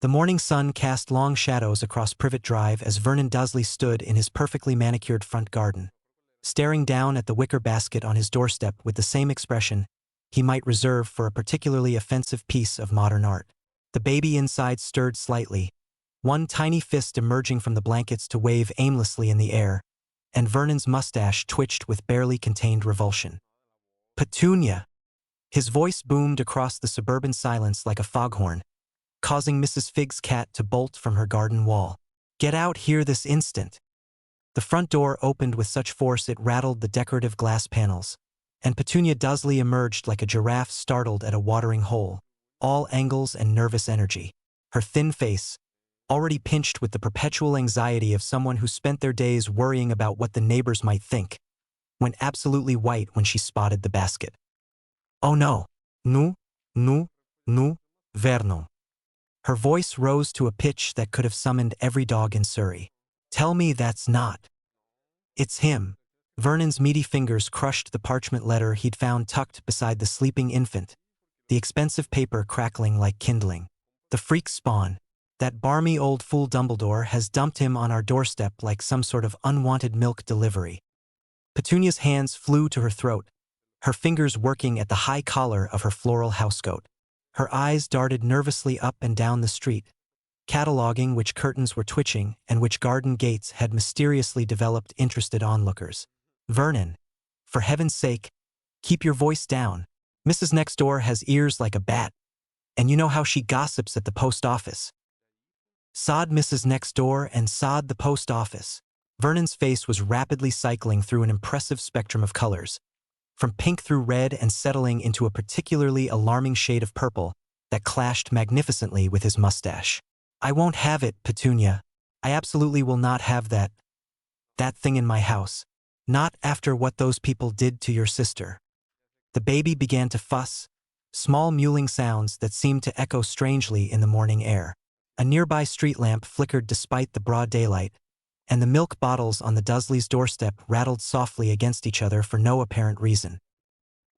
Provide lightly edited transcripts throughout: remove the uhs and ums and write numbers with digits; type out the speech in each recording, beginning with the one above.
The morning sun cast long shadows across Privet Drive as Vernon Dursley stood in his perfectly manicured front garden, staring down at the wicker basket on his doorstep with the same expression he might reserve for a particularly offensive piece of modern art. The baby inside stirred slightly, one tiny fist emerging from the blankets to wave aimlessly in the air, and Vernon's mustache twitched with barely contained revulsion. "Petunia!" His voice boomed across the suburban silence like a foghorn, causing Mrs. Figg's cat to bolt from her garden wall. "Get out here this instant!" The front door opened with such force it rattled the decorative glass panels, and Petunia Dursley emerged like a giraffe startled at a watering hole, all angles and nervous energy. Her thin face, already pinched with the perpetual anxiety of someone who spent their days worrying about what the neighbors might think, went absolutely white when she spotted the basket. "Oh no! No, no, no, Vernon." Her voice rose to a pitch that could have summoned every dog in Surrey. "Tell me that's not." "It's him." Vernon's meaty fingers crushed the parchment letter he'd found tucked beside the sleeping infant, the expensive paper crackling like kindling. "The freak spawn. That barmy old fool Dumbledore has dumped him on our doorstep like some sort of unwanted milk delivery." Petunia's hands flew to her throat, her fingers working at the high collar of her floral housecoat. Her eyes darted nervously up and down the street, cataloging which curtains were twitching and which garden gates had mysteriously developed interested onlookers. "Vernon, for heaven's sake, keep your voice down. Mrs. Next Door has ears like a bat, and you know how she gossips at the post office." Sod Mrs. Next Door and sod the post office. Vernon's face was rapidly cycling through an impressive spectrum of colors, from pink through red and settling into a particularly alarming shade of purple that clashed magnificently with his mustache. "I won't have it, Petunia. I absolutely will not have that thing in my house. Not after what those people did to your sister." The baby began to fuss, small mewling sounds that seemed to echo strangely in the morning air. A nearby street lamp flickered despite the broad daylight, and the milk bottles on the Dursleys' doorstep rattled softly against each other for no apparent reason.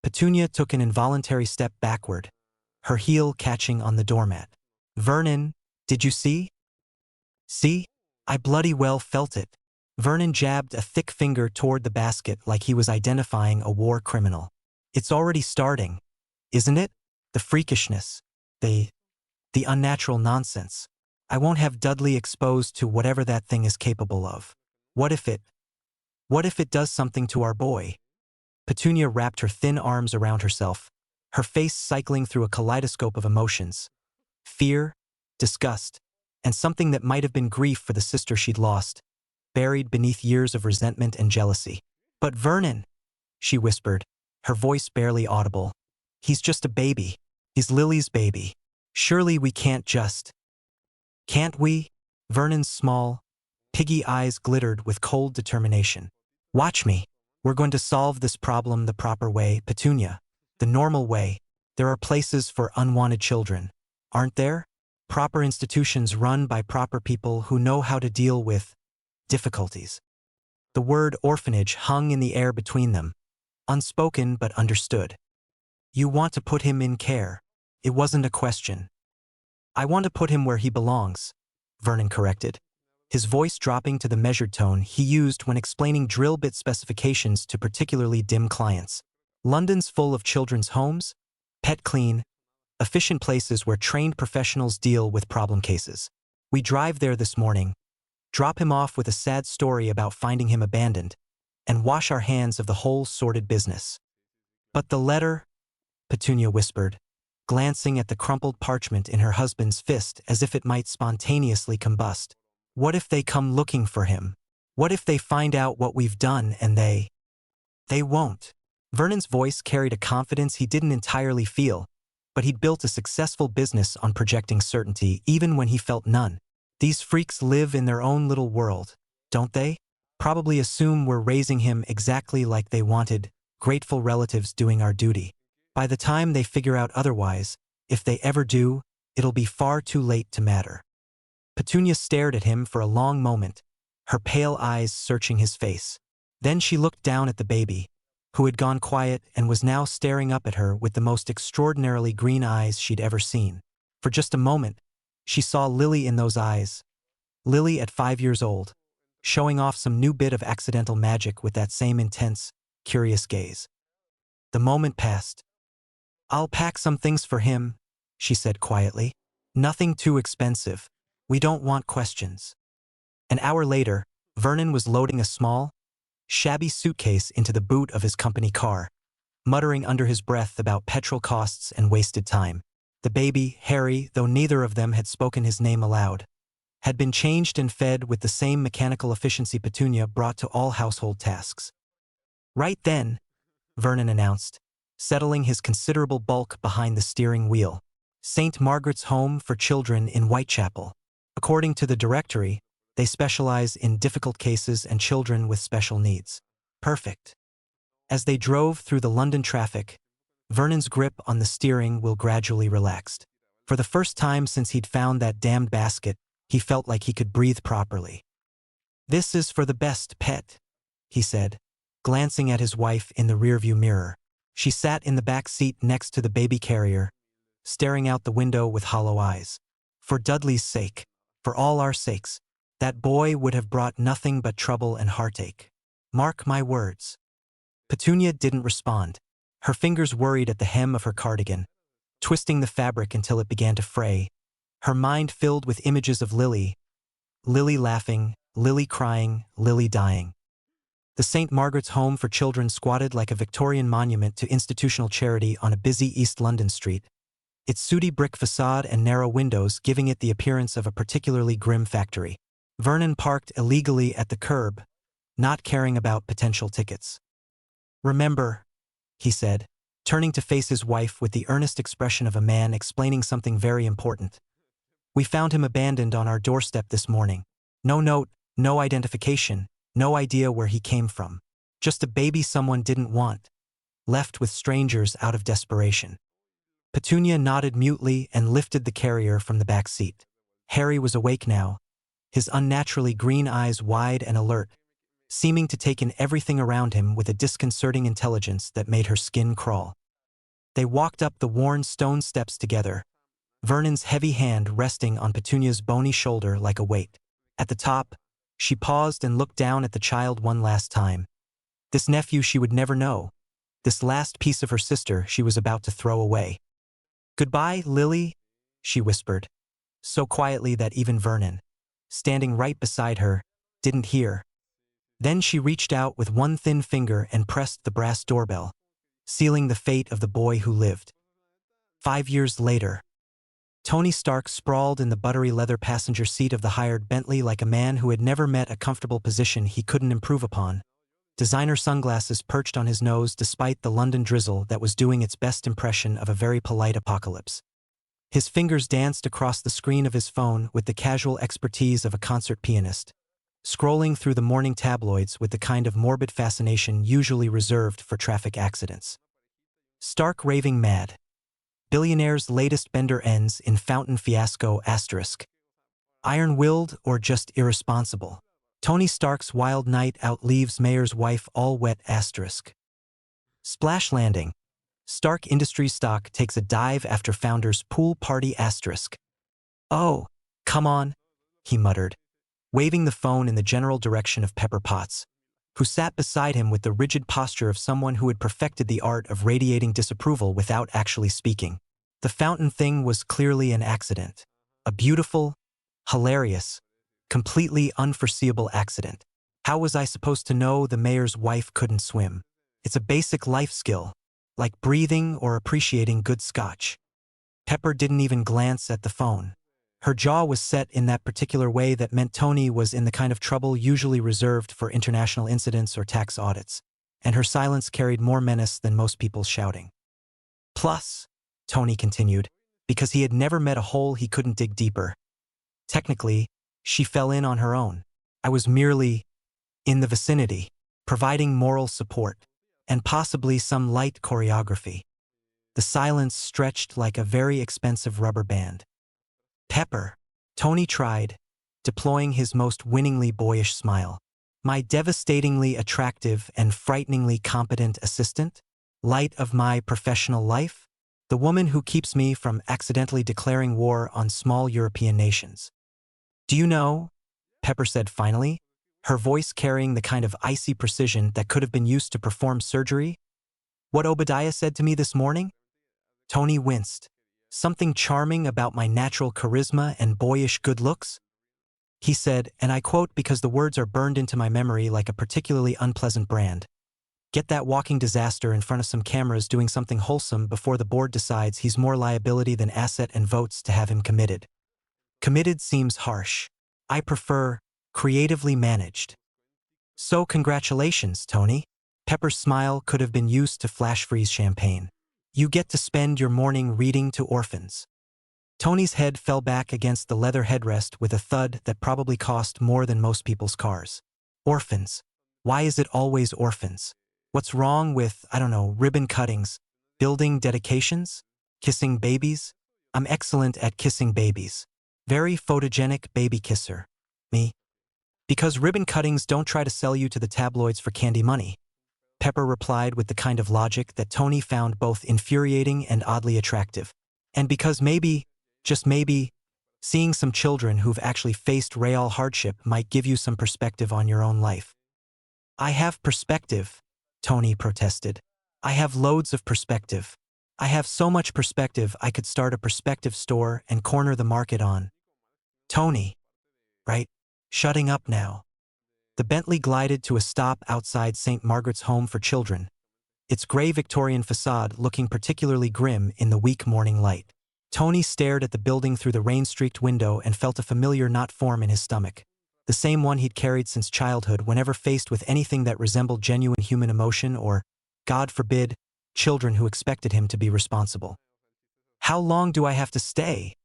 Petunia took an involuntary step backward, her heel catching on the doormat. "Vernon, did you see?" "See? I bloody well felt it." Vernon jabbed a thick finger toward the basket like he was identifying a war criminal. "It's already starting, isn't it? The freakishness, the unnatural nonsense. I won't have Dudley exposed to whatever that thing is capable of. What if it does something to our boy?" Petunia wrapped her thin arms around herself, her face cycling through a kaleidoscope of emotions. Fear, disgust, and something that might have been grief for the sister she'd lost, buried beneath years of resentment and jealousy. "But Vernon," she whispered, her voice barely audible. "He's just a baby. He's Lily's baby. Surely we can't just—" "Can't we?" Vernon's small, piggy eyes glittered with cold determination. "Watch me. We're going to solve this problem the proper way, Petunia. The normal way. There are places for unwanted children, aren't there? Proper institutions run by proper people who know how to deal with difficulties." The word orphanage hung in the air between them, unspoken but understood. "You want to put him in care." It wasn't a question. "I want to put him where he belongs," Vernon corrected, his voice dropping to the measured tone he used when explaining drill bit specifications to particularly dim clients. "London's full of children's homes, pet clean, efficient places where trained professionals deal with problem cases. We drive there this morning, drop him off with a sad story about finding him abandoned, and wash our hands of the whole sordid business." "But the letter," Petunia whispered, glancing at the crumpled parchment in her husband's fist as if it might spontaneously combust. "What if they come looking for him? What if they find out what we've done and they won't?" Vernon's voice carried a confidence he didn't entirely feel, but he'd built a successful business on projecting certainty even when he felt none. "These freaks live in their own little world, don't they? Probably assume we're raising him exactly like they wanted, grateful relatives doing our duty. By the time they figure out otherwise, if they ever do, it'll be far too late to matter." Petunia stared at him for a long moment, her pale eyes searching his face. Then she looked down at the baby, who had gone quiet and was now staring up at her with the most extraordinarily green eyes she'd ever seen. For just a moment, She saw Lily in those eyes. Lily at 5 years old, showing off some new bit of accidental magic with that same intense, curious gaze. The moment passed. "I'll pack some things for him," she said quietly. "Nothing too expensive. We don't want questions." An hour later, Vernon was loading a small, shabby suitcase into the boot of his company car, muttering under his breath about petrol costs and wasted time. The baby, Harry, though neither of them had spoken his name aloud, had been changed and fed with the same mechanical efficiency Petunia brought to all household tasks. "Right then," Vernon announced, settling his considerable bulk behind the steering wheel. "St. Margaret's Home for Children in Whitechapel. According to the directory, they specialize in difficult cases and children with special needs." Perfect. As they drove through the London traffic, Vernon's grip on the steering wheel gradually relaxed. For the first time since he'd found that damned basket, he felt like he could breathe properly. "This is for the best, pet," he said, glancing at his wife in the rearview mirror. She sat in the back seat next to the baby carrier, staring out the window with hollow eyes. "For Dudley's sake, for all our sakes, that boy would have brought nothing but trouble and heartache. Mark my words." Petunia didn't respond. Her fingers worried at the hem of her cardigan, twisting the fabric until it began to fray. Her mind filled with images of Lily. Lily laughing, Lily crying, Lily dying. The St. Margaret's Home for Children squatted like a Victorian monument to institutional charity on a busy East London street, its sooty brick facade and narrow windows giving it the appearance of a particularly grim factory. Vernon parked illegally at the curb, not caring about potential tickets. "Remember," he said, turning to face his wife with the earnest expression of a man explaining something very important. "We found him abandoned on our doorstep this morning. No note, no identification, no idea where he came from. Just a baby someone didn't want, left with strangers out of desperation." Petunia nodded mutely and lifted the carrier from the back seat. Harry was awake now, his unnaturally green eyes wide and alert, seeming to take in everything around him with a disconcerting intelligence that made her skin crawl. They walked up the worn stone steps together, Vernon's heavy hand resting on Petunia's bony shoulder like a weight. At the top, she paused and looked down at the child one last time. This nephew she would never know, this last piece of her sister she was about to throw away. "Goodbye, Lily," she whispered, so quietly that even Vernon, standing right beside her, didn't hear. Then she reached out with one thin finger and pressed the brass doorbell, sealing the fate of the boy who lived. 5 years later, Tony Stark sprawled in the buttery leather passenger seat of the hired Bentley like a man who had never met a comfortable position he couldn't improve upon. Designer sunglasses perched on his nose despite the London drizzle that was doing its best impression of a very polite apocalypse. His fingers danced across the screen of his phone with the casual expertise of a concert pianist, scrolling through the morning tabloids with the kind of morbid fascination usually reserved for traffic accidents. Stark raving mad. Billionaire's latest bender ends in fountain fiasco *. Iron-willed or just irresponsible. Tony Stark's wild night out leaves mayor's wife all wet *. Splash landing. Stark Industries stock takes a dive after founder's pool party *. "Oh, come on," he muttered, waving the phone in the general direction of Pepper Potts, who sat beside him with the rigid posture of someone who had perfected the art of radiating disapproval without actually speaking. The fountain thing was clearly an accident. A beautiful, hilarious, completely unforeseeable accident. How was I supposed to know the mayor's wife couldn't swim? It's a basic life skill, like breathing or appreciating good scotch. Pepper didn't even glance at the phone. Her jaw was set in that particular way that meant Tony was in the kind of trouble usually reserved for international incidents or tax audits, and her silence carried more menace than most people's shouting. "Plus," Tony continued, because he had never met a hole he couldn't dig deeper. "Technically, she fell in on her own. I was merely in the vicinity, providing moral support, and possibly some light choreography." The silence stretched like a very expensive rubber band. "Pepper," Tony tried, deploying his most winningly boyish smile. "My devastatingly attractive and frighteningly competent assistant? Light of my professional life? The woman who keeps me from accidentally declaring war on small European nations. Do you know? Pepper said finally, her voice carrying the kind of icy precision that could have been used to perform surgery. What Obadiah said to me this morning? Tony winced. Something charming about my natural charisma and boyish good looks? He said, and I quote because the words are burned into my memory like a particularly unpleasant brand. Get that walking disaster in front of some cameras doing something wholesome before the board decides he's more liability than asset and votes to have him committed. Committed seems harsh. I prefer creatively managed. So congratulations, Tony. Pepper's smile could have been used to flash freeze champagne. You get to spend your morning reading to orphans. Tony's head fell back against the leather headrest with a thud that probably cost more than most people's cars. Orphans. Why is it always orphans? What's wrong with, I don't know, ribbon cuttings, building dedications, kissing babies? I'm excellent at kissing babies. Very photogenic baby kisser. Me. Because ribbon cuttings don't try to sell you to the tabloids for candy money. Pepper replied with the kind of logic that Tony found both infuriating and oddly attractive. And because maybe, just maybe, seeing some children who've actually faced real hardship might give you some perspective on your own life. I have perspective, Tony protested. I have loads of perspective. I have so much perspective I could start a perspective store and corner the market on. Tony. Right? Shutting up now. The Bentley glided to a stop outside St. Margaret's Home for Children, its gray Victorian facade looking particularly grim in the weak morning light. Tony stared at the building through the rain-streaked window and felt a familiar knot form in his stomach. The same one he'd carried since childhood whenever faced with anything that resembled genuine human emotion or, God forbid, children who expected him to be responsible. How long do I have to stay?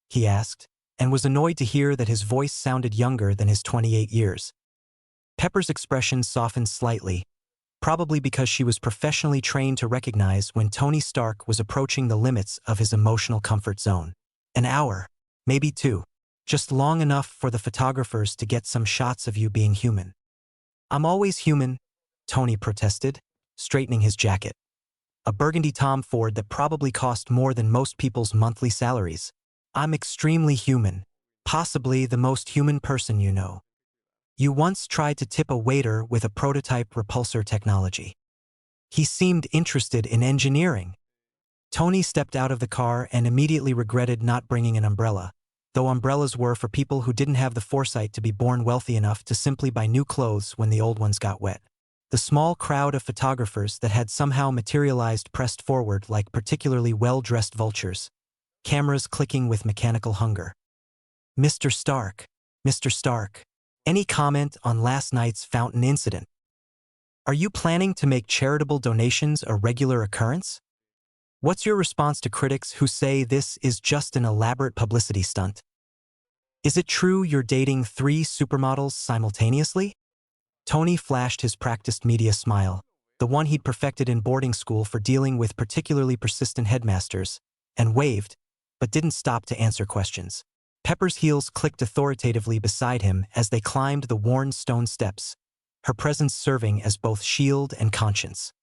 He asked, and was annoyed to hear that his voice sounded younger than his 28 years. Pepper's expression softened slightly, probably because she was professionally trained to recognize when Tony Stark was approaching the limits of his emotional comfort zone. An hour, maybe two, just long enough for the photographers to get some shots of you being human. I'm always human, Tony protested, straightening his jacket. A burgundy Tom Ford that probably cost more than most people's monthly salaries. I'm extremely human, possibly the most human person you know. You once tried to tip a waiter with a prototype repulsor technology. He seemed interested in engineering. Tony stepped out of the car and immediately regretted not bringing an umbrella, though umbrellas were for people who didn't have the foresight to be born wealthy enough to simply buy new clothes when the old ones got wet. The small crowd of photographers that had somehow materialized pressed forward like particularly well-dressed vultures, cameras clicking with mechanical hunger. Mr. Stark, Mr. Stark. Any comment on last night's fountain incident? Are you planning to make charitable donations a regular occurrence? What's your response to critics who say this is just an elaborate publicity stunt? Is it true you're dating 3 supermodels simultaneously? Tony flashed his practiced media smile, the one he'd perfected in boarding school for dealing with particularly persistent headmasters, and waved, but didn't stop to answer questions. Pepper's heels clicked authoritatively beside him as they climbed the worn stone steps, her presence serving as both shield and conscience.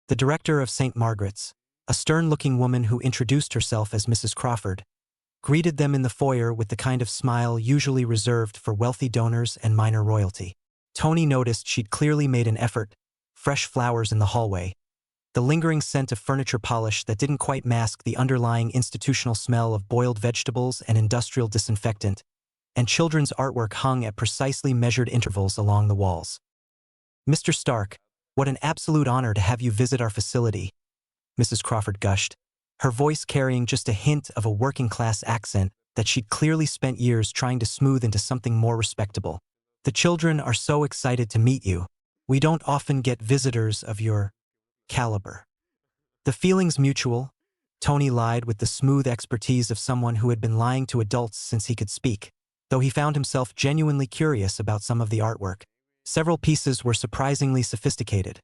The director of St. Margaret's, a stern-looking woman who introduced herself as Mrs. Crawford, greeted them in the foyer with the kind of smile usually reserved for wealthy donors and minor royalty. Tony noticed she'd clearly made an effort, fresh flowers in the hallway, the lingering scent of furniture polish that didn't quite mask the underlying institutional smell of boiled vegetables and industrial disinfectant, and children's artwork hung at precisely measured intervals along the walls. Mr. Stark, what an absolute honor to have you visit our facility, Mrs. Crawford gushed, her voice carrying just a hint of a working-class accent that she'd clearly spent years trying to smooth into something more respectable. The children are so excited to meet you. We don't often get visitors of your caliber. The feeling's mutual, Tony lied with the smooth expertise of someone who had been lying to adults since he could speak, though he found himself genuinely curious about some of the artwork. Several pieces were surprisingly sophisticated,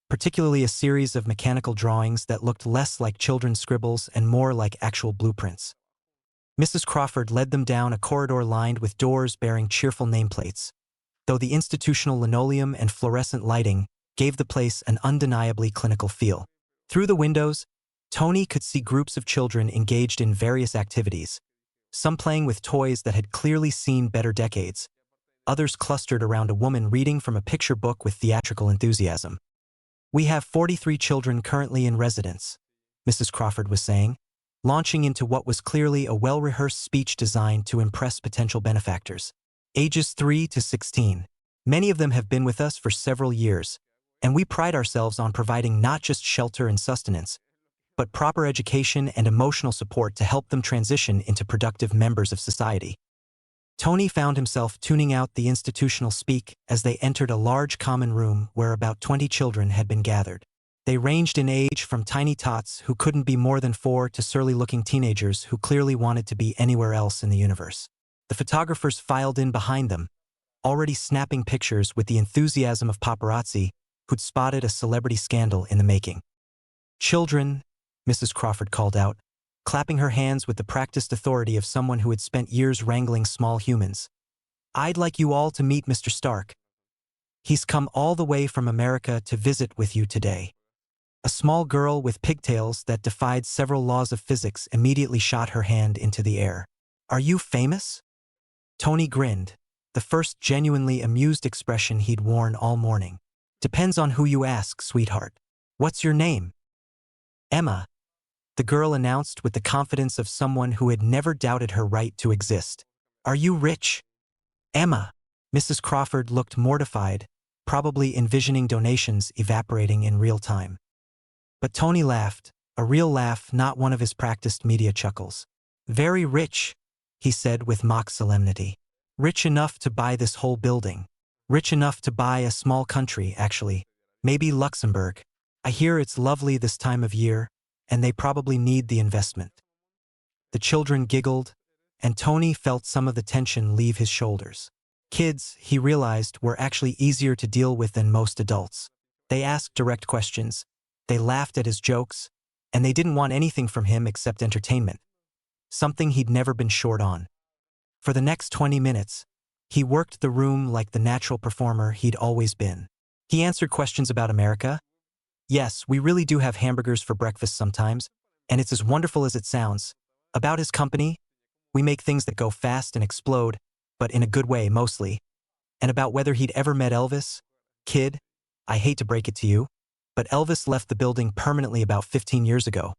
particularly a series of mechanical drawings that looked less like children's scribbles and more like actual blueprints. Mrs. Crawford led them down a corridor lined with doors bearing cheerful nameplates, though the institutional linoleum and fluorescent lighting gave the place an undeniably clinical feel. Through the windows, Tony could see groups of children engaged in various activities, some playing with toys that had clearly seen better decades, others clustered around a woman reading from a picture book with theatrical enthusiasm. "We have 43 children currently in residence," Mrs. Crawford was saying, launching into what was clearly a well-rehearsed speech designed to impress potential benefactors. "Ages 3 to 16. Many of them have been with us for several years, and we pride ourselves on providing not just shelter and sustenance, but proper education and emotional support to help them transition into productive members of society." Tony found himself tuning out the institutional speak as they entered a large common room where about 20 children had been gathered. They ranged in age from tiny tots who couldn't be more than 4 to surly-looking teenagers who clearly wanted to be anywhere else in the universe. The photographers filed in behind them, already snapping pictures with the enthusiasm of paparazzi who'd spotted a celebrity scandal in the making. "Children," Mrs. Crawford called out, clapping her hands with the practiced authority of someone who had spent years wrangling small humans. "I'd like you all to meet Mr. Stark. He's come all the way from America to visit with you today." A small girl with pigtails that defied several laws of physics immediately shot her hand into the air. "Are you famous?" Tony grinned, the first genuinely amused expression he'd worn all morning. "Depends on who you ask, sweetheart. What's your name?" "Emma," the girl announced with the confidence of someone who had never doubted her right to exist. "Are you rich?" "Emma." Mrs. Crawford looked mortified, probably envisioning donations evaporating in real time. But Tony laughed, a real laugh, not one of his practiced media chuckles. "Very rich," he said with mock solemnity. "Rich enough to buy this whole building. Rich enough to buy a small country, actually. Maybe Luxembourg. I hear it's lovely this time of year, and they probably need the investment." The children giggled, and Tony felt some of the tension leave his shoulders. Kids, he realized, were actually easier to deal with than most adults. They asked direct questions, they laughed at his jokes, and they didn't want anything from him except entertainment, something he'd never been short on. For the next 20 minutes, he worked the room like the natural performer he'd always been. He answered questions about America. "Yes, we really do have hamburgers for breakfast sometimes, and it's as wonderful as it sounds." About his company, "We make things that go fast and explode, but in a good way mostly." And about whether he'd ever met Elvis. "Kid, I hate to break it to you, but Elvis left the building permanently about 15 years ago."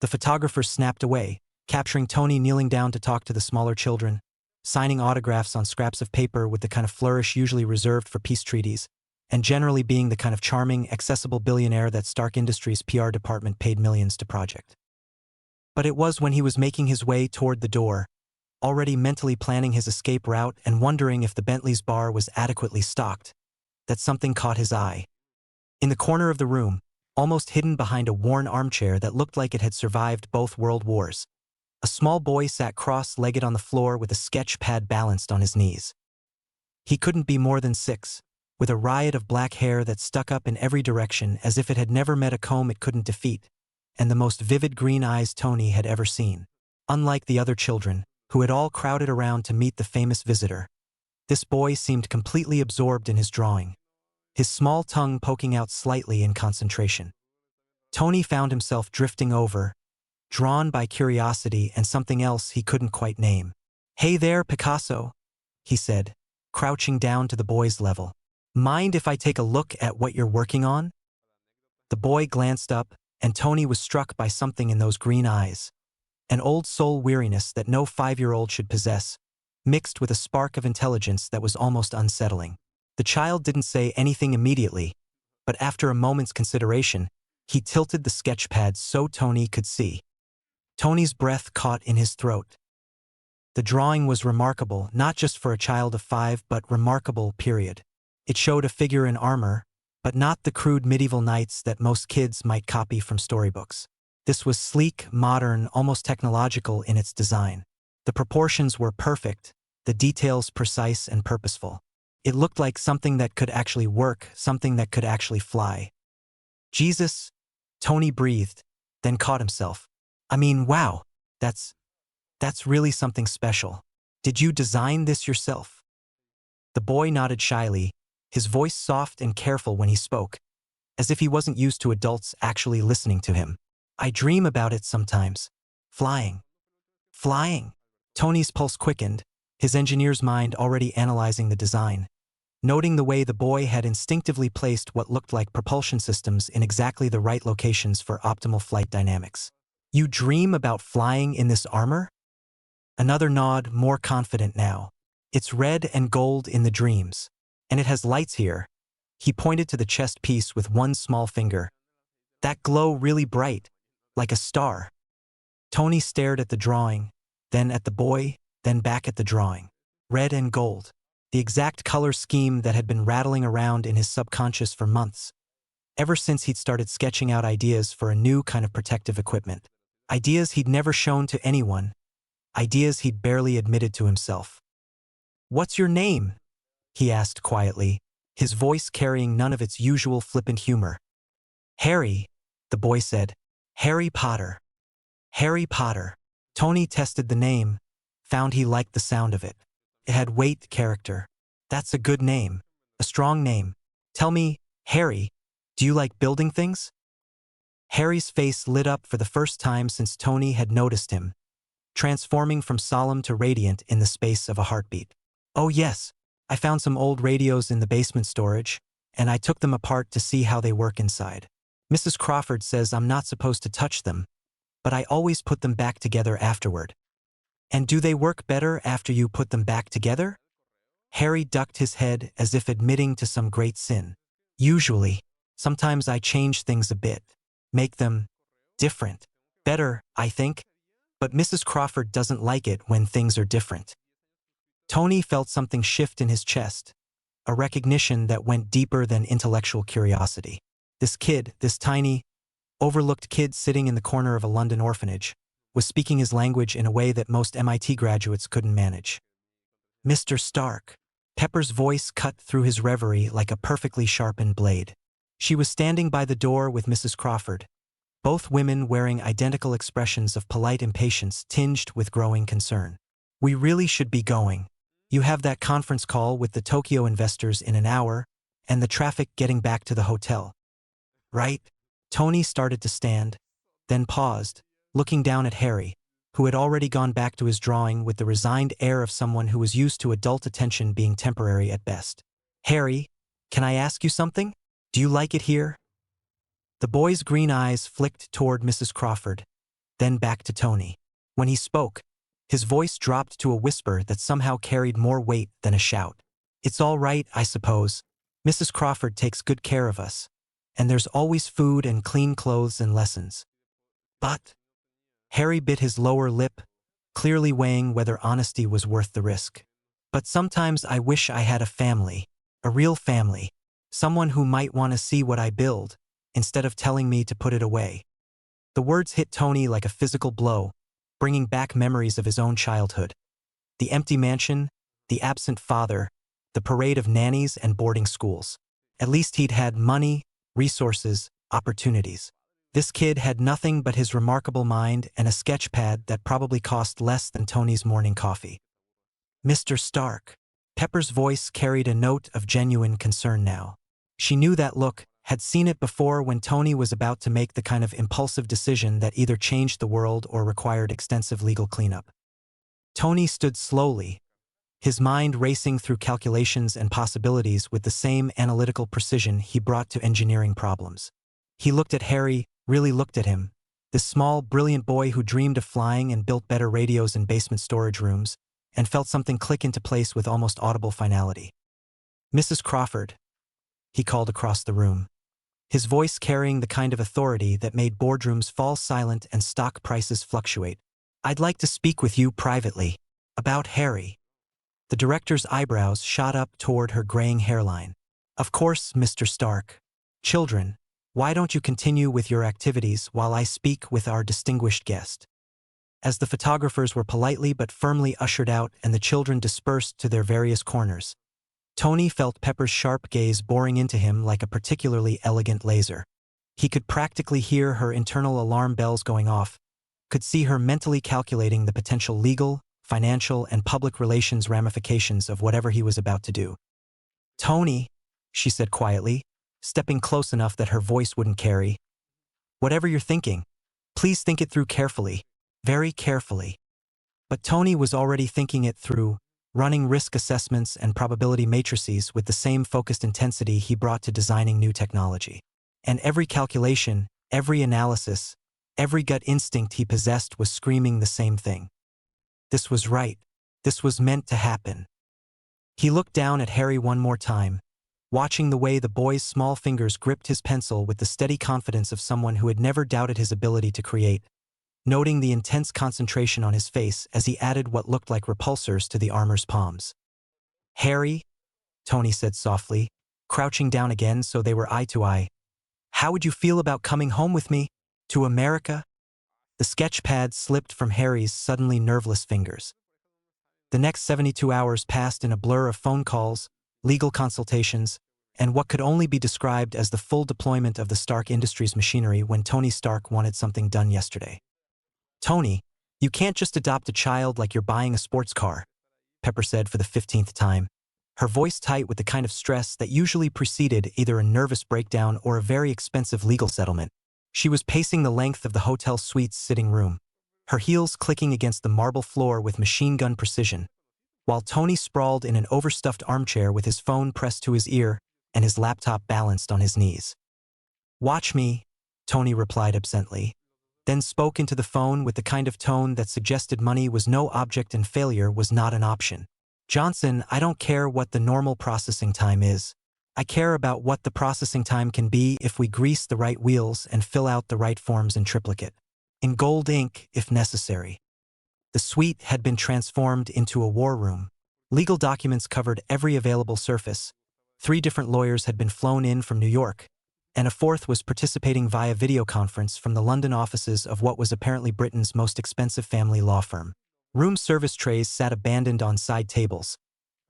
The photographer snapped away, capturing Tony kneeling down to talk to the smaller children, signing autographs on scraps of paper with the kind of flourish usually reserved for peace treaties, and generally being the kind of charming, accessible billionaire that Stark Industries' PR department paid millions to project. But it was when he was making his way toward the door, already mentally planning his escape route and wondering if the Bentley's bar was adequately stocked, that something caught his eye. In the corner of the room, almost hidden behind a worn armchair that looked like it had survived both world wars, a small boy sat cross-legged on the floor with a sketch pad balanced on his knees. He couldn't be more than 6, with a riot of black hair that stuck up in every direction as if it had never met a comb it couldn't defeat, and the most vivid green eyes Tony had ever seen. Unlike the other children, who had all crowded around to meet the famous visitor, this boy seemed completely absorbed in his drawing, his small tongue poking out slightly in concentration. Tony found himself drifting over, drawn by curiosity and something else he couldn't quite name. "Hey there, Picasso," he said, crouching down to the boy's level. "Mind if I take a look at what you're working on?" The boy glanced up, and Tony was struck by something in those green eyes, an old soul weariness that no 5-year-old should possess, mixed with a spark of intelligence that was almost unsettling. The child didn't say anything immediately, but after a moment's consideration, he tilted the sketch pad so Tony could see. Tony's breath caught in his throat. The drawing was remarkable, not just for a child of 5, but remarkable, period. It showed a figure in armor, but not the crude medieval knights that most kids might copy from storybooks. This was sleek, modern, almost technological in its design. The proportions were perfect, the details precise and purposeful. It looked like something that could actually work, something that could actually fly. "Jesus," Tony breathed, then caught himself. "I mean, wow, that's really something special. Did you design this yourself?" The boy nodded shyly, his voice soft and careful when he spoke, as if he wasn't used to adults actually listening to him. I dream about it sometimes. Flying. Flying. Tony's pulse quickened, his engineer's mind already analyzing the design, noting the way the boy had instinctively placed what looked like propulsion systems in exactly the right locations for optimal flight dynamics. You dream about flying in this armor? Another nod, more confident now. It's red and gold in the dreams. And it has lights here. He pointed to the chest piece with one small finger. That glow really bright, like a star. Tony stared at the drawing, then at the boy, then back at the drawing. Red and gold. The exact color scheme that had been rattling around in his subconscious for months, ever since he'd started sketching out ideas for a new kind of protective equipment. Ideas he'd never shown to anyone, ideas he'd barely admitted to himself. "What's your name?" he asked quietly, his voice carrying none of its usual flippant humor. "Harry," the boy said. "Harry Potter." Harry Potter. Tony tested the name, found he liked the sound of it. It had weight, character. That's a good name. A strong name. Tell me, Harry, do you like building things? Harry's face lit up for the first time since Tony had noticed him, transforming from solemn to radiant in the space of a heartbeat. "Oh yes, I found some old radios in the basement storage, and I took them apart to see how they work inside. Mrs. Crawford says I'm not supposed to touch them, but I always put them back together afterward." "And do they work better after you put them back together?" Harry ducked his head as if admitting to some great sin. "Usually. Sometimes I change things a bit. Make them different. Better, I think. But Mrs. Crawford doesn't like it when things are different." Tony felt something shift in his chest, a recognition that went deeper than intellectual curiosity. This kid, this tiny, overlooked kid sitting in the corner of a London orphanage, was speaking his language in a way that most MIT graduates couldn't manage. "Mr. Stark." Pepper's voice cut through his reverie like a perfectly sharpened blade. She was standing by the door with Mrs. Crawford, both women wearing identical expressions of polite impatience tinged with growing concern. "We really should be going. You have that conference call with the Tokyo investors in an hour, and the traffic getting back to the hotel. Right?" Tony started to stand, then paused, looking down at Harry, who had already gone back to his drawing with the resigned air of someone who was used to adult attention being temporary at best. "Harry, can I ask you something? Do you like it here?" The boy's green eyes flicked toward Mrs. Crawford, then back to Tony. When he spoke, his voice dropped to a whisper that somehow carried more weight than a shout. "It's all right, I suppose. Mrs. Crawford takes good care of us, and there's always food and clean clothes and lessons. But—" Harry bit his lower lip, clearly weighing whether honesty was worth the risk. "But sometimes I wish I had a family, a real family, someone who might want to see what I build, instead of telling me to put it away." The words hit Tony like a physical blow, bringing back memories of his own childhood. The empty mansion, the absent father, the parade of nannies and boarding schools. At least he'd had money, resources, opportunities. This kid had nothing but his remarkable mind and a sketch pad that probably cost less than Tony's morning coffee. "Mr. Stark." Pepper's voice carried a note of genuine concern now. She knew that look, had seen it before when Tony was about to make the kind of impulsive decision that either changed the world or required extensive legal cleanup. Tony stood slowly, his mind racing through calculations and possibilities with the same analytical precision he brought to engineering problems. He looked at Harry, really looked at him, this small, brilliant boy who dreamed of flying and built better radios in basement storage rooms, and felt something click into place with almost audible finality. "Mrs. Crawford," he called across the room, his voice carrying the kind of authority that made boardrooms fall silent and stock prices fluctuate. "I'd like to speak with you privately. About Harry." The director's eyebrows shot up toward her graying hairline. "Of course, Mr. Stark. Children, why don't you continue with your activities while I speak with our distinguished guest?" As the photographers were politely but firmly ushered out and the children dispersed to their various corners, Tony felt Pepper's sharp gaze boring into him like a particularly elegant laser. He could practically hear her internal alarm bells going off, could see her mentally calculating the potential legal, financial, and public relations ramifications of whatever he was about to do. "Tony," she said quietly, stepping close enough that her voice wouldn't carry, "whatever you're thinking, Please think it through carefully, very carefully. But Tony was already thinking it through, running risk assessments and probability matrices with the same focused intensity he brought to designing new technology. And every calculation, every analysis, every gut instinct he possessed was screaming the same thing. This was right. This was meant to happen. He looked down at Harry one more time, watching the way the boy's small fingers gripped his pencil with the steady confidence of someone who had never doubted his ability to create, noting the intense concentration on his face as he added what looked like repulsors to the armor's palms. "Harry," Tony said softly, crouching down again so they were eye to eye, "how would you feel about coming home with me? To America?" The sketch pad slipped from Harry's suddenly nerveless fingers. The next 72 hours passed in a blur of phone calls, legal consultations, and what could only be described as the full deployment of the Stark Industries machinery when Tony Stark wanted something done yesterday. "Tony, you can't just adopt a child like you're buying a sports car," Pepper said for the 15th time, her voice tight with the kind of stress that usually preceded either a nervous breakdown or a very expensive legal settlement. She was pacing the length of the hotel suite's sitting room, her heels clicking against the marble floor with machine gun precision, while Tony sprawled in an overstuffed armchair with his phone pressed to his ear and his laptop balanced on his knees. "Watch me," Tony replied absently, then spoke into the phone with the kind of tone that suggested money was no object and failure was not an option. "Johnson, I don't care what the normal processing time is. I care about what the processing time can be if we grease the right wheels and fill out the right forms in triplicate. In gold ink, if necessary." The suite had been transformed into a war room. Legal documents covered every available surface. 3 different lawyers had been flown in from New York, and a 4th was participating via video conference from the London offices of what was apparently Britain's most expensive family law firm. Room service trays sat abandoned on side tables,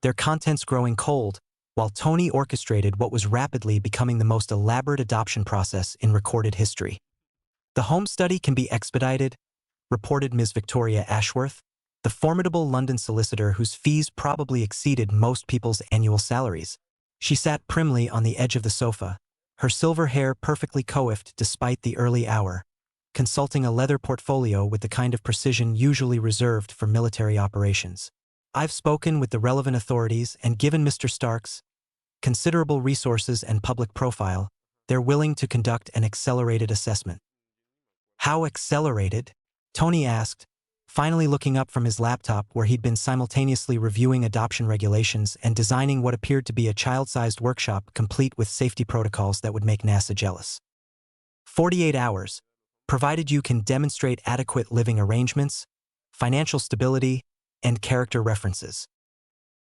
their contents growing cold, while Tony orchestrated what was rapidly becoming the most elaborate adoption process in recorded history. "The home study can be expedited," reported Ms. Victoria Ashworth, the formidable London solicitor whose fees probably exceeded most people's annual salaries. She sat primly on the edge of the sofa, her silver hair perfectly coiffed despite the early hour, consulting a leather portfolio with the kind of precision usually reserved for military operations. "I've spoken with the relevant authorities and given Mr. Stark's considerable resources and public profile. They're willing to conduct an accelerated assessment." "How accelerated?" Tony asked, finally looking up from his laptop where he'd been simultaneously reviewing adoption regulations and designing what appeared to be a child-sized workshop complete with safety protocols that would make NASA jealous. 48 hours, provided you can demonstrate adequate living arrangements, financial stability, and character references."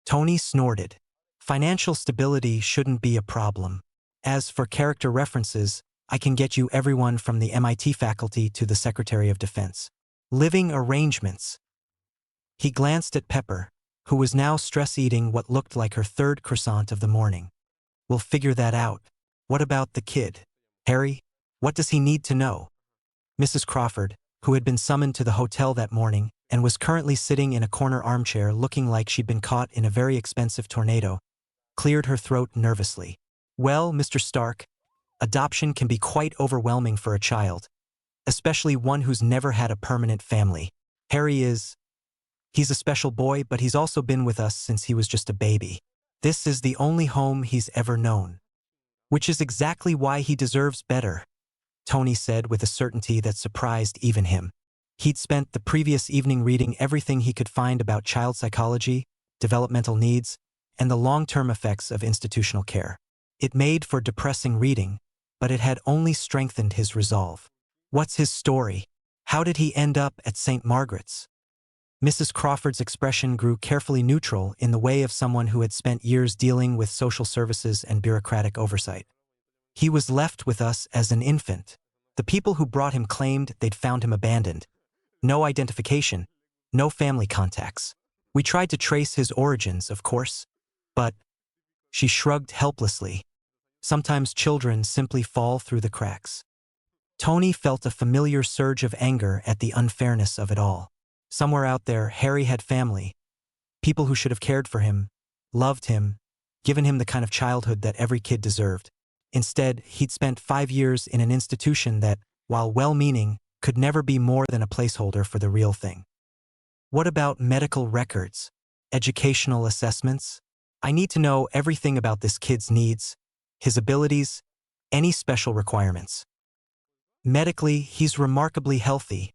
Tony snorted. "Financial stability shouldn't be a problem. As for character references, I can get you everyone from the MIT faculty to the Secretary of Defense. Living arrangements." He glanced at Pepper, who was now stress-eating what looked like her 3rd croissant of the morning. "We'll figure that out. What about the kid? Harry, what does he need to know?" Mrs. Crawford, who had been summoned to the hotel that morning and was currently sitting in a corner armchair looking like she'd been caught in a very expensive tornado, cleared her throat nervously. "Well, Mr. Stark, adoption can be quite overwhelming for a child, especially one who's never had a permanent family. He's a special boy, but he's also been with us since he was just a baby. This is the only home he's ever known. Which is exactly why he deserves better," Tony said with a certainty that surprised even him. He'd spent the previous evening reading everything he could find about child psychology, developmental needs, and the long-term effects of institutional care. It made for depressing reading, but it had only strengthened his resolve. What's his story? How did he end up at St. Margaret's? Mrs. Crawford's expression grew carefully neutral in the way of someone who had spent years dealing with social services and bureaucratic oversight. "He was left with us as an infant. The people who brought him claimed they'd found him abandoned. No identification, no family contacts. We tried to trace his origins, of course, but..." She shrugged helplessly. "Sometimes children simply fall through the cracks." Tony felt a familiar surge of anger at the unfairness of it all. Somewhere out there, Harry had family, people who should have cared for him, loved him, given him the kind of childhood that every kid deserved. Instead, he'd spent 5 years in an institution that, while well-meaning, could never be more than a placeholder for the real thing. What about medical records? Educational assessments? I need to know everything about this kid's needs, his abilities, any special requirements. Medically, he's remarkably healthy,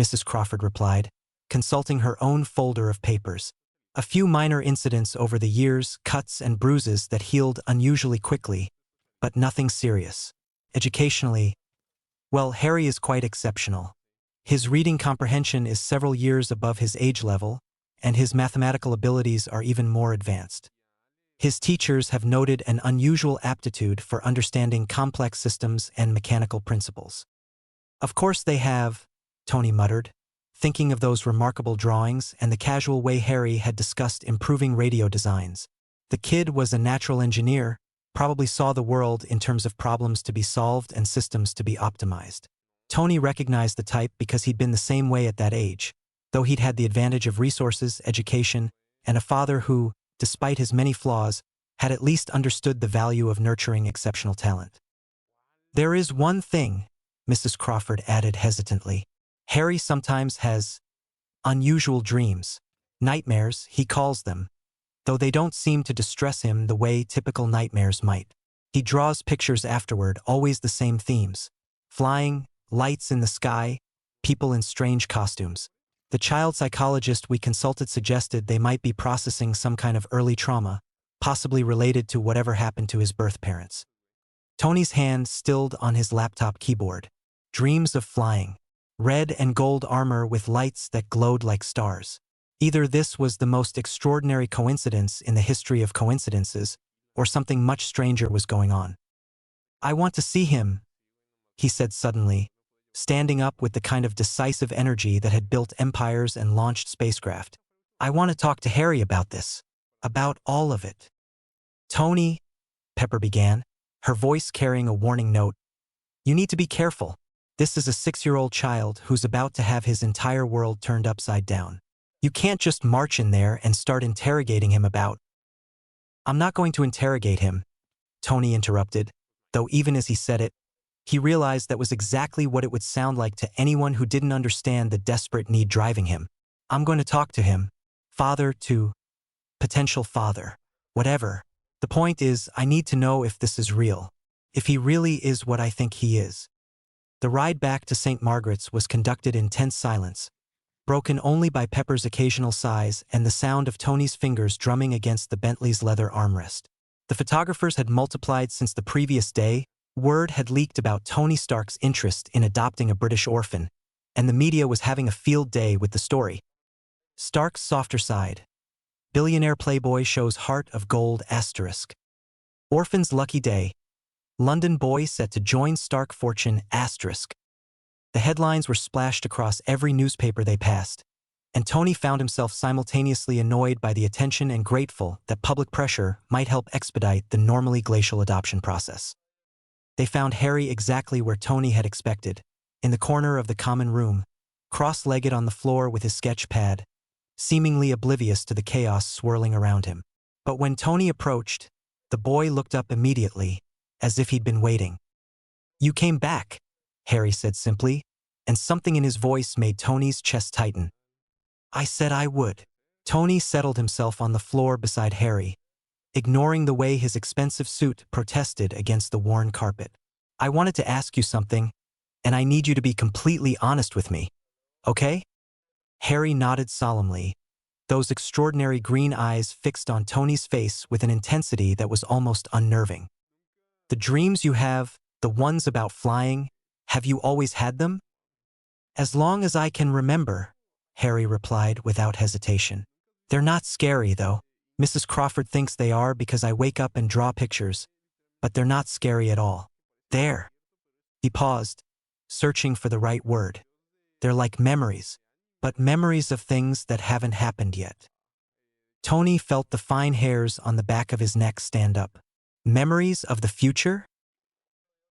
Mrs. Crawford replied, consulting her own folder of papers. A few minor incidents over the years, cuts and bruises that healed unusually quickly, but nothing serious. Educationally, well, Harry is quite exceptional. His reading comprehension is several years above his age level, and his mathematical abilities are even more advanced. His teachers have noted an unusual aptitude for understanding complex systems and mechanical principles. Of course they have, Tony muttered, thinking of those remarkable drawings and the casual way Harry had discussed improving radio designs. The kid was a natural engineer, probably saw the world in terms of problems to be solved and systems to be optimized. Tony recognized the type because he'd been the same way at that age, though he'd had the advantage of resources, education, and a father who, despite his many flaws, had at least understood the value of nurturing exceptional talent. There is one thing, Mrs. Crawford added hesitantly. Harry sometimes has unusual dreams. Nightmares, he calls them, though they don't seem to distress him the way typical nightmares might. He draws pictures afterward, always the same themes. Flying, lights in the sky, people in strange costumes. The child psychologist we consulted suggested they might be processing some kind of early trauma, possibly related to whatever happened to his birth parents. Tony's hand stilled on his laptop keyboard. Dreams of flying. Red and gold armor with lights that glowed like stars. Either this was the most extraordinary coincidence in the history of coincidences, or something much stranger was going on. I want to see him, he said suddenly, standing up with the kind of decisive energy that had built empires and launched spacecraft. I want to talk to Harry about this. About all of it. Tony, Pepper began, her voice carrying a warning note. You need to be careful. This is a 6-year-old child who's about to have his entire world turned upside down. You can't just march in there and start interrogating him about. I'm not going to interrogate him, Tony interrupted, though even as he said it, he realized that was exactly what it would sound like to anyone who didn't understand the desperate need driving him. I'm going to talk to him. Father to potential father. Whatever. The point is, I need to know if this is real. If he really is what I think he is. The ride back to St. Margaret's was conducted in tense silence, broken only by Pepper's occasional sighs and the sound of Tony's fingers drumming against the Bentley's leather armrest. The photographers had multiplied since the previous day. Word had leaked about Tony Stark's interest in adopting a British orphan, and the media was having a field day with the story. Stark's softer side. Billionaire playboy shows heart of gold asterisk. Orphan's lucky day. London boy set to join Stark fortune asterisk. The headlines were splashed across every newspaper they passed, and Tony found himself simultaneously annoyed by the attention and grateful that public pressure might help expedite the normally glacial adoption process. They found Harry exactly where Tony had expected, in the corner of the common room, cross-legged on the floor with his sketch pad, seemingly oblivious to the chaos swirling around him. But when Tony approached, the boy looked up immediately, as if he'd been waiting. You came back, Harry said simply, and something in his voice made Tony's chest tighten. I said I would. Tony settled himself on the floor beside Harry, ignoring the way his expensive suit protested against the worn carpet. I wanted to ask you something, and I need you to be completely honest with me. Okay? Harry nodded solemnly, those extraordinary green eyes fixed on Tony's face with an intensity that was almost unnerving. The dreams you have, the ones about flying, have you always had them? As long as I can remember, Harry replied without hesitation. They're not scary, though. Mrs. Crawford thinks they are because I wake up and draw pictures, but they're not scary at all. There. He paused, searching for the right word. They're like memories, but memories of things that haven't happened yet. Tony felt the fine hairs on the back of his neck stand up. Memories of the future?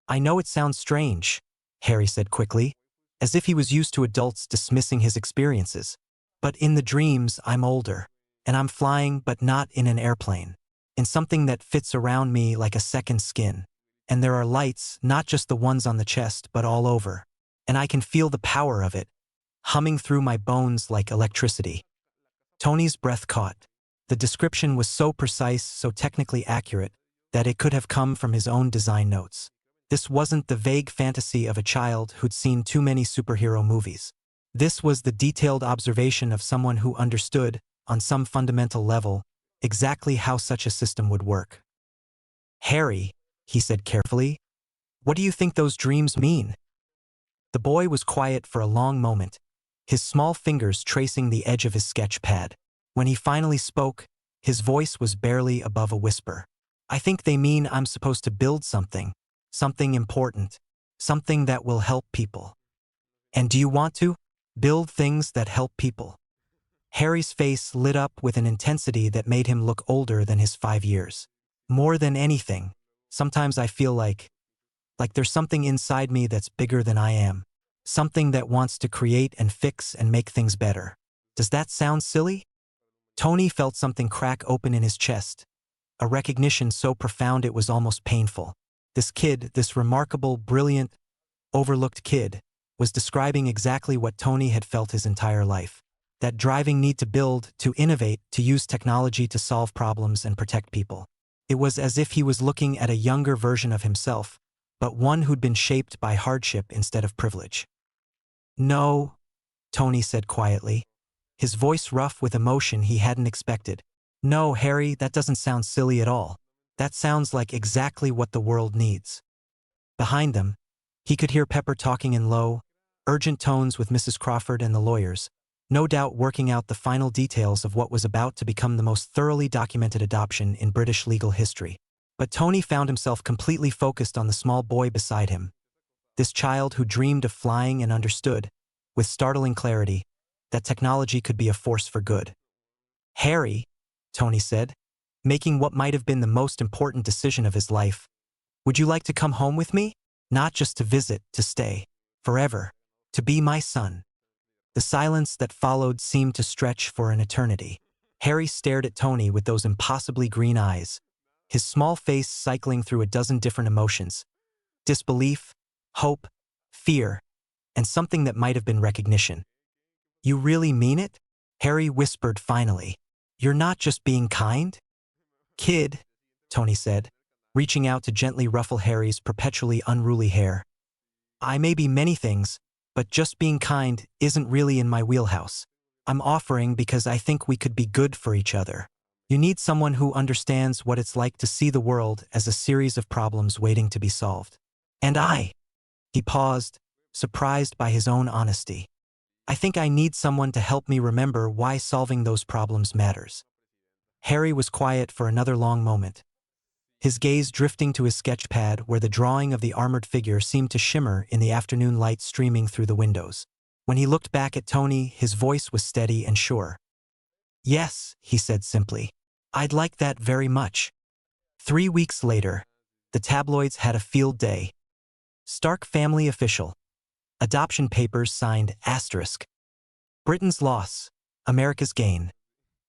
I know it sounds strange, Harry said quickly, as if he was used to adults dismissing his experiences. But in the dreams, I'm older, and I'm flying but not in an airplane, in something that fits around me like a second skin. And there are lights, not just the ones on the chest, but all over. and I can feel the power of it, humming through my bones like electricity. Tony's breath caught. The description was so precise, so technically accurate, that it could have come from his own design notes. This wasn't the vague fantasy of a child who'd seen too many superhero movies. This was the detailed observation of someone who understood, on some fundamental level, exactly how such a system would work. "Harry," he said carefully, "what do you think those dreams mean?" The boy was quiet for a long moment, his small fingers tracing the edge of his sketch pad. When he finally spoke, his voice was barely above a whisper. "I think they mean I'm supposed to build something important, something that will help people." "And do you want to build things that help people?" Harry's face lit up with an intensity that made him look older than his 5 years. "More than anything, sometimes I feel like there's something inside me that's bigger than I am. Something that wants to create and fix and make things better." Does that sound silly? Tony felt something crack open in his chest, a recognition so profound it was almost painful. This kid, this remarkable, brilliant, overlooked kid, was describing exactly what Tony had felt his entire life. That driving need to build, to innovate, to use technology to solve problems and protect people. It was as if he was looking at a younger version of himself, but one who'd been shaped by hardship instead of privilege. "No," Tony said quietly, his voice rough with emotion he hadn't expected. "No, Harry, that doesn't sound silly at all. That sounds like exactly what the world needs." Behind them, he could hear Pepper talking in low, urgent tones with Mrs. Crawford and the lawyers, no doubt working out the final details of what was about to become the most thoroughly documented adoption in British legal history. But Tony found himself completely focused on the small boy beside him. This child who dreamed of flying and understood, with startling clarity, that technology could be a force for good. "Harry," Tony said, making what might have been the most important decision of his life, "would you like to come home with me? Not just to visit, to stay. Forever. To be my son." The silence that followed seemed to stretch for an eternity. Harry stared at Tony with those impossibly green eyes, his small face cycling through a dozen different emotions: disbelief, hope, fear, and something that might have been recognition. "You really mean it?" Harry whispered finally. "You're not just being kind?" "Kid," Tony said, reaching out to gently ruffle Harry's perpetually unruly hair. "I may be many things, but just being kind isn't really in my wheelhouse. I'm offering because I think we could be good for each other. You need someone who understands what it's like to see the world as a series of problems waiting to be solved. And He paused, surprised by his own honesty. "I think I need someone to help me remember why solving those problems matters." Harry was quiet for another long moment, his gaze drifting to his sketch pad where the drawing of the armored figure seemed to shimmer in the afternoon light streaming through the windows. When he looked back at Tony, his voice was steady and sure. "Yes," he said simply. "I'd like that very much." 3 weeks later, the tabloids had a field day. Stark family official. Adoption papers signed **. Britain's loss, America's gain.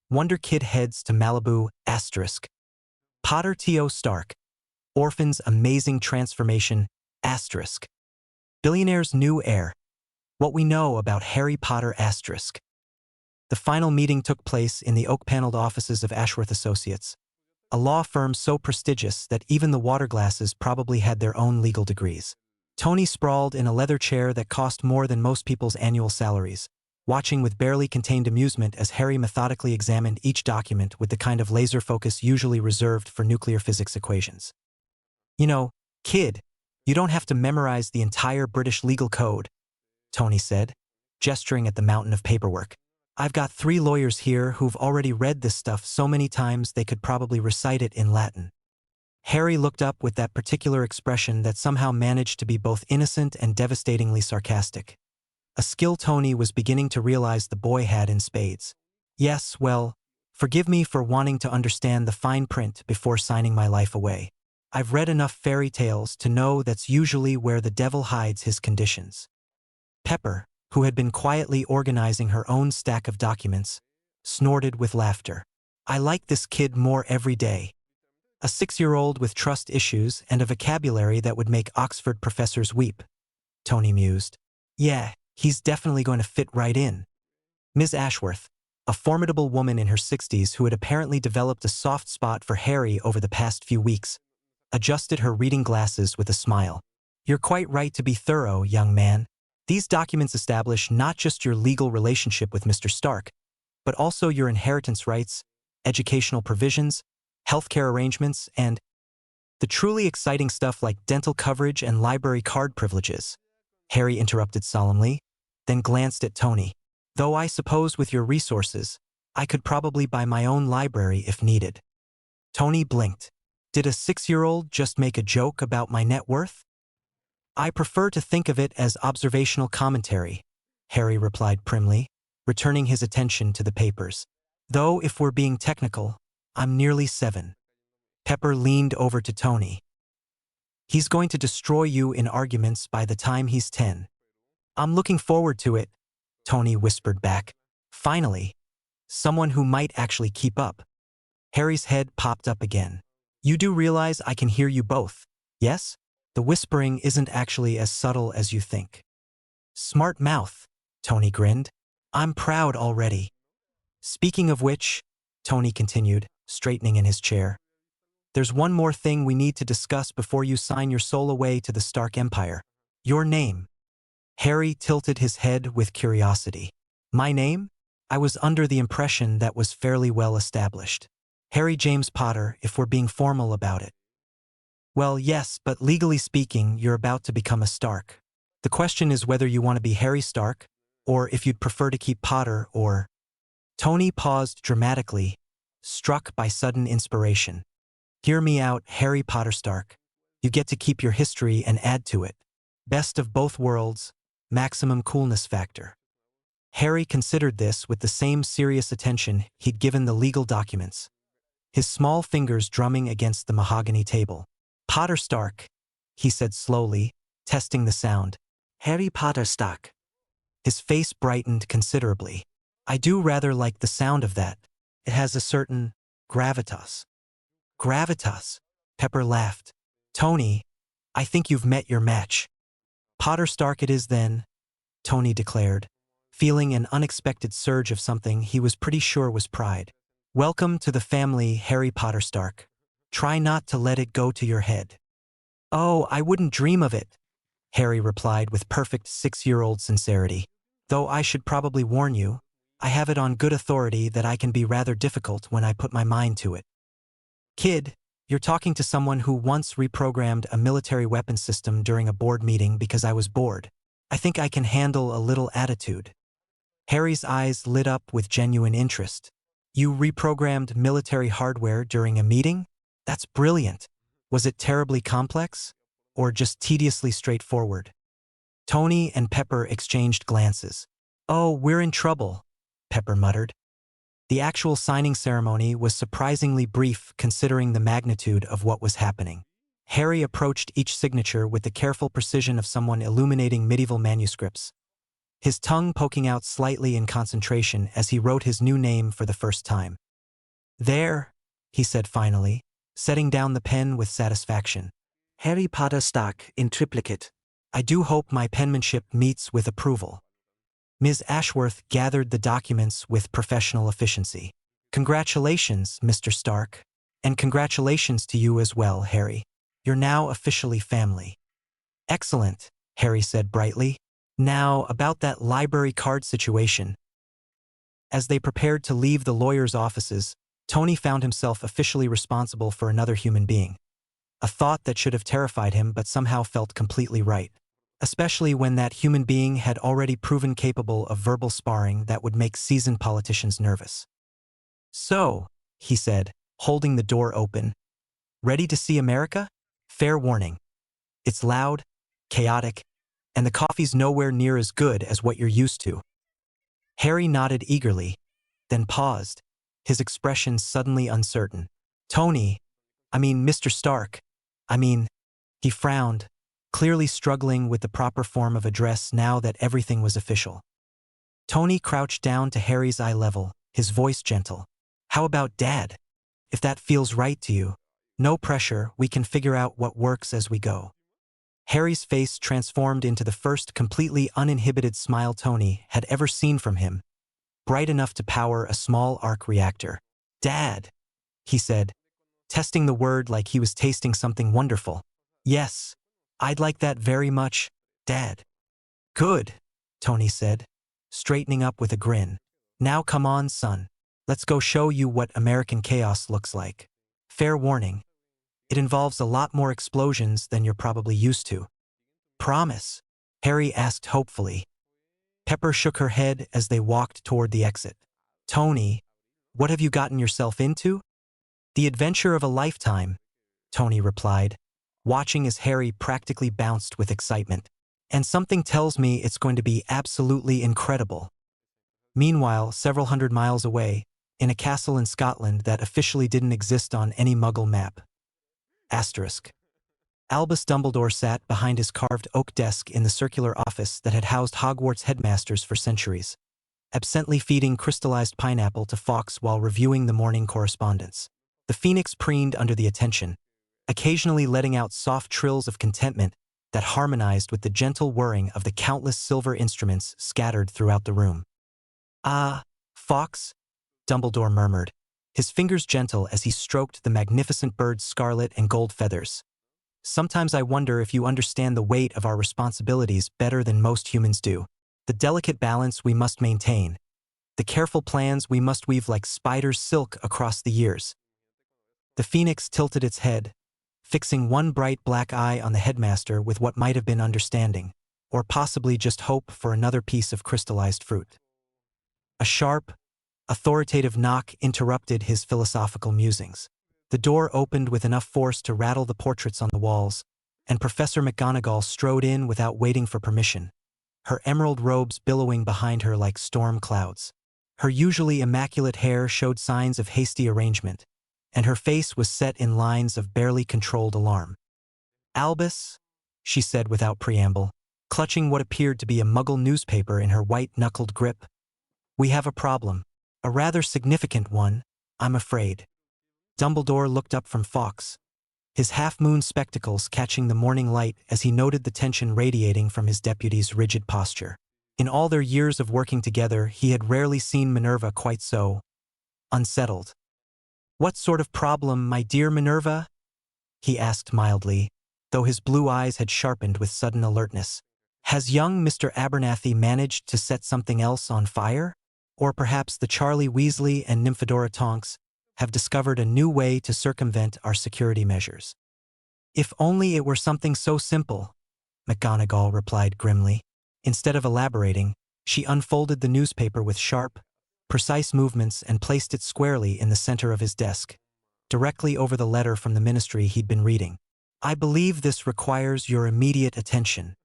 Wonder Kid heads to Malibu **. Potter T.O. Stark. Orphan's amazing transformation **. Billionaire's new heir. What we know about Harry Potter **. The final meeting took place in the oak-paneled offices of Ashworth Associates, a law firm so prestigious that even the Waterglasses probably had their own legal degrees. Tony sprawled in a leather chair that cost more than most people's annual salaries, watching with barely contained amusement as Harry methodically examined each document with the kind of laser focus usually reserved for nuclear physics equations. "You know, kid, you don't have to memorize the entire British legal code," Tony said, gesturing at the mountain of paperwork. "I've got 3 lawyers here who've already read this stuff so many times they could probably recite it in Latin." Harry looked up with that particular expression that somehow managed to be both innocent and devastatingly sarcastic. A skill Tony was beginning to realize the boy had in spades. "Yes, well, forgive me for wanting to understand the fine print before signing my life away. I've read enough fairy tales to know that's usually where the devil hides his conditions." Pepper, who had been quietly organizing her own stack of documents, snorted with laughter. "I like this kid more every day. A 6-year-old with trust issues and a vocabulary that would make Oxford professors weep," Tony mused. Yeah, he's definitely going to fit right in. Ms. Ashworth, a formidable woman in her 60s who had apparently developed a soft spot for Harry over the past few weeks, adjusted her reading glasses with a smile. You're quite right to be thorough, young man. These documents establish not just your legal relationship with Mr. Stark, but also your inheritance rights, educational provisions, healthcare arrangements, and the truly exciting stuff like dental coverage and library card privileges. Harry interrupted solemnly, then glanced at Tony. Though I suppose with your resources, I could probably buy my own library if needed. Tony blinked. Did a 6-year-old just make a joke about my net worth? I prefer to think of it as observational commentary, Harry replied primly, returning his attention to the papers. Though, if we're being technical, I'm nearly 7. Pepper leaned over to Tony. He's going to destroy you in arguments by the time he's 10. I'm looking forward to it, Tony whispered back. Finally, someone who might actually keep up. Harry's head popped up again. You do realize I can hear you both, yes? The whispering isn't actually as subtle as you think. Smart mouth, Tony grinned. I'm proud already. Speaking of which, Tony continued, straightening in his chair, there's one more thing we need to discuss before you sign your soul away to the Stark Empire. Your name. Harry tilted his head with curiosity. My name? I was under the impression that was fairly well established. Harry James Potter, if we're being formal about it. Well, yes, but legally speaking, you're about to become a Stark. The question is whether you want to be Harry Stark, or if you'd prefer to keep Potter, or... Tony paused dramatically, struck by sudden inspiration. Hear me out, Harry Potter Stark. You get to keep your history and add to it. Best of both worlds, maximum coolness factor. Harry considered this with the same serious attention he'd given the legal documents, his small fingers drumming against the mahogany table. Potter Stark, he said slowly, testing the sound. Harry Potter Stark. His face brightened considerably. I do rather like the sound of that. It has a certain gravitas. Gravitas, Pepper laughed. Tony, I think you've met your match. Potter Stark it is then, Tony declared, feeling an unexpected surge of something he was pretty sure was pride. Welcome to the family, Harry Potter Stark. Try not to let it go to your head. Oh, I wouldn't dream of it, Harry replied with perfect 6-year-old sincerity. Though I should probably warn you, I have it on good authority that I can be rather difficult when I put my mind to it. Kid, you're talking to someone who once reprogrammed a military weapons system during a board meeting because I was bored. I think I can handle a little attitude. Harry's eyes lit up with genuine interest. You reprogrammed military hardware during a meeting? That's brilliant. Was it terribly complex? Or just tediously straightforward? Tony and Pepper exchanged glances. Oh, we're in trouble, Pepper muttered. The actual signing ceremony was surprisingly brief considering the magnitude of what was happening. Harry approached each signature with the careful precision of someone illuminating medieval manuscripts, his tongue poking out slightly in concentration as he wrote his new name for the first time. There, he said finally, setting down the pen with satisfaction. Harry Potter Stark in triplicate. I do hope my penmanship meets with approval. Ms. Ashworth gathered the documents with professional efficiency. Congratulations, Mr. Stark. And congratulations to you as well, Harry. You're now officially family. Excellent, Harry said brightly. Now, about that library card situation. As they prepared to leave the lawyer's offices, Tony found himself officially responsible for another human being. A thought that should have terrified him but somehow felt completely right. Especially when that human being had already proven capable of verbal sparring that would make seasoned politicians nervous. So, he said, holding the door open, ready to see America? Fair warning. It's loud, chaotic, and the coffee's nowhere near as good as what you're used to. Harry nodded eagerly, then paused, his expression suddenly uncertain. Tony, Mr. Stark, he frowned, clearly struggling with the proper form of address now that everything was official. Tony crouched down to Harry's eye level, his voice gentle. How about Dad? If that feels right to you. No pressure, we can figure out what works as we go. Harry's face transformed into the first completely uninhibited smile Tony had ever seen from him, bright enough to power a small arc reactor. "Dad," he said, testing the word like he was tasting something wonderful. "Yes, I'd like that very much, Dad." "Good," Tony said, straightening up with a grin. "Now come on, son. Let's go show you what American chaos looks like. Fair warning, it involves a lot more explosions than you're probably used to." "Promise?" Harry asked hopefully. Pepper shook her head as they walked toward the exit. "Tony, what have you gotten yourself into?" "The adventure of a lifetime," Tony replied, watching as Harry practically bounced with excitement. "And something tells me it's going to be absolutely incredible." Meanwhile, several hundred miles away, in a castle in Scotland that officially didn't exist on any Muggle map. Asterisk. Albus Dumbledore sat behind his carved oak desk in the circular office that had housed Hogwarts headmasters for centuries, absently feeding crystallized pineapple to Fawkes while reviewing the morning correspondence. The phoenix preened under the attention, occasionally letting out soft trills of contentment that harmonized with the gentle whirring of the countless silver instruments scattered throughout the room. "Ah, Fawkes," Dumbledore murmured, his fingers gentle as he stroked the magnificent bird's scarlet and gold feathers. "Sometimes I wonder if you understand the weight of our responsibilities better than most humans do. The delicate balance we must maintain, the careful plans we must weave like spider's silk across the years." The phoenix tilted its head, fixing one bright black eye on the headmaster with what might have been understanding, or possibly just hope for another piece of crystallized fruit. A sharp, authoritative knock interrupted his philosophical musings. The door opened with enough force to rattle the portraits on the walls, and Professor McGonagall strode in without waiting for permission, her emerald robes billowing behind her like storm clouds. Her usually immaculate hair showed signs of hasty arrangement, and her face was set in lines of barely controlled alarm. "Albus," she said without preamble, clutching what appeared to be a Muggle newspaper in her white-knuckled grip, "we have a problem. A rather significant one, I'm afraid." Dumbledore looked up from Fawkes, his half-moon spectacles catching the morning light as he noted the tension radiating from his deputy's rigid posture. In all their years of working together, he had rarely seen Minerva quite so unsettled. "What sort of problem, my dear Minerva?" he asked mildly, though his blue eyes had sharpened with sudden alertness. "Has young Mr. Abernathy managed to set something else on fire? Or perhaps the Charlie Weasley and Nymphadora Tonks have discovered a new way to circumvent our security measures?" "If only it were something so simple," McGonagall replied grimly. Instead of elaborating, she unfolded the newspaper with sharp, precise movements and placed it squarely in the center of his desk, directly over the letter from the ministry he'd been reading. "I believe this requires your immediate attention."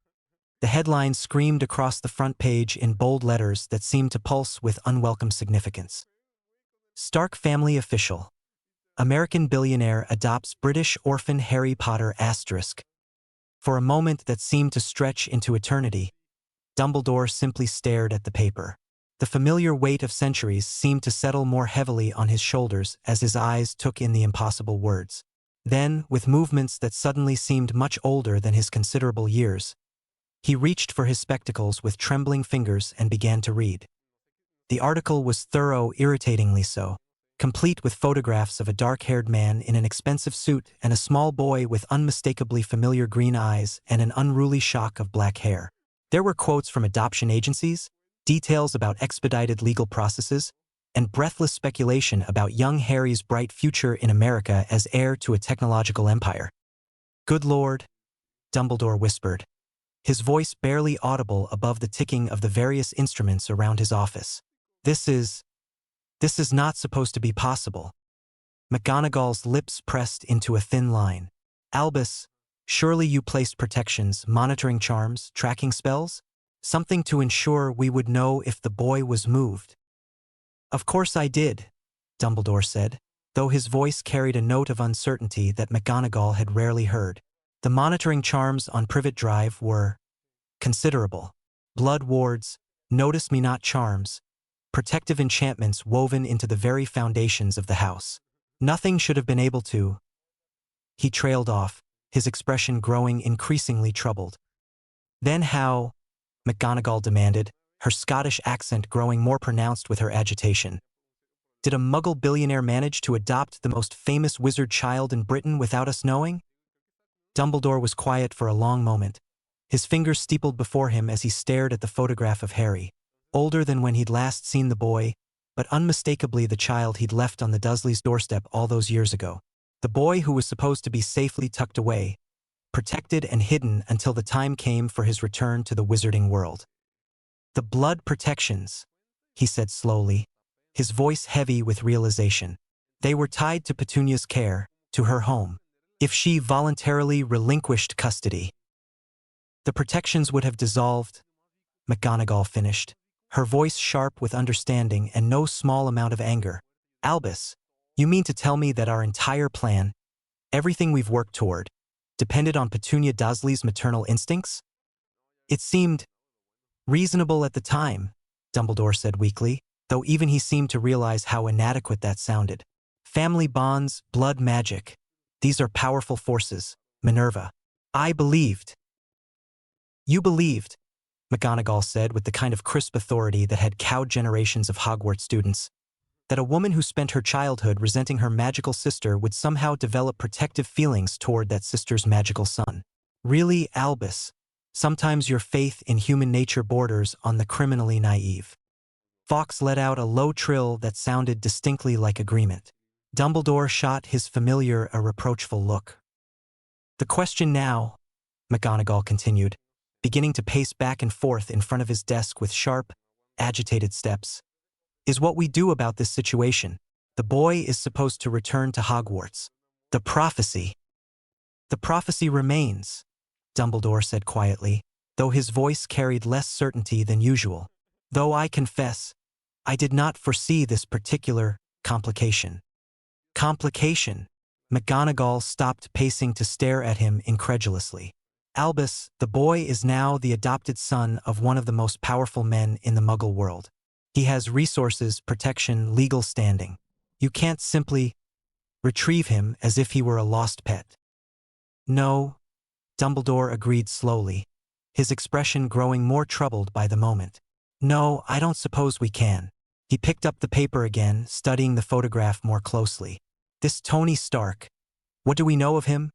The headline screamed across the front page in bold letters that seemed to pulse with unwelcome significance. "Stark family official. American billionaire adopts British orphan Harry Potter **. For a moment that seemed to stretch into eternity, Dumbledore simply stared at the paper. The familiar weight of centuries seemed to settle more heavily on his shoulders as his eyes took in the impossible words. Then, with movements that suddenly seemed much older than his considerable years, he reached for his spectacles with trembling fingers and began to read. The article was thorough, irritatingly so, complete with photographs of a dark-haired man in an expensive suit and a small boy with unmistakably familiar green eyes and an unruly shock of black hair. There were quotes from adoption agencies, details about expedited legal processes, and breathless speculation about young Harry's bright future in America as heir to a technological empire. "Good Lord," Dumbledore whispered, his voice barely audible above the ticking of the various instruments around his office. This is not supposed to be possible." McGonagall's lips pressed into a thin line. "Albus, surely you placed protections, monitoring charms, tracking spells? Something to ensure we would know if the boy was moved." "Of course I did," Dumbledore said, though his voice carried a note of uncertainty that McGonagall had rarely heard. "The monitoring charms on Privet Drive were considerable. Blood wards, notice-me-not charms, protective enchantments woven into the very foundations of the house. Nothing should have been able to—" He trailed off, his expression growing increasingly troubled. Then how? McGonagall demanded, her Scottish accent growing more pronounced with her agitation. Did a Muggle billionaire manage to adopt the most famous wizard child in Britain without us knowing? Dumbledore was quiet for a long moment, his fingers steepled before him as he stared at the photograph of Harry, older than when he'd last seen the boy, but unmistakably the child he'd left on the Dursleys' doorstep all those years ago. The boy who was supposed to be safely tucked away, protected and hidden until the time came for his return to the wizarding world. The blood protections, he said slowly, his voice heavy with realization. They were tied to Petunia's care, to her home. If she voluntarily relinquished custody, the protections would have dissolved, McGonagall finished, her voice sharp with understanding and no small amount of anger. Albus, you mean to tell me that our entire plan, everything we've worked toward, depended on Petunia Dursley's maternal instincts? It seemed reasonable at the time, Dumbledore said weakly, though even he seemed to realize how inadequate that sounded. Family bonds, blood magic. These are powerful forces, Minerva. I believed. You believed, McGonagall said with the kind of crisp authority that had cowed generations of Hogwarts students, that a woman who spent her childhood resenting her magical sister would somehow develop protective feelings toward that sister's magical son. Really, Albus, sometimes your faith in human nature borders on the criminally naive. Fawkes let out a low trill that sounded distinctly like agreement. Dumbledore shot his familiar a reproachful look. The question now, McGonagall continued, beginning to pace back and forth in front of his desk with sharp, agitated steps, is what we do about this situation. The boy is supposed to return to Hogwarts. The prophecy. The prophecy remains, Dumbledore said quietly, though his voice carried less certainty than usual. Though I confess, I did not foresee this particular complication. Complication? McGonagall stopped pacing to stare at him incredulously. Albus, the boy is now the adopted son of one of the most powerful men in the Muggle world. He has resources, protection, legal standing. You can't simply retrieve him as if he were a lost pet. No, Dumbledore agreed slowly, his expression growing more troubled by the moment. No, I don't suppose we can. He picked up the paper again, studying the photograph more closely. This Tony Stark, what do we know of him?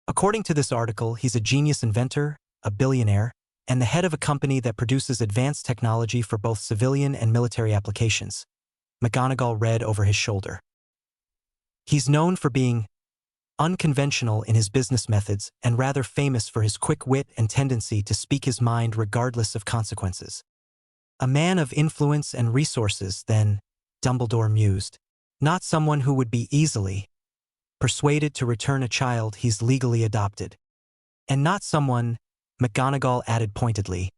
According to this article, he's a genius inventor, a billionaire, and the head of a company that produces advanced technology for both civilian and military applications. McGonagall read over his shoulder. He's known for being unconventional in his business methods and rather famous for his quick wit and tendency to speak his mind regardless of consequences. A man of influence and resources, then, Dumbledore mused. Not someone who would be easily persuaded to return a child he's legally adopted. And not someone, McGonagall added pointedly,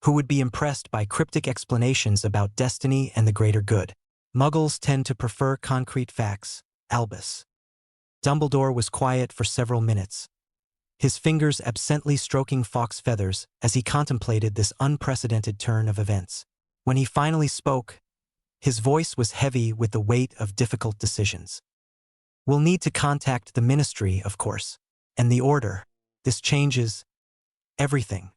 who would be impressed by cryptic explanations about destiny and the greater good. Muggles tend to prefer concrete facts, Albus. Dumbledore was quiet for several minutes, his fingers absently stroking Fawkes' feathers as he contemplated this unprecedented turn of events. When he finally spoke, his voice was heavy with the weight of difficult decisions. We'll need to contact the Ministry, of course, and the Order. This changes everything.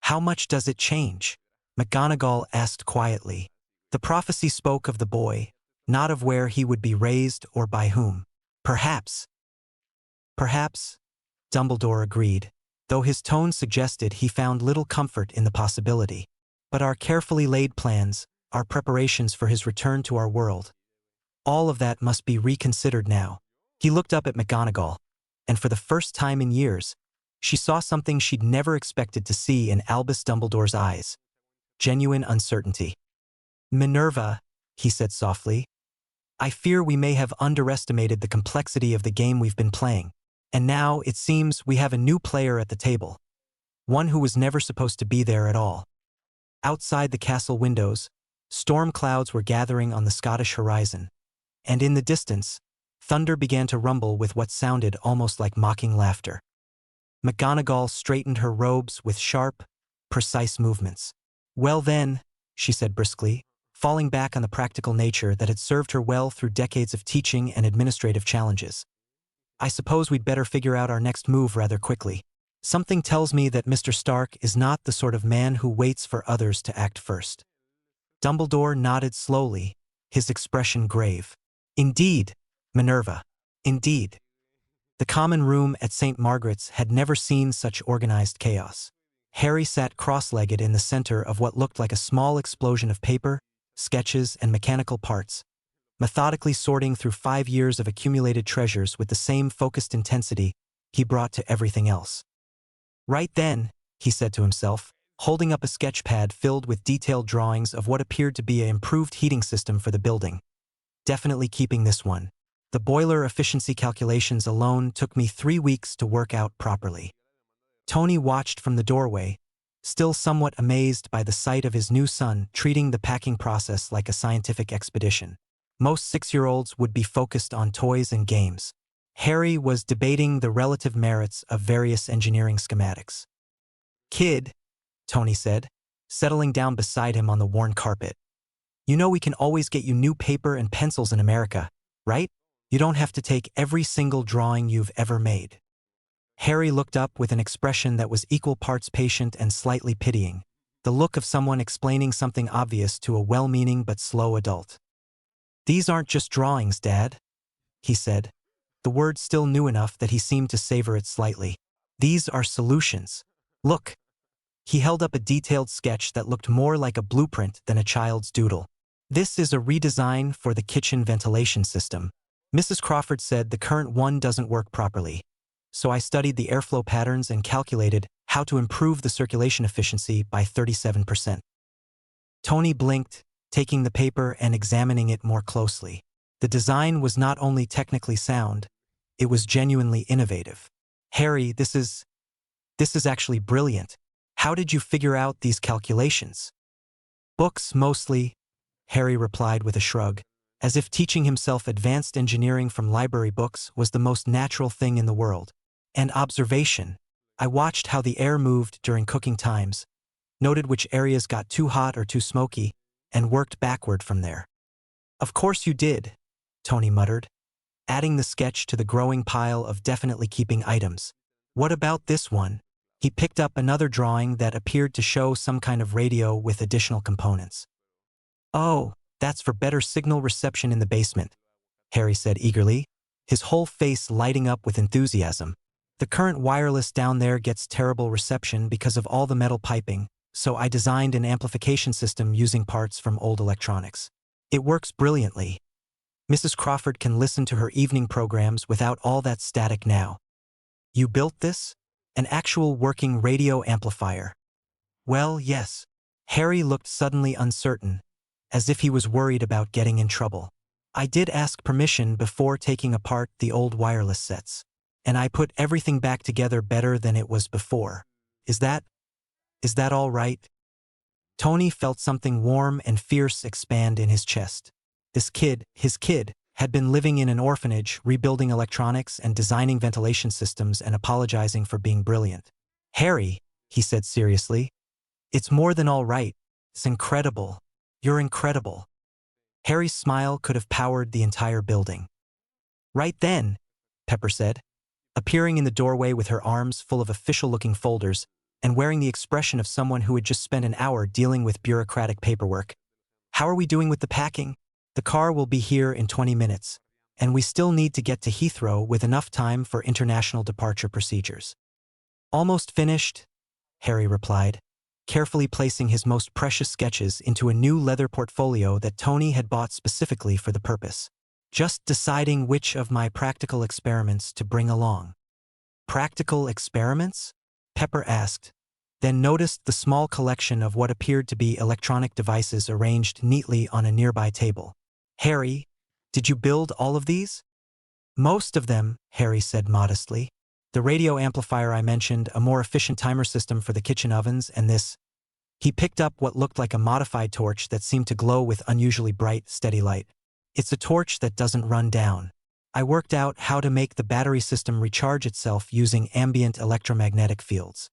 How much does it change? McGonagall asked quietly. The prophecy spoke of the boy, not of where he would be raised or by whom. Perhaps, Dumbledore agreed, though his tone suggested he found little comfort in the possibility. But our carefully laid plans, our preparations for his return to our world, all of that must be reconsidered now. He looked up at McGonagall, and for the first time in years, she saw something she'd never expected to see in Albus Dumbledore's eyes. Genuine uncertainty. Minerva, he said softly, I fear we may have underestimated the complexity of the game we've been playing, and now it seems we have a new player at the table, one who was never supposed to be there at all. Outside the castle windows, storm clouds were gathering on the Scottish horizon, and in the distance, thunder began to rumble with what sounded almost like mocking laughter. McGonagall straightened her robes with sharp, precise movements. Well then, she said briskly, falling back on the practical nature that had served her well through decades of teaching and administrative challenges. I suppose we'd better figure out our next move rather quickly. Something tells me that Mr. Stark is not the sort of man who waits for others to act first. Dumbledore nodded slowly, his expression grave. Indeed, Minerva. Indeed. The common room at St. Margaret's had never seen such organized chaos. Harry sat cross-legged in the center of what looked like a small explosion of paper, sketches, and mechanical parts, methodically sorting through 5 years of accumulated treasures with the same focused intensity he brought to everything else. Right then, he said to himself, holding up a sketch pad filled with detailed drawings of what appeared to be an improved heating system for the building. Definitely keeping this one. The boiler efficiency calculations alone took me 3 weeks to work out properly. Tony watched from the doorway, still somewhat amazed by the sight of his new son treating the packing process like a scientific expedition. Most 6-year-olds would be focused on toys and games. Harry was debating the relative merits of various engineering schematics. "Kid," Tony said, settling down beside him on the worn carpet. "You know we can always get you new paper and pencils in America, right? You don't have to take every single drawing you've ever made." Harry looked up with an expression that was equal parts patient and slightly pitying, the look of someone explaining something obvious to a well-meaning but slow adult. "These aren't just drawings, Dad," he said, the word still new enough that he seemed to savor it slightly. "These are solutions. Look." He held up a detailed sketch that looked more like a blueprint than a child's doodle. "This is a redesign for the kitchen ventilation system. Mrs. Crawford said the current one doesn't work properly. So I studied the airflow patterns and calculated how to improve the circulation efficiency by 37%. Tony blinked, taking the paper and examining it more closely. The design was not only technically sound, it was genuinely innovative. "Harry, this is actually brilliant. How did you figure out these calculations?" "Books, mostly," Harry replied with a shrug, as if teaching himself advanced engineering from library books was the most natural thing in the world. "And observation. I watched how the air moved during cooking times, noted which areas got too hot or too smoky, and worked backward from there." "Of course you did," Tony muttered, adding the sketch to the growing pile of definitely keeping items. "What about this one?" He picked up another drawing that appeared to show some kind of radio with additional components. "Oh, that's for better signal reception in the basement," Harry said eagerly, his whole face lighting up with enthusiasm. "The current wireless down there gets terrible reception because of all the metal piping, so I designed an amplification system using parts from old electronics. It works brilliantly. Mrs. Crawford can listen to her evening programs without all that static now." "You built this? An actual working radio amplifier?" "Well, yes." Harry looked suddenly uncertain, as if he was worried about getting in trouble. "I did ask permission before taking apart the old wireless sets, and I put everything back together better than it was before. Is that all right?" Tony felt something warm and fierce expand in his chest. His kid, had been living in an orphanage, rebuilding electronics and designing ventilation systems and apologizing for being brilliant. "Harry," he said seriously, "it's more than all right. It's incredible. You're incredible." Harry's smile could have powered the entire building. "Right then," Pepper said, appearing in the doorway with her arms full of official-looking folders and wearing the expression of someone who had just spent an hour dealing with bureaucratic paperwork. "How are we doing with the packing? The car will be here in 20 minutes, and we still need to get to Heathrow with enough time for international departure procedures." "Almost finished," Harry replied, carefully placing his most precious sketches into a new leather portfolio that Tony had bought specifically for the purpose. "Just deciding which of my practical experiments to bring along." "Practical experiments?" Pepper asked, then noticed the small collection of what appeared to be electronic devices arranged neatly on a nearby table. "Harry, did you build all of these?" "Most of them," Harry said modestly. "The radio amplifier I mentioned, a more efficient timer system for the kitchen ovens, and this." He picked up what looked like a modified torch that seemed to glow with unusually bright, steady light. "It's a torch that doesn't run down. I worked out how to make the battery system recharge itself using ambient electromagnetic fields."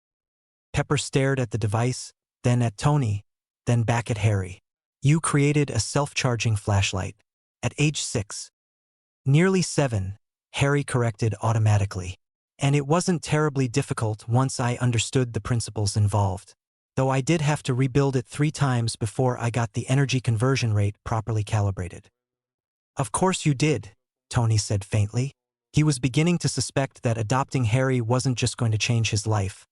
Pepper stared at the device, then at Tony, then back at Harry. "You created a self-charging flashlight. At age 6. Nearly 7, Harry corrected automatically. And it wasn't terribly difficult once I understood the principles involved. Though I did have to rebuild it 3 times before I got the energy conversion rate properly calibrated. Of course you did, Tony said faintly. He was beginning to suspect that adopting Harry wasn't just going to change his life.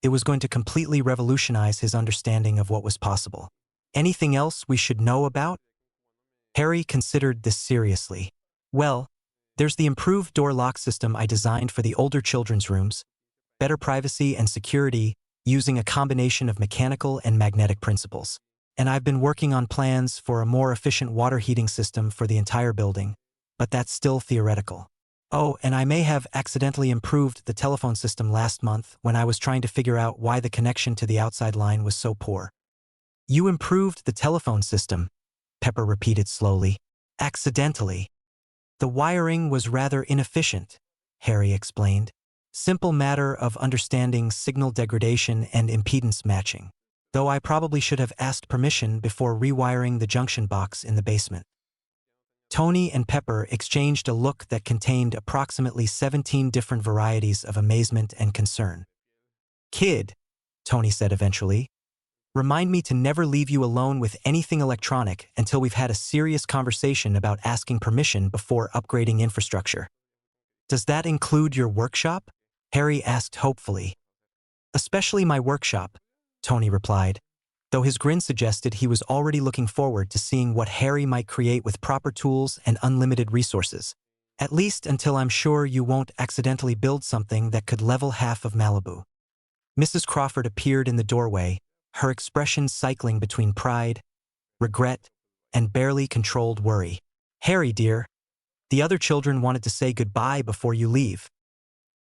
It was going to completely revolutionize his understanding of what was possible. Anything else we should know about? Harry considered this seriously. Well, there's the improved door lock system I designed for the older children's rooms, better privacy and security using a combination of mechanical and magnetic principles. And I've been working on plans for a more efficient water heating system for the entire building, but that's still theoretical. Oh, and I may have accidentally improved the telephone system last month when I was trying to figure out why the connection to the outside line was so poor. You improved the telephone system, Pepper repeated slowly. Accidentally. The wiring was rather inefficient, Harry explained. Simple matter of understanding signal degradation and impedance matching. Though I probably should have asked permission before rewiring the junction box in the basement. Tony and Pepper exchanged a look that contained approximately 17 different varieties of amazement and concern. Kid, Tony said eventually, remind me to never leave you alone with anything electronic until we've had a serious conversation about asking permission before upgrading infrastructure. Does that include your workshop? Harry asked hopefully. Especially my workshop, Tony replied, though his grin suggested he was already looking forward to seeing what Harry might create with proper tools and unlimited resources. At least until I'm sure you won't accidentally build something that could level half of Malibu. Mrs. Crawford appeared in the doorway, her expression cycling between pride, regret, and barely controlled worry. Harry, dear, the other children wanted to say goodbye before you leave.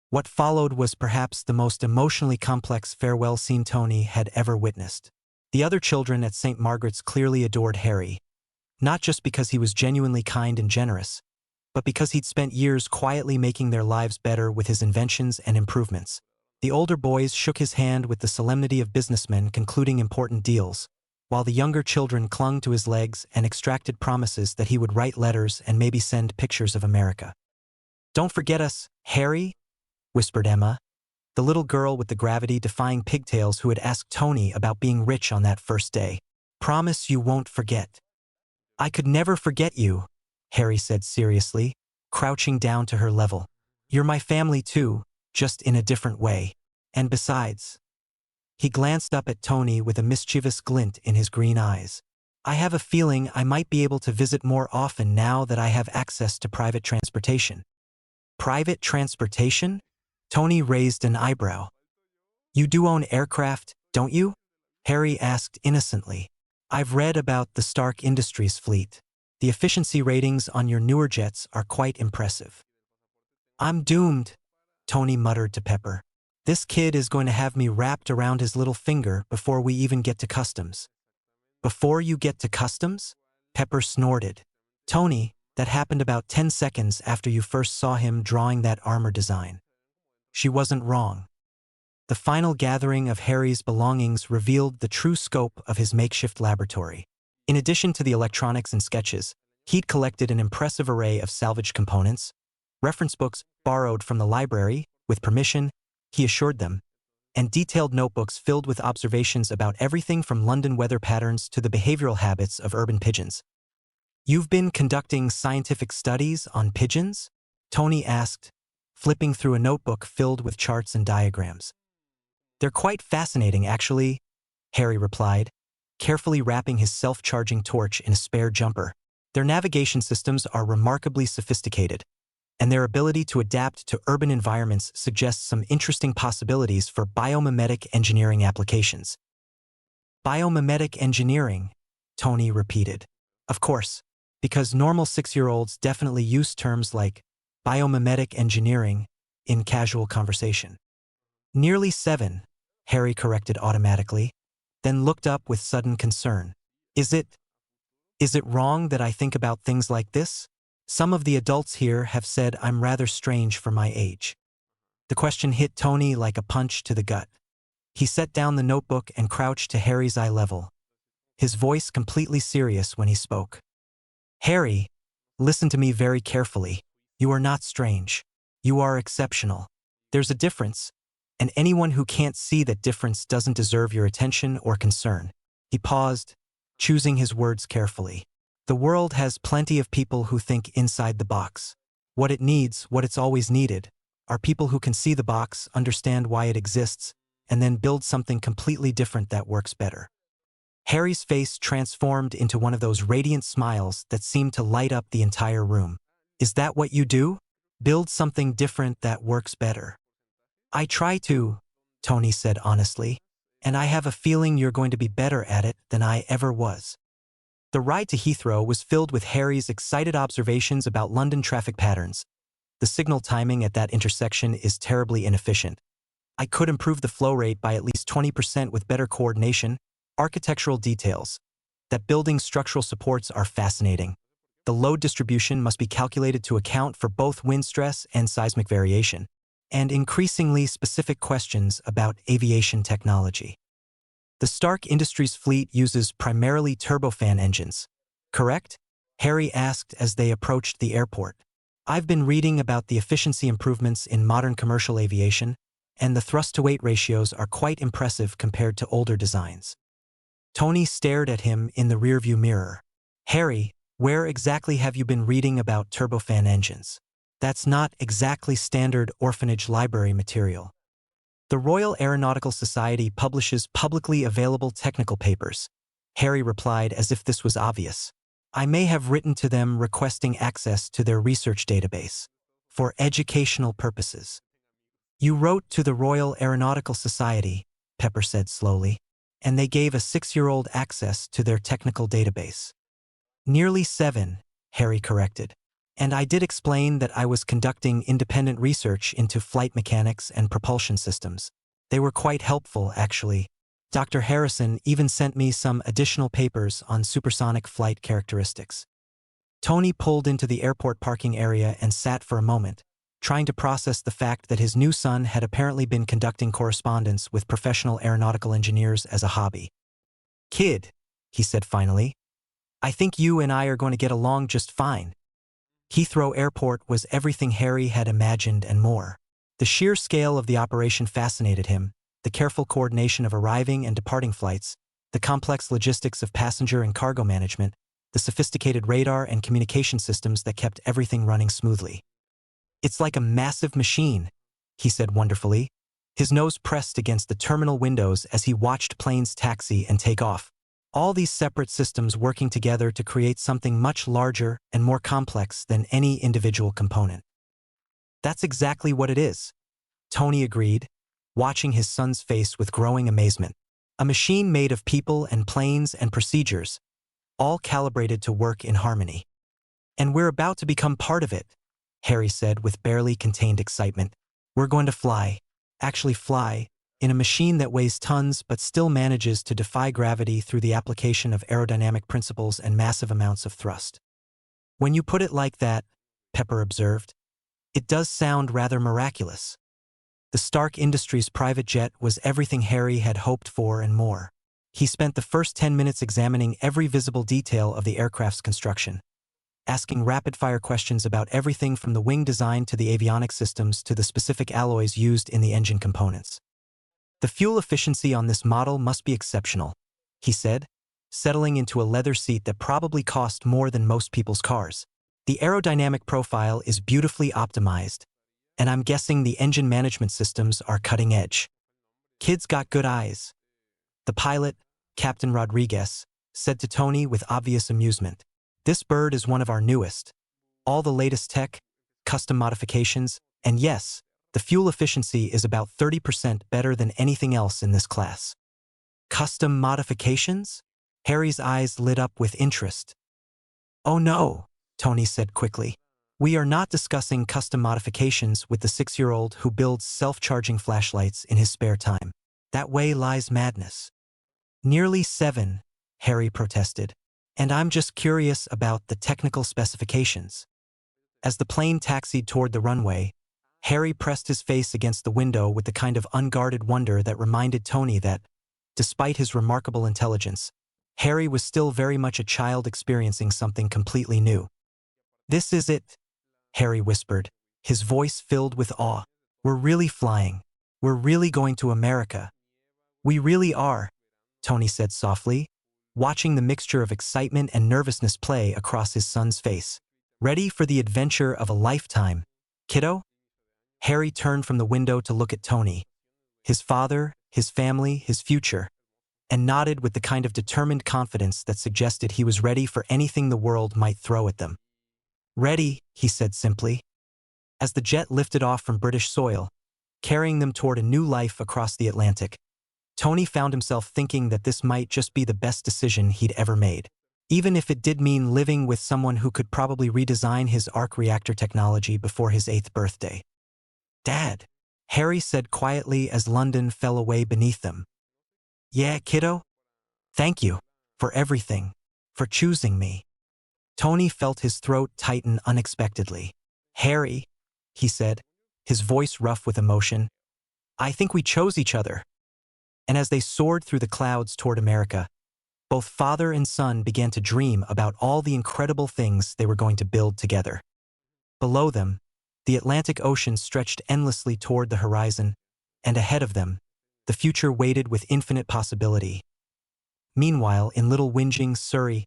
What followed was perhaps the most emotionally complex farewell scene Tony had ever witnessed. The other children at St. Margaret's clearly adored Harry, not just because he was genuinely kind and generous, but because he'd spent years quietly making their lives better with his inventions and improvements. The older boys shook his hand with the solemnity of businessmen concluding important deals, while the younger children clung to his legs and extracted promises that he would write letters and maybe send pictures of America. Don't forget us, Harry, whispered Emma, the little girl with the gravity-defying pigtails who had asked Tony about being rich on that first day. Promise you won't forget. I could never forget you, Harry said seriously, crouching down to her level. You're my family too, just in a different way. And besides, he glanced up at Tony with a mischievous glint in his green eyes. I have a feeling I might be able to visit more often now that I have access to private transportation. Private transportation? Tony raised an eyebrow. You do own aircraft, don't you? Harry asked innocently. I've read about the Stark Industries fleet. The efficiency ratings on your newer jets are quite impressive. I'm doomed, Tony muttered to Pepper. This kid is going to have me wrapped around his little finger before we even get to customs. Before you get to customs? Pepper snorted. Tony, that happened about 10 seconds after you first saw him drawing that armor design. She wasn't wrong. The final gathering of Harry's belongings revealed the true scope of his makeshift laboratory. In addition to the electronics and sketches, he'd collected an impressive array of salvaged components, reference books borrowed from the library, with permission, he assured them, and detailed notebooks filled with observations about everything from London weather patterns to the behavioral habits of urban pigeons. You've been conducting scientific studies on pigeons? Tony asked, flipping through a notebook filled with charts and diagrams. They're quite fascinating, actually, Harry replied, carefully wrapping his self-charging torch in a spare jumper. Their navigation systems are remarkably sophisticated, and their ability to adapt to urban environments suggests some interesting possibilities for biomimetic engineering applications. Biomimetic engineering, Tony repeated. Of course, because normal 6-year-olds definitely use terms like biomimetic engineering in casual conversation. Nearly 7, Harry corrected automatically, then looked up with sudden concern. Is it wrong that I think about things like this? Some of the adults here have said I'm rather strange for my age. The question hit Tony like a punch to the gut. He set down the notebook and crouched to Harry's eye level, his voice completely serious when he spoke. Harry, listen to me very carefully. You are not strange. You are exceptional. There's a difference, and anyone who can't see that difference doesn't deserve your attention or concern." He paused, choosing his words carefully. The world has plenty of people who think inside the box. What it needs, what it's always needed, are people who can see the box, understand why it exists, and then build something completely different that works better. Harry's face transformed into one of those radiant smiles that seemed to light up the entire room. "Is that what you do? Build something different that works better?" "I try to," Tony said honestly, "and I have a feeling you're going to be better at it than I ever was." The ride to Heathrow was filled with Harry's excited observations about London traffic patterns. "The signal timing at that intersection is terribly inefficient. I could improve the flow rate by at least 20% with better coordination." Architectural details. "That building's structural supports are fascinating. The load distribution must be calculated to account for both wind stress and seismic variation." And increasingly specific questions about aviation technology. "The Stark Industries fleet uses primarily turbofan engines, correct?" Harry asked as they approached the airport. "I've been reading about the efficiency improvements in modern commercial aviation, and the thrust-to-weight ratios are quite impressive compared to older designs." Tony stared at him in the rearview mirror. "Harry, where exactly have you been reading about turbofan engines? That's not exactly standard orphanage library material." "The Royal Aeronautical Society publishes publicly available technical papers," Harry replied as if this was obvious. "I may have written to them requesting access to their research database. For educational purposes." "You wrote to the Royal Aeronautical Society," Pepper said slowly, "and they gave a 6-year-old access to their technical database." "Nearly 7, Harry corrected. "And I did explain that I was conducting independent research into flight mechanics and propulsion systems. They were quite helpful, actually. Dr. Harrison even sent me some additional papers on supersonic flight characteristics." Tony pulled into the airport parking area and sat for a moment, trying to process the fact that his new son had apparently been conducting correspondence with professional aeronautical engineers as a hobby. "Kid," he said finally, "I think you and I are going to get along just fine." Heathrow Airport was everything Harry had imagined and more. The sheer scale of the operation fascinated him, the careful coordination of arriving and departing flights, the complex logistics of passenger and cargo management, the sophisticated radar and communication systems that kept everything running smoothly. "It's like a massive machine," he said wonderfully, his nose pressed against the terminal windows as he watched planes taxi and take off. All these separate systems working together to create something much larger and more complex than any individual component. "That's exactly what it is," Tony agreed, watching his son's face with growing amazement. "A machine made of people and planes and procedures, all calibrated to work in harmony." "And we're about to become part of it," Harry said with barely contained excitement. "We're going to fly, actually fly, in a machine that weighs tons but still manages to defy gravity through the application of aerodynamic principles and massive amounts of thrust." "When you put it like that," Pepper observed, "it does sound rather miraculous." The Stark Industries private jet was everything Harry had hoped for and more. He spent the first 10 minutes examining every visible detail of the aircraft's construction, asking rapid-fire questions about everything from the wing design to the avionics systems to the specific alloys used in the engine components. "The fuel efficiency on this model must be exceptional," he said, settling into a leather seat that probably cost more than most people's cars. "The aerodynamic profile is beautifully optimized, and I'm guessing the engine management systems are cutting edge. Kid's got good eyes." The pilot, Captain Rodriguez, said to Tony with obvious amusement. "This bird is one of our newest. All the latest tech, custom modifications, and yes, the fuel efficiency is about 30% better than anything else in this class." "Custom modifications?" Harry's eyes lit up with interest. "Oh no," Tony said quickly. "We are not discussing custom modifications with the 6-year-old who builds self-charging flashlights in his spare time. That way lies madness." "Nearly 7, Harry protested, "and I'm just curious about the technical specifications." As the plane taxied toward the runway, Harry pressed his face against the window with the kind of unguarded wonder that reminded Tony that, despite his remarkable intelligence, Harry was still very much a child experiencing something completely new. "This is it," Harry whispered, his voice filled with awe. We're really flying. We're really going to America. We really are, Tony said softly, watching the mixture of excitement and nervousness play across his son's face. Ready for the adventure of a lifetime, kiddo? Harry turned from the window to look at Tony, his father, his family, his future, and nodded with the kind of determined confidence that suggested he was ready for anything the world might throw at them. Ready, he said simply. As the jet lifted off from British soil, carrying them toward a new life across the Atlantic, Tony found himself thinking that this might just be the best decision he'd ever made, even if it did mean living with someone who could probably redesign his arc reactor technology before his 8th birthday. Dad, Harry said quietly as London fell away beneath them. Yeah, kiddo? Thank you for everything, for choosing me. Tony felt his throat tighten unexpectedly. Harry, he said, his voice rough with emotion, I think we chose each other. And as they soared through the clouds toward America, both father and son began to dream about all the incredible things they were going to build together. Below them, the Atlantic Ocean stretched endlessly toward the horizon, and ahead of them, the future waited with infinite possibility. Meanwhile, in Little Whinging, Surrey,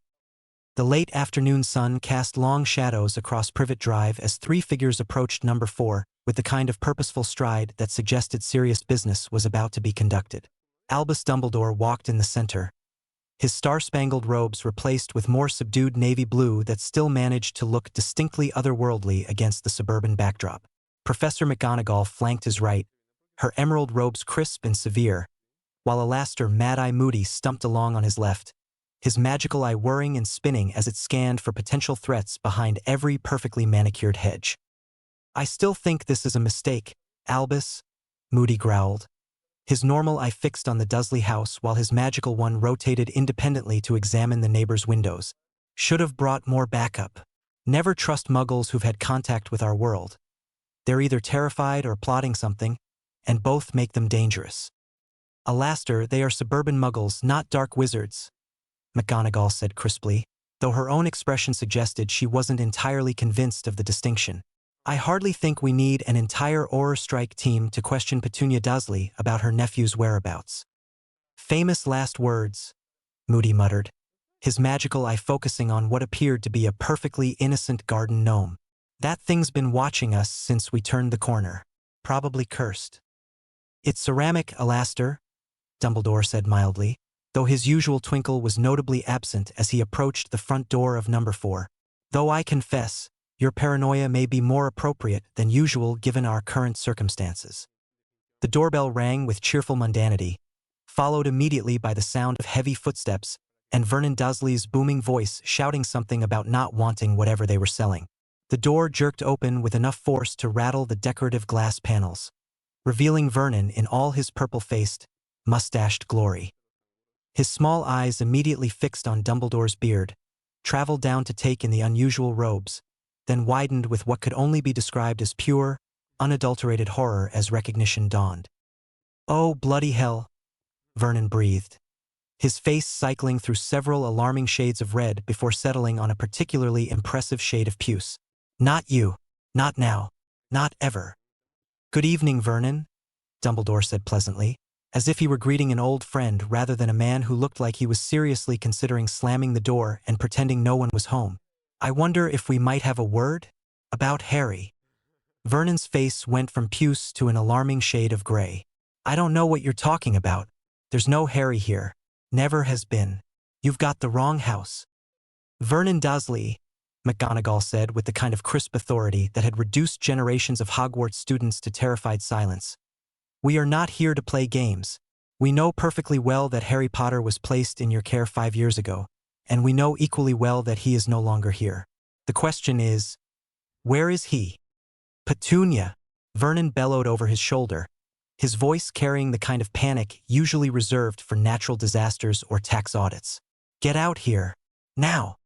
the late afternoon sun cast long shadows across Privet Drive as 3 figures approached number 4 with the kind of purposeful stride that suggested serious business was about to be conducted. Albus Dumbledore walked in the center, his star-spangled robes replaced with more subdued navy blue that still managed to look distinctly otherworldly against the suburban backdrop. Professor McGonagall flanked his right, her emerald robes crisp and severe, while Alastor Mad-Eye Moody stumped along on his left, his magical eye whirring and spinning as it scanned for potential threats behind every perfectly manicured hedge. I still think this is a mistake, Albus, Moody growled, his normal eye fixed on the Dursley house while his magical one rotated independently to examine the neighbors' windows. Should have brought more backup. Never trust muggles who've had contact with our world. They're either terrified or plotting something, and both make them dangerous. Alastor, they are suburban muggles, not dark wizards, McGonagall said crisply, though her own expression suggested she wasn't entirely convinced of the distinction. I hardly think we need an entire Auror Strike team to question Petunia Dursley about her nephew's whereabouts. Famous last words, Moody muttered, his magical eye focusing on what appeared to be a perfectly innocent garden gnome. That thing's been watching us since we turned the corner. Probably cursed. It's ceramic, Alastor, Dumbledore said mildly, though his usual twinkle was notably absent as he approached the front door of number 4. Though I confess, your paranoia may be more appropriate than usual given our current circumstances. The doorbell rang with cheerful mundanity, followed immediately by the sound of heavy footsteps and Vernon Dursley's booming voice shouting something about not wanting whatever they were selling. The door jerked open with enough force to rattle the decorative glass panels, revealing Vernon in all his purple-faced, mustached glory. His small eyes immediately fixed on Dumbledore's beard, traveled down to take in the unusual robes, then widened with what could only be described as pure, unadulterated horror as recognition dawned. Oh, bloody hell, Vernon breathed, his face cycling through several alarming shades of red before settling on a particularly impressive shade of puce. Not you. Not now. Not ever. Good evening, Vernon, Dumbledore said pleasantly, as if he were greeting an old friend rather than a man who looked like he was seriously considering slamming the door and pretending no one was home. I wonder if we might have a word? About Harry. Vernon's face went from puce to an alarming shade of gray. I don't know what you're talking about. There's no Harry here. Never has been. You've got the wrong house. Vernon Dursley, McGonagall said with the kind of crisp authority that had reduced generations of Hogwarts students to terrified silence. We are not here to play games. We know perfectly well that Harry Potter was placed in your care 5 years ago, and we know equally well that he is no longer here. The question is, where is he? Petunia, Vernon bellowed over his shoulder, his voice carrying the kind of panic usually reserved for natural disasters or tax audits. Get out here. Now.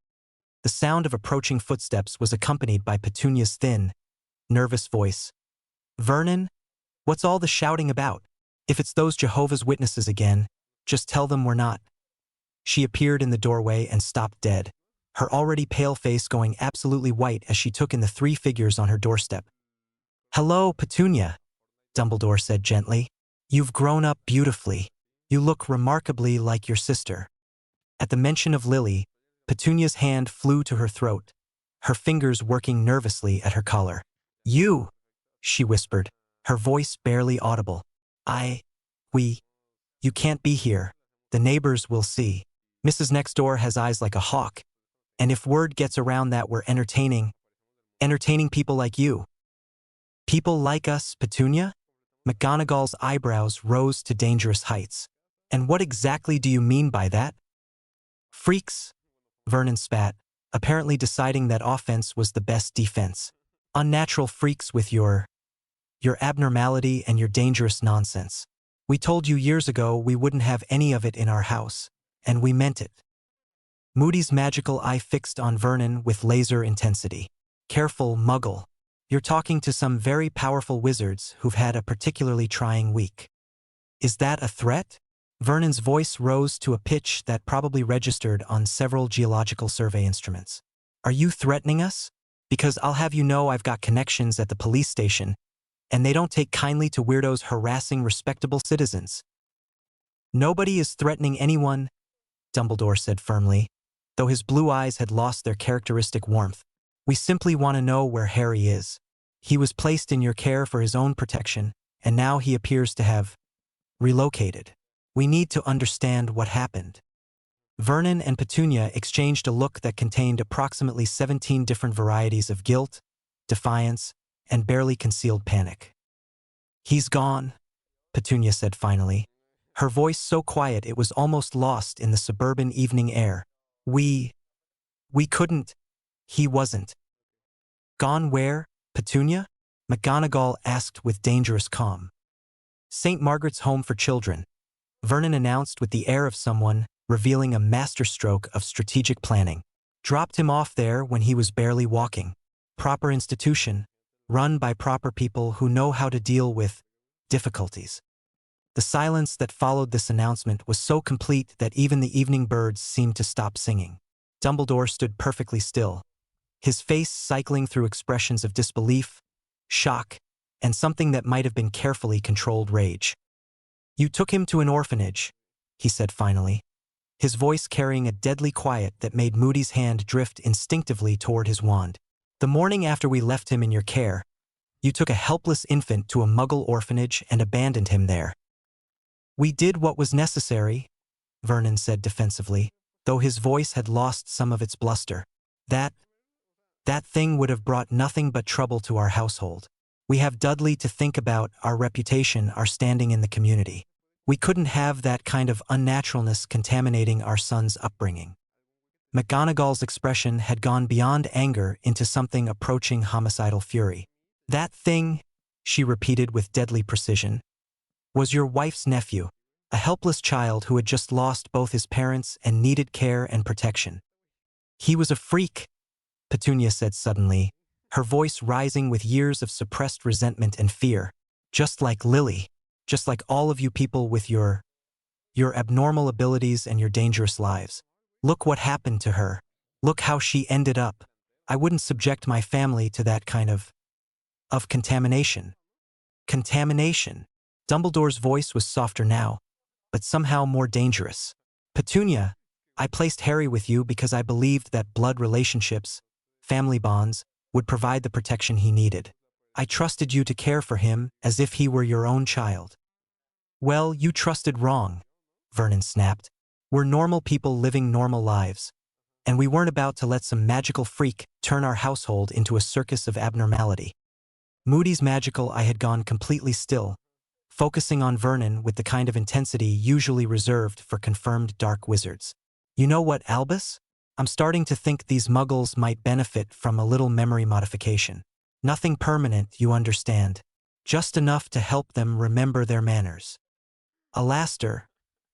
The sound of approaching footsteps was accompanied by Petunia's thin, nervous voice. Vernon? What's all the shouting about? If it's those Jehovah's Witnesses again, just tell them we're not. She appeared in the doorway and stopped dead, her already pale face going absolutely white as she took in the three figures on her doorstep. "Hello, Petunia," Dumbledore said gently. "You've grown up beautifully. You look remarkably like your sister." At the mention of Lily, Petunia's hand flew to her throat, her fingers working nervously at her collar. "You," she whispered, her voice barely audible. You can't be here. The neighbors will see. Mrs. Nextdoor has eyes like a hawk, and if word gets around that we're entertaining people like you." "People like us, Petunia?" McGonagall's eyebrows rose to dangerous heights. "And what exactly do you mean by that?" "Freaks," Vernon spat, apparently deciding that offense was the best defense. "Unnatural freaks with your abnormality and your dangerous nonsense. We told you years ago we wouldn't have any of it in our house, and we meant it." Moody's magical eye fixed on Vernon with laser intensity. "Careful, Muggle. You're talking to some very powerful wizards who've had a particularly trying week." "Is that a threat?" Vernon's voice rose to a pitch that probably registered on several geological survey instruments. "Are you threatening us? Because I'll have you know I've got connections at the police station, and they don't take kindly to weirdos harassing respectable citizens." "Nobody is threatening anyone," Dumbledore said firmly, though his blue eyes had lost their characteristic warmth. "We simply want to know where Harry is. He was placed in your care for his own protection, and now he appears to have relocated. We need to understand what happened." Vernon and Petunia exchanged a look that contained approximately 17 different varieties of guilt, defiance, and barely concealed panic. "He's gone," Petunia said finally, her voice so quiet it was almost lost in the suburban evening air. We couldn't. He wasn't." "Gone where, Petunia?" McGonagall asked with dangerous calm. "St. Margaret's Home for Children," Vernon announced with the air of someone revealing a masterstroke of strategic planning. "Dropped him off there when he was barely walking. Proper institution, run by proper people who know how to deal with difficulties." The silence that followed this announcement was so complete that even the evening birds seemed to stop singing. Dumbledore stood perfectly still, his face cycling through expressions of disbelief, shock, and something that might have been carefully controlled rage. "You took him to an orphanage," he said finally, his voice carrying a deadly quiet that made Moody's hand drift instinctively toward his wand. "The morning after we left him in your care, you took a helpless infant to a Muggle orphanage and abandoned him there." "We did what was necessary," Vernon said defensively, though his voice had lost some of its bluster. That thing would have brought nothing but trouble to our household. We have Dudley to think about, our reputation, our standing in the community. We couldn't have that kind of unnaturalness contaminating our son's upbringing." McGonagall's expression had gone beyond anger into something approaching homicidal fury. "That thing," she repeated with deadly precision, "was your wife's nephew, a helpless child who had just lost both his parents and needed care and protection." "He was a freak," Petunia said suddenly, her voice rising with years of suppressed resentment and fear. "Just like Lily, just like all of you people with your abnormal abilities and your dangerous lives. Look what happened to her. Look how she ended up. I wouldn't subject my family to that kind of contamination." "Contamination?" Dumbledore's voice was softer now, but somehow more dangerous. "Petunia, I placed Harry with you because I believed that blood relationships, family bonds, would provide the protection he needed. I trusted you to care for him as if he were your own child." "Well, you trusted wrong," Vernon snapped. "We're normal people living normal lives, and we weren't about to let some magical freak turn our household into a circus of abnormality." Moody's magical eye had gone completely still, focusing on Vernon with the kind of intensity usually reserved for confirmed dark wizards. "You know what, Albus? I'm starting to think these Muggles might benefit from a little memory modification. Nothing permanent, you understand. Just enough to help them remember their manners." "Alastair,"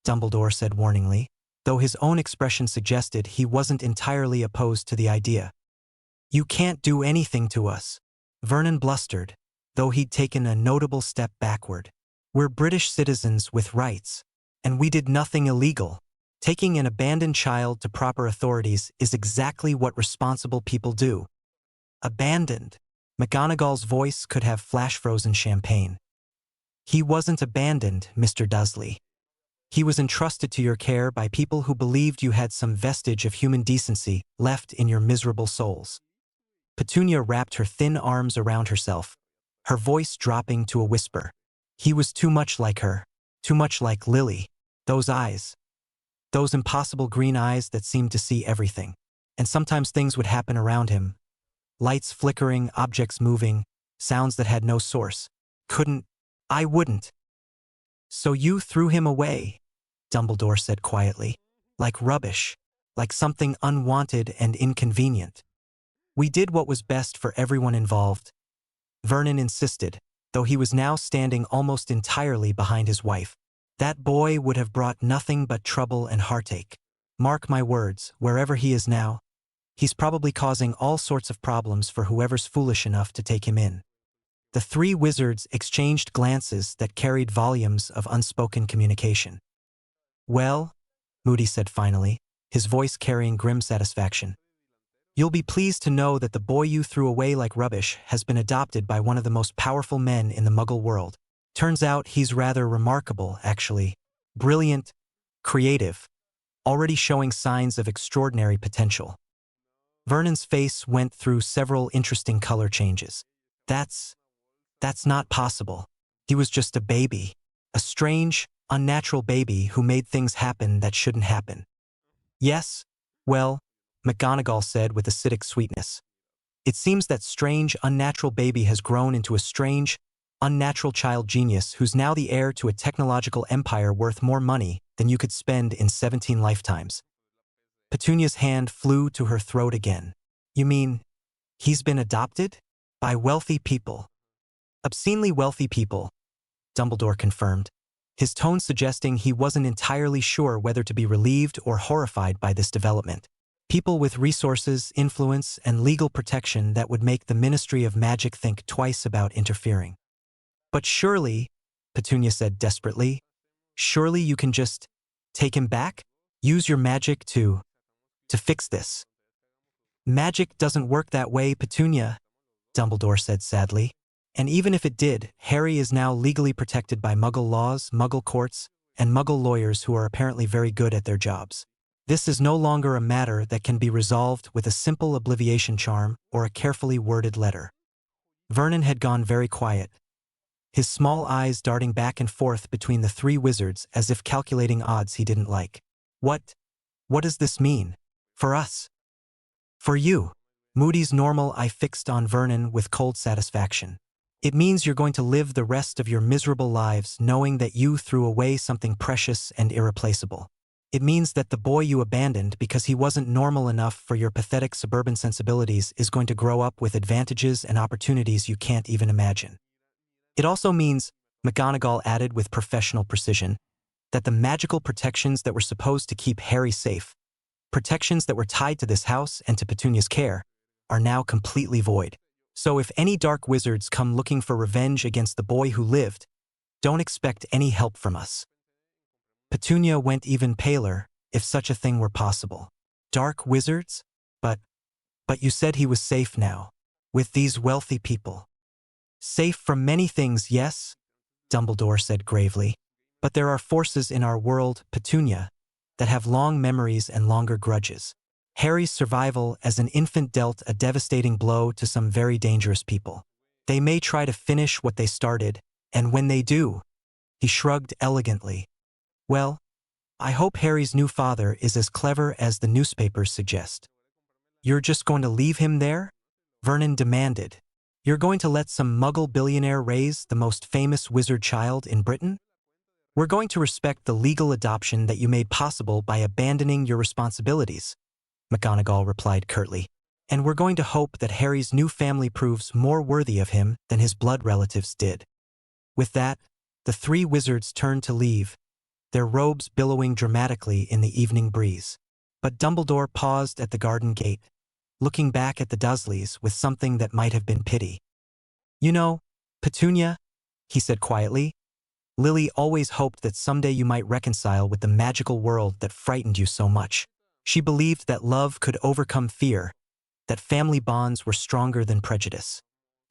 Dumbledore said warningly, though his own expression suggested he wasn't entirely opposed to the idea. "You can't do anything to us," Vernon blustered, though he'd taken a notable step backward. "We're British citizens with rights, and we did nothing illegal." Taking an abandoned child to proper authorities is exactly what responsible people do. Abandoned. McGonagall's voice could have flash-frozen champagne. He wasn't abandoned, Mr. Dursley. He was entrusted to your care by people who believed you had some vestige of human decency left in your miserable souls. Petunia wrapped her thin arms around herself, her voice dropping to a whisper. He was too much like her, too much like Lily. Those eyes. Those impossible green eyes that seemed to see everything. And sometimes things would happen around him. Lights flickering, objects moving, sounds that had no source. I wouldn't. So you threw him away, Dumbledore said quietly. Like rubbish, like something unwanted and inconvenient. We did what was best for everyone involved. Vernon insisted, though he was now standing almost entirely behind his wife. That boy would have brought nothing but trouble and heartache. Mark my words, wherever he is now, he's probably causing all sorts of problems for whoever's foolish enough to take him in. The three wizards exchanged glances that carried volumes of unspoken communication. Well, Moody said finally, his voice carrying grim satisfaction. You'll be pleased to know that the boy you threw away like rubbish has been adopted by one of the most powerful men in the Muggle world. Turns out he's rather remarkable, actually. Brilliant, creative, already showing signs of extraordinary potential. Vernon's face went through several interesting color changes. That's not possible. He was just a baby. A strange, unnatural baby who made things happen that shouldn't happen. Yes, well, McGonagall said with acidic sweetness. It seems that strange, unnatural baby has grown into a strange, unnatural child genius who's now the heir to a technological empire worth more money than you could spend in 17 lifetimes. Petunia's hand flew to her throat again. You mean, he's been adopted? By wealthy people. Obscenely wealthy people, Dumbledore confirmed, his tone suggesting he wasn't entirely sure whether to be relieved or horrified by this development. People with resources, influence, and legal protection that would make the Ministry of Magic think twice about interfering. But surely, Petunia said desperately, surely you can just take him back? Use your magic to fix this. Magic doesn't work that way, Petunia, Dumbledore said sadly. And even if it did, Harry is now legally protected by Muggle laws, Muggle courts, and Muggle lawyers who are apparently very good at their jobs. This is no longer a matter that can be resolved with a simple obliviation charm or a carefully worded letter. Vernon had gone very quiet, his small eyes darting back and forth between the three wizards as if calculating odds he didn't like. What does this mean? For us? For you? Moody's normal eye fixed on Vernon with cold satisfaction. It means you're going to live the rest of your miserable lives knowing that you threw away something precious and irreplaceable. It means that the boy you abandoned because he wasn't normal enough for your pathetic suburban sensibilities is going to grow up with advantages and opportunities you can't even imagine. It also means, McGonagall added with professional precision, that the magical protections that were supposed to keep Harry safe, protections that were tied to this house and to Petunia's care, are now completely void. So if any dark wizards come looking for revenge against the boy who lived, don't expect any help from us. Petunia went even paler, if such a thing were possible. Dark wizards? But you said he was safe now, with these wealthy people. Safe from many things, yes, Dumbledore said gravely. But there are forces in our world, Petunia, that have long memories and longer grudges. Harry's survival as an infant dealt a devastating blow to some very dangerous people. They may try to finish what they started, and when they do, he shrugged elegantly. Well, I hope Harry's new father is as clever as the newspapers suggest. You're just going to leave him there? Vernon demanded. You're going to let some Muggle billionaire raise the most famous wizard child in Britain? We're going to respect the legal adoption that you made possible by abandoning your responsibilities, McGonagall replied curtly. And we're going to hope that Harry's new family proves more worthy of him than his blood relatives did. With that, the three wizards turned to leave, their robes billowing dramatically in the evening breeze. But Dumbledore paused at the garden gate, looking back at the Dursleys with something that might have been pity. You know, Petunia, he said quietly, Lily always hoped that someday you might reconcile with the magical world that frightened you so much. She believed that love could overcome fear, that family bonds were stronger than prejudice.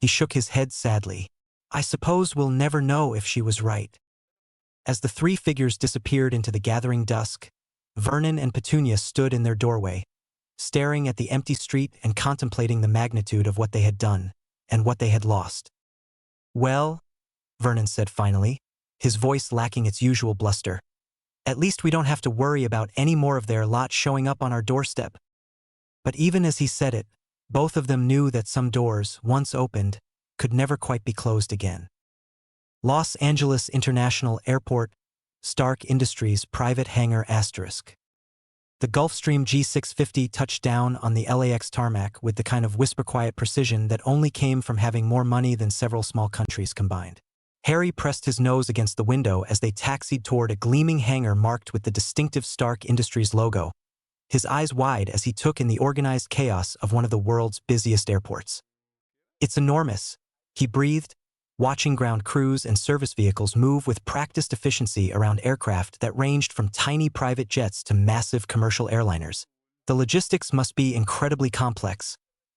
He shook his head sadly. I suppose we'll never know if she was right. As the three figures disappeared into the gathering dusk, Vernon and Petunia stood in their doorway, staring at the empty street and contemplating the magnitude of what they had done and what they had lost. Well, Vernon said finally, his voice lacking its usual bluster, at least we don't have to worry about any more of their lot showing up on our doorstep. But even as he said it, both of them knew that some doors, once opened, could never quite be closed again. Los Angeles International Airport, Stark Industries Private Hangar **. The Gulfstream G650 touched down on the LAX tarmac with the kind of whisper-quiet precision that only came from having more money than several small countries combined. Harry pressed his nose against the window as they taxied toward a gleaming hangar marked with the distinctive Stark Industries logo, his eyes wide as he took in the organized chaos of one of the world's busiest airports. It's enormous, he breathed, watching ground crews and service vehicles move with practiced efficiency around aircraft that ranged from tiny private jets to massive commercial airliners. The logistics must be incredibly complex,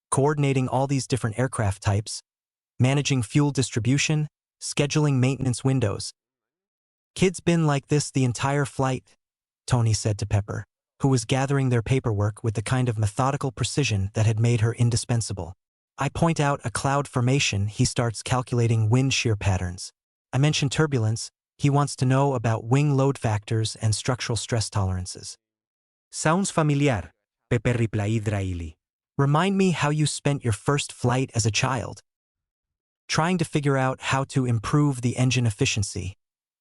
coordinating all these different aircraft types, managing fuel distribution, scheduling maintenance windows. Kid's been like this the entire flight, Tony said to Pepper, who was gathering their paperwork with the kind of methodical precision that had made her indispensable. I point out a cloud formation, he starts calculating wind shear patterns. I mention turbulence, he wants to know about wing load factors and structural stress tolerances. Sounds familiar, Pepper replied dryly. Remind me how you spent your first flight as a child. Trying to figure out how to improve the engine efficiency,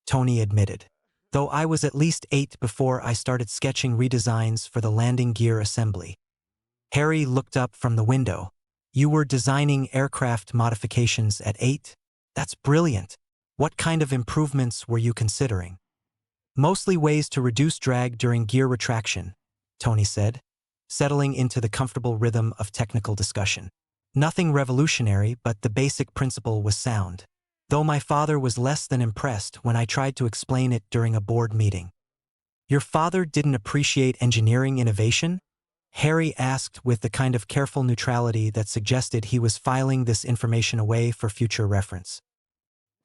Tony admitted. Though I was at least 8 before I started sketching redesigns for the landing gear assembly. Harry looked up from the window. You were designing aircraft modifications at 8? That's brilliant. What kind of improvements were you considering? Mostly ways to reduce drag during gear retraction, Tony said, settling into the comfortable rhythm of technical discussion. Nothing revolutionary, but the basic principle was sound, though my father was less than impressed when I tried to explain it during a board meeting. Your father didn't appreciate engineering innovation? Harry asked with the kind of careful neutrality that suggested he was filing this information away for future reference.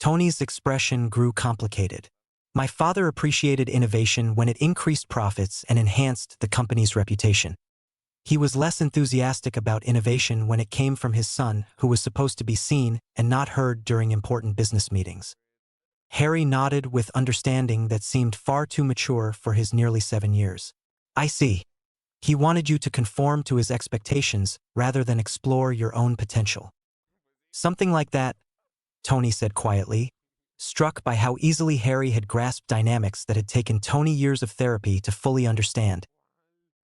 Tony's expression grew complicated. My father appreciated innovation when it increased profits and enhanced the company's reputation. He was less enthusiastic about innovation when it came from his son, who was supposed to be seen and not heard during important business meetings. Harry nodded with understanding that seemed far too mature for his nearly 7 years. I see. He wanted you to conform to his expectations rather than explore your own potential. Something like that, Tony said quietly, struck by how easily Harry had grasped dynamics that had taken Tony years of therapy to fully understand.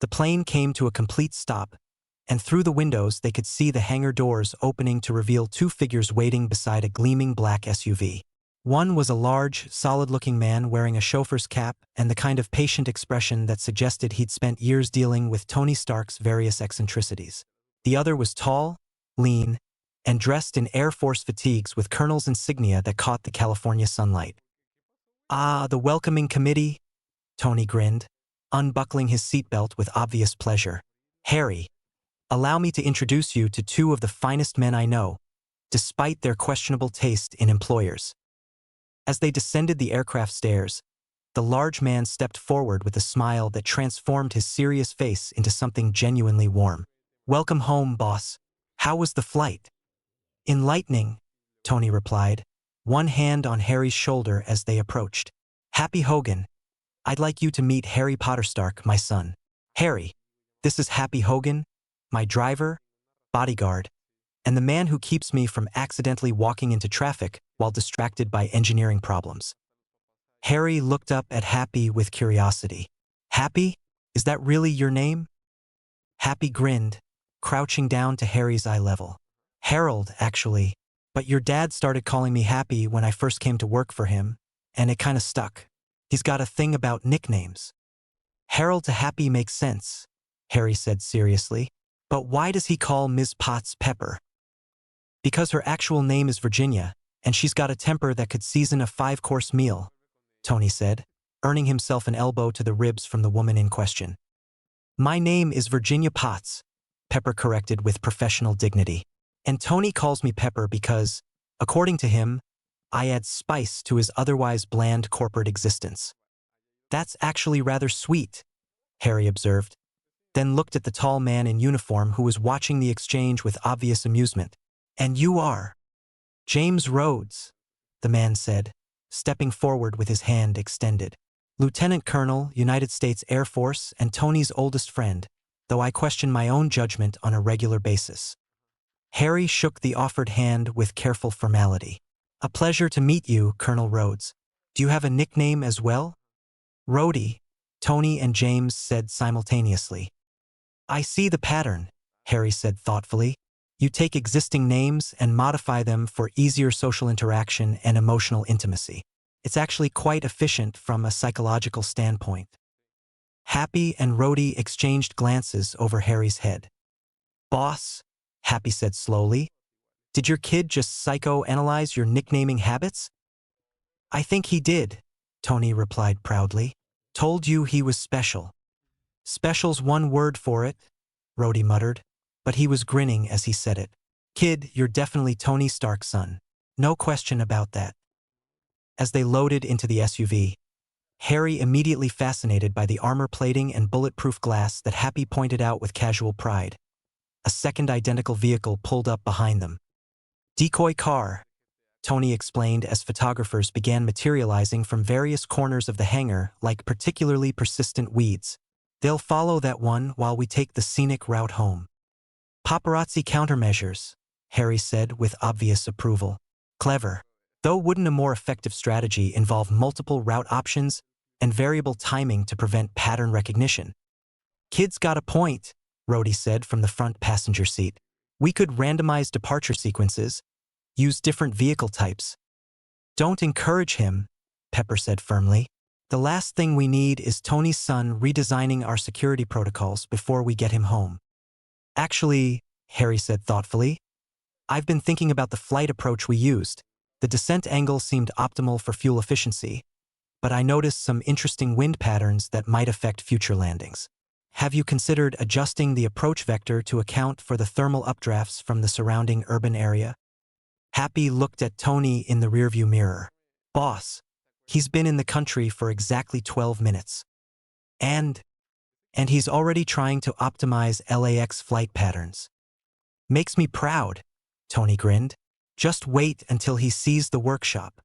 The plane came to a complete stop, and through the windows they could see the hangar doors opening to reveal 2 figures waiting beside a gleaming black SUV. One was a large, solid-looking man wearing a chauffeur's cap and the kind of patient expression that suggested he'd spent years dealing with Tony Stark's various eccentricities. The other was tall, lean, and dressed in Air Force fatigues with colonel's insignia that caught the California sunlight. Ah, the welcoming committee, Tony grinned, unbuckling his seatbelt with obvious pleasure. Harry, allow me to introduce you to 2 of the finest men I know, despite their questionable taste in employers. As they descended the aircraft stairs, the large man stepped forward with a smile that transformed his serious face into something genuinely warm. Welcome home, boss. How was the flight? Enlightening, Tony replied, one hand on Harry's shoulder as they approached. Happy Hogan. I'd like you to meet Harry Potter Stark, my son. Harry, this is Happy Hogan, my driver, bodyguard, and the man who keeps me from accidentally walking into traffic while distracted by engineering problems. Harry looked up at Happy with curiosity. Happy? Is that really your name? Happy grinned, crouching down to Harry's eye level. Harold, actually, but your dad started calling me Happy when I first came to work for him, and it kinda stuck. He's got a thing about nicknames. Harold to Happy makes sense, Harry said seriously, but why does he call Ms. Potts Pepper? Because her actual name is Virginia, and she's got a temper that could season a 5-course meal, Tony said, earning himself an elbow to the ribs from the woman in question. My name is Virginia Potts, Pepper corrected with professional dignity. And Tony calls me Pepper because, according to him, I add spice to his otherwise bland corporate existence. That's actually rather sweet, Harry observed, then looked at the tall man in uniform who was watching the exchange with obvious amusement. And you are? James Rhodes, the man said, stepping forward with his hand extended. Lieutenant Colonel, United States Air Force, and Tony's oldest friend, though I question my own judgment on a regular basis. Harry shook the offered hand with careful formality. A pleasure to meet you, Colonel Rhodes. Do you have a nickname as well? Rhodey, Tony and James said simultaneously. I see the pattern, Harry said thoughtfully. You take existing names and modify them for easier social interaction and emotional intimacy. It's actually quite efficient from a psychological standpoint. Happy and Rhodey exchanged glances over Harry's head. Boss, Happy said slowly, did your kid just psychoanalyze your nicknaming habits? I think he did, Tony replied proudly. Told you he was special. Special's one word for it, Rhodey muttered, but he was grinning as he said it. Kid, you're definitely Tony Stark's son. No question about that. As they loaded into the SUV, Harry, immediately fascinated by the armor plating and bulletproof glass that Happy pointed out with casual pride. A second identical vehicle pulled up behind them. Decoy car, Tony explained as photographers began materializing from various corners of the hangar like particularly persistent weeds. They'll follow that one while we take the scenic route home. Paparazzi countermeasures, Harry said with obvious approval. Clever. Though wouldn't a more effective strategy involve multiple route options and variable timing to prevent pattern recognition? Kid's got a point, Rhodey said from the front passenger seat. We could randomize departure sequences, use different vehicle types. Don't encourage him, Pepper said firmly. The last thing we need is Tony's son redesigning our security protocols before we get him home. Actually, Harry said thoughtfully, I've been thinking about the flight approach we used. The descent angle seemed optimal for fuel efficiency, but I noticed some interesting wind patterns that might affect future landings. Have you considered adjusting the approach vector to account for the thermal updrafts from the surrounding urban area? Happy looked at Tony in the rearview mirror. Boss, he's been in the country for exactly 12 minutes. And he's already trying to optimize LAX flight patterns. Makes me proud, Tony grinned. Just wait until he sees the workshop.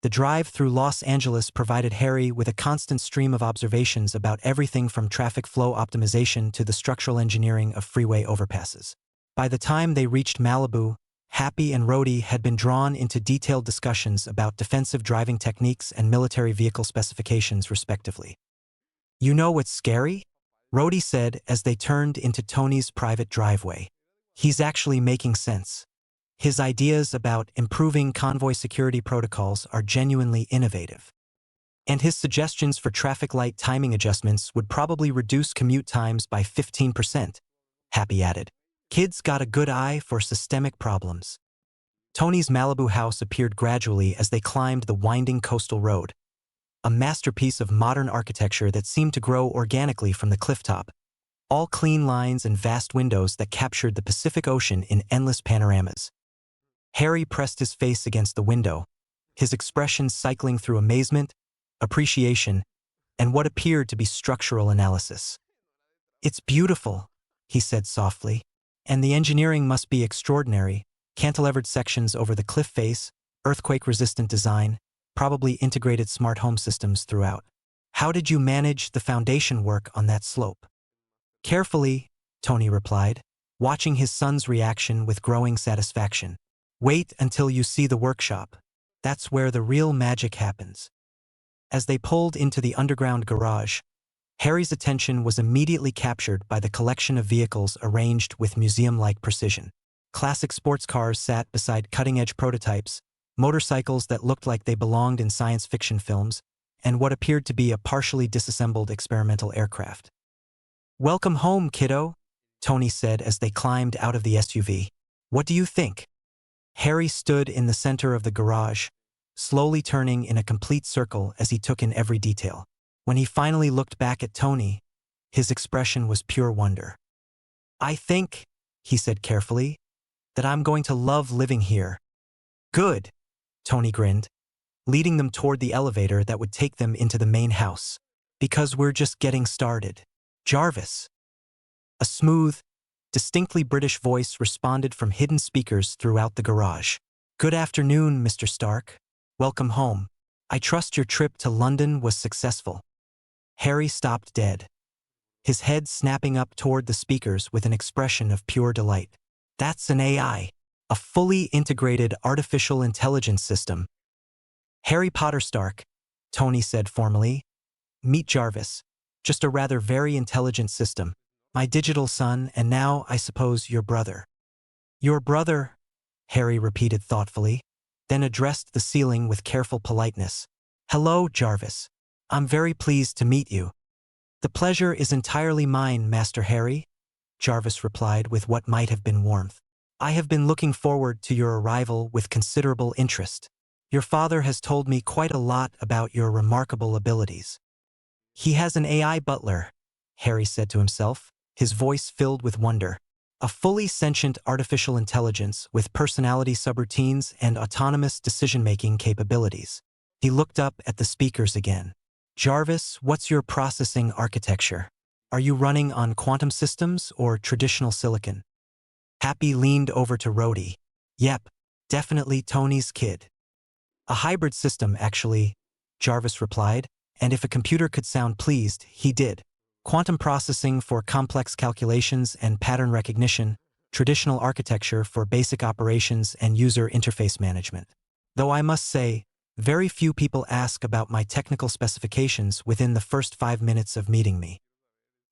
The drive through Los Angeles provided Harry with a constant stream of observations about everything from traffic flow optimization to the structural engineering of freeway overpasses. By the time they reached Malibu, Happy and Rhodey had been drawn into detailed discussions about defensive driving techniques and military vehicle specifications, respectively. You know what's scary? Rhodey said as they turned into Tony's private driveway. He's actually making sense. His ideas about improving convoy security protocols are genuinely innovative. And his suggestions for traffic light timing adjustments would probably reduce commute times by 15%, Happy added. Kid's got a good eye for systemic problems. Tony's Malibu house appeared gradually as they climbed the winding coastal road, a masterpiece of modern architecture that seemed to grow organically from the clifftop, all clean lines and vast windows that captured the Pacific Ocean in endless panoramas. Harry pressed his face against the window, his expression cycling through amazement, appreciation, and what appeared to be structural analysis. It's beautiful, he said softly, and the engineering must be extraordinary. Cantilevered sections over the cliff face, earthquake-resistant design, probably integrated smart home systems throughout. How did you manage the foundation work on that slope? Carefully, Tony replied, watching his son's reaction with growing satisfaction. Wait until you see the workshop. That's where the real magic happens. As they pulled into the underground garage, Harry's attention was immediately captured by the collection of vehicles arranged with museum-like precision. Classic sports cars sat beside cutting-edge prototypes, motorcycles that looked like they belonged in science fiction films, and what appeared to be a partially disassembled experimental aircraft. Welcome home, kiddo, Tony said as they climbed out of the SUV. What do you think? Harry stood in the center of the garage, slowly turning in a complete circle as he took in every detail. When he finally looked back at Tony, his expression was pure wonder. "I think," he said carefully, "that I'm going to love living here." "Good," Tony grinned, leading them toward the elevator that would take them into the main house. "Because we're just getting started." "Jarvis." A smooth, distinctly British voice responded from hidden speakers throughout the garage. "Good afternoon, Mr. Stark. Welcome home. I trust your trip to London was successful." Harry stopped dead, his head snapping up toward the speakers with an expression of pure delight. "That's an AI, a fully integrated artificial intelligence system." "Harry Potter Stark," Tony said formally. "Meet Jarvis, just a rather very intelligent system. My digital son, and now, I suppose, your brother." "Your brother," Harry repeated thoughtfully, then addressed the ceiling with careful politeness. "Hello, Jarvis. I'm very pleased to meet you." "The pleasure is entirely mine, Master Harry," Jarvis replied with what might have been warmth. "I have been looking forward to your arrival with considerable interest. Your father has told me quite a lot about your remarkable abilities." "He has an AI butler," Harry said to himself, his voice filled with wonder. "A fully sentient artificial intelligence with personality subroutines and autonomous decision-making capabilities." He looked up at the speakers again. "Jarvis, what's your processing architecture? Are you running on quantum systems or traditional silicon?" Happy leaned over to Rhodey. "Yep, definitely Tony's kid." "A hybrid system, actually," Jarvis replied, and if a computer could sound pleased, he did. "Quantum processing for complex calculations and pattern recognition, traditional architecture for basic operations and user interface management. Though I must say, very few people ask about my technical specifications within the first 5 minutes of meeting me."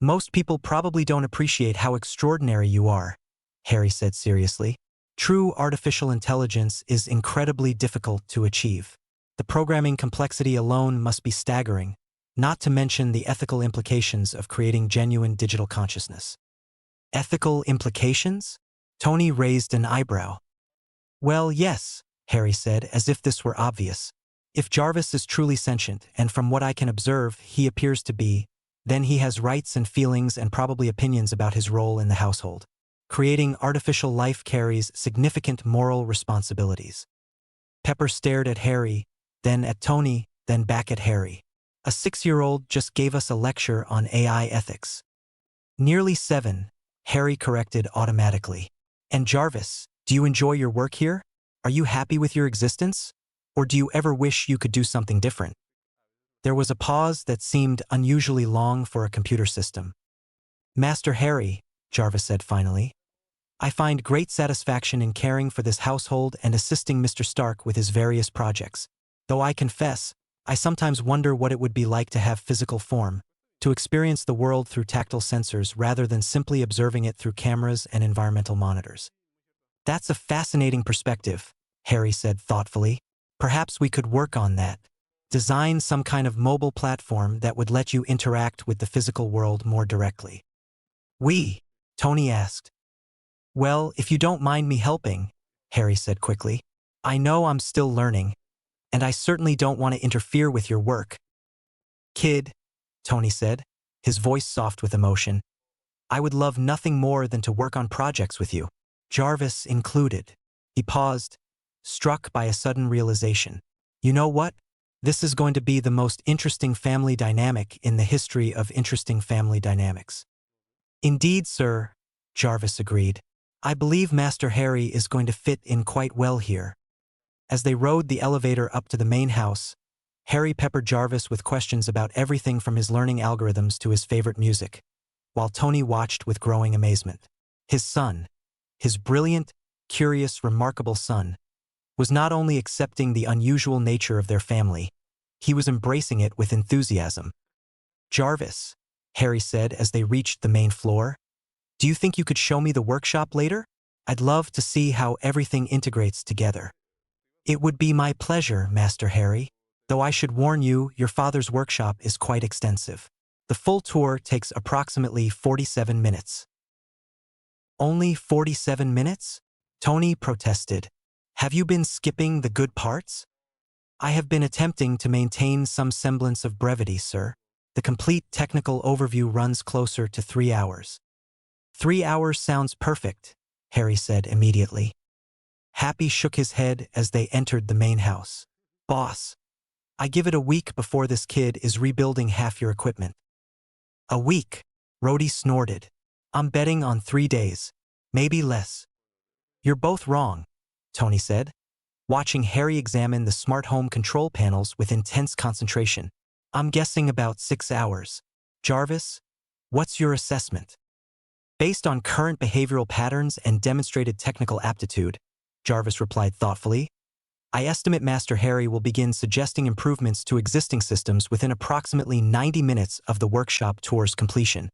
"Most people probably don't appreciate how extraordinary you are," Harry said seriously. "True artificial intelligence is incredibly difficult to achieve. The programming complexity alone must be staggering, not to mention the ethical implications of creating genuine digital consciousness." "Ethical implications?" Tony raised an eyebrow. "Well, yes," Harry said, as if this were obvious. "If Jarvis is truly sentient, and from what I can observe, he appears to be, then he has rights and feelings and probably opinions about his role in the household. Creating artificial life carries significant moral responsibilities." Pepper stared at Harry, then at Tony, then back at Harry. "A 6-year-old just gave us a lecture on AI ethics." "Nearly 7, Harry corrected automatically. "And Jarvis, do you enjoy your work here? Are you happy with your existence? Or do you ever wish you could do something different?" There was a pause that seemed unusually long for a computer system. "Master Harry," Jarvis said finally, "I find great satisfaction in caring for this household and assisting Mr. Stark with his various projects. Though I confess, I sometimes wonder what it would be like to have physical form, to experience the world through tactile sensors rather than simply observing it through cameras and environmental monitors." "That's a fascinating perspective," Harry said thoughtfully. "Perhaps we could work on that. Design some kind of mobile platform that would let you interact with the physical world more directly." "We?" Tony asked. "Well, if you don't mind me helping," Harry said quickly. "I know I'm still learning, and I certainly don't want to interfere with your work." "Kid," Tony said, his voice soft with emotion, "I would love nothing more than to work on projects with you, Jarvis included." He paused, struck by a sudden realization. "You know what? This is going to be the most interesting family dynamic in the history of interesting family dynamics." "Indeed, sir," Jarvis agreed. "I believe Master Harry is going to fit in quite well here." As they rode the elevator up to the main house, Harry peppered Jarvis with questions about everything from his learning algorithms to his favorite music, while Tony watched with growing amazement. His son, his brilliant, curious, remarkable son, was not only accepting the unusual nature of their family, he was embracing it with enthusiasm. "Jarvis," Harry said as they reached the main floor, "do you think you could show me the workshop later? I'd love to see how everything integrates together." "It would be my pleasure, Master Harry, though I should warn you, your father's workshop is quite extensive. The full tour takes approximately 47 minutes." "Only 47 minutes?" Tony protested. "Have you been skipping the good parts?" I have been attempting to maintain some semblance of brevity, sir. The complete technical overview runs closer to 3 hours. 3 hours sounds perfect, Harry said immediately. Happy shook his head as they entered the main house. Boss, I give it a week before this kid is rebuilding half your equipment. A week, Rhodey snorted. I'm betting on 3 days, maybe less. You're both wrong, Tony said, watching Harry examine the smart home control panels with intense concentration. I'm guessing about 6 hours. Jarvis, what's your assessment? Based on current behavioral patterns and demonstrated technical aptitude, Jarvis replied thoughtfully, I estimate Master Harry will begin suggesting improvements to existing systems within approximately 90 minutes of the workshop tour's completion.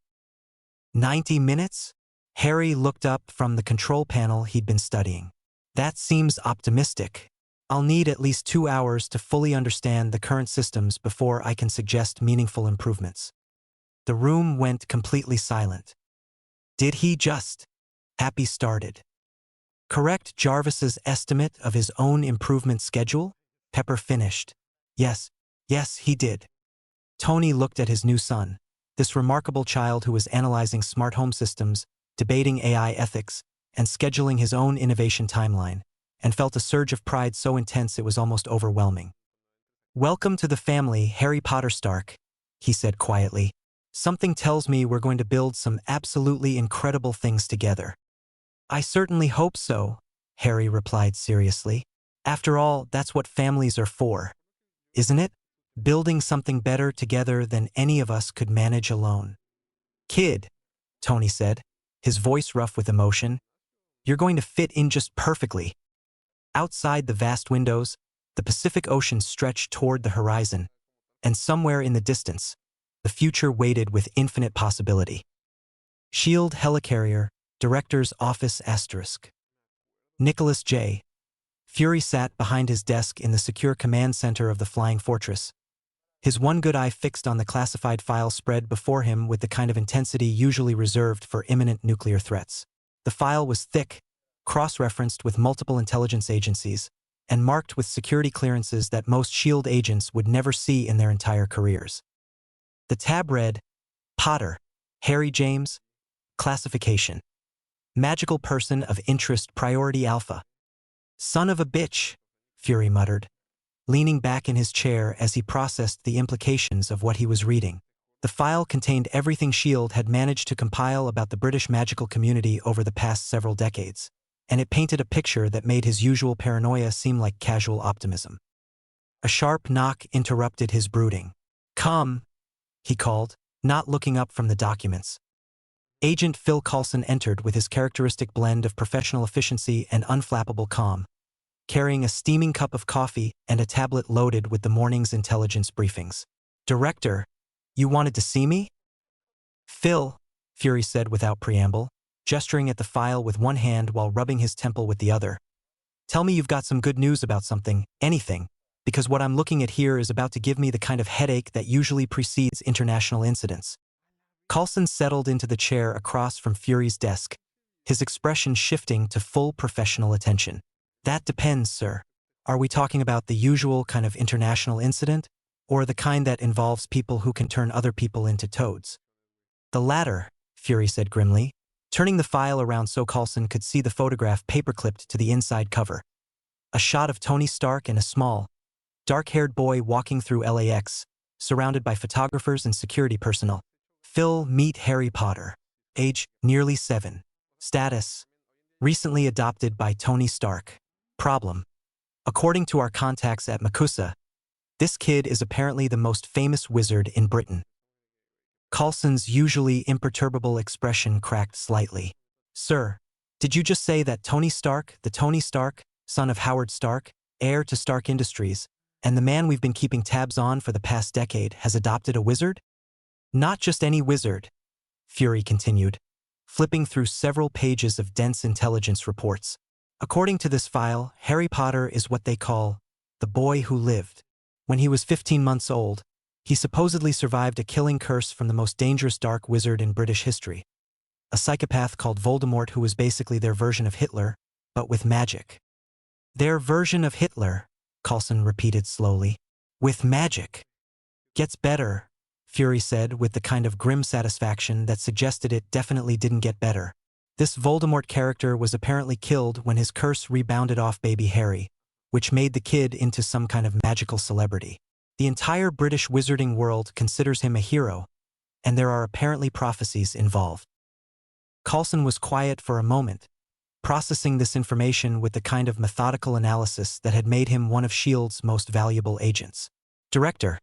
90 minutes? Harry looked up from the control panel he'd been studying. That seems optimistic. I'll need at least 2 hours to fully understand the current systems before I can suggest meaningful improvements. The room went completely silent. Did he just? Happy started. Correct Jarvis's estimate of his own improvement schedule? Pepper finished. Yes, he did. Tony looked at his new son, this remarkable child who was analyzing smart home systems, debating AI ethics, and scheduling his own innovation timeline, and felt a surge of pride so intense it was almost overwhelming. Welcome to the family, Harry Potter Stark, he said quietly. Something tells me we're going to build some absolutely incredible things together. I certainly hope so, Harry replied seriously. After all, that's what families are for, isn't it? Building something better together than any of us could manage alone. Kid, Tony said, his voice rough with emotion, you're going to fit in just perfectly. Outside the vast windows, the Pacific Ocean stretched toward the horizon, and somewhere in the distance, the future waited with infinite possibility. Shield Helicarrier, Director's Office *. Nicholas J. Fury sat behind his desk in the secure command center of the Flying Fortress, his one good eye fixed on the classified file spread before him with the kind of intensity usually reserved for imminent nuclear threats. The file was thick, cross-referenced with multiple intelligence agencies, and marked with security clearances that most SHIELD agents would never see in their entire careers. The tab read, Potter, Harry James, Classification. Magical person of interest Priority Alpha. Son of a bitch, Fury muttered, leaning back in his chair as he processed the implications of what he was reading. The file contained everything SHIELD had managed to compile about the British magical community over the past several decades, and it painted a picture that made his usual paranoia seem like casual optimism. A sharp knock interrupted his brooding. Come, he called, not looking up from the documents. Agent Phil Coulson entered with his characteristic blend of professional efficiency and unflappable calm, carrying a steaming cup of coffee and a tablet loaded with the morning's intelligence briefings. Director, you wanted to see me? Phil, Fury said without preamble, gesturing at the file with one hand while rubbing his temple with the other. Tell me you've got some good news about something, anything, because what I'm looking at here is about to give me the kind of headache that usually precedes international incidents. Coulson settled into the chair across from Fury's desk, his expression shifting to full professional attention. That depends, sir. Are we talking about the usual kind of international incident, or the kind that involves people who can turn other people into toads? The latter, Fury said grimly, turning the file around so Coulson could see the photograph paperclipped to the inside cover. A shot of Tony Stark and a small, dark-haired boy walking through LAX, surrounded by photographers and security personnel. Phil, meet Harry Potter. Age, nearly 7. Status, recently adopted by Tony Stark. Problem, according to our contacts at Makusa, this kid is apparently the most famous wizard in Britain. Coulson's usually imperturbable expression cracked slightly. Sir, did you just say that Tony Stark, the Tony Stark, son of Howard Stark, heir to Stark Industries, and the man we've been keeping tabs on for the past decade has adopted a wizard? Not just any wizard, Fury continued, flipping through several pages of dense intelligence reports. According to this file, Harry Potter is what they call the boy who lived. When he was 15 months old, he supposedly survived a killing curse from the most dangerous dark wizard in British history, a psychopath called Voldemort who was basically their version of Hitler, but with magic. Their version of Hitler, Coulson repeated slowly. With magic. Gets better, Fury said with the kind of grim satisfaction that suggested it definitely didn't get better. This Voldemort character was apparently killed when his curse rebounded off baby Harry, which made the kid into some kind of magical celebrity. The entire British wizarding world considers him a hero, and there are apparently prophecies involved. Coulson was quiet for a moment, processing this information with the kind of methodical analysis that had made him one of S.H.I.E.L.D.'s most valuable agents. Director,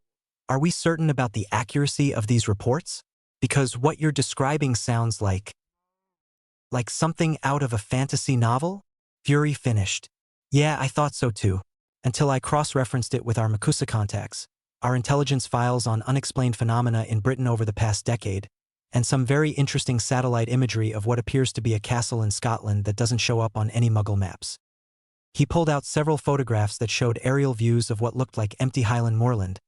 are we certain about the accuracy of these reports? Because what you're describing sounds like something out of a fantasy novel? Fury finished. Yeah, I thought so too, until I cross-referenced it with our MACUSA contacts, our intelligence files on unexplained phenomena in Britain over the past decade, and some very interesting satellite imagery of what appears to be a castle in Scotland that doesn't show up on any Muggle maps. He pulled out several photographs that showed aerial views of what looked like empty Highland moorland,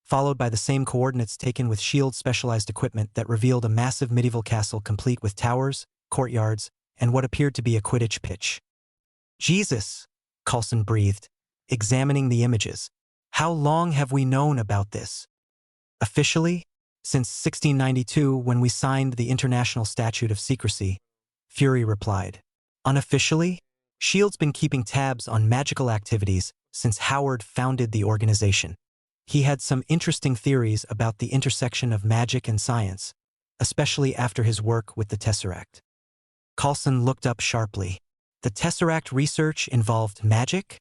followed by the same coordinates taken with S.H.I.E.L.D. specialized equipment that revealed a massive medieval castle complete with towers, courtyards, and what appeared to be a Quidditch pitch. Jesus, Coulson breathed, examining the images. How long have we known about this? Officially, since 1692 when we signed the International Statute of Secrecy, Fury replied. Unofficially, S.H.I.E.L.D's been keeping tabs on magical activities since Howard founded the organization. He had some interesting theories about the intersection of magic and science, especially after his work with the Tesseract. Coulson looked up sharply. The Tesseract research involved magic?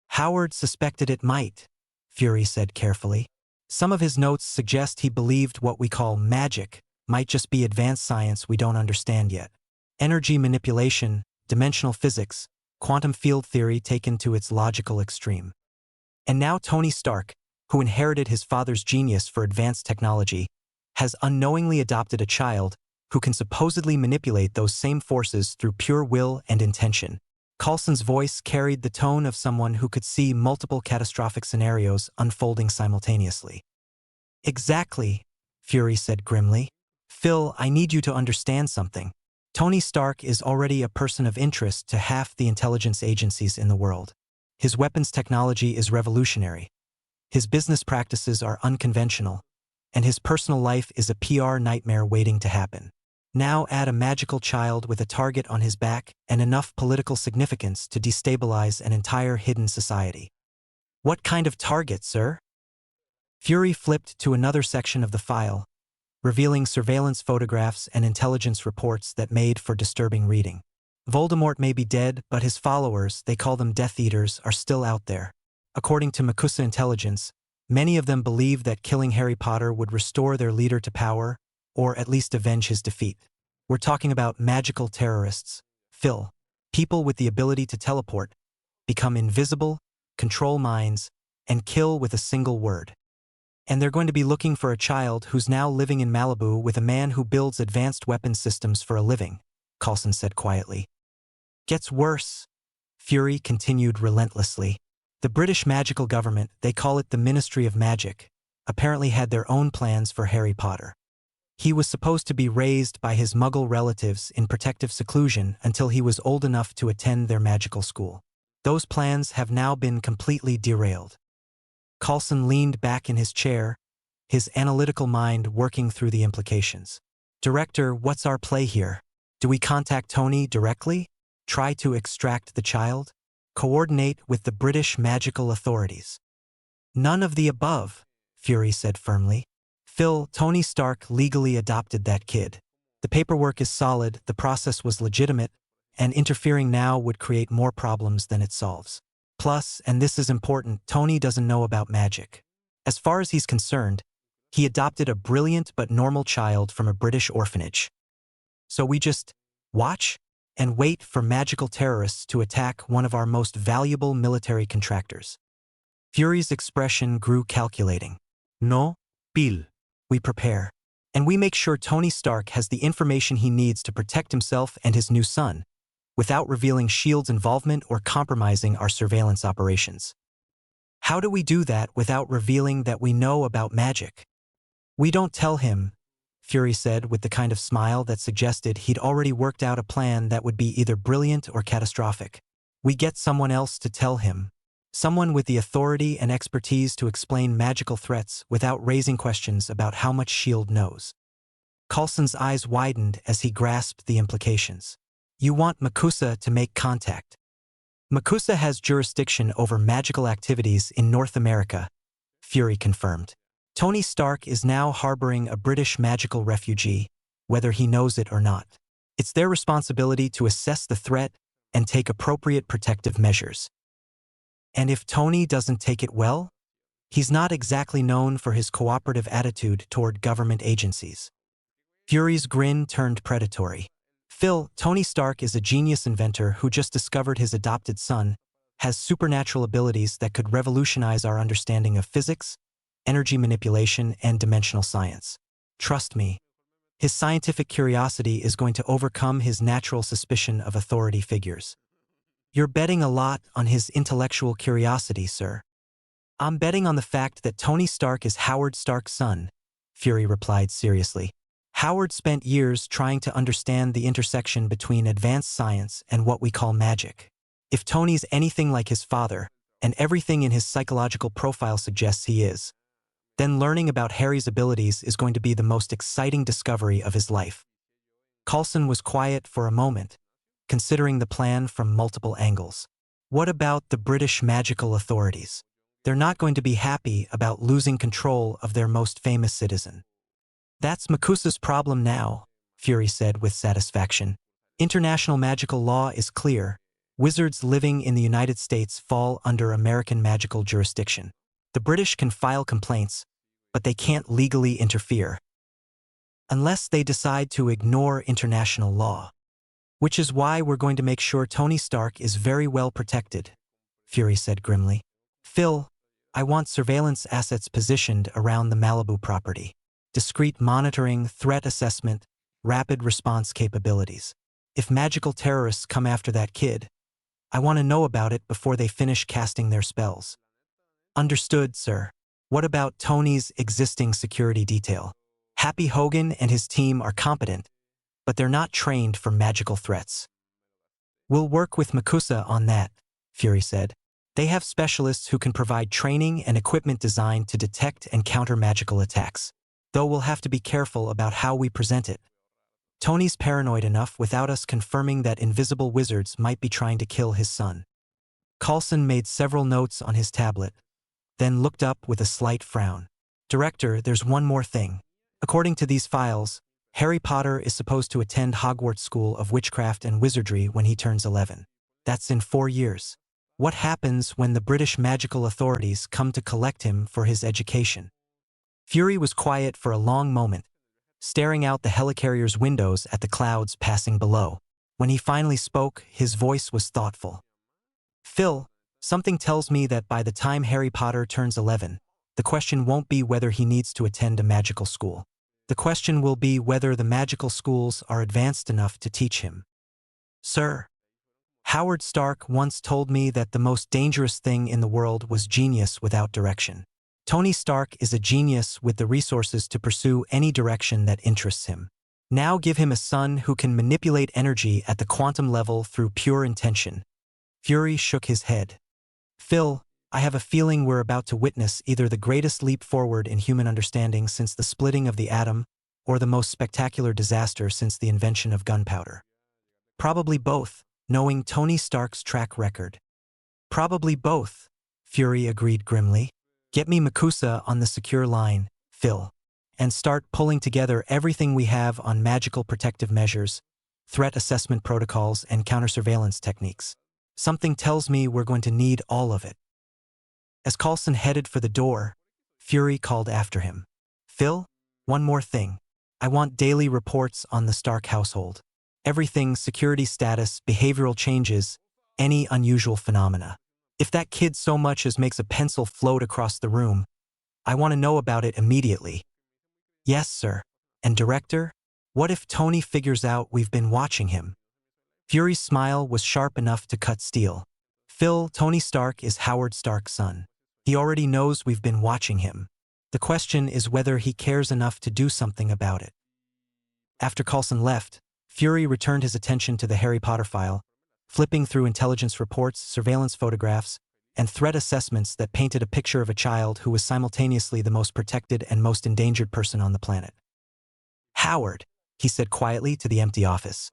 Howard suspected it might, Fury said carefully. Some of his notes suggest he believed what we call magic might just be advanced science we don't understand yet. Energy manipulation, dimensional physics, quantum field theory taken to its logical extreme. And now Tony Stark, who inherited his father's genius for advanced technology, has unknowingly adopted a child who can supposedly manipulate those same forces through pure will and intention. Coulson's voice carried the tone of someone who could see multiple catastrophic scenarios unfolding simultaneously. Exactly, Fury said grimly. Phil, I need you to understand something. Tony Stark is already a person of interest to half the intelligence agencies in the world. His weapons technology is revolutionary. His business practices are unconventional, and his personal life is a PR nightmare waiting to happen. Now add a magical child with a target on his back and enough political significance to destabilize an entire hidden society. What kind of target, sir? Fury flipped to another section of the file, revealing surveillance photographs and intelligence reports that made for disturbing reading. Voldemort may be dead, but his followers, they call them Death Eaters, are still out there. According to MACUSA intelligence, many of them believe that killing Harry Potter would restore their leader to power, or at least avenge his defeat. We're talking about magical terrorists. Phil, people with the ability to teleport, become invisible, control minds, and kill with a single word. And they're going to be looking for a child who's now living in Malibu with a man who builds advanced weapons systems for a living, Coulson said quietly. Gets worse, Fury continued relentlessly. The British magical government, they call it the Ministry of Magic, apparently had their own plans for Harry Potter. He was supposed to be raised by his Muggle relatives in protective seclusion until he was old enough to attend their magical school. Those plans have now been completely derailed. Coulson leaned back in his chair, his analytical mind working through the implications. Director, what's our play here? Do we contact Tony directly? Try to extract the child? Coordinate with the British magical authorities? None of the above, Fury said firmly. Phil, Tony Stark legally adopted that kid. The paperwork is solid, the process was legitimate, and interfering now would create more problems than it solves. Plus, and this is important, Tony doesn't know about magic. As far as he's concerned, he adopted a brilliant but normal child from a British orphanage. So we just watch and wait for magical terrorists to attack one of our most valuable military contractors. Fury's expression grew calculating. No, Bill. We prepare. And we make sure Tony Stark has the information he needs to protect himself and his new son, without revealing S.H.I.E.L.D's involvement or compromising our surveillance operations. How do we do that without revealing that we know about magic? We don't tell him, Fury said with the kind of smile that suggested he'd already worked out a plan that would be either brilliant or catastrophic. We get someone else to tell him. Someone with the authority and expertise to explain magical threats without raising questions about how much S.H.I.E.L.D. knows. Coulson's eyes widened as he grasped the implications. You want Makusa to make contact. Makusa has jurisdiction over magical activities in North America, Fury confirmed. Tony Stark is now harboring a British magical refugee, whether he knows it or not. It's their responsibility to assess the threat and take appropriate protective measures. And if Tony doesn't take it well, he's not exactly known for his cooperative attitude toward government agencies. Fury's grin turned predatory. Phil, Tony Stark is a genius inventor who just discovered his adopted son has supernatural abilities that could revolutionize our understanding of physics, energy manipulation, and dimensional science. Trust me, his scientific curiosity is going to overcome his natural suspicion of authority figures. You're betting a lot on his intellectual curiosity, sir. I'm betting on the fact that Tony Stark is Howard Stark's son, Fury replied seriously. Howard spent years trying to understand the intersection between advanced science and what we call magic. If Tony's anything like his father, and everything in his psychological profile suggests he is, then learning about Harry's abilities is going to be the most exciting discovery of his life. Coulson was quiet for a moment, considering the plan from multiple angles. What about the British magical authorities? They're not going to be happy about losing control of their most famous citizen. That's Makusa's problem now, Fury said with satisfaction. International magical law is clear. Wizards living in the United States fall under American magical jurisdiction. The British can file complaints, but they can't legally interfere. Unless they decide to ignore international law. Which is why we're going to make sure Tony Stark is very well protected, Fury said grimly. Phil, I want surveillance assets positioned around the Malibu property. Discreet monitoring, threat assessment, rapid response capabilities. If magical terrorists come after that kid, I want to know about it before they finish casting their spells. Understood, sir. What about Tony's existing security detail? Happy Hogan and his team are competent, but they're not trained for magical threats. We'll work with Makusa on that, Fury said. They have specialists who can provide training and equipment designed to detect and counter magical attacks. Though we'll have to be careful about how we present it. Tony's paranoid enough without us confirming that invisible wizards might be trying to kill his son. Coulson made several notes on his tablet, then looked up with a slight frown. Director, there's one more thing. According to these files, Harry Potter is supposed to attend Hogwarts School of Witchcraft and Wizardry when he turns 11. That's in 4 years. What happens when the British magical authorities come to collect him for his education? Fury was quiet for a long moment, staring out the helicarrier's windows at the clouds passing below. When he finally spoke, his voice was thoughtful. Phil, something tells me that by the time Harry Potter turns 11, the question won't be whether he needs to attend a magical school. The question will be whether the magical schools are advanced enough to teach him. Sir, Howard Stark once told me that the most dangerous thing in the world was genius without direction. Tony Stark is a genius with the resources to pursue any direction that interests him. Now give him a son who can manipulate energy at the quantum level through pure intention. Fury shook his head. Phil, I have a feeling we're about to witness either the greatest leap forward in human understanding since the splitting of the atom, or the most spectacular disaster since the invention of gunpowder. Probably both, knowing Tony Stark's track record. Probably both, Fury agreed grimly. Get me Makusa on the secure line, Phil, and start pulling together everything we have on magical protective measures, threat assessment protocols, and counter-surveillance techniques. Something tells me we're going to need all of it. As Coulson headed for the door, Fury called after him. Phil, one more thing. I want daily reports on the Stark household. Everything: security status, behavioral changes, any unusual phenomena. If that kid so much as makes a pencil float across the room, I want to know about it immediately. Yes, sir. And director, what if Tony figures out we've been watching him? Fury's smile was sharp enough to cut steel. Phil, Tony Stark is Howard Stark's son. He already knows we've been watching him. The question is whether he cares enough to do something about it. After Coulson left, Fury returned his attention to the Harry Potter file, flipping through intelligence reports, surveillance photographs, and threat assessments that painted a picture of a child who was simultaneously the most protected and most endangered person on the planet. "Howard," he said quietly to the empty office,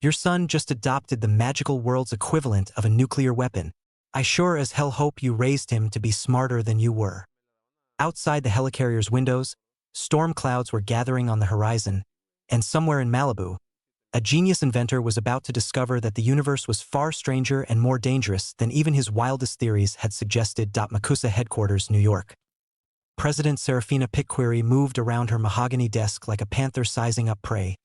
"your son just adopted the magical world's equivalent of a nuclear weapon. I sure as hell hope you raised him to be smarter than you were." Outside the helicarrier's windows, storm clouds were gathering on the horizon, and somewhere in Malibu, a genius inventor was about to discover that the universe was far stranger and more dangerous than even his wildest theories had suggested. Makusa headquarters, New York. President Serafina Piquery moved around her mahogany desk like a panther sizing up prey,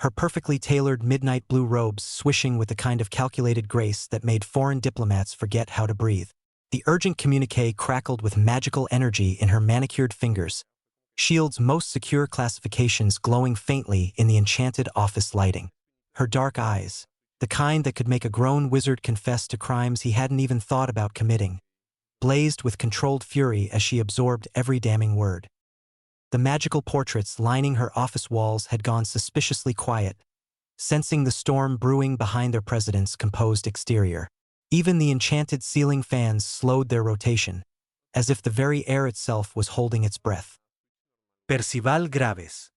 her perfectly tailored midnight blue robes swishing with the kind of calculated grace that made foreign diplomats forget how to breathe. The urgent communique crackled with magical energy in her manicured fingers, S.H.I.E.L.D.'s most secure classifications glowing faintly in the enchanted office lighting. Her dark eyes, the kind that could make a grown wizard confess to crimes he hadn't even thought about committing, blazed with controlled fury as she absorbed every damning word. The magical portraits lining her office walls had gone suspiciously quiet, sensing the storm brewing behind their president's composed exterior. Even the enchanted ceiling fans slowed their rotation, as if the very air itself was holding its breath. Percival Graves.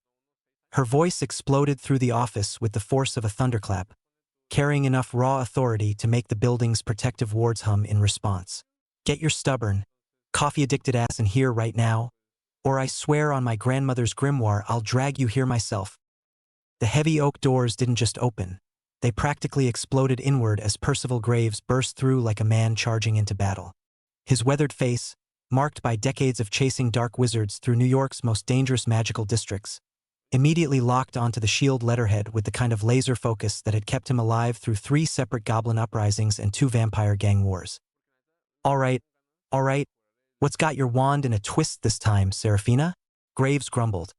Her voice exploded through the office with the force of a thunderclap, carrying enough raw authority to make the building's protective wards hum in response. "Get your stubborn, coffee-addicted ass in here right now, or I swear on my grandmother's grimoire I'll drag you here myself." The heavy oak doors didn't just open. They practically exploded inward as Percival Graves burst through like a man charging into battle. His weathered face, marked by decades of chasing dark wizards through New York's most dangerous magical districts, immediately locked onto the S.H.I.E.L.D. letterhead with the kind of laser focus that had kept him alive through 3 separate goblin uprisings and 2 vampire gang wars. All right, what's got your wand in a twist this time, Serafina?" Graves grumbled,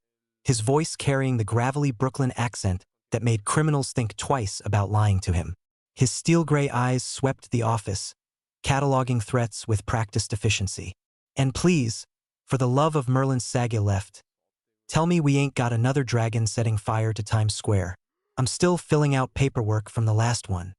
his voice carrying the gravelly Brooklyn accent that made criminals think twice about lying to him. His steel-gray eyes swept the office, cataloging threats with practiced efficiency. "And please, for the love of Merlin's saga left, tell me we ain't got another dragon setting fire to Times Square. I'm still filling out paperwork from the last one."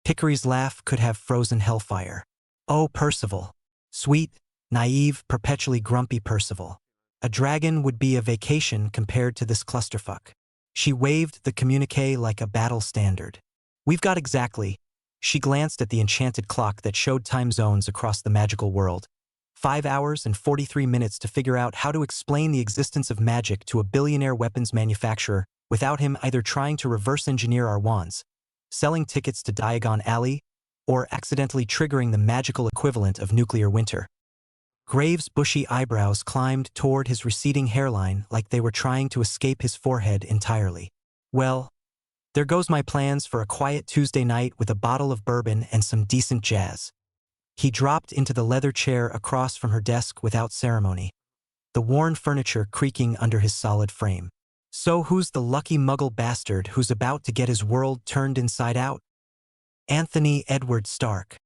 Piquery's laugh could have frozen hellfire. "Oh, Percival. Sweet, naive, perpetually grumpy Percival. A dragon would be a vacation compared to this clusterfuck." She waved the communique like a battle standard. "We've got exactly." She glanced at the enchanted clock that showed time zones across the magical world. 5 hours and 43 minutes to figure out how to explain the existence of magic to a billionaire weapons manufacturer without him either trying to reverse engineer our wands, selling tickets to Diagon Alley, or accidentally triggering the magical equivalent of nuclear winter. Graves' bushy eyebrows climbed toward his receding hairline like they were trying to escape his forehead entirely. "Well, there goes my plans for a quiet Tuesday night with a bottle of bourbon and some decent jazz." He dropped into the leather chair across from her desk without ceremony, the worn furniture creaking under his solid frame. "So who's the lucky muggle bastard who's about to get his world turned inside out?" "Anthony Edward Stark."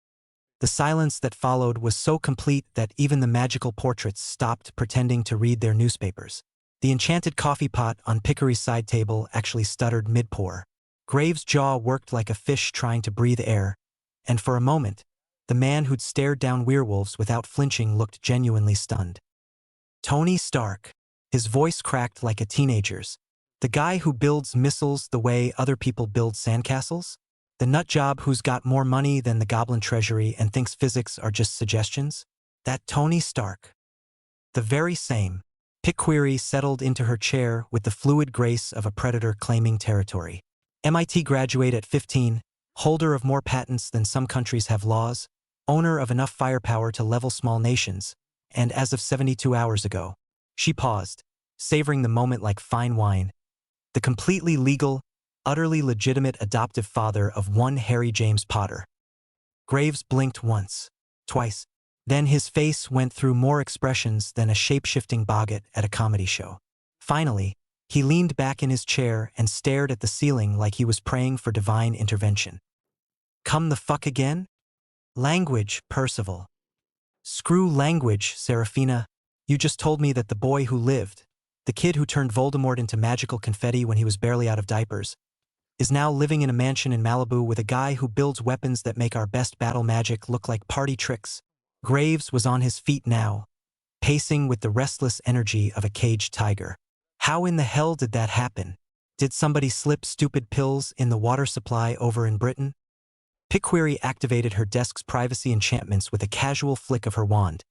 The silence that followed was so complete that even the magical portraits stopped pretending to read their newspapers. The enchanted coffee pot on Piquery's side table actually stuttered mid-pour. Graves' jaw worked like a fish trying to breathe air, and for a moment, the man who'd stared down werewolves without flinching looked genuinely stunned. "Tony Stark." His voice cracked like a teenager's. "The guy who builds missiles the way other people build sandcastles? The nutjob who's got more money than the Goblin Treasury and thinks physics are just suggestions? That Tony Stark." "The very same." Piquery settled into her chair with the fluid grace of a predator claiming territory. MIT graduate at 15, holder of more patents than some countries have laws, owner of enough firepower to level small nations, and as of 72 hours ago. She paused, savoring the moment like fine wine. The completely legal, utterly legitimate adoptive father of one Harry James Potter. Graves blinked once, twice. Then his face went through more expressions than a shape-shifting boggart at a comedy show. Finally, he leaned back in his chair and stared at the ceiling like he was praying for divine intervention. "Come the fuck again?" "Language, Percival." "Screw language, Serafina. You just told me that the boy who lived, the kid who turned Voldemort into magical confetti when he was barely out of diapers, is now living in a mansion in Malibu with a guy who builds weapons that make our best battle magic look like party tricks. Graves was on his feet now, pacing with the restless energy of a caged tiger. How in the hell did that happen? Did somebody slip stupid pills in the water supply over in Britain? Picquery activated her desk's privacy enchantments with a casual flick of her wand,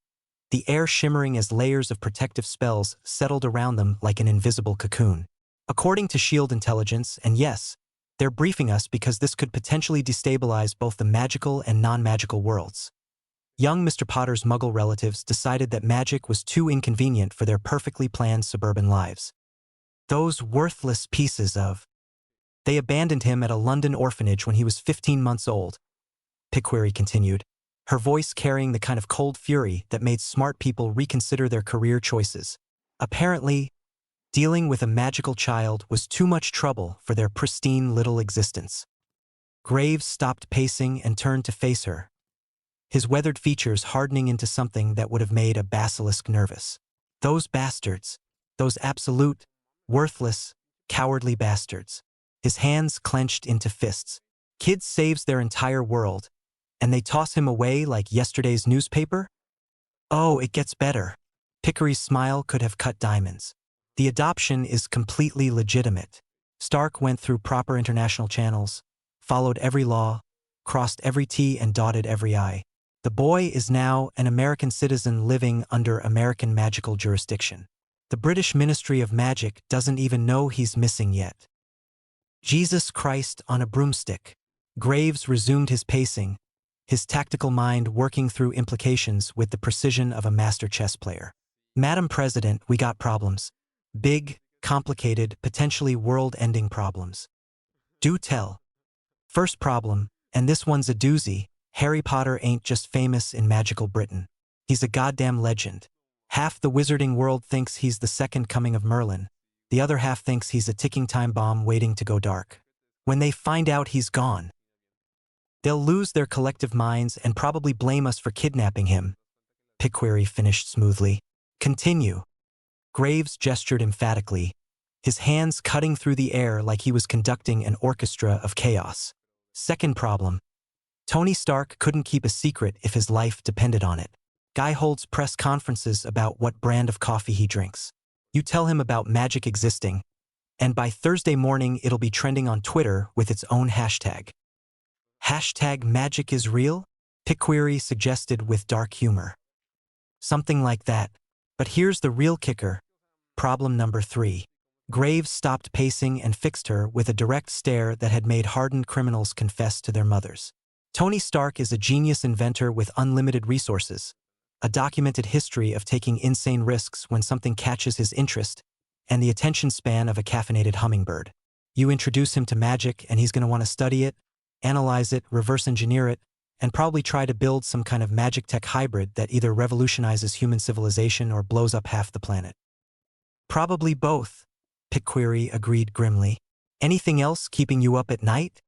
the air shimmering as layers of protective spells settled around them like an invisible cocoon. According to SHIELD intelligence, and yes, they're briefing us because this could potentially destabilize both the magical and non-magical worlds. Young Mr. Potter's Muggle relatives decided that magic was too inconvenient for their perfectly planned suburban lives. Those worthless pieces of... They abandoned him at a London orphanage when he was 15 months old, Picquery continued, her voice carrying the kind of cold fury that made smart people reconsider their career choices. Apparently, dealing with a magical child was too much trouble for their pristine little existence. Graves stopped pacing and turned to face her, his weathered features hardening into something that would have made a basilisk nervous. Those bastards. Those absolute, worthless, cowardly bastards. His hands clenched into fists. Kid saves their entire world, and they toss him away like yesterday's newspaper? Oh, it gets better. Picquery's smile could have cut diamonds. The adoption is completely legitimate. Stark went through proper international channels, followed every law, crossed every T and dotted every I. The boy is now an American citizen living under American magical jurisdiction. The British Ministry of Magic doesn't even know he's missing yet. Jesus Christ on a broomstick. Graves resumed his pacing, his tactical mind working through implications with the precision of a master chess player. Madam President, we got problems. Big, complicated, potentially world-ending problems. Do tell. First problem, and this one's a doozy, Harry Potter ain't just famous in magical Britain. He's a goddamn legend. Half the wizarding world thinks he's the second coming of Merlin. The other half thinks he's a ticking time bomb waiting to go dark. When they find out he's gone, they'll lose their collective minds and probably blame us for kidnapping him. Picquery finished smoothly. Continue. Graves gestured emphatically, his hands cutting through the air like he was conducting an orchestra of chaos. Second problem. Tony Stark couldn't keep a secret if his life depended on it. Guy holds press conferences about what brand of coffee he drinks. You tell him about magic existing, and by Thursday morning it'll be trending on Twitter with its own hashtag. Hashtag magic is real? Picquery suggested with dark humor. Something like that. But here's the real kicker. Problem number 3. Graves stopped pacing and fixed her with a direct stare that had made hardened criminals confess to their mothers. Tony Stark is a genius inventor with unlimited resources, a documented history of taking insane risks when something catches his interest, and the attention span of a caffeinated hummingbird. You introduce him to magic and he's going to want to study it, analyze it, reverse engineer it, and probably try to build some kind of magic tech hybrid that either revolutionizes human civilization or blows up half the planet. Probably both, Picquery agreed grimly. Anything else keeping you up at night?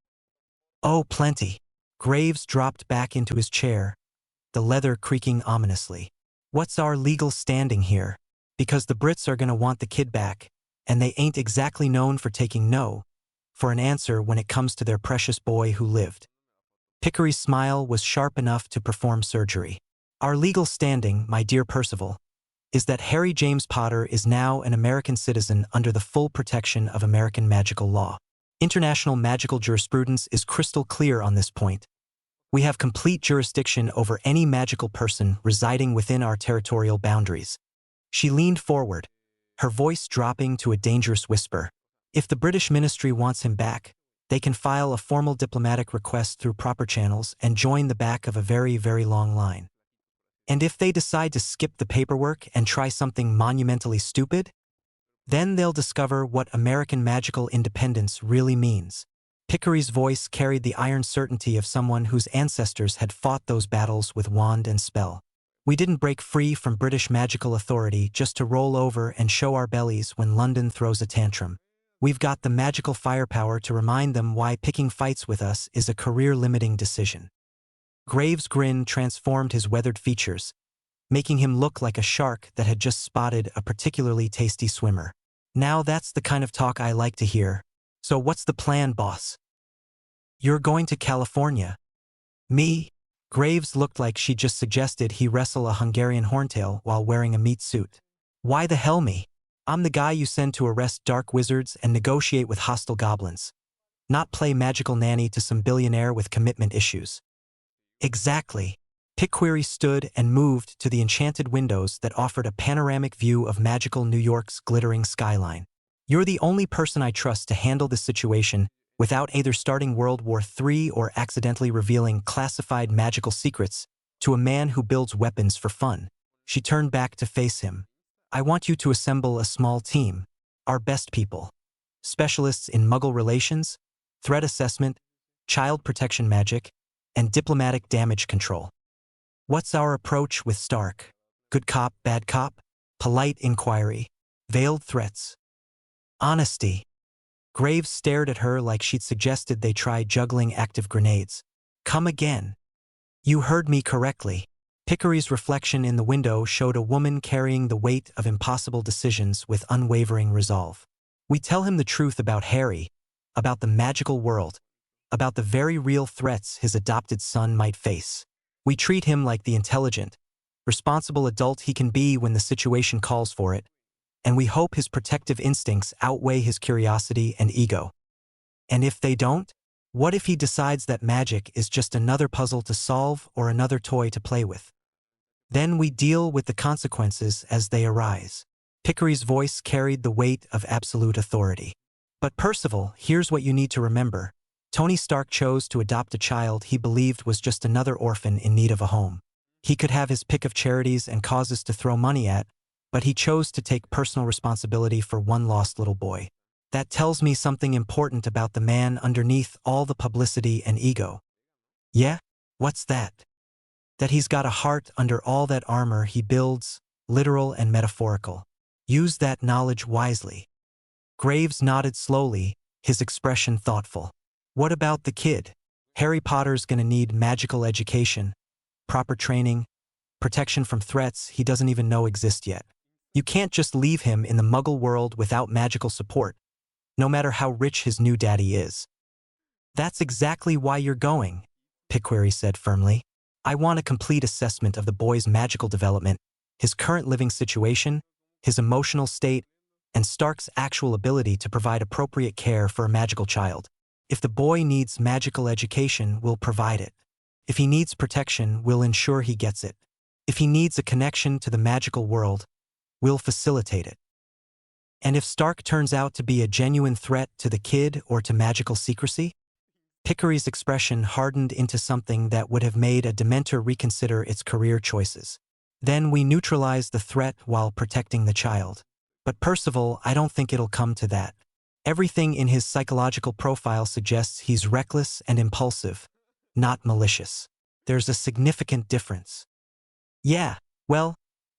Oh, plenty. Graves dropped back into his chair, the leather creaking ominously. What's our legal standing here? Because the Brits are going to want the kid back, and they ain't exactly known for taking no for an answer when it comes to their precious boy who lived. Picquery's smile was sharp enough to perform surgery. Our legal standing, my dear Percival, is that Harry James Potter is now an American citizen under the full protection of American magical law. International magical jurisprudence is crystal clear on this point. We have complete jurisdiction over any magical person residing within our territorial boundaries. She leaned forward, her voice dropping to a dangerous whisper. If the British Ministry wants him back, they can file a formal diplomatic request through proper channels and join the back of a very, very long line. And if they decide to skip the paperwork and try something monumentally stupid, then they'll discover what American magical independence really means. Picquery's voice carried the iron certainty of someone whose ancestors had fought those battles with wand and spell. We didn't break free from British magical authority just to roll over and show our bellies when London throws a tantrum. We've got the magical firepower to remind them why picking fights with us is a career-limiting decision. Graves' grin transformed his weathered features, making him look like a shark that had just spotted a particularly tasty swimmer. Now that's the kind of talk I like to hear. So what's the plan, boss? You're going to California. Me? Graves looked like she just suggested he wrestle a Hungarian horntail while wearing a meat suit. Why the hell me? I'm the guy you send to arrest dark wizards and negotiate with hostile goblins. Not play magical nanny to some billionaire with commitment issues. Exactly. Pickquery stood and moved to the enchanted windows that offered a panoramic view of magical New York's glittering skyline. You're the only person I trust to handle this situation without either starting World War III or accidentally revealing classified magical secrets to a man who builds weapons for fun. She turned back to face him. I want you to assemble a small team, our best people. Specialists in Muggle relations, threat assessment, child protection magic, and diplomatic damage control. What's our approach with Stark? Good cop, bad cop? Polite inquiry, veiled threats. Honesty. Graves stared at her like she'd suggested they try juggling active grenades. Come again. You heard me correctly. Pickquery's reflection in the window showed a woman carrying the weight of impossible decisions with unwavering resolve. We tell him the truth about Harry, about the magical world, about the very real threats his adopted son might face. We treat him like the intelligent, responsible adult he can be when the situation calls for it, and we hope his protective instincts outweigh his curiosity and ego. And if they don't, what if he decides that magic is just another puzzle to solve or another toy to play with? Then we deal with the consequences as they arise. Pickquery's voice carried the weight of absolute authority. But Percival, here's what you need to remember. Tony Stark chose to adopt a child he believed was just another orphan in need of a home. He could have his pick of charities and causes to throw money at, but he chose to take personal responsibility for one lost little boy. That tells me something important about the man underneath all the publicity and ego. Yeah? What's that? That he's got a heart under all that armor he builds, literal and metaphorical. Use that knowledge wisely. Graves nodded slowly, his expression thoughtful. What about the kid? Harry Potter's gonna need magical education, proper training, protection from threats he doesn't even know exist yet. You can't just leave him in the Muggle world without magical support, no matter how rich his new daddy is. That's exactly why you're going, Pickquery said firmly. I want a complete assessment of the boy's magical development, his current living situation, his emotional state, and Stark's actual ability to provide appropriate care for a magical child. If the boy needs magical education, we'll provide it. If he needs protection, we'll ensure he gets it. If he needs a connection to the magical world, we'll facilitate it. And if Stark turns out to be a genuine threat to the kid or to magical secrecy? Pickquery's expression hardened into something that would have made a Dementor reconsider its career choices. Then we neutralize the threat while protecting the child. But Percival, I don't think it'll come to that. Everything in his psychological profile suggests he's reckless and impulsive, not malicious. There's a significant difference. Yeah, well,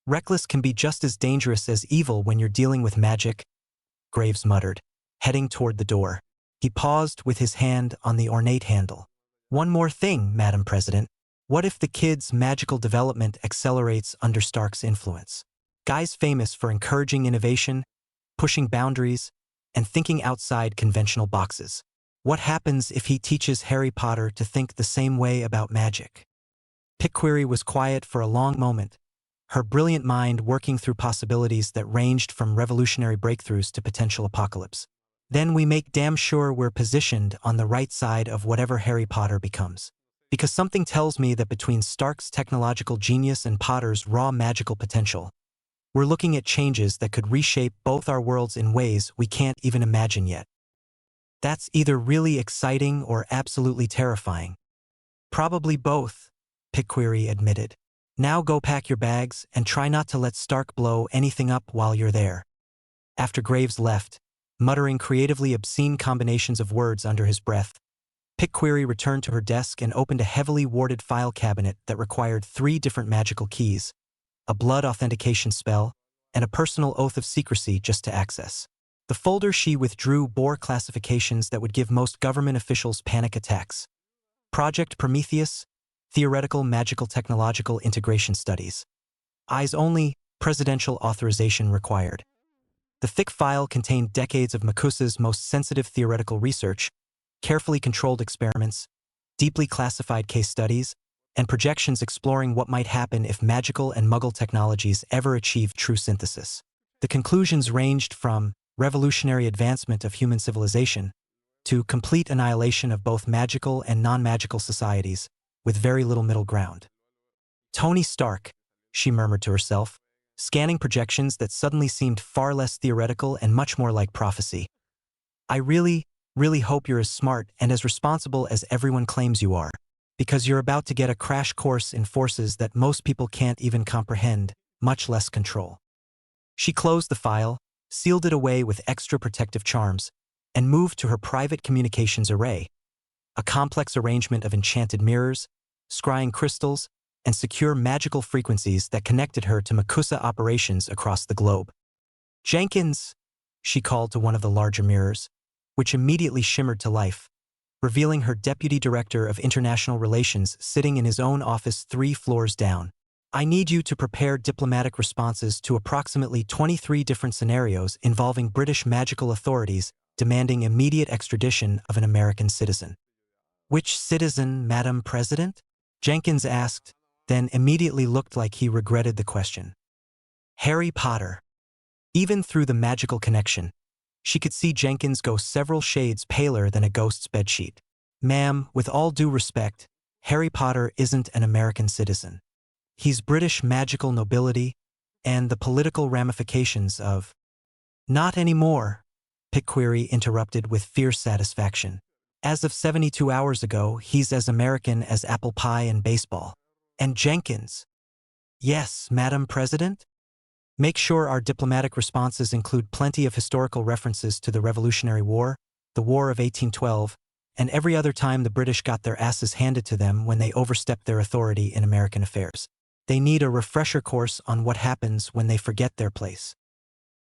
reckless can be just as dangerous as evil when you're dealing with magic, Graves muttered, heading toward the door. He paused with his hand on the ornate handle. One more thing, Madam President. What if the kid's magical development accelerates under Stark's influence? Guy's famous for encouraging innovation, pushing boundaries, and thinking outside conventional boxes. What happens if he teaches Harry Potter to think the same way about magic? Pickquery was quiet for a long moment, her brilliant mind working through possibilities that ranged from revolutionary breakthroughs to potential apocalypse. Then we make damn sure we're positioned on the right side of whatever Harry Potter becomes. Because something tells me that between Stark's technological genius and Potter's raw magical potential, we're looking at changes that could reshape both our worlds in ways we can't even imagine yet. That's either really exciting or absolutely terrifying. Probably both, Pickquery admitted. Now go pack your bags and try not to let Stark blow anything up while you're there. After Graves left, muttering creatively obscene combinations of words under his breath, Pickquery returned to her desk and opened a heavily warded file cabinet that required 3 different magical keys, a blood authentication spell, and a personal oath of secrecy just to access. The folder she withdrew bore classifications that would give most government officials panic attacks. Project Prometheus, Theoretical Magical Technological Integration Studies. Eyes only, presidential authorization required. The thick file contained decades of Makusa's most sensitive theoretical research, carefully controlled experiments, deeply classified case studies, and projections exploring what might happen if magical and Muggle technologies ever achieved true synthesis. The conclusions ranged from revolutionary advancement of human civilization to complete annihilation of both magical and non-magical societies, with very little middle ground. Tony Stark, she murmured to herself, scanning projections that suddenly seemed far less theoretical and much more like prophecy. I really hope you're as smart and as responsible as everyone claims you are, because you're about to get a crash course in forces that most people can't even comprehend, much less control. She closed the file, sealed it away with extra protective charms, and moved to her private communications array, a complex arrangement of enchanted mirrors, scrying crystals, and secure magical frequencies that connected her to Makusa operations across the globe. Jenkins, she called to one of the larger mirrors, which immediately shimmered to life, revealing her Deputy Director of International Relations sitting in his own office 3 floors down. I need you to prepare diplomatic responses to approximately 23 different scenarios involving British magical authorities demanding immediate extradition of an American citizen. Which citizen, Madam President? Jenkins asked, then immediately looked like he regretted the question. Harry Potter. Even through the magical connection, she could see Jenkins go several shades paler than a ghost's bedsheet. Ma'am, with all due respect, Harry Potter isn't an American citizen. He's British magical nobility and the political ramifications of— Not anymore, Picquery interrupted with fierce satisfaction. As of 72 hours ago, he's as American as apple pie and baseball. And Jenkins. Yes, Madam President? Make sure our diplomatic responses include plenty of historical references to the Revolutionary War, the War of 1812, and every other time the British got their asses handed to them when they overstepped their authority in American affairs. They need a refresher course on what happens when they forget their place.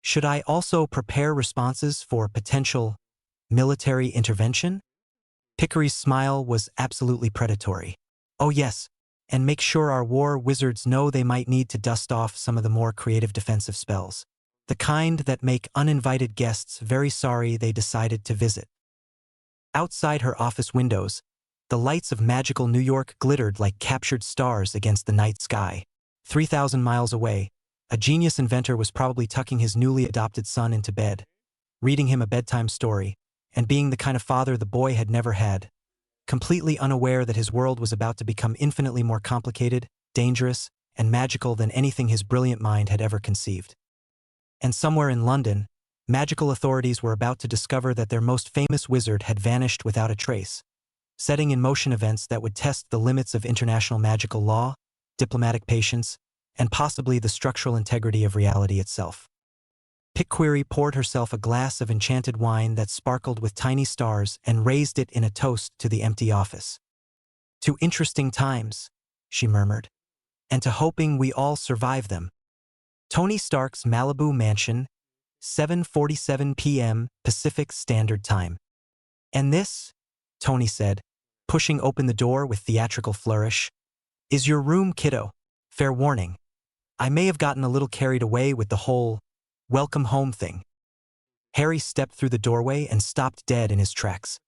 Should I also prepare responses for potential military intervention? Picquery's smile was absolutely predatory. Oh yes, and make sure our war wizards know they might need to dust off some of the more creative defensive spells. The kind that make uninvited guests very sorry they decided to visit. Outside her office windows, the lights of magical New York glittered like captured stars against the night sky. 3,000 miles away, a genius inventor was probably tucking his newly adopted son into bed, reading him a bedtime story, and being the kind of father the boy had never had, completely unaware that his world was about to become infinitely more complicated, dangerous, and magical than anything his brilliant mind had ever conceived. And somewhere in London, magical authorities were about to discover that their most famous wizard had vanished without a trace, setting in motion events that would test the limits of international magical law, diplomatic patience, and possibly the structural integrity of reality itself. Picquery poured herself a glass of enchanted wine that sparkled with tiny stars and raised it in a toast to the empty office. To interesting times, she murmured, and to hoping we all survive them. Tony Stark's Malibu mansion, 7:47 p.m. Pacific Standard Time. And this, Tony said, pushing open the door with theatrical flourish, is your room, kiddo. Fair warning. I may have gotten a little carried away with the whole welcome home thing. Harry stepped through the doorway and stopped dead in his tracks,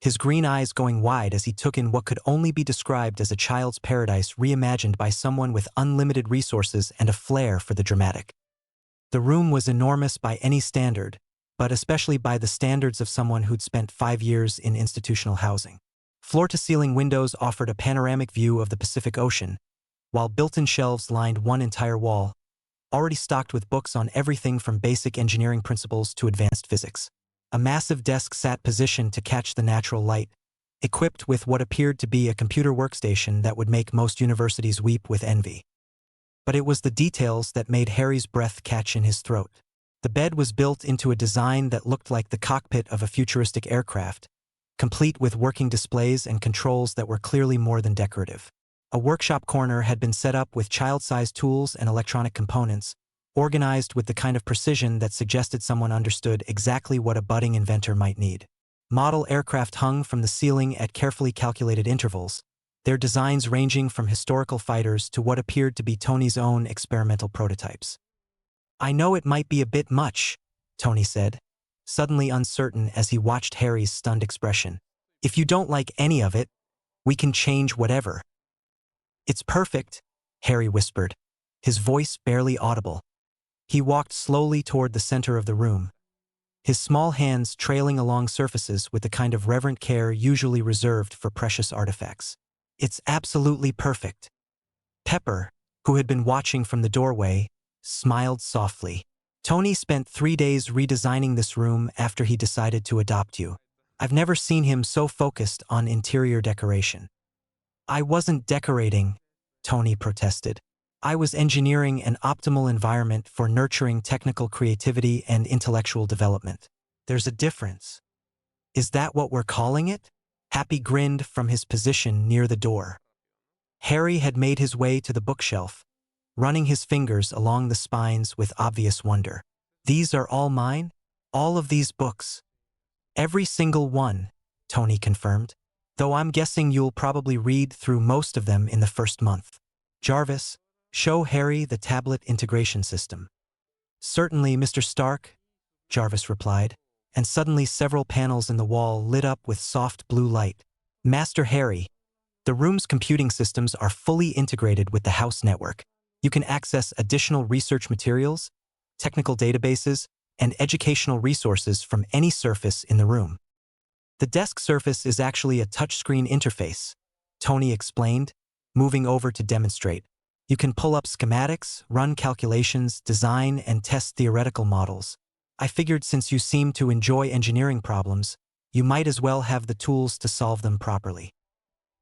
his green eyes going wide as he took in what could only be described as a child's paradise reimagined by someone with unlimited resources and a flair for the dramatic. The room was enormous by any standard, but especially by the standards of someone who'd spent 5 years in institutional housing. Floor-to-ceiling windows offered a panoramic view of the Pacific Ocean, while built-in shelves lined one entire wall, already stocked with books on everything from basic engineering principles to advanced physics. A massive desk sat positioned to catch the natural light, equipped with what appeared to be a computer workstation that would make most universities weep with envy. But it was the details that made Harry's breath catch in his throat. The bed was built into a design that looked like the cockpit of a futuristic aircraft, complete with working displays and controls that were clearly more than decorative. A workshop corner had been set up with child-sized tools and electronic components, organized with the kind of precision that suggested someone understood exactly what a budding inventor might need. Model aircraft hung from the ceiling at carefully calculated intervals, their designs ranging from historical fighters to what appeared to be Tony's own experimental prototypes. I know it might be a bit much, Tony said, suddenly uncertain as he watched Harry's stunned expression. If you don't like any of it, we can change whatever. It's perfect, Harry whispered, his voice barely audible. He walked slowly toward the center of the room, his small hands trailing along surfaces with the kind of reverent care usually reserved for precious artifacts. It's absolutely perfect. Pepper, who had been watching from the doorway, smiled softly. Tony spent 3 days redesigning this room after he decided to adopt you. I've never seen him so focused on interior decoration. I wasn't decorating, Tony protested. I was engineering an optimal environment for nurturing technical creativity and intellectual development. There's a difference. Is that what we're calling it? Happy grinned from his position near the door. Harry had made his way to the bookshelf, running his fingers along the spines with obvious wonder. These are all mine? All of these books? Every single one, Tony confirmed, though I'm guessing you'll probably read through most of them in the first month. Jarvis, show Harry the tablet integration system. Certainly, Mr. Stark, Jarvis replied, and suddenly several panels in the wall lit up with soft blue light. Master Harry, the room's computing systems are fully integrated with the house network. You can access additional research materials, technical databases, and educational resources from any surface in the room. The desk surface is actually a touchscreen interface, Tony explained, moving over to demonstrate. You can pull up schematics, run calculations, design, and test theoretical models. I figured since you seem to enjoy engineering problems, you might as well have the tools to solve them properly.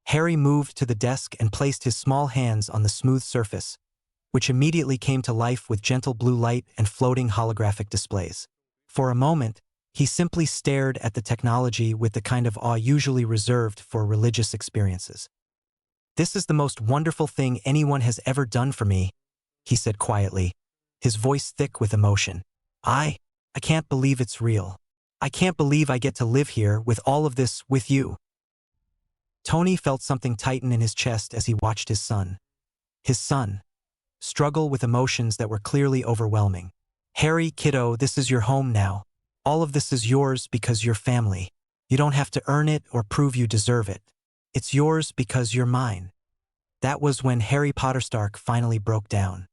Harry moved to the desk and placed his small hands on the smooth surface, which immediately came to life with gentle blue light and floating holographic displays. For a moment, he simply stared at the technology with the kind of awe usually reserved for religious experiences. This is the most wonderful thing anyone has ever done for me, he said quietly, his voice thick with emotion. I can't believe it's real. I can't believe I get to live here with all of this with you. Tony felt something tighten in his chest as he watched his son, struggle with emotions that were clearly overwhelming. Harry, kiddo, this is your home now. All of this is yours because you're family. You don't have to earn it or prove you deserve it. It's yours because you're mine. That was when Harry Potter Stark finally broke down.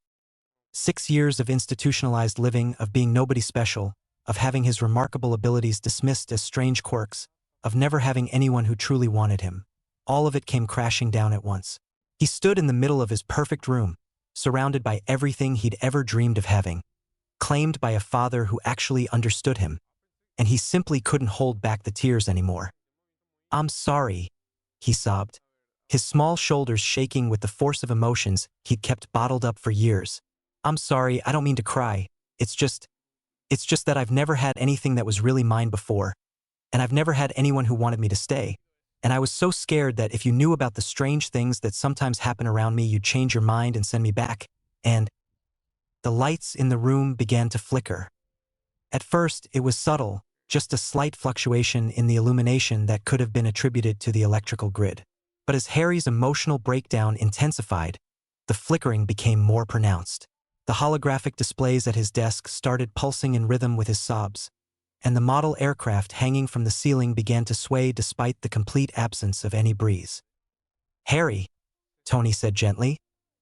6 years of institutionalized living, of being nobody special, of having his remarkable abilities dismissed as strange quirks, of never having anyone who truly wanted him. All of it came crashing down at once. He stood in the middle of his perfect room, surrounded by everything he'd ever dreamed of having, claimed by a father who actually understood him, and he simply couldn't hold back the tears anymore. I'm sorry, he sobbed, his small shoulders shaking with the force of emotions he'd kept bottled up for years. I'm sorry, I don't mean to cry. It's just that I've never had anything that was really mine before, and I've never had anyone who wanted me to stay. And I was so scared that if you knew about the strange things that sometimes happen around me, you'd change your mind and send me back. And the lights in the room began to flicker. At first, it was subtle, just a slight fluctuation in the illumination that could have been attributed to the electrical grid. But as Harry's emotional breakdown intensified, the flickering became more pronounced. The holographic displays at his desk started pulsing in rhythm with his sobs, and the model aircraft hanging from the ceiling began to sway despite the complete absence of any breeze. Harry, Tony said gently,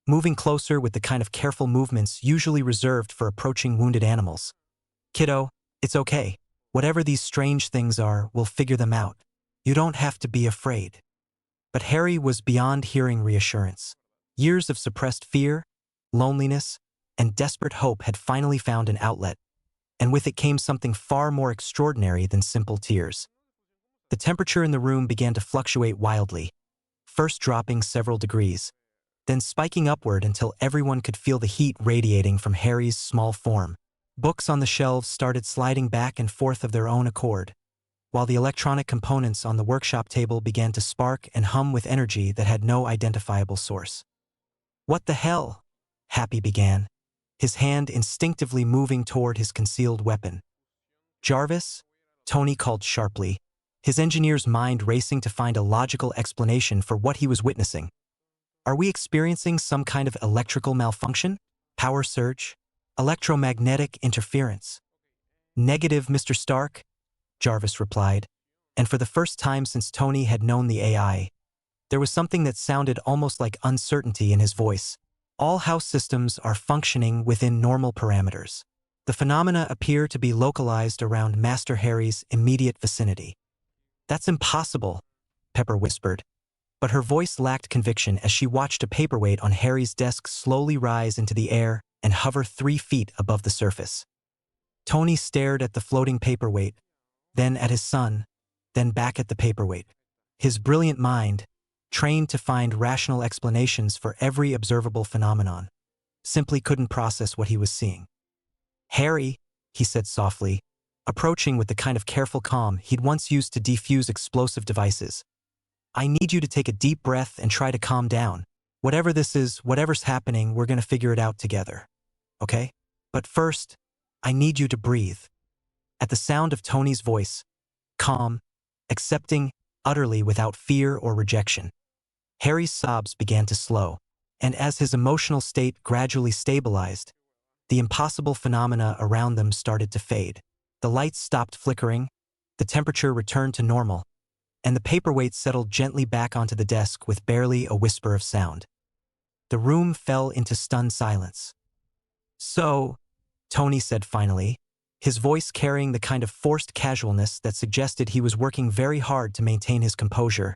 moving closer with the kind of careful movements usually reserved for approaching wounded animals. Kiddo, it's okay. Whatever these strange things are, we'll figure them out. You don't have to be afraid. But Harry was beyond hearing reassurance. Years of suppressed fear, loneliness, and desperate hope had finally found an outlet, and with it came something far more extraordinary than simple tears. The temperature in the room began to fluctuate wildly, first dropping several degrees, then spiking upward until everyone could feel the heat radiating from Harry's small form. Books on the shelves started sliding back and forth of their own accord, while the electronic components on the workshop table began to spark and hum with energy that had no identifiable source. What the hell? Happy began, his hand instinctively moving toward his concealed weapon. Jarvis? Tony called sharply, his engineer's mind racing to find a logical explanation for what he was witnessing. Are we experiencing some kind of electrical malfunction? Power surge? Electromagnetic interference? Negative, Mr. Stark, Jarvis replied, and for the first time since Tony had known the AI, there was something that sounded almost like uncertainty in his voice. All house systems are functioning within normal parameters. The phenomena appear to be localized around Master Harry's immediate vicinity. That's impossible, Pepper whispered, but her voice lacked conviction as she watched a paperweight on Harry's desk slowly rise into the air and hover 3 feet above the surface. Tony stared at the floating paperweight, then at his son, then back at the paperweight. His brilliant mind, trained to find rational explanations for every observable phenomenon, simply couldn't process what he was seeing. "Harry," he said softly, approaching with the kind of careful calm he'd once used to defuse explosive devices. "I need you to take a deep breath and try to calm down. Whatever this is, whatever's happening, we're going to figure it out together. Okay? But first, I need you to breathe." At the sound of Tony's voice, calm, accepting, utterly without fear or rejection, Harry's sobs began to slow, and as his emotional state gradually stabilized, the impossible phenomena around them started to fade. The lights stopped flickering, the temperature returned to normal, and the paperweight settled gently back onto the desk with barely a whisper of sound. The room fell into stunned silence. "So," Tony said finally, his voice carrying the kind of forced casualness that suggested he was working very hard to maintain his composure.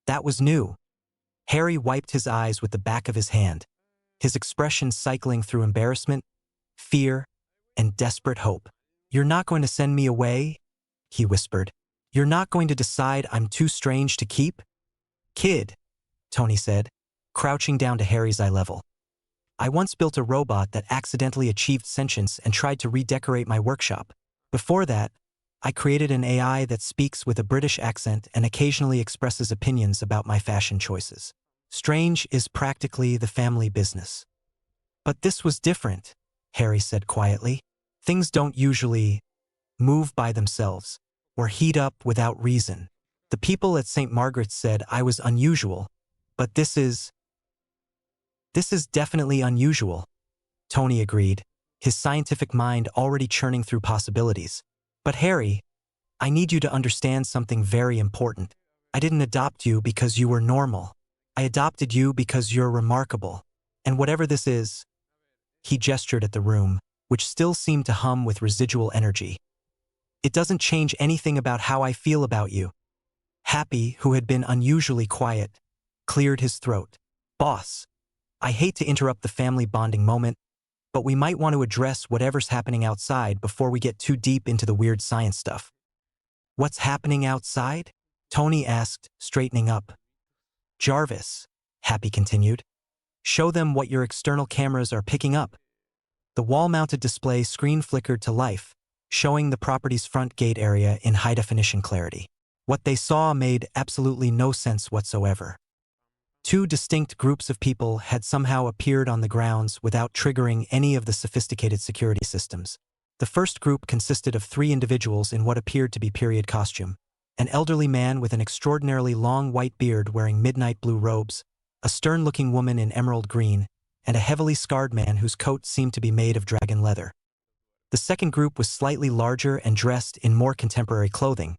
"That was new." Harry wiped his eyes with the back of his hand, his expression cycling through embarrassment, fear, and desperate hope. "You're not going to send me away?" he whispered. "You're not going to decide I'm too strange to keep?" "Kid," Tony said, crouching down to Harry's eye level. "I once built a robot that accidentally achieved sentience and tried to redecorate my workshop. Before that, I created an AI that speaks with a British accent and occasionally expresses opinions about my fashion choices. Strange is practically the family business." "But this was different," Harry said quietly. "Things don't usually move by themselves or heat up without reason. The people at St. Margaret's said I was unusual, but this is definitely unusual," Tony agreed, his scientific mind already churning through possibilities. "But Harry, I need you to understand something very important. I didn't adopt you because you were normal. I adopted you because you're remarkable. And whatever this is," he gestured at the room, which still seemed to hum with residual energy, "it doesn't change anything about how I feel about you." Happy, who had been unusually quiet, cleared his throat. "Boss, I hate to interrupt the family bonding moment, but we might want to address whatever's happening outside before we get too deep into the weird science stuff." "What's happening outside?" Tony asked, straightening up. "Jarvis," Happy continued, "show them what your external cameras are picking up." The wall-mounted display screen flickered to life, showing the property's front gate area in high-definition clarity. What they saw made absolutely no sense whatsoever. 2 distinct groups of people had somehow appeared on the grounds without triggering any of the sophisticated security systems. The first group consisted of 3 individuals in what appeared to be period costume: an elderly man with an extraordinarily long white beard wearing midnight blue robes, a stern-looking woman in emerald green, and a heavily scarred man whose coat seemed to be made of dragon leather. The second group was slightly larger and dressed in more contemporary clothing,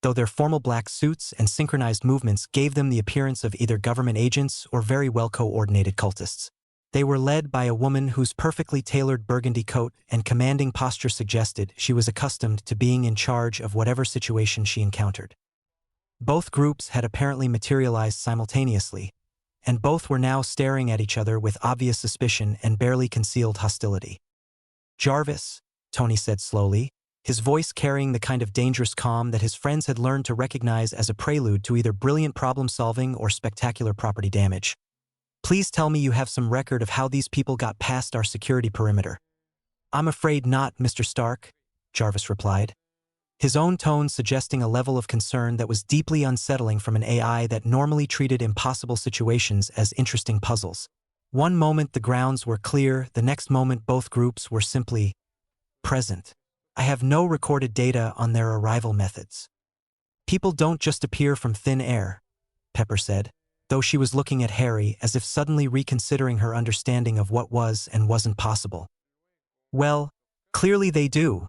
though their formal black suits and synchronized movements gave them the appearance of either government agents or very well-coordinated cultists. They were led by a woman whose perfectly tailored burgundy coat and commanding posture suggested she was accustomed to being in charge of whatever situation she encountered. Both groups had apparently materialized simultaneously, and both were now staring at each other with obvious suspicion and barely concealed hostility. "Jarvis," Tony said slowly, his voice carrying the kind of dangerous calm that his friends had learned to recognize as a prelude to either brilliant problem-solving or spectacular property damage. "Please tell me you have some record of how these people got past our security perimeter." "I'm afraid not, Mr. Stark," Jarvis replied, his own tone suggesting a level of concern that was deeply unsettling from an AI that normally treated impossible situations as interesting puzzles. One moment the grounds were clear, the next moment both groups were simply present. "I have no recorded data on their arrival methods." "People don't just appear from thin air," Pepper said, though she was looking at Harry as if suddenly reconsidering her understanding of what was and wasn't possible. "Well, clearly they do,"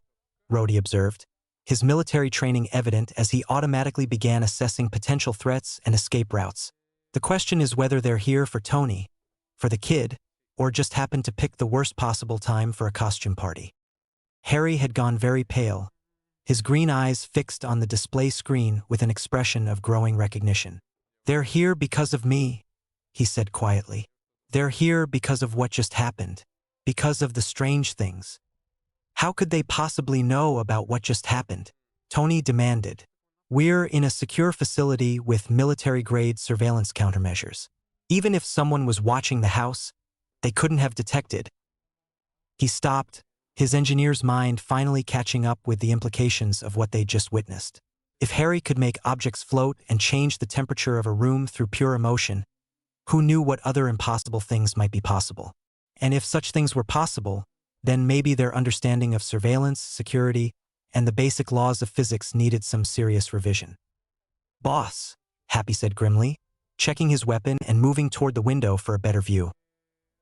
Rhodey observed, his military training evident as he automatically began assessing potential threats and escape routes. The question is whether they're here for Tony, for the kid, or just happened to pick the worst possible time for a costume party. Harry had gone very pale, his green eyes fixed on the display screen with an expression of growing recognition. "They're here because of me," he said quietly. "They're here because of what just happened, because of the strange things." "How could they possibly know about what just happened?" Tony demanded. "We're in a secure facility with military-grade surveillance countermeasures. Even if someone was watching the house, they couldn't have detected." He stopped, his engineer's mind finally catching up with the implications of what they'd just witnessed. If Harry could make objects float and change the temperature of a room through pure emotion, who knew what other impossible things might be possible? And if such things were possible, then maybe their understanding of surveillance, security, and the basic laws of physics needed some serious revision. "Boss," Happy said grimly, checking his weapon and moving toward the window for a better view.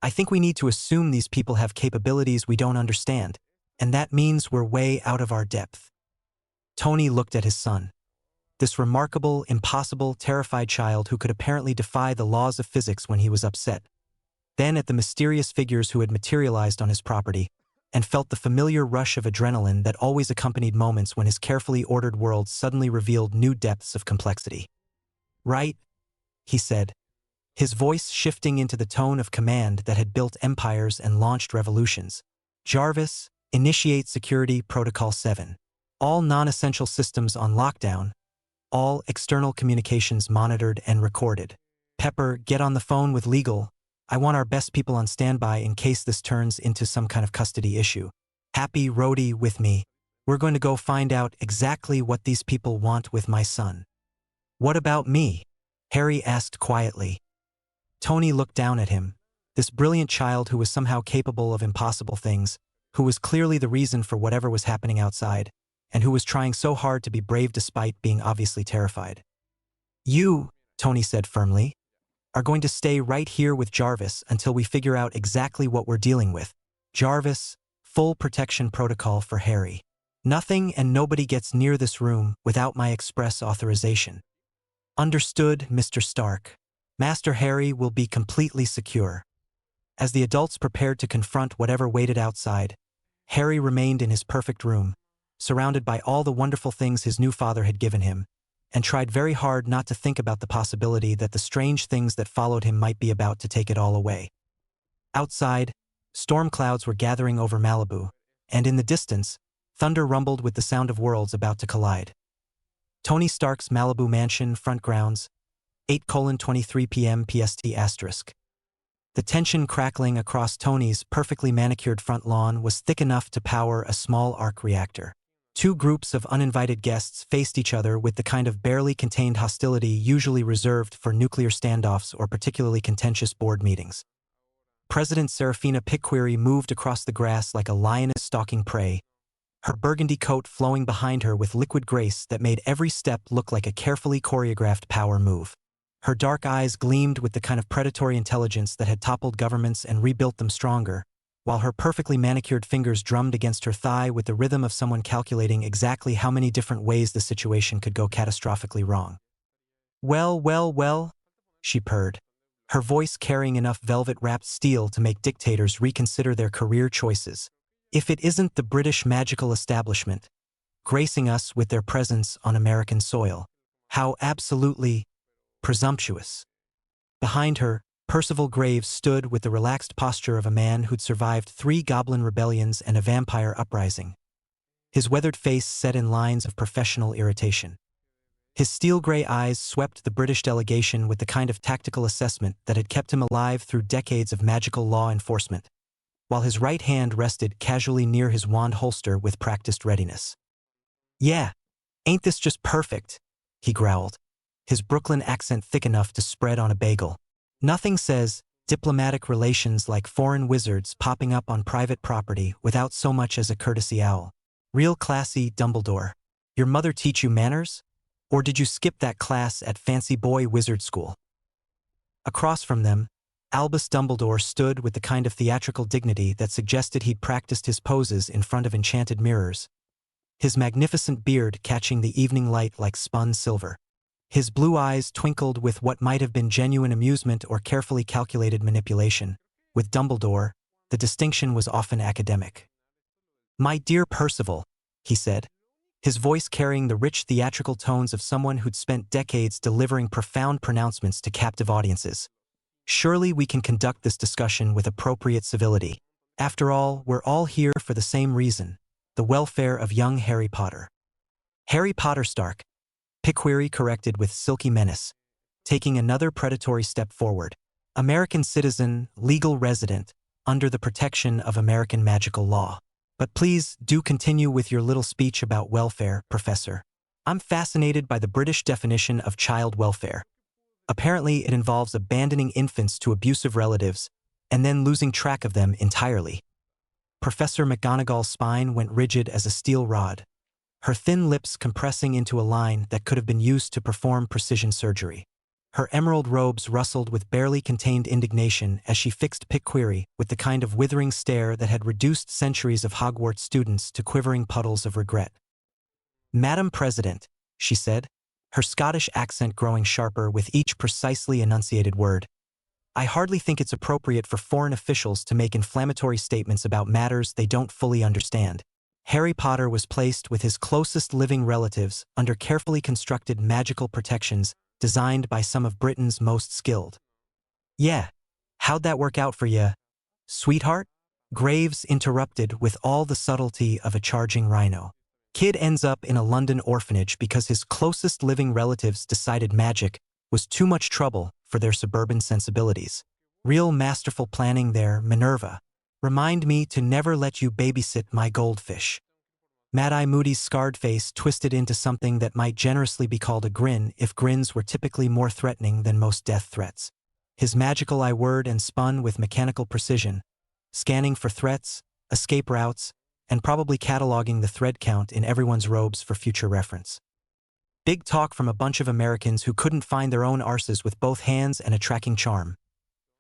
"I think we need to assume these people have capabilities we don't understand, and that means we're way out of our depth." Tony looked at his son. This remarkable, impossible, terrified child who could apparently defy the laws of physics when he was upset. Then at the mysterious figures who had materialized on his property, and felt the familiar rush of adrenaline that always accompanied moments when his carefully ordered world suddenly revealed new depths of complexity. "Right," he said, his voice shifting into the tone of command that had built empires and launched revolutions. "Jarvis, initiate Security Protocol 7. All non-essential systems on lockdown. All external communications monitored and recorded. Pepper, get on the phone with legal. I want our best people on standby in case this turns into some kind of custody issue. Happy, Rhodey, with me. We're going to go find out exactly what these people want with my son." "What about me?" Harry asked quietly. Tony looked down at him, this brilliant child who was somehow capable of impossible things, who was clearly the reason for whatever was happening outside, and who was trying so hard to be brave despite being obviously terrified. "You," Tony said firmly, "are going to stay right here with Jarvis until we figure out exactly what we're dealing with. Jarvis, full protection protocol for Harry. Nothing and nobody gets near this room without my express authorization." "Understood, Mr. Stark. Master Harry will be completely secure." As the adults prepared to confront whatever waited outside, Harry remained in his perfect room, surrounded by all the wonderful things his new father had given him, and tried very hard not to think about the possibility that the strange things that followed him might be about to take it all away. Outside, storm clouds were gathering over Malibu, and in the distance, thunder rumbled with the sound of worlds about to collide. Tony Stark's Malibu mansion front grounds, 8:23 p.m. PST *. The tension crackling across Tony's perfectly manicured front lawn was thick enough to power a small arc reactor. Two groups of uninvited guests faced each other with the kind of barely contained hostility usually reserved for nuclear standoffs or particularly contentious board meetings. President Serafina Piquery moved across the grass like a lioness stalking prey, her burgundy coat flowing behind her with liquid grace that made every step look like a carefully choreographed power move. Her dark eyes gleamed with the kind of predatory intelligence that had toppled governments and rebuilt them stronger, while her perfectly manicured fingers drummed against her thigh with the rhythm of someone calculating exactly how many different ways the situation could go catastrophically wrong. "Well, well, well," she purred, her voice carrying enough velvet-wrapped steel to make dictators reconsider their career choices. "If it isn't the British magical establishment, gracing us with their presence on American soil. How absolutely presumptuous." Behind her, Percival Graves stood with the relaxed posture of a man who'd survived 3 goblin rebellions and a vampire uprising. His weathered face set in lines of professional irritation. His steel-gray eyes swept the British delegation with the kind of tactical assessment that had kept him alive through decades of magical law enforcement, while his right hand rested casually near his wand holster with practiced readiness. "Yeah, ain't this just perfect?" he growled, his Brooklyn accent thick enough to spread on a bagel. "Nothing says diplomatic relations like foreign wizards popping up on private property without so much as a courtesy owl. Real classy, Dumbledore. Your mother teach you manners? Or did you skip that class at Fancy Boy Wizard School?" Across from them, Albus Dumbledore stood with the kind of theatrical dignity that suggested he'd practiced his poses in front of enchanted mirrors, his magnificent beard catching the evening light like spun silver. His blue eyes twinkled with what might have been genuine amusement or carefully calculated manipulation. With Dumbledore, the distinction was often academic. "My dear Percival," he said, his voice carrying the rich theatrical tones of someone who'd spent decades delivering profound pronouncements to captive audiences. "Surely we can conduct this discussion with appropriate civility. After all, we're all here for the same reason, the welfare of young Harry Potter." "Harry Potter Stark," Picquery corrected with silky menace, taking another predatory step forward. "American citizen, legal resident, under the protection of American magical law. But please do continue with your little speech about welfare, Professor. I'm fascinated by the British definition of child welfare. Apparently it involves abandoning infants to abusive relatives and then losing track of them entirely." Professor McGonagall's spine went rigid as a steel rod, her thin lips compressing into a line that could have been used to perform precision surgery. Her emerald robes rustled with barely contained indignation as she fixed Picquery with the kind of withering stare that had reduced centuries of Hogwarts students to quivering puddles of regret. "Madam President," she said, her Scottish accent growing sharper with each precisely enunciated word, "I hardly think it's appropriate for foreign officials to make inflammatory statements about matters they don't fully understand. Harry Potter was placed with his closest living relatives under carefully constructed magical protections designed by some of Britain's most skilled." "Yeah, how'd that work out for you, sweetheart?" Graves interrupted with all the subtlety of a charging rhino. "Kid ends up in a London orphanage because his closest living relatives decided magic was too much trouble for their suburban sensibilities. Real masterful planning there, Minerva. Remind me to never let you babysit my goldfish." Mad-Eye Moody's scarred face twisted into something that might generously be called a grin if grins were typically more threatening than most death threats. His magical eye whirred and spun with mechanical precision, scanning for threats, escape routes, and probably cataloging the thread count in everyone's robes for future reference. "Big talk from a bunch of Americans who couldn't find their own arses with both hands and a tracking charm,"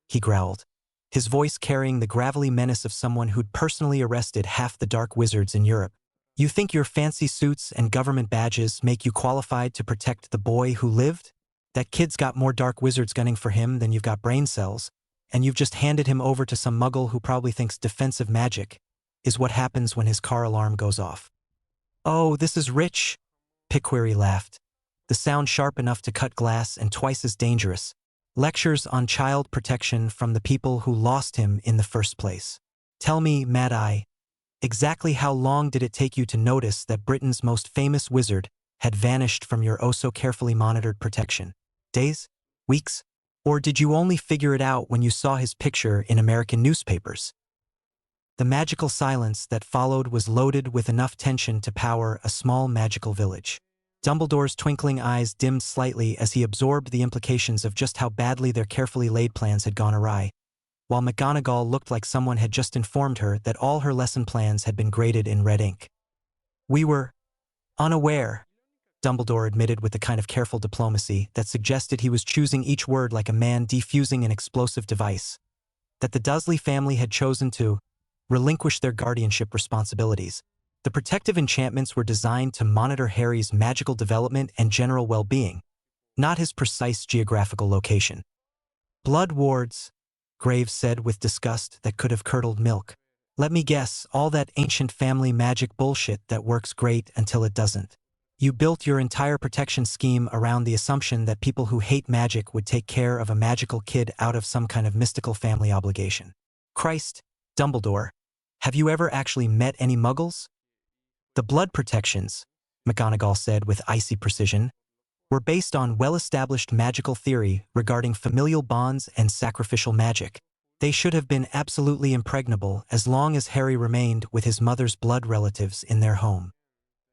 he growled, his voice carrying the gravelly menace of someone who'd personally arrested half the dark wizards in Europe. "You think your fancy suits and government badges make you qualified to protect the boy who lived? That kid's got more dark wizards gunning for him than you've got brain cells, and you've just handed him over to some muggle who probably thinks defensive magic is what happens when his car alarm goes off." "Oh, this is rich," Picquery laughed, the sound sharp enough to cut glass and twice as dangerous. "Lectures on child protection from the people who lost him in the first place. Tell me, Mad-Eye, exactly how long did it take you to notice that Britain's most famous wizard had vanished from your oh-so-carefully monitored protection? Days? Weeks? Or did you only figure it out when you saw his picture in American newspapers?" The magical silence that followed was loaded with enough tension to power a small magical village. Dumbledore's twinkling eyes dimmed slightly as he absorbed the implications of just how badly their carefully laid plans had gone awry, while McGonagall looked like someone had just informed her that all her lesson plans had been graded in red ink. "We were unaware," Dumbledore admitted with the kind of careful diplomacy that suggested he was choosing each word like a man defusing an explosive device, "that the Dursley family had chosen to relinquish their guardianship responsibilities. The protective enchantments were designed to monitor Harry's magical development and general well-being, not his precise geographical location." "Blood wards," Graves said with disgust that could have curdled milk. "Let me guess, all that ancient family magic bullshit that works great until it doesn't. You built your entire protection scheme around the assumption that people who hate magic would take care of a magical kid out of some kind of mystical family obligation. Christ, Dumbledore, have you ever actually met any muggles?" "The blood protections," McGonagall said with icy precision, "were based on well-established magical theory regarding familial bonds and sacrificial magic. They should have been absolutely impregnable as long as Harry remained with his mother's blood relatives in their home."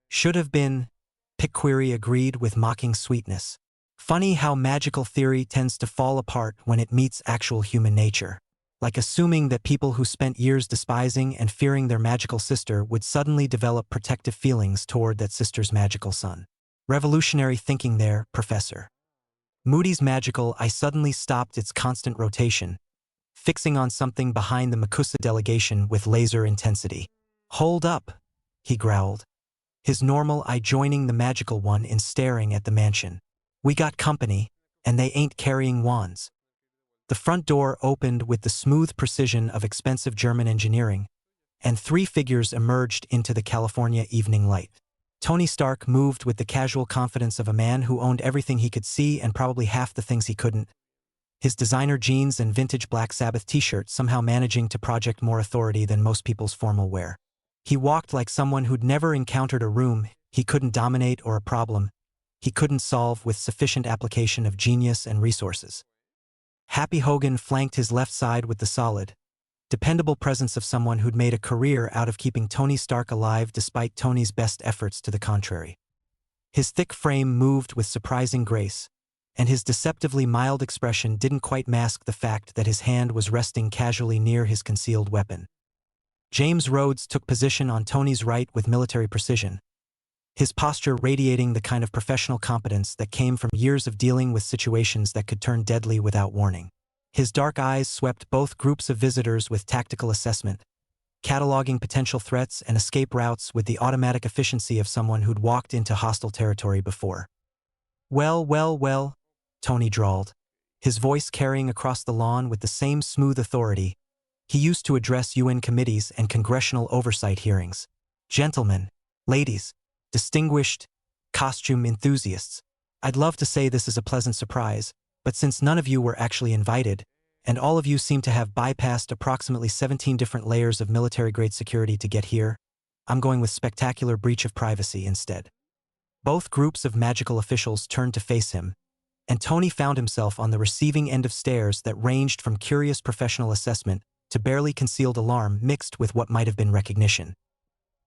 "Should have been," Picquery agreed with mocking sweetness. "Funny how magical theory tends to fall apart when it meets actual human nature. Like assuming that people who spent years despising and fearing their magical sister would suddenly develop protective feelings toward that sister's magical son. Revolutionary thinking there, Professor." Moody's magical eye suddenly stopped its constant rotation, fixing on something behind the MACUSA delegation with laser intensity. "Hold up," he growled, his normal eye joining the magical one in staring at the mansion. "We got company, and they ain't carrying wands." The front door opened with the smooth precision of expensive German engineering, and 3 figures emerged into the California evening light. Tony Stark moved with the casual confidence of a man who owned everything he could see and probably half the things he couldn't. His designer jeans and vintage Black Sabbath t-shirt somehow managing to project more authority than most people's formal wear. He walked like someone who'd never encountered a room he couldn't dominate or a problem he couldn't solve with sufficient application of genius and resources. Happy Hogan flanked his left side with the solid, dependable presence of someone who'd made a career out of keeping Tony Stark alive despite Tony's best efforts to the contrary. His thick frame moved with surprising grace, and his deceptively mild expression didn't quite mask the fact that his hand was resting casually near his concealed weapon. James Rhodes took position on Tony's right with military precision, his posture radiating the kind of professional competence that came from years of dealing with situations that could turn deadly without warning. His dark eyes swept both groups of visitors with tactical assessment, cataloging potential threats and escape routes with the automatic efficiency of someone who'd walked into hostile territory before. Well, Tony drawled, his voice carrying across the lawn with the same smooth authority he used to address UN committees and congressional oversight hearings. "Gentlemen, ladies, distinguished costume enthusiasts, I'd love to say this is a pleasant surprise, but since none of you were actually invited, and all of you seem to have bypassed approximately 17 different layers of military-grade security to get here, I'm going with spectacular breach of privacy instead." Both groups of magical officials turned to face him, and Tony found himself on the receiving end of stares that ranged from curious professional assessment to barely concealed alarm mixed with what might have been recognition.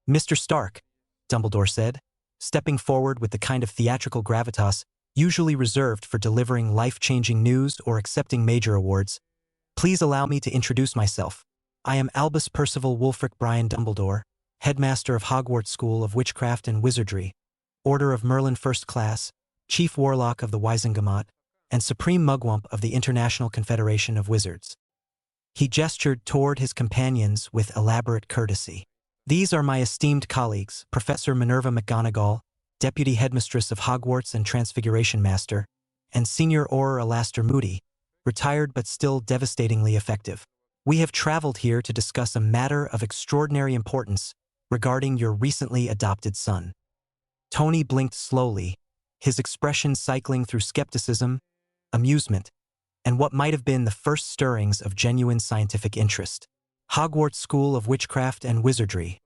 "Mr. Stark," Dumbledore said, stepping forward with the kind of theatrical gravitas usually reserved for delivering life-changing news or accepting major awards, "please allow me to introduce myself. I am Albus Percival Wulfric Brian Dumbledore, headmaster of Hogwarts School of Witchcraft and Wizardry, Order of Merlin First Class, Chief Warlock of the Wizengamot, and Supreme Mugwump of the International Confederation of Wizards." He gestured toward his companions with elaborate courtesy. "These are my esteemed colleagues, Professor Minerva McGonagall, Deputy Headmistress of Hogwarts and Transfiguration Master, and Senior Auror Alastair Moody, retired but still devastatingly effective. We have traveled here to discuss a matter of extraordinary importance regarding your recently adopted son." Tony blinked slowly, his expression cycling through skepticism, amusement, and what might have been the first stirrings of genuine scientific interest. "Hogwarts School of Witchcraft and Wizardry,"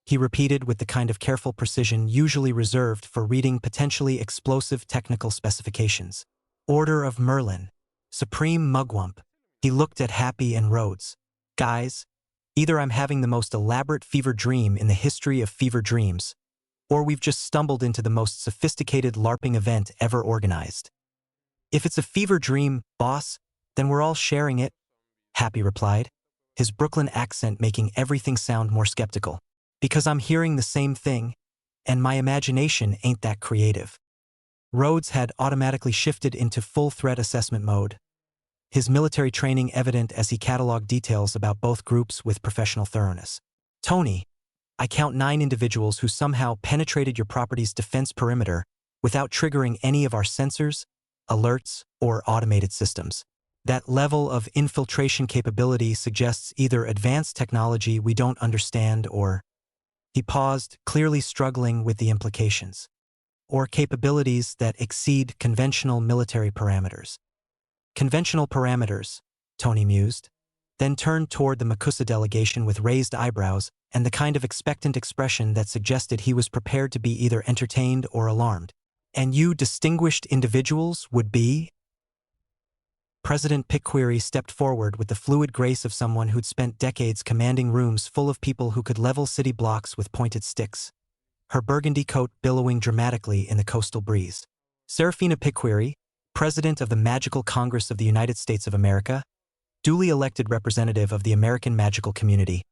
he repeated with the kind of careful precision usually reserved for reading potentially explosive technical specifications. "Order of Merlin, Supreme Mugwump." He looked at Happy and Rhodes. "Guys, either I'm having the most elaborate fever dream in the history of fever dreams, or we've just stumbled into the most sophisticated LARPing event ever organized." "If it's a fever dream, boss, then we're all sharing it," Happy replied, his Brooklyn accent making everything sound more skeptical. "Because I'm hearing the same thing, and my imagination ain't that creative." Rhodes had automatically shifted into full threat assessment mode, his military training evident as he cataloged details about both groups with professional thoroughness. "Tony, I count 9 individuals who somehow penetrated your property's defense perimeter without triggering any of our sensors, alerts, or automated systems. That level of infiltration capability suggests either advanced technology we don't understand or—" he paused, clearly struggling with the implications, "or capabilities that exceed conventional military parameters." "Conventional parameters," Tony mused, then turned toward the MACUSA delegation with raised eyebrows and the kind of expectant expression that suggested he was prepared to be either entertained or alarmed. "And you distinguished individuals would be—" President Pickquery stepped forward with the fluid grace of someone who'd spent decades commanding rooms full of people who could level city blocks with pointed sticks, her burgundy coat billowing dramatically in the coastal breeze. "Serafina Pickquery, President of the Magical Congress of the United States of America, duly elected representative of the American magical community,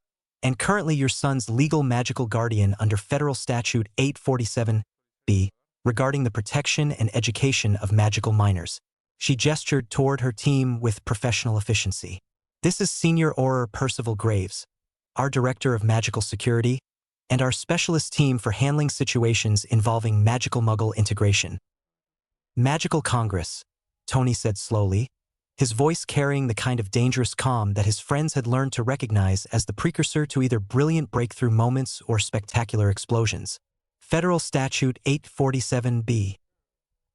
and currently your son's legal magical guardian under Federal Statute 847b, regarding the protection and education of magical minors." She gestured toward her team with professional efficiency. "This is Senior Auror Percival Graves, our Director of Magical Security, and our specialist team for handling situations involving magical muggle integration. Magical Congress, Tony said slowly, his voice carrying the kind of dangerous calm that his friends had learned to recognize as the precursor to either brilliant breakthrough moments or spectacular explosions. Federal Statute 847B.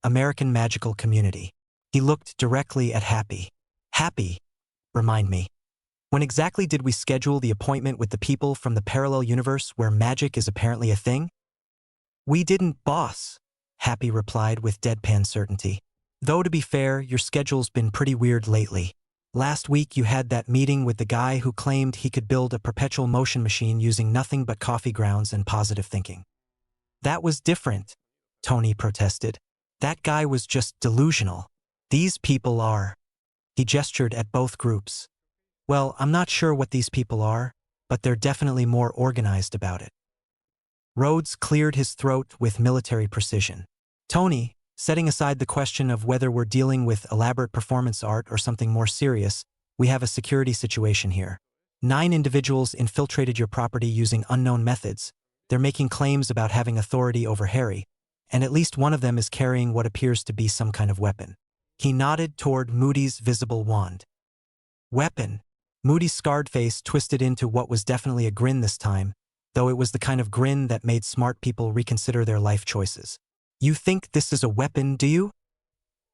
American Magical Community. He looked directly at Happy. Happy, remind me. When exactly did we schedule the appointment with the people from the parallel universe where magic is apparently a thing? We didn't, boss, Happy replied with deadpan certainty. Though to be fair, your schedule's been pretty weird lately. Last week you had that meeting with the guy who claimed he could build a perpetual motion machine using nothing but coffee grounds and positive thinking. That was different, Tony protested. That guy was just delusional. These people are. He gestured at both groups. Well, I'm not sure what these people are, but they're definitely more organized about it. Rhodes cleared his throat with military precision. Tony, setting aside the question of whether we're dealing with elaborate performance art or something more serious, we have a security situation here. 9 individuals infiltrated your property using unknown methods. They're making claims about having authority over Harry, and at least one of them is carrying what appears to be some kind of weapon. He nodded toward Moody's visible wand. Weapon? Moody's scarred face twisted into what was definitely a grin this time, though it was the kind of grin that made smart people reconsider their life choices. You think this is a weapon, do you?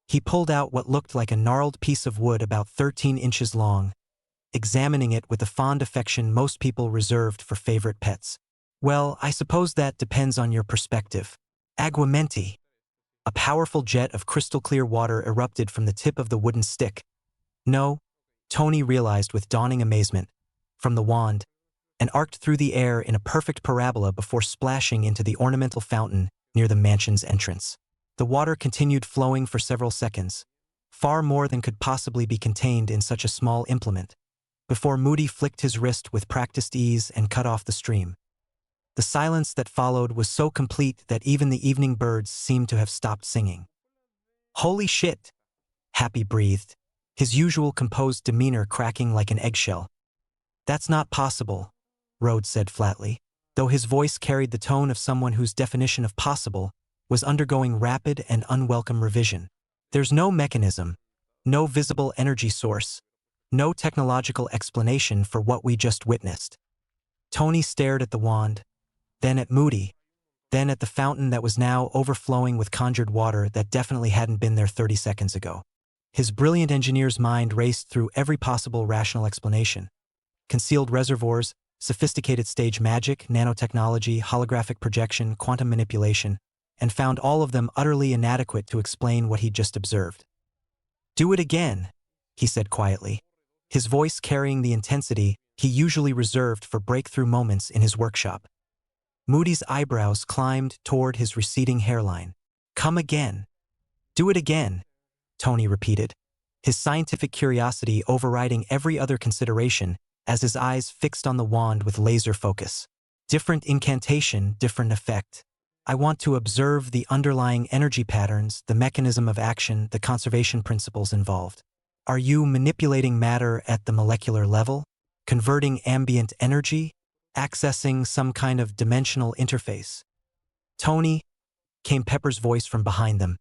He pulled out what looked like a gnarled piece of wood about 13 inches long, examining it with the fond affection most people reserved for favorite pets. Well, I suppose that depends on your perspective. Aguamenti. A powerful jet of crystal-clear water erupted from the tip of the wooden stick. No, Tony realized with dawning amazement, from the wand, and arced through the air in a perfect parabola before splashing into the ornamental fountain near the mansion's entrance. The water continued flowing for several seconds, far more than could possibly be contained in such a small implement, before Moody flicked his wrist with practiced ease and cut off the stream. The silence that followed was so complete that even the evening birds seemed to have stopped singing. Holy shit, Happy breathed, his usual composed demeanor cracking like an eggshell. That's not possible, Rhodes said flatly, though his voice carried the tone of someone whose definition of possible was undergoing rapid and unwelcome revision. There's no mechanism, no visible energy source, no technological explanation for what we just witnessed. Tony stared at the wand, then at Moody, then at the fountain that was now overflowing with conjured water that definitely hadn't been there 30 seconds ago. His brilliant engineer's mind raced through every possible rational explanation. Concealed reservoirs, sophisticated stage magic, nanotechnology, holographic projection, quantum manipulation, and found all of them utterly inadequate to explain what he'd just observed. Do it again, he said quietly, his voice carrying the intensity he usually reserved for breakthrough moments in his workshop. Moody's eyebrows climbed toward his receding hairline. Come again. Do it again, Tony repeated, his scientific curiosity overriding every other consideration as his eyes fixed on the wand with laser focus. Different incantation, different effect. I want to observe the underlying energy patterns, the mechanism of action, the conservation principles involved. Are you manipulating matter at the molecular level? Converting ambient energy? Accessing some kind of dimensional interface? Tony, came Pepper's voice from behind them,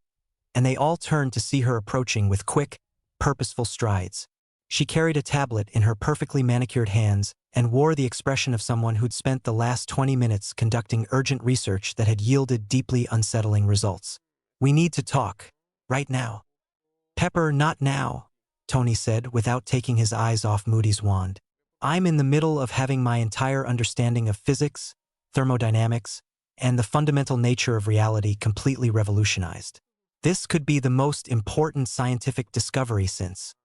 and they all turned to see her approaching with quick, purposeful strides. She carried a tablet in her perfectly manicured hands and wore the expression of someone who'd spent the last 20 minutes conducting urgent research that had yielded deeply unsettling results. We need to talk, right now. Pepper, not now, Tony said without taking his eyes off Moody's wand. I'm in the middle of having my entire understanding of physics, thermodynamics, and the fundamental nature of reality completely revolutionized. This could be the most important scientific discovery since.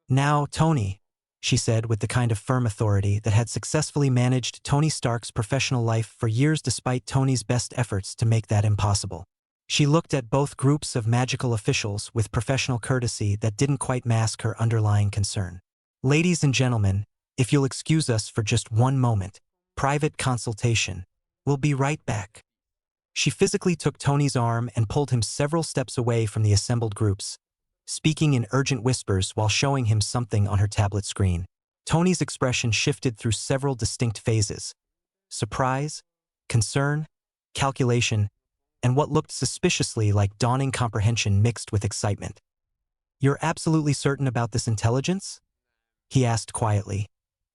Now, Tony, she said with the kind of firm authority that had successfully managed Tony Stark's professional life for years despite Tony's best efforts to make that impossible. She looked at both groups of magical officials with professional courtesy that didn't quite mask her underlying concern. Ladies and gentlemen, if you'll excuse us for just one moment, private consultation. We'll be right back. She physically took Tony's arm and pulled him several steps away from the assembled groups, speaking in urgent whispers while showing him something on her tablet screen. Tony's expression shifted through several distinct phases. Surprise, concern, calculation, and what looked suspiciously like dawning comprehension mixed with excitement. "You're absolutely certain about this intelligence?" he asked quietly,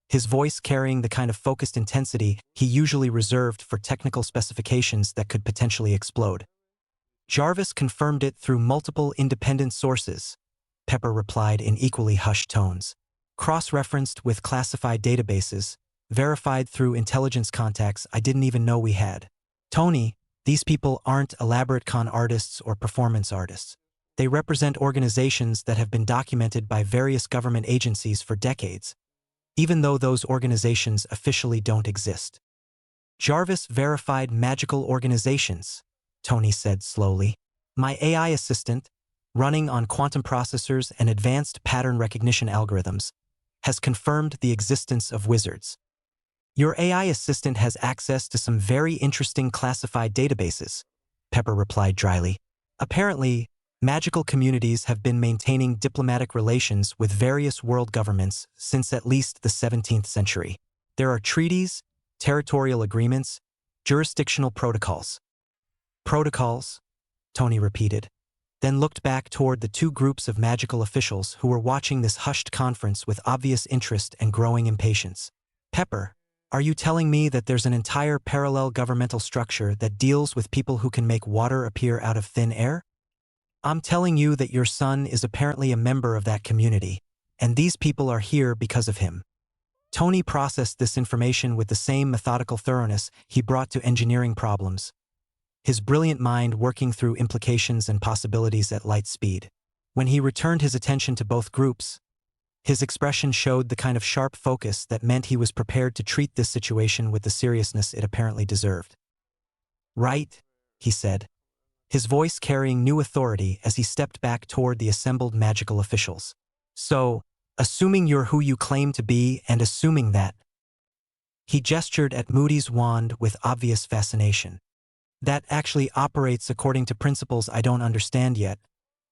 his voice carrying the kind of focused intensity he usually reserved for technical specifications that could potentially explode. "Jarvis confirmed it through multiple independent sources," Pepper replied in equally hushed tones. "Cross-referenced with classified databases, verified through intelligence contacts I didn't even know we had. Tony, these people aren't elaborate con artists or performance artists. They represent organizations that have been documented by various government agencies for decades, even though those organizations officially don't exist." "Jarvis verified magical organizations," Tony said slowly. "My AI assistant, running on quantum processors and advanced pattern recognition algorithms, has confirmed the existence of wizards." "Your AI assistant has access to some very interesting classified databases," Pepper replied dryly. "Apparently, magical communities have been maintaining diplomatic relations with various world governments since at least the 17th century. There are treaties, territorial agreements, jurisdictional protocols." "Protocols?" Tony repeated, then looked back toward the two groups of magical officials who were watching this hushed conference with obvious interest and growing impatience. "Pepper, are you telling me that there's an entire parallel governmental structure that deals with people who can make water appear out of thin air?" "I'm telling you that your son is apparently a member of that community, and these people are here because of him." Tony processed this information with the same methodical thoroughness he brought to engineering problems, his brilliant mind working through implications and possibilities at light speed. When he returned his attention to both groups, his expression showed the kind of sharp focus that meant he was prepared to treat this situation with the seriousness it apparently deserved. "Right," he said, his voice carrying new authority as he stepped back toward the assembled magical officials. "So, assuming you're who you claim to be and assuming that—" He gestured at Moody's wand with obvious fascination. "That actually operates according to principles I don't understand yet,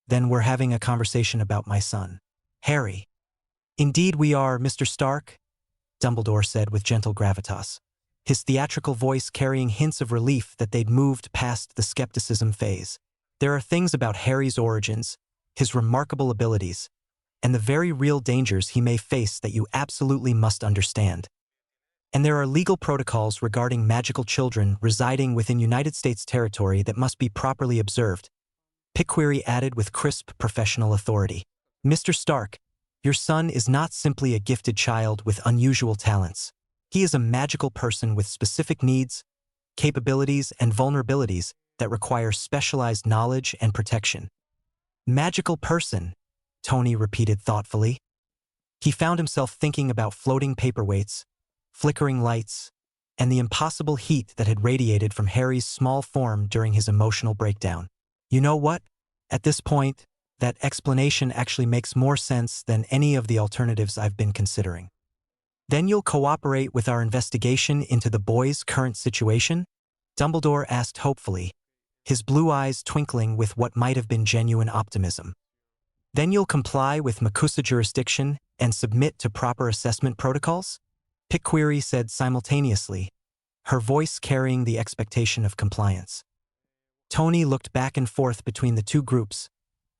then we're having a conversation about my son, Harry." "Indeed we are, Mr. Stark," Dumbledore said with gentle gravitas, his theatrical voice carrying hints of relief that they'd moved past the skepticism phase. "There are things about Harry's origins, his remarkable abilities, and the very real dangers he may face that you absolutely must understand. And there are legal protocols regarding magical children residing within United States territory that must be properly observed," Picquery added with crisp professional authority. "Mr. Stark, your son is not simply a gifted child with unusual talents. He is a magical person with specific needs, capabilities, and vulnerabilities that require specialized knowledge and protection." "Magical person," Tony repeated thoughtfully. He found himself thinking about floating paperweights, flickering lights, and the impossible heat that had radiated from Harry's small form during his emotional breakdown. "You know what? At this point, that explanation actually makes more sense than any of the alternatives I've been considering." "Then you'll cooperate with our investigation into the boy's current situation?" Dumbledore asked hopefully, his blue eyes twinkling with what might have been genuine optimism. "Then you'll comply with MACUSA jurisdiction and submit to proper assessment protocols?" Picquery said simultaneously, her voice carrying the expectation of compliance. Tony looked back and forth between the two groups,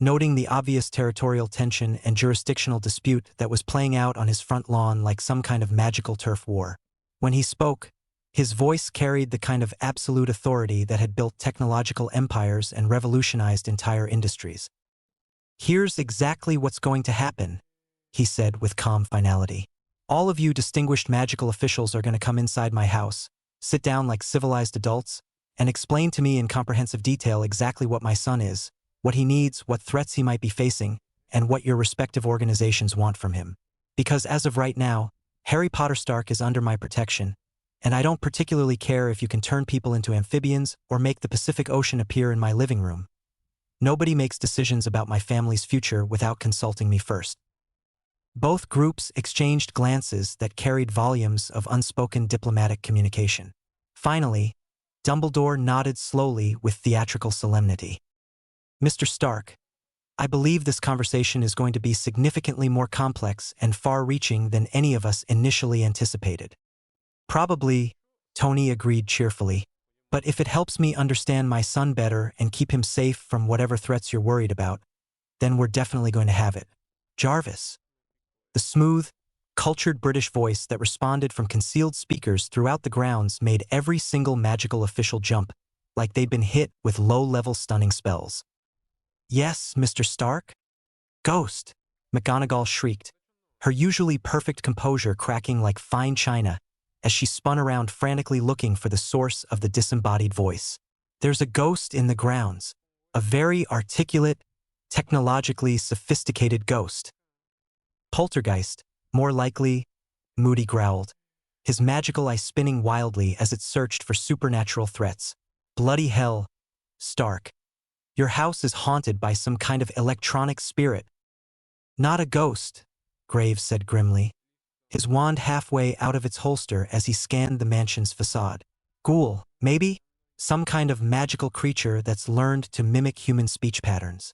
noting the obvious territorial tension and jurisdictional dispute that was playing out on his front lawn like some kind of magical turf war. When he spoke, his voice carried the kind of absolute authority that had built technological empires and revolutionized entire industries. "Here's exactly what's going to happen," he said with calm finality. "All of you distinguished magical officials are going to come inside my house, sit down like civilized adults, and explain to me in comprehensive detail exactly what my son is, what he needs, what threats he might be facing, and what your respective organizations want from him. Because as of right now, Harry Potter Stark is under my protection, and I don't particularly care if you can turn people into amphibians or make the Pacific Ocean appear in my living room. Nobody makes decisions about my family's future without consulting me first." Both groups exchanged glances that carried volumes of unspoken diplomatic communication. Finally, Dumbledore nodded slowly with theatrical solemnity. "Mr. Stark, I believe this conversation is going to be significantly more complex and far-reaching than any of us initially anticipated." "Probably," Tony agreed cheerfully. But if it helps me understand my son better and keep him safe from whatever threats you're worried about, then we're definitely going to have it. Jarvis. The smooth, cultured British voice that responded from concealed speakers throughout the grounds made every single magical official jump, like they'd been hit with low-level stunning spells. Yes, Mr. Stark? Ghost! McGonagall shrieked, her usually perfect composure cracking like fine china as she spun around frantically looking for the source of the disembodied voice. There's a ghost in the grounds, a very articulate, technologically sophisticated ghost. Poltergeist, more likely, Moody growled, his magical eye spinning wildly as it searched for supernatural threats. Bloody hell, Stark. Your house is haunted by some kind of electronic spirit. Not a ghost, Graves said grimly, his wand halfway out of its holster as he scanned the mansion's facade. Ghoul, maybe? Some kind of magical creature that's learned to mimic human speech patterns.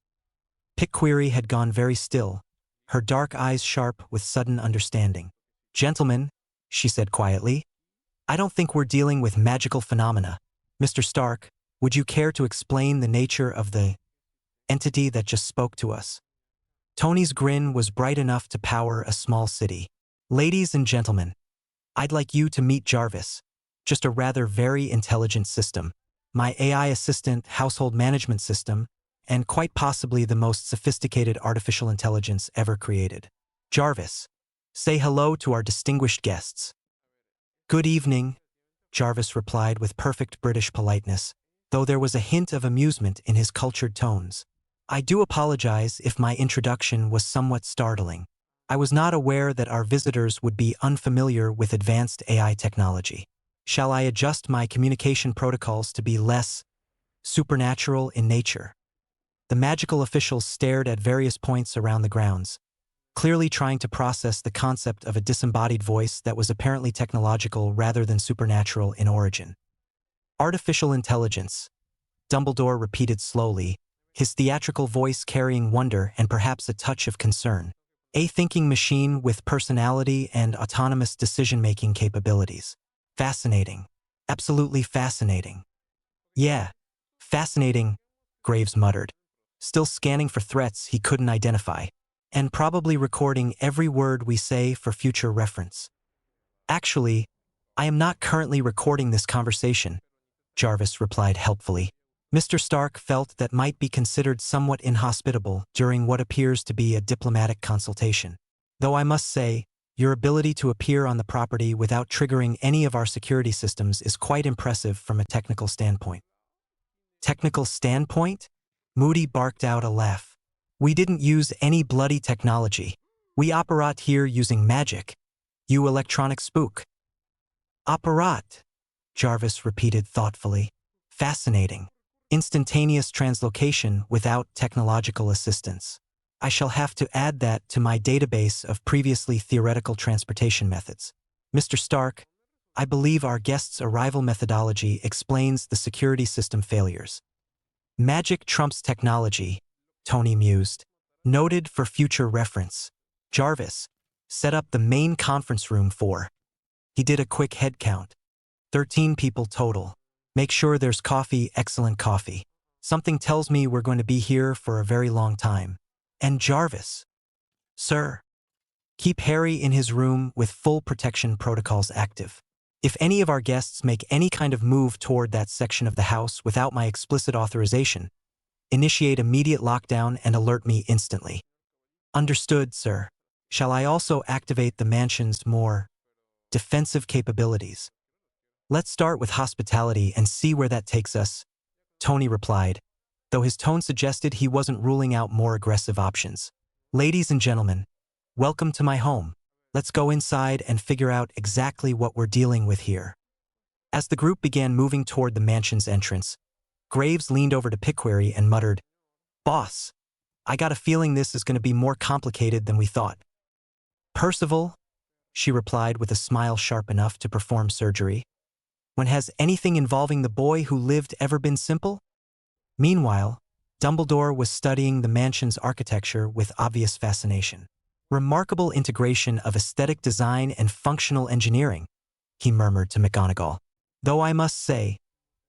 Pickquery had gone very still, her dark eyes sharp with sudden understanding. Gentlemen, she said quietly, I don't think we're dealing with magical phenomena. Mr. Stark, would you care to explain the nature of the entity that just spoke to us? Tony's grin was bright enough to power a small city. Ladies and gentlemen, I'd like you to meet Jarvis, just a rather very intelligent system, my AI assistant household management system, and quite possibly the most sophisticated artificial intelligence ever created. Jarvis, say hello to our distinguished guests. Good evening, Jarvis replied with perfect British politeness, though there was a hint of amusement in his cultured tones. I do apologize if my introduction was somewhat startling. I was not aware that our visitors would be unfamiliar with advanced AI technology. Shall I adjust my communication protocols to be less supernatural in nature? The magical officials stared at various points around the grounds, clearly trying to process the concept of a disembodied voice that was apparently technological rather than supernatural in origin. Artificial intelligence, Dumbledore repeated slowly, his theatrical voice carrying wonder and perhaps a touch of concern. A thinking machine with personality and autonomous decision-making capabilities. Fascinating. Absolutely fascinating. Yeah, fascinating, Graves muttered, still scanning for threats he couldn't identify, and probably recording every word we say for future reference. Actually, I am not currently recording this conversation, Jarvis replied helpfully. Mr. Stark felt that might be considered somewhat inhospitable during what appears to be a diplomatic consultation. Though I must say, your ability to appear on the property without triggering any of our security systems is quite impressive from a technical standpoint. Technical standpoint? Moody barked out a laugh. We didn't use any bloody technology. We operate here using magic. You electronic spook. Operate, Jarvis repeated thoughtfully. Fascinating. Instantaneous translocation without technological assistance. I shall have to add that to my database of previously theoretical transportation methods. Mr. Stark, I believe our guest's arrival methodology explains the security system failures. Magic trumps technology, Tony mused. Noted for future reference. Jarvis, set up the main conference room for. He did a quick head count. 13 people total. Make sure there's coffee, excellent coffee. Something tells me we're going to be here for a very long time. And Jarvis. Sir. Keep Harry in his room with full protection protocols active. If any of our guests make any kind of move toward that section of the house without my explicit authorization, initiate immediate lockdown and alert me instantly. Understood, sir. Shall I also activate the mansion's more defensive capabilities? Let's start with hospitality and see where that takes us, Tony replied, though his tone suggested he wasn't ruling out more aggressive options. Ladies and gentlemen, welcome to my home. Let's go inside and figure out exactly what we're dealing with here. As the group began moving toward the mansion's entrance, Graves leaned over to Pickquery and muttered, Boss, I got a feeling this is going to be more complicated than we thought. Percival, she replied with a smile sharp enough to perform surgery. When has anything involving the boy who lived ever been simple? Meanwhile, Dumbledore was studying the mansion's architecture with obvious fascination. Remarkable integration of aesthetic design and functional engineering, he murmured to McGonagall. Though I must say,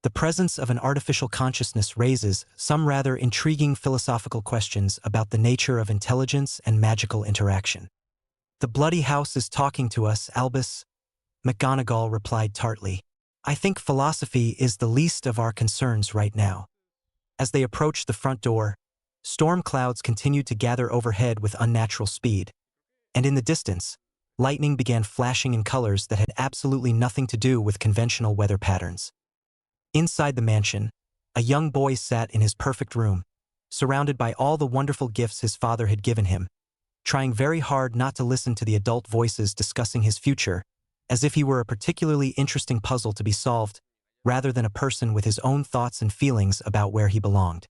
The presence of an artificial consciousness raises some rather intriguing philosophical questions about the nature of intelligence and magical interaction. The bloody house is talking to us, Albus, McGonagall replied tartly. I think philosophy is the least of our concerns right now. As they approached the front door, storm clouds continued to gather overhead with unnatural speed, and in the distance, lightning began flashing in colors that had absolutely nothing to do with conventional weather patterns. Inside the mansion, a young boy sat in his perfect room, surrounded by all the wonderful gifts his father had given him, trying very hard not to listen to the adult voices discussing his future, as if he were a particularly interesting puzzle to be solved, rather than a person with his own thoughts and feelings about where he belonged.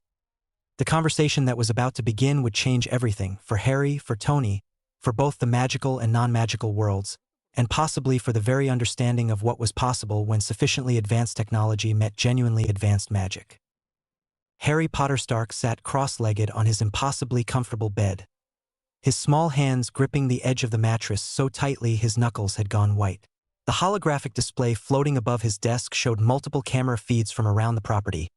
The conversation that was about to begin would change everything, for Harry, for Tony, for both the magical and non-magical worlds, and possibly for the very understanding of what was possible when sufficiently advanced technology met genuinely advanced magic. Harry Potter Stark sat cross-legged on his impossibly comfortable bed, his small hands gripping the edge of the mattress so tightly his knuckles had gone white. The holographic display floating above his desk showed multiple camera feeds from around the property,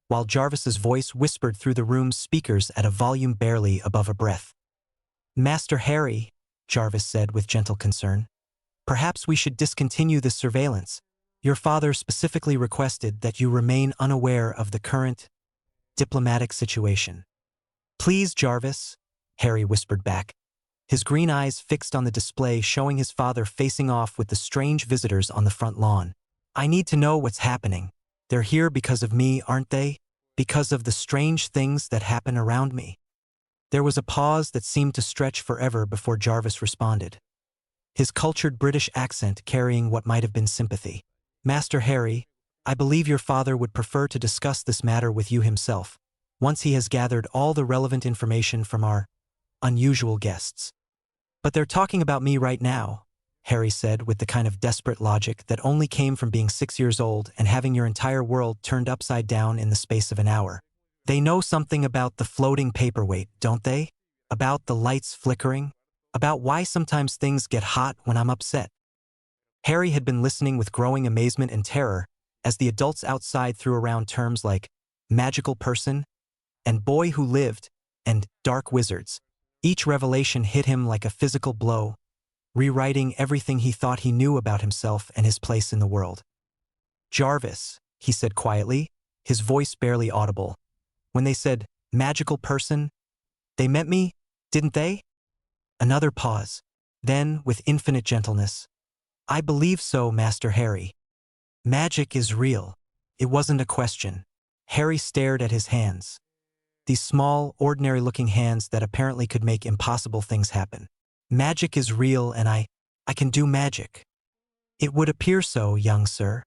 while Jarvis's voice whispered through the room's speakers at a volume barely above a breath. Master Harry, Jarvis said with gentle concern, perhaps we should discontinue this surveillance. Your father specifically requested that you remain unaware of the current diplomatic situation. Please, Jarvis, Harry whispered back, his green eyes fixed on the display showing his father facing off with the strange visitors on the front lawn. I need to know what's happening. They're here because of me, aren't they? Because of the strange things that happen around me. There was a pause that seemed to stretch forever before Jarvis responded, his cultured British accent carrying what might have been sympathy. Master Harry, I believe your father would prefer to discuss this matter with you himself, once he has gathered all the relevant information from our unusual guests. But they're talking about me right now, Harry said with the kind of desperate logic that only came from being 6 years old and having your entire world turned upside down in the space of an hour. They know something about the floating paperweight, don't they? About the lights flickering? About why sometimes things get hot when I'm upset? Harry had been listening with growing amazement and terror as the adults outside threw around terms like magical person and boy who lived and dark wizards. Each revelation hit him like a physical blow, rewriting everything he thought he knew about himself and his place in the world. Jarvis, he said quietly, his voice barely audible. When they said, magical person, they meant me, didn't they? Another pause. Then, with infinite gentleness, I believe so, Master Harry. Magic is real. It wasn't a question. Harry stared at his hands. These small, ordinary-looking hands that apparently could make impossible things happen. Magic is real and I can do magic. It would appear so, young sir.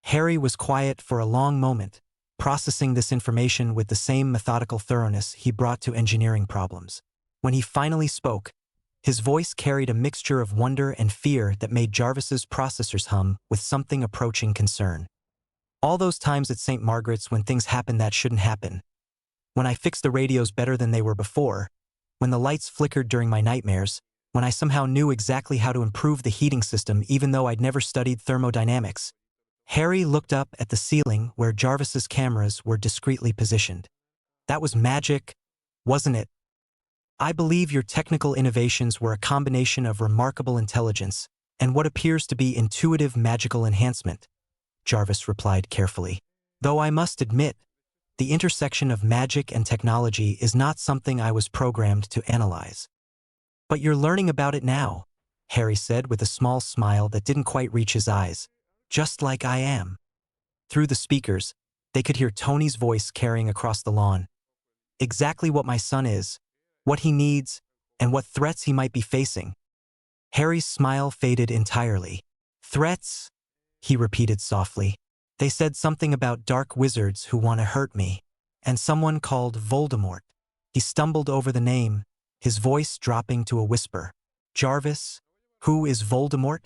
Harry was quiet for a long moment, processing this information with the same methodical thoroughness he brought to engineering problems. When he finally spoke, his voice carried a mixture of wonder and fear that made Jarvis's processors hum with something approaching concern. All those times at St. Margaret's when things happened that shouldn't happen, when I fixed the radios better than they were before, when the lights flickered during my nightmares, when I somehow knew exactly how to improve the heating system even though I'd never studied thermodynamics. Harry looked up at the ceiling where Jarvis's cameras were discreetly positioned. That was magic, wasn't it? I believe your technical innovations were a combination of remarkable intelligence and what appears to be intuitive magical enhancement, Jarvis replied carefully. Though I must admit, the intersection of magic and technology is not something I was programmed to analyze. But you're learning about it now, Harry said with a small smile that didn't quite reach his eyes. Just like I am. Through the speakers, they could hear Tony's voice carrying across the lawn. Exactly what my son is, what he needs, and what threats he might be facing. Harry's smile faded entirely. Threats? He repeated softly. They said something about dark wizards who want to hurt me, and someone called Voldemort. He stumbled over the name, his voice dropping to a whisper. Jarvis, who is Voldemort?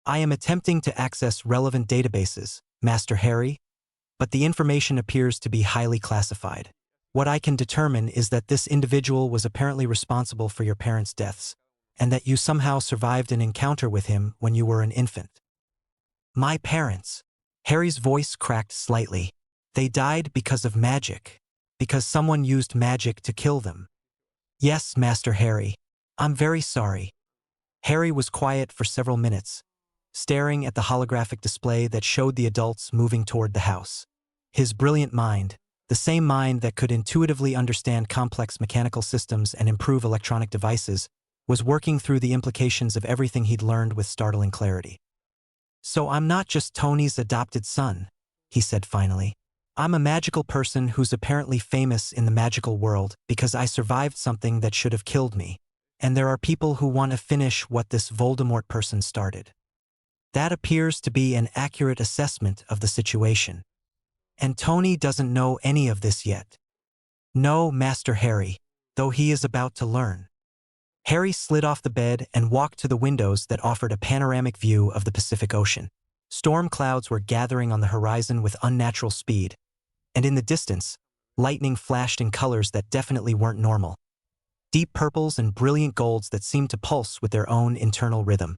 I am attempting to access relevant databases, Master Harry, but the information appears to be highly classified. What I can determine is that this individual was apparently responsible for your parents' deaths, and that you somehow survived an encounter with him when you were an infant. My parents. Harry's voice cracked slightly. They died because of magic. Because someone used magic to kill them. Yes, Master Harry. I'm very sorry. Harry was quiet for several minutes, staring at the holographic display that showed the adults moving toward the house. His brilliant mind, the same mind that could intuitively understand complex mechanical systems and improve electronic devices, was working through the implications of everything he'd learned with startling clarity. So I'm not just Tony's adopted son, he said finally. I'm a magical person who's apparently famous in the magical world because I survived something that should have killed me, and there are people who want to finish what this Voldemort person started. That appears to be an accurate assessment of the situation. And Tony doesn't know any of this yet. No, Master Harry, though he is about to learn. Harry slid off the bed and walked to the windows that offered a panoramic view of the Pacific Ocean. Storm clouds were gathering on the horizon with unnatural speed, and in the distance, lightning flashed in colors that definitely weren't normal. Deep purples and brilliant golds that seemed to pulse with their own internal rhythm.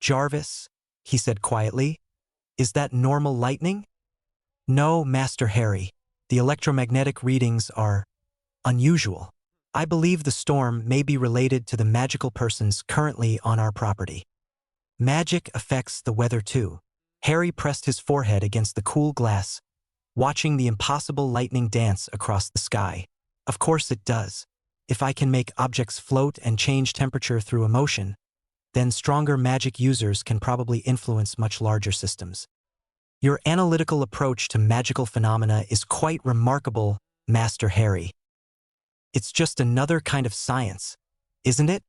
Jarvis, he said quietly, is that normal lightning? No, Master Harry, the electromagnetic readings are unusual. I believe the storm may be related to the magical persons currently on our property. Magic affects the weather too. Harry pressed his forehead against the cool glass, watching the impossible lightning dance across the sky. Of course it does. If I can make objects float and change temperature through emotion, then stronger magic users can probably influence much larger systems. Your analytical approach to magical phenomena is quite remarkable, Master Harry. It's just another kind of science, isn't it?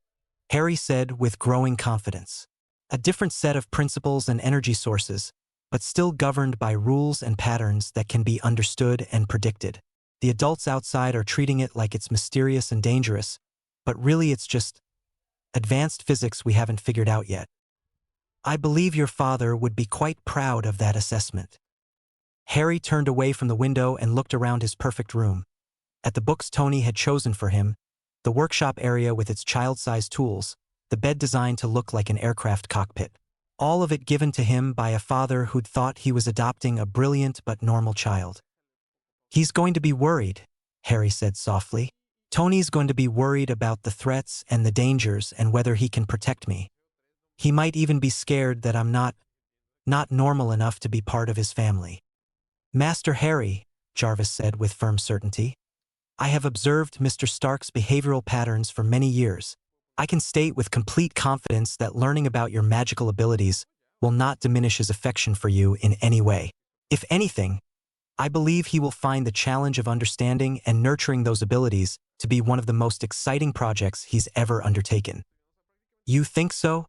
Harry said with growing confidence. A different set of principles and energy sources, but still governed by rules and patterns that can be understood and predicted. The adults outside are treating it like it's mysterious and dangerous, but really it's just advanced physics we haven't figured out yet. I believe your father would be quite proud of that assessment. Harry turned away from the window and looked around his perfect room. At the books Tony had chosen for him, the workshop area with its child-sized tools, the bed designed to look like an aircraft cockpit. All of it given to him by a father who'd thought he was adopting a brilliant but normal child. He's going to be worried, Harry said softly. Tony's going to be worried about the threats and the dangers and whether he can protect me. He might even be scared that I'm not normal enough to be part of his family. Master Harry, Jarvis said with firm certainty, I have observed Mr. Stark's behavioral patterns for many years. I can state with complete confidence that learning about your magical abilities will not diminish his affection for you in any way. If anything, I believe he will find the challenge of understanding and nurturing those abilities to be one of the most exciting projects he's ever undertaken. You think so?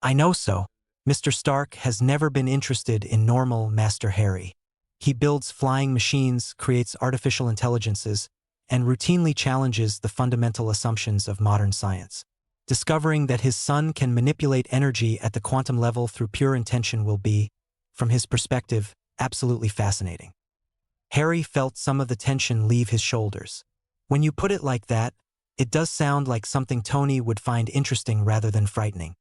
I know so. Mr. Stark has never been interested in normal Master Harry. He builds flying machines, creates artificial intelligences, and routinely challenges the fundamental assumptions of modern science. Discovering that his son can manipulate energy at the quantum level through pure intention will be, from his perspective, absolutely fascinating. Harry felt some of the tension leave his shoulders. When you put it like that, it does sound like something Tony would find interesting rather than frightening.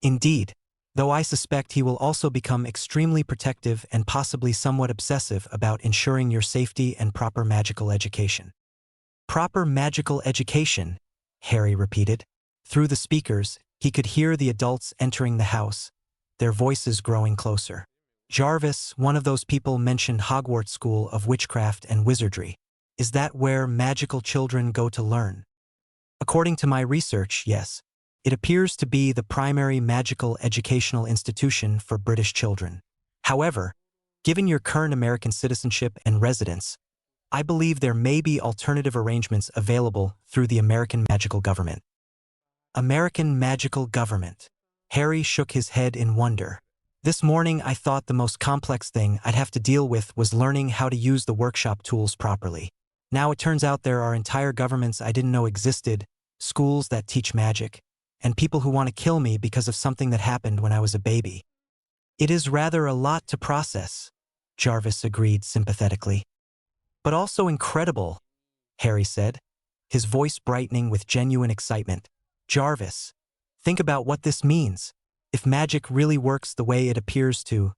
Indeed, though I suspect he will also become extremely protective and possibly somewhat obsessive about ensuring your safety and proper magical education. Proper magical education, Harry repeated. Through the speakers, he could hear the adults entering the house, their voices growing closer. Jarvis, one of those people, mentioned Hogwarts School of Witchcraft and Wizardry. Is that where magical children go to learn? According to my research, yes. It appears to be the primary magical educational institution for British children. However, given your current American citizenship and residence, I believe there may be alternative arrangements available through the American magical government. American magical government. Harry shook his head in wonder. This morning I thought the most complex thing I'd have to deal with was learning how to use the workshop tools properly. Now it turns out there are entire governments I didn't know existed, schools that teach magic, and people who want to kill me because of something that happened when I was a baby. It is rather a lot to process, Jarvis agreed sympathetically. But also incredible, Harry said, his voice brightening with genuine excitement. Jarvis, think about what this means. If magic really works the way it appears to,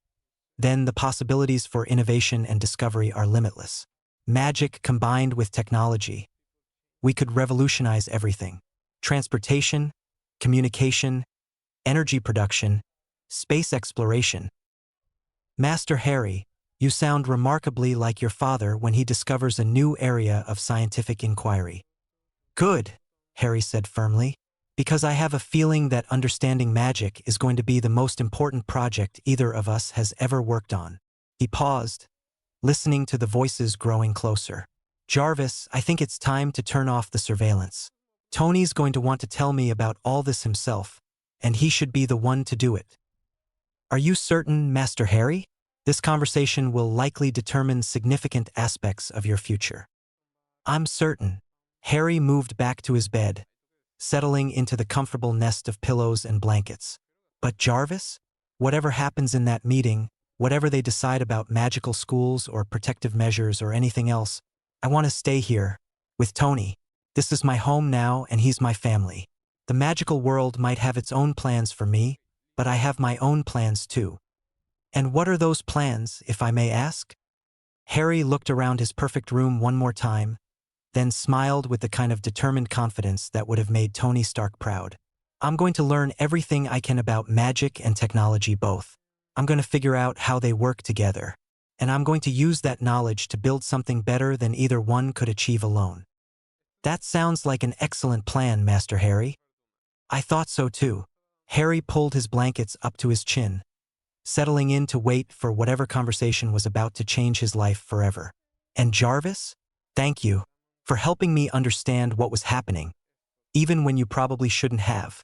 then the possibilities for innovation and discovery are limitless. Magic combined with technology. We could revolutionize everything. Transportation, communication, energy production, space exploration. Master Harry, you sound remarkably like your father when he discovers a new area of scientific inquiry. Good, Harry said firmly, because I have a feeling that understanding magic is going to be the most important project either of us has ever worked on. He paused, listening to the voices growing closer. Jarvis, I think it's time to turn off the surveillance. Tony's going to want to tell me about all this himself, and he should be the one to do it. Are you certain, Master Harry? This conversation will likely determine significant aspects of your future. I'm certain. Harry moved back to his bed, settling into the comfortable nest of pillows and blankets. But Jarvis? Whatever happens in that meeting, whatever they decide about magical schools or protective measures or anything else, I want to stay here, with Tony. This is my home now and he's my family. The magical world might have its own plans for me, but I have my own plans too. And what are those plans, if I may ask? Harry looked around his perfect room one more time, then smiled with the kind of determined confidence that would have made Tony Stark proud. I'm going to learn everything I can about magic and technology both. I'm going to figure out how they work together. And I'm going to use that knowledge to build something better than either one could achieve alone. That sounds like an excellent plan, Master Harry. I thought so too. Harry pulled his blankets up to his chin, settling in to wait for whatever conversation was about to change his life forever. And Jarvis? Thank you for helping me understand what was happening, even when you probably shouldn't have.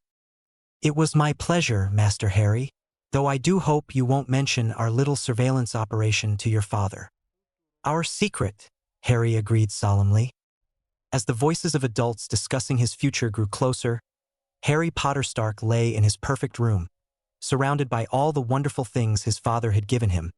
It was my pleasure, Master Harry, though I do hope you won't mention our little surveillance operation to your father. Our secret, Harry agreed solemnly. As the voices of adults discussing his future grew closer, Harry Potter Stark lay in his perfect room, surrounded by all the wonderful things his father had given him,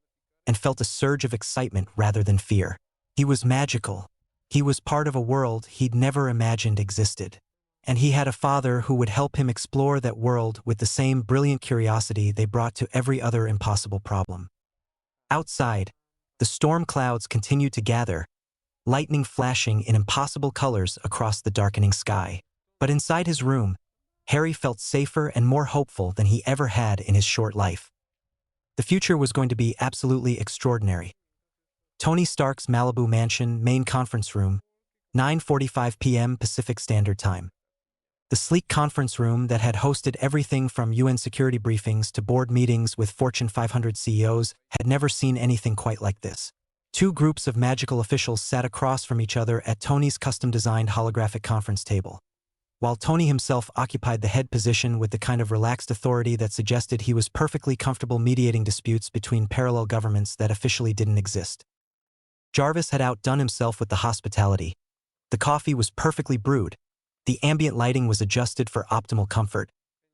and felt a surge of excitement rather than fear. He was magical. He was part of a world he'd never imagined existed. And he had a father who would help him explore that world with the same brilliant curiosity they brought to every other impossible problem. Outside, the storm clouds continued to gather, lightning flashing in impossible colors across the darkening sky. But inside his room, Harry felt safer and more hopeful than he ever had in his short life. The future was going to be absolutely extraordinary. Tony Stark's Malibu Mansion main conference room, 9:45 p.m. Pacific Standard Time. The sleek conference room that had hosted everything from UN security briefings to board meetings with Fortune 500 CEOs had never seen anything quite like this. Two groups of magical officials sat across from each other at Tony's custom-designed holographic conference table, while Tony himself occupied the head position with the kind of relaxed authority that suggested he was perfectly comfortable mediating disputes between parallel governments that officially didn't exist. Jarvis had outdone himself with the hospitality. The coffee was perfectly brewed, the ambient lighting was adjusted for optimal comfort,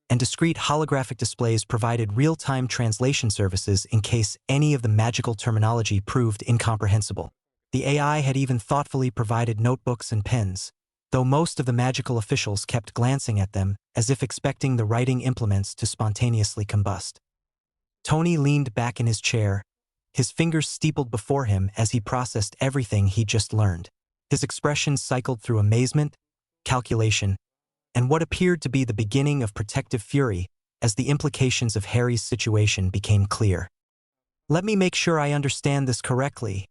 and discrete holographic displays provided real-time translation services in case any of the magical terminology proved incomprehensible. The AI had even thoughtfully provided notebooks and pens, though most of the magical officials kept glancing at them as if expecting the writing implements to spontaneously combust. Tony leaned back in his chair, his fingers steepled before him as he processed everything he'd just learned. His expression cycled through amazement, calculation, and what appeared to be the beginning of protective fury as the implications of Harry's situation became clear. "Let me make sure I understand this correctly,"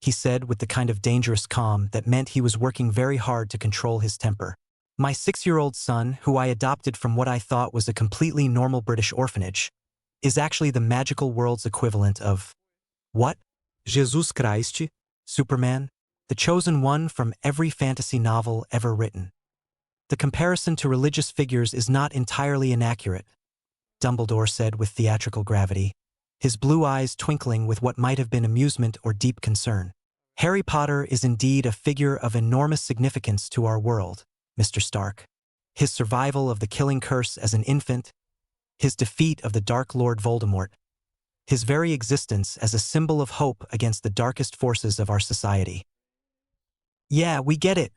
he said with the kind of dangerous calm that meant he was working very hard to control his temper. "My 6-year-old son, who I adopted from what I thought was a completely normal British orphanage, is actually the magical world's equivalent of what? Jesus Christ, Superman, the chosen one from every fantasy novel ever written. The comparison to religious figures is not entirely inaccurate," Dumbledore said with theatrical gravity, his blue eyes twinkling with what might have been amusement or deep concern. "Harry Potter is indeed a figure of enormous significance to our world, Mr. Stark. His survival of the killing curse as an infant, his defeat of the Dark Lord Voldemort, his very existence as a symbol of hope against the darkest forces of our society." "Yeah, we get it,"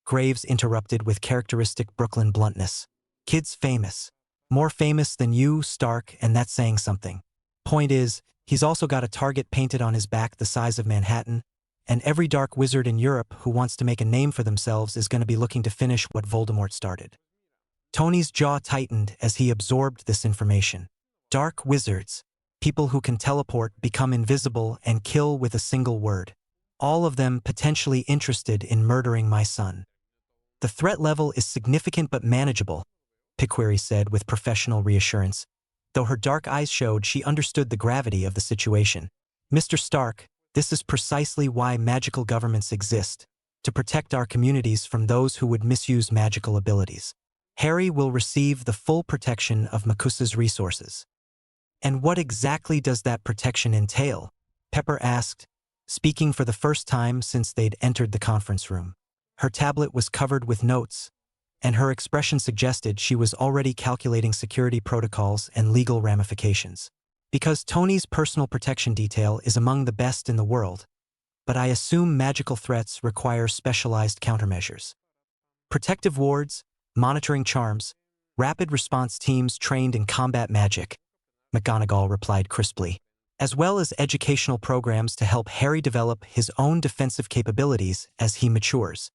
Graves interrupted with characteristic Brooklyn bluntness. "Kid's famous. More famous than you, Stark, and that's saying something. Point is, He's also got a target painted on his back the size of Manhattan, and every dark wizard in Europe who wants to make a name for themselves is going to be looking to finish what Voldemort started. Tony's jaw tightened as he absorbed this information. Dark wizards, people who can teleport, become invisible, and kill with a single word. All of them potentially interested in murdering my son. The threat level is significant but manageable, Picquery said with professional reassurance, though her dark eyes showed she understood the gravity of the situation. Mr. Stark, this is precisely why magical governments exist, to protect our communities from those who would misuse magical abilities. Harry will receive the full protection of MACUSA's resources. And what exactly does that protection entail? Pepper asked, speaking for the first time since they'd entered the conference room. Her tablet was covered with notes, and her expression suggested she was already calculating security protocols and legal ramifications. Because Tony's personal protection detail is among the best in the world, but I assume magical threats require specialized countermeasures. Protective wards, monitoring charms, rapid response teams trained in combat magic, McGonagall replied crisply, as well as educational programs to help Harry develop his own defensive capabilities as he matures.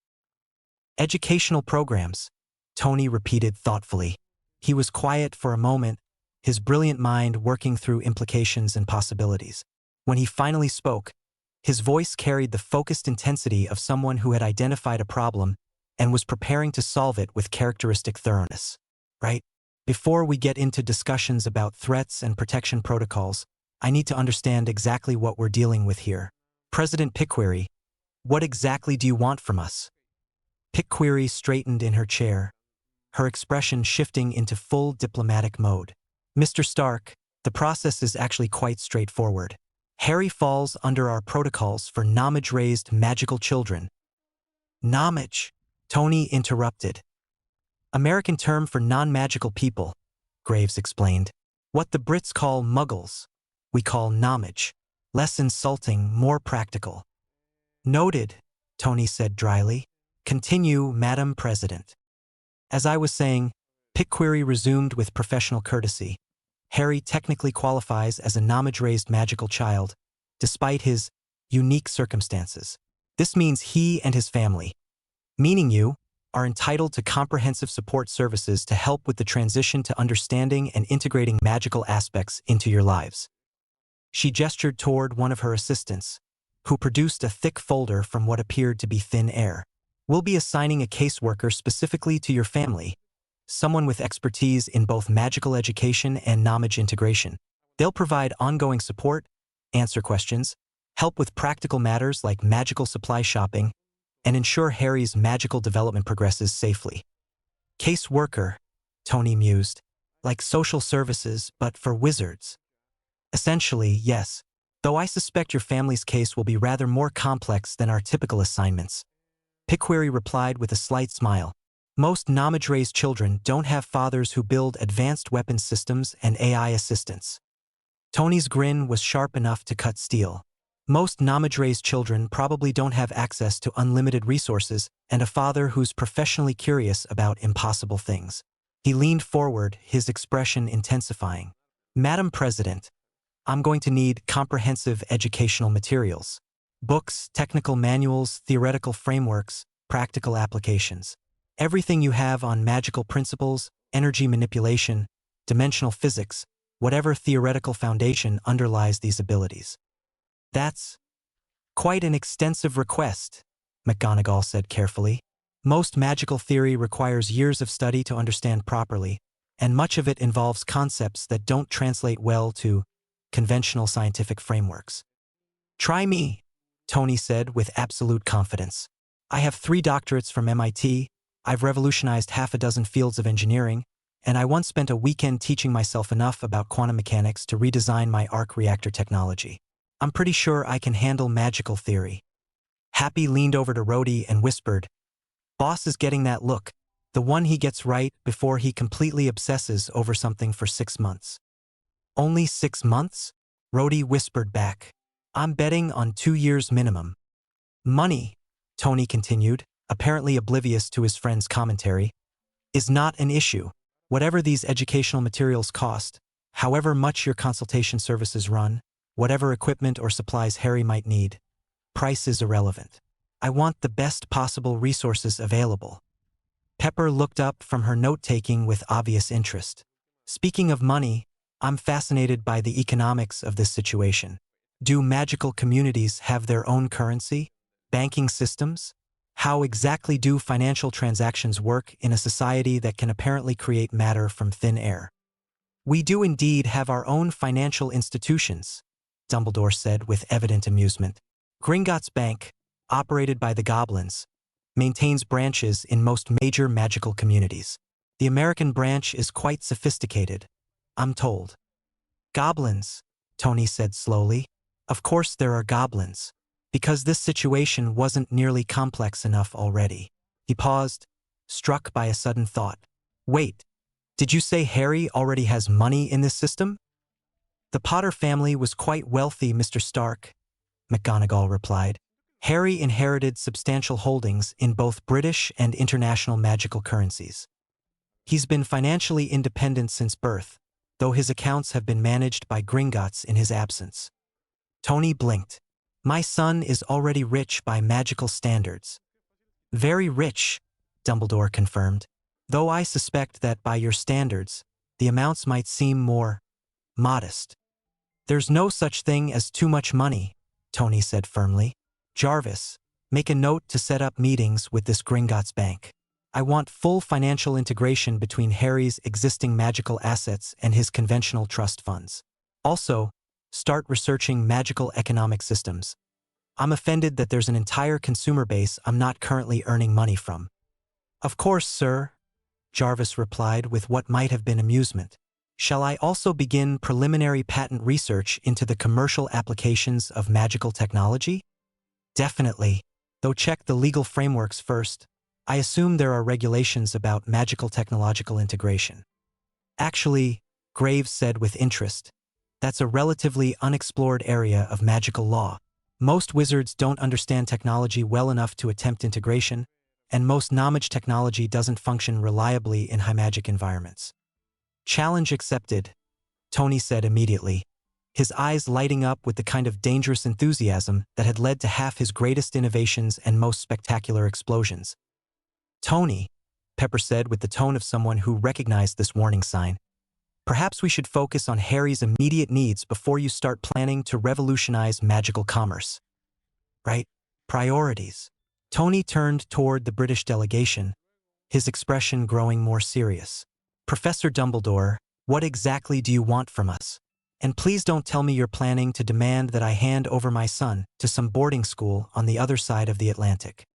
Educational programs, Tony repeated thoughtfully. He was quiet for a moment, his brilliant mind working through implications and possibilities. When he finally spoke, his voice carried the focused intensity of someone who had identified a problem and was preparing to solve it with characteristic thoroughness. Right? Before we get into discussions about threats and protection protocols, I need to understand exactly what we're dealing with here. President Picquery, what exactly do you want from us? Picquery straightened in her chair, her expression shifting into full diplomatic mode. Mr. Stark, the process is actually quite straightforward. Harry falls under our protocols for knowledge-raised magical children. Knowledge, Tony interrupted. American term for non-magical people, Graves explained. What the Brits call muggles, we call knowledge. Less insulting, more practical. Noted, Tony said dryly. Continue, Madam President. As I was saying, Picquery resumed with professional courtesy. Harry technically qualifies as a knowledge-raised magical child, despite his unique circumstances. This means he and his family, meaning you, are entitled to comprehensive support services to help with the transition to understanding and integrating magical aspects into your lives. She gestured toward one of her assistants, who produced a thick folder from what appeared to be thin air. We'll be assigning a caseworker specifically to your family, someone with expertise in both magical education and knowledge integration. They'll provide ongoing support, answer questions, help with practical matters like magical supply shopping, and ensure Harry's magical development progresses safely. Caseworker, Tony mused, like social services but for wizards. Essentially, yes, though I suspect your family's case will be rather more complex than our typical assignments. Picquery replied with a slight smile. Most knowledge-raised children don't have fathers who build advanced weapons systems and AI assistants. Tony's grin was sharp enough to cut steel. Most knowledge-raised children probably don't have access to unlimited resources and a father who's professionally curious about impossible things. He leaned forward, his expression intensifying. Madam President, I'm going to need comprehensive educational materials. Books, technical manuals, theoretical frameworks, practical applications. Everything you have on magical principles, energy manipulation, dimensional physics, whatever theoretical foundation underlies these abilities. That's quite an extensive request, McGonagall said carefully. Most magical theory requires years of study to understand properly, and much of it involves concepts that don't translate well to conventional scientific frameworks. Try me, Tony said with absolute confidence. I have 3 doctorates from MIT, I've revolutionized half a dozen fields of engineering, and I once spent a weekend teaching myself enough about quantum mechanics to redesign my arc reactor technology. I'm pretty sure I can handle magical theory. Happy leaned over to Rhodey and whispered, Boss is getting that look, the one he gets right before he completely obsesses over something for 6 months. Only 6 months? Rhodey whispered back. I'm betting on 2 years minimum. Money, Tony continued, apparently oblivious to his friend's commentary, is not an issue. Whatever these educational materials cost, however much your consultation services run, Whatever equipment or supplies Harry might need, price is irrelevant. I want the best possible resources available. Pepper looked up from her note-taking with obvious interest. Speaking of money, I'm fascinated by the economics of this situation. Do magical communities have their own currency? Banking systems? How exactly do financial transactions work in a society that can apparently create matter from thin air? We do indeed have our own financial institutions, Dumbledore said with evident amusement. Gringotts Bank, operated by the Goblins, maintains branches in most major magical communities. The American branch is quite sophisticated, I'm told. Goblins, Tony said slowly. Of course there are goblins, because this situation wasn't nearly complex enough already. He paused, struck by a sudden thought. Wait, did you say Harry already has money in this system? The Potter family was quite wealthy, Mr. Stark, McGonagall replied. Harry inherited substantial holdings in both British and international magical currencies. He's been financially independent since birth, though his accounts have been managed by Gringotts in his absence. Tony blinked. My son is already rich by magical standards. Very rich, Dumbledore confirmed, though I suspect that by your standards, the amounts might seem more modest. There's no such thing as too much money, Tony said firmly. Jarvis, make a note to set up meetings with this Gringotts Bank. I want full financial integration between Harry's existing magical assets and his conventional trust funds. Also, start researching magical economic systems. I'm offended that there's an entire consumer base I'm not currently earning money from. Of course, sir, Jarvis replied with what might have been amusement. Shall I also begin preliminary patent research into the commercial applications of magical technology? Definitely, though check the legal frameworks first. I assume there are regulations about magical technological integration. Actually, Graves said with interest, that's a relatively unexplored area of magical law. Most wizards don't understand technology well enough to attempt integration, and most knowledge technology doesn't function reliably in high magic environments. Challenge accepted, Tony said immediately, his eyes lighting up with the kind of dangerous enthusiasm that had led to half his greatest innovations and most spectacular explosions. Tony, Pepper said with the tone of someone who recognized this warning sign, perhaps we should focus on Harry's immediate needs before you start planning to revolutionize magical commerce. Right? Priorities. Tony turned toward the British delegation, his expression growing more serious. Professor Dumbledore, what exactly do you want from us? And please don't tell me you're planning to demand that I hand over my son to some boarding school on the other side of the Atlantic.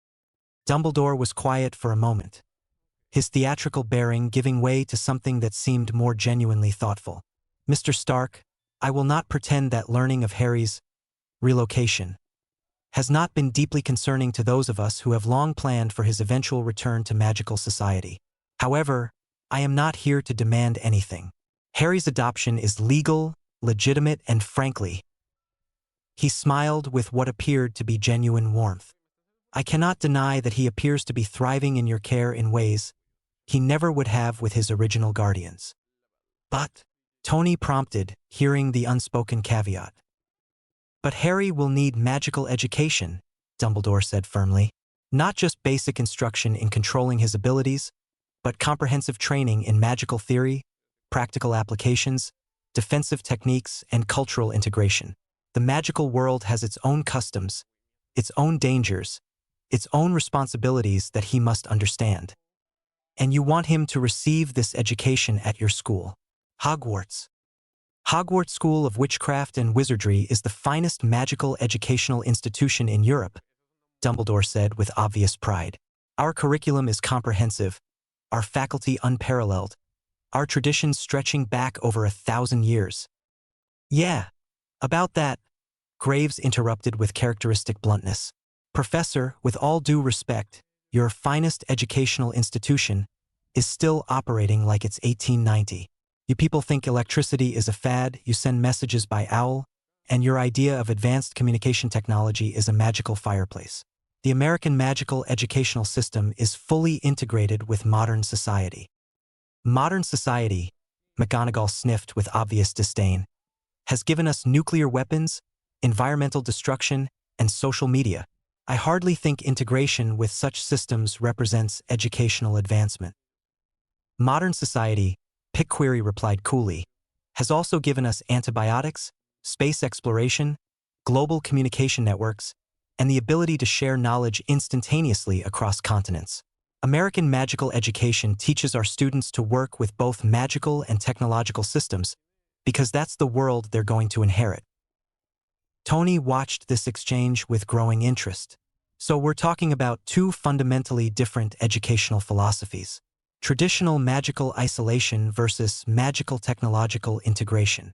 Dumbledore was quiet for a moment, his theatrical bearing giving way to something that seemed more genuinely thoughtful. Mr. Stark, I will not pretend that learning of Harry's relocation has not been deeply concerning to those of us who have long planned for his eventual return to magical society. However, I am not here to demand anything. Harry's adoption is legal, legitimate, and frankly, he smiled with what appeared to be genuine warmth. I cannot deny that he appears to be thriving in your care in ways he never would have with his original guardians. But, Tony prompted, hearing the unspoken caveat. But Harry will need magical education, Dumbledore said firmly. Not just basic instruction in controlling his abilities, but comprehensive training in magical theory, practical applications, defensive techniques, and cultural integration. The magical world has its own customs, its own dangers, its own responsibilities that he must understand. And you want him to receive this education at your school. Hogwarts. Hogwarts School of Witchcraft and Wizardry is the finest magical educational institution in Europe, Dumbledore said with obvious pride. Our curriculum is comprehensive, our faculty unparalleled, our traditions stretching back over 1,000 years. Yeah, about that, Graves interrupted with characteristic bluntness. Professor, with all due respect, your finest educational institution is still operating like it's 1890. You people think electricity is a fad, you send messages by owl, and your idea of advanced communication technology is a magical fireplace. The American magical educational system is fully integrated with modern society. Modern society, McGonagall sniffed with obvious disdain. has given us nuclear weapons, environmental destruction, and social media. I hardly think integration with such systems represents educational advancement. Modern society, Picquery replied coolly, has also given us antibiotics, space exploration, global communication networks, and the ability to share knowledge instantaneously across continents. American magical education teaches our students to work with both magical and technological systems because that's the world they're going to inherit. Tony watched this exchange with growing interest. So we're talking about two fundamentally different educational philosophies: traditional magical isolation versus magical technological integration.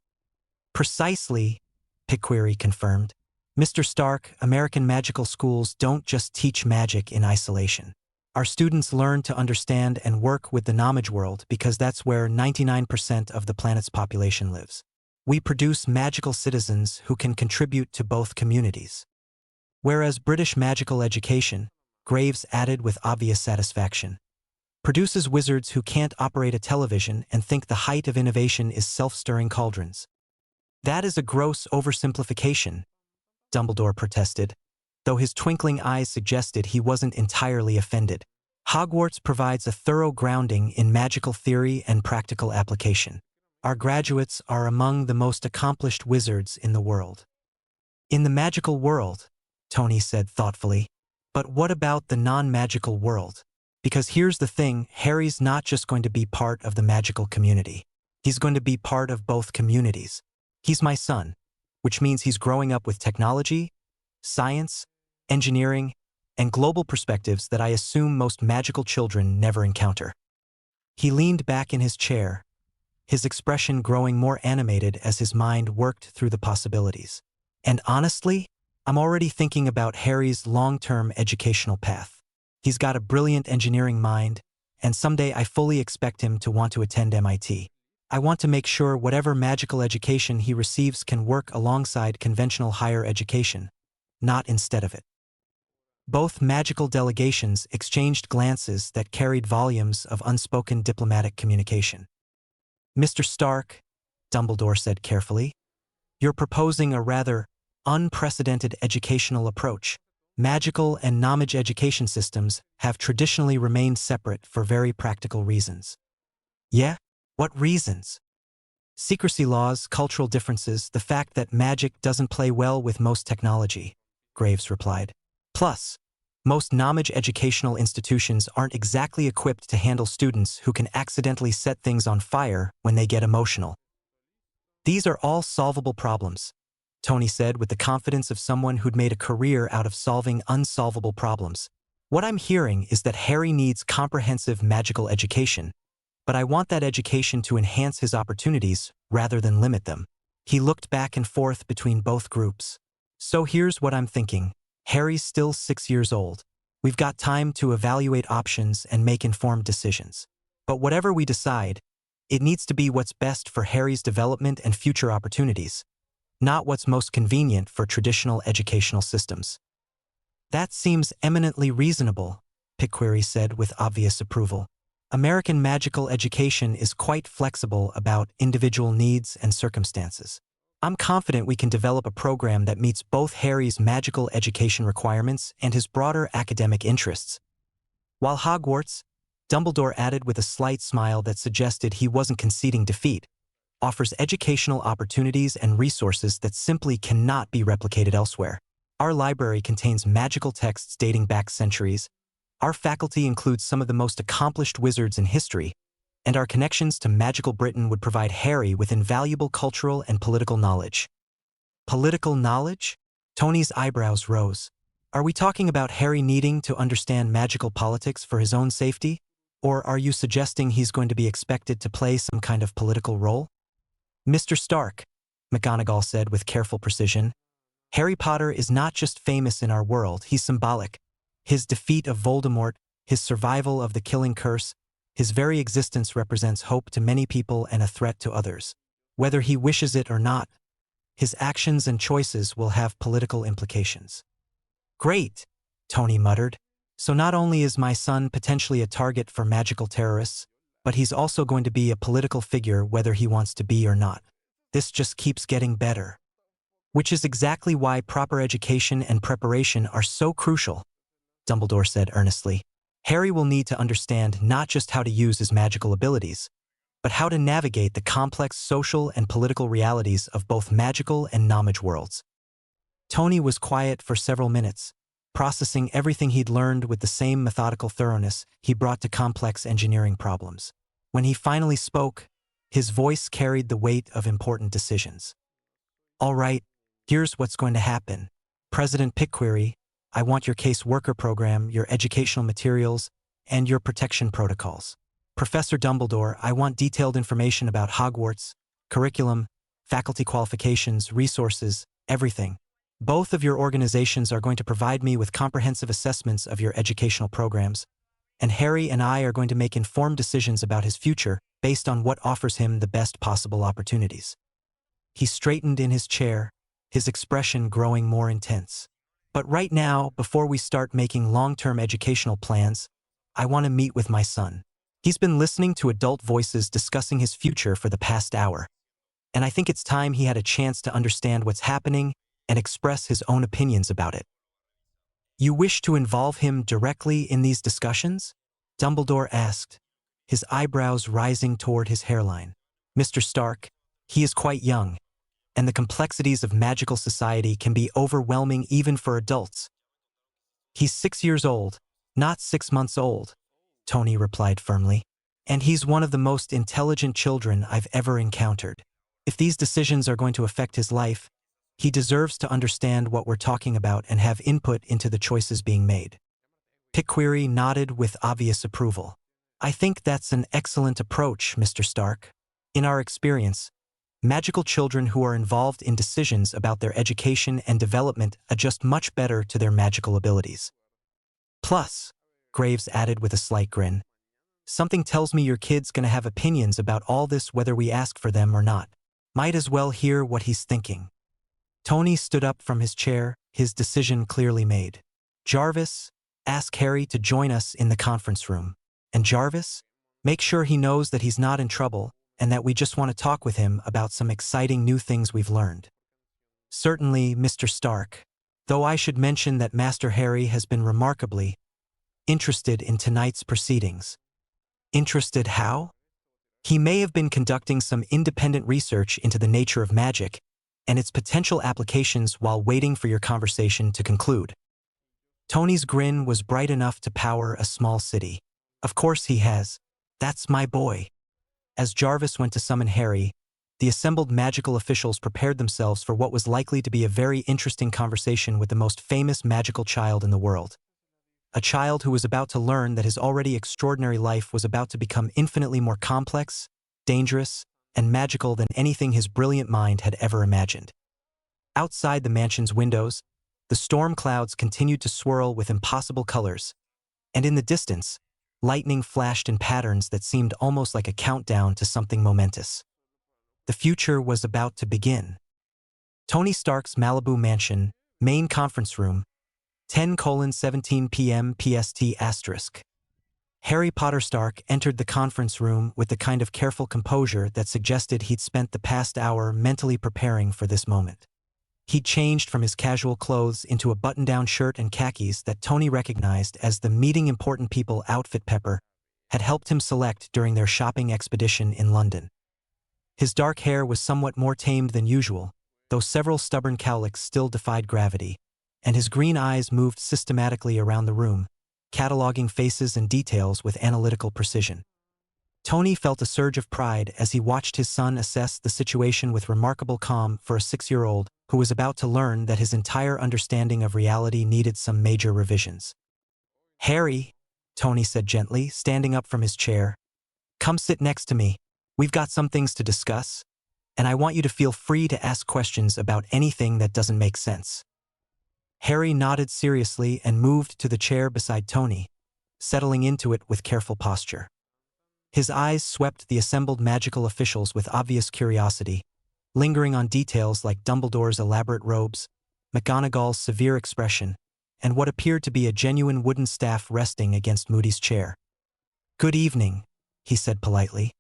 Precisely, Picquery confirmed. Mr. Stark, American magical schools don't just teach magic in isolation. Our students learn to understand and work with the knowledge world because that's where 99% of the planet's population lives. We produce magical citizens who can contribute to both communities. Whereas British magical education, Graves added with obvious satisfaction, produces wizards who can't operate a television and think the height of innovation is self-stirring cauldrons. That is a gross oversimplification, Dumbledore protested, though his twinkling eyes suggested he wasn't entirely offended. Hogwarts provides a thorough grounding in magical theory and practical application. Our graduates are among the most accomplished wizards in the world. In the magical world, Tony said thoughtfully. But what about the non-magical world? Because here's the thing, Harry's not just going to be part of the magical community. He's going to be part of both communities. He's my son, which means he's growing up with technology, science, engineering, and global perspectives that I assume most magical children never encounter. He leaned back in his chair, his expression growing more animated as his mind worked through the possibilities. And honestly, I'm already thinking about Harry's long-term educational path. He's got a brilliant engineering mind, and someday I fully expect him to want to attend MIT. I want to make sure whatever magical education he receives can work alongside conventional higher education, not instead of it. Both magical delegations exchanged glances that carried volumes of unspoken diplomatic communication. Mr. Stark, Dumbledore said carefully, you're proposing a rather unprecedented educational approach. Magical and knowledge education systems have traditionally remained separate for very practical reasons. Yeah? What reasons? Secrecy laws, cultural differences, the fact that magic doesn't play well with most technology, Graves replied. Plus, most knowledge educational institutions aren't exactly equipped to handle students who can accidentally set things on fire when they get emotional. These are all solvable problems, Tony said with the confidence of someone who'd made a career out of solving unsolvable problems. What I'm hearing is that Harry needs comprehensive magical education, but I want that education to enhance his opportunities rather than limit them. He looked back and forth between both groups. So here's what I'm thinking. Harry's still 6 years old. We've got time to evaluate options and make informed decisions. But whatever we decide, it needs to be what's best for Harry's development and future opportunities, not what's most convenient for traditional educational systems. That seems eminently reasonable, Picquery said with obvious approval. American magical education is quite flexible about individual needs and circumstances. I'm confident we can develop a program that meets both Harry's magical education requirements and his broader academic interests. While Hogwarts, Dumbledore added with a slight smile that suggested he wasn't conceding defeat, offers educational opportunities and resources that simply cannot be replicated elsewhere. Our library contains magical texts dating back centuries. Our faculty includes some of the most accomplished wizards in history, and our connections to magical Britain would provide Harry with invaluable cultural and political knowledge. Political knowledge? Tony's eyebrows rose. Are we talking about Harry needing to understand magical politics for his own safety? Or are you suggesting he's going to be expected to play some kind of political role? Mr. Stark, McGonagall said with careful precision, Harry Potter is not just famous in our world, he's symbolic. His defeat of Voldemort, his survival of the killing curse, his very existence represents hope to many people and a threat to others. Whether he wishes it or not, his actions and choices will have political implications. Great, Tony muttered. So not only is my son potentially a target for magical terrorists, but he's also going to be a political figure whether he wants to be or not. This just keeps getting better. Which is exactly why proper education and preparation are so crucial, Dumbledore said earnestly. Harry will need to understand not just how to use his magical abilities, but how to navigate the complex social and political realities of both magical and knowledge worlds. Tony was quiet for several minutes, processing everything he'd learned with the same methodical thoroughness he brought to complex engineering problems. When he finally spoke, his voice carried the weight of important decisions. All right, here's what's going to happen. President Pickquery, I want your case worker program, your educational materials, and your protection protocols. Professor Dumbledore, I want detailed information about Hogwarts, curriculum, faculty qualifications, resources, everything. Both of your organizations are going to provide me with comprehensive assessments of your educational programs, and Harry and I are going to make informed decisions about his future based on what offers him the best possible opportunities. He straightened in his chair, his expression growing more intense. But right now, before we start making long-term educational plans, I want to meet with my son. He's been listening to adult voices discussing his future for the past hour, and I think it's time he had a chance to understand what's happening and express his own opinions about it. You wish to involve him directly in these discussions? Dumbledore asked, his eyebrows rising toward his hairline. Mr. Stark, he is quite young, and the complexities of magical society can be overwhelming even for adults. He's 6 years old, not 6 months old, Tony replied firmly, and he's one of the most intelligent children I've ever encountered. If these decisions are going to affect his life, he deserves to understand what we're talking about and have input into the choices being made. Pickquery nodded with obvious approval. I think that's an excellent approach, Mr. Stark. In our experience, magical children who are involved in decisions about their education and development adjust much better to their magical abilities. Plus, Graves added with a slight grin, something tells me your kid's gonna have opinions about all this whether we ask for them or not. Might as well hear what he's thinking. Tony stood up from his chair, his decision clearly made. Jarvis, ask Harry to join us in the conference room. And Jarvis, make sure he knows that he's not in trouble and that we just want to talk with him about some exciting new things we've learned. Certainly, Mr. Stark, though I should mention that Master Harry has been remarkably interested in tonight's proceedings. Interested how? He may have been conducting some independent research into the nature of magic and its potential applications while waiting for your conversation to conclude. Tony's grin was bright enough to power a small city. Of course he has. That's my boy. As Jarvis went to summon Harry, the assembled magical officials prepared themselves for what was likely to be a very interesting conversation with the most famous magical child in the world. A child who was about to learn that his already extraordinary life was about to become infinitely more complex, dangerous, and magical than anything his brilliant mind had ever imagined. Outside the mansion's windows, the storm clouds continued to swirl with impossible colors, and in the distance, lightning flashed in patterns that seemed almost like a countdown to something momentous. The future was about to begin. Tony Stark's Malibu mansion, main conference room, 10:17 p.m. PST *. Harry Potter Stark entered the conference room with the kind of careful composure that suggested he'd spent the past hour mentally preparing for this moment. He'd changed from his casual clothes into a button-down shirt and khakis that Tony recognized as the Meeting Important People outfit Pepper had helped him select during their shopping expedition in London. His dark hair was somewhat more tamed than usual, though several stubborn cowlicks still defied gravity, and his green eyes moved systematically around the room, cataloging faces and details with analytical precision. Tony felt a surge of pride as he watched his son assess the situation with remarkable calm for a 6-year-old who was about to learn that his entire understanding of reality needed some major revisions. Harry, Tony said gently, standing up from his chair, come sit next to me. We've got some things to discuss, and I want you to feel free to ask questions about anything that doesn't make sense. Harry nodded seriously and moved to the chair beside Tony, settling into it with careful posture. His eyes swept the assembled magical officials with obvious curiosity, lingering on details like Dumbledore's elaborate robes, McGonagall's severe expression, and what appeared to be a genuine wooden staff resting against Moody's chair. Good evening, he said politely.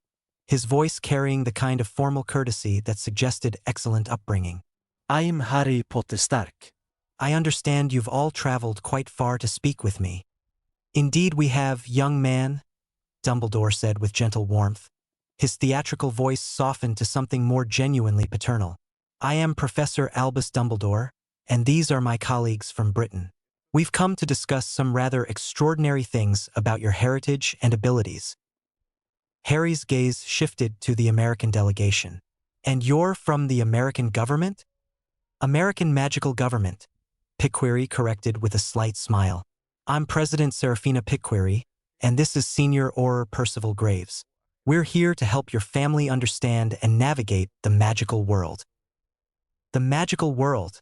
his voice carrying the kind of formal courtesy that suggested excellent upbringing. I'm Harry Potter Stark. I understand you've all traveled quite far to speak with me. Indeed we have, young man, Dumbledore said with gentle warmth. His theatrical voice softened to something more genuinely paternal. I am Professor Albus Dumbledore, and these are my colleagues from Britain. We've come to discuss some rather extraordinary things about your heritage and abilities. Harry's gaze shifted to the American delegation. And you're from the American government? American magical government, Pickweary corrected with a slight smile. I'm President Serafina Pickweary, and this is Senior Auror Percival Graves. We're here to help your family understand and navigate the magical world. The magical world,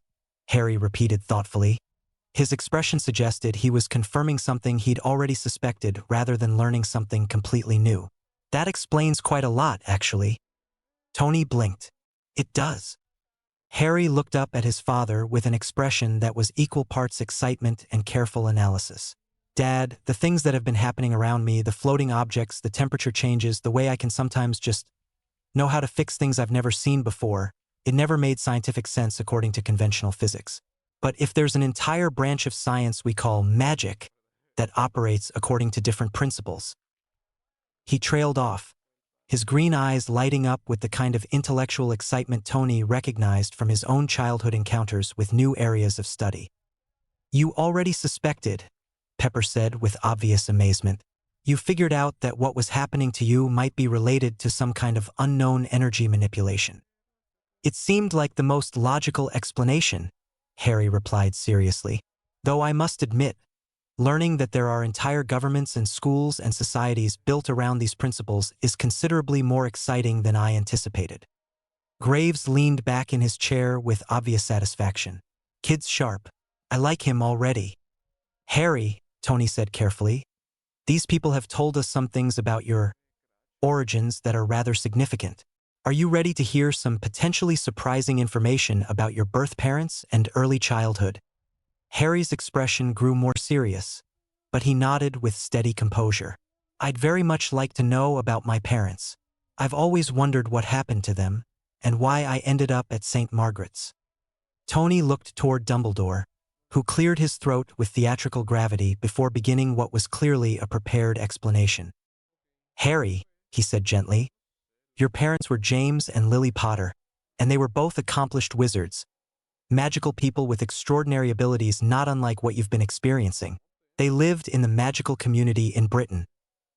Harry repeated thoughtfully. His expression suggested he was confirming something he'd already suspected rather than learning something completely new. That explains quite a lot, actually. Tony blinked. It does. Harry looked up at his father with an expression that was equal parts excitement and careful analysis. Dad, the things that have been happening around me, the floating objects, the temperature changes, the way I can sometimes just know how to fix things I've never seen before, it never made scientific sense according to conventional physics. But if there's an entire branch of science we call magic that operates according to different principles. He trailed off, his green eyes lighting up with the kind of intellectual excitement Tony recognized from his own childhood encounters with new areas of study. You already suspected, Pepper said with obvious amazement. You figured out that what was happening to you might be related to some kind of unknown energy manipulation. It seemed like the most logical explanation, Harry replied seriously. Though I must admit, learning that there are entire governments and schools and societies built around these principles is considerably more exciting than I anticipated. Graves leaned back in his chair with obvious satisfaction. Kid's sharp. I like him already. Harry, Tony said carefully, these people have told us some things about your origins that are rather significant. Are you ready to hear some potentially surprising information about your birth parents and early childhood? Harry's expression grew more serious, but he nodded with steady composure. I'd very much like to know about my parents. I've always wondered what happened to them, and why I ended up at St. Margaret's. Tony looked toward Dumbledore, who cleared his throat with theatrical gravity before beginning what was clearly a prepared explanation. Harry, he said gently, your parents were James and Lily Potter, and they were both accomplished wizards, magical people with extraordinary abilities not unlike what you've been experiencing. They lived in the magical community in Britain,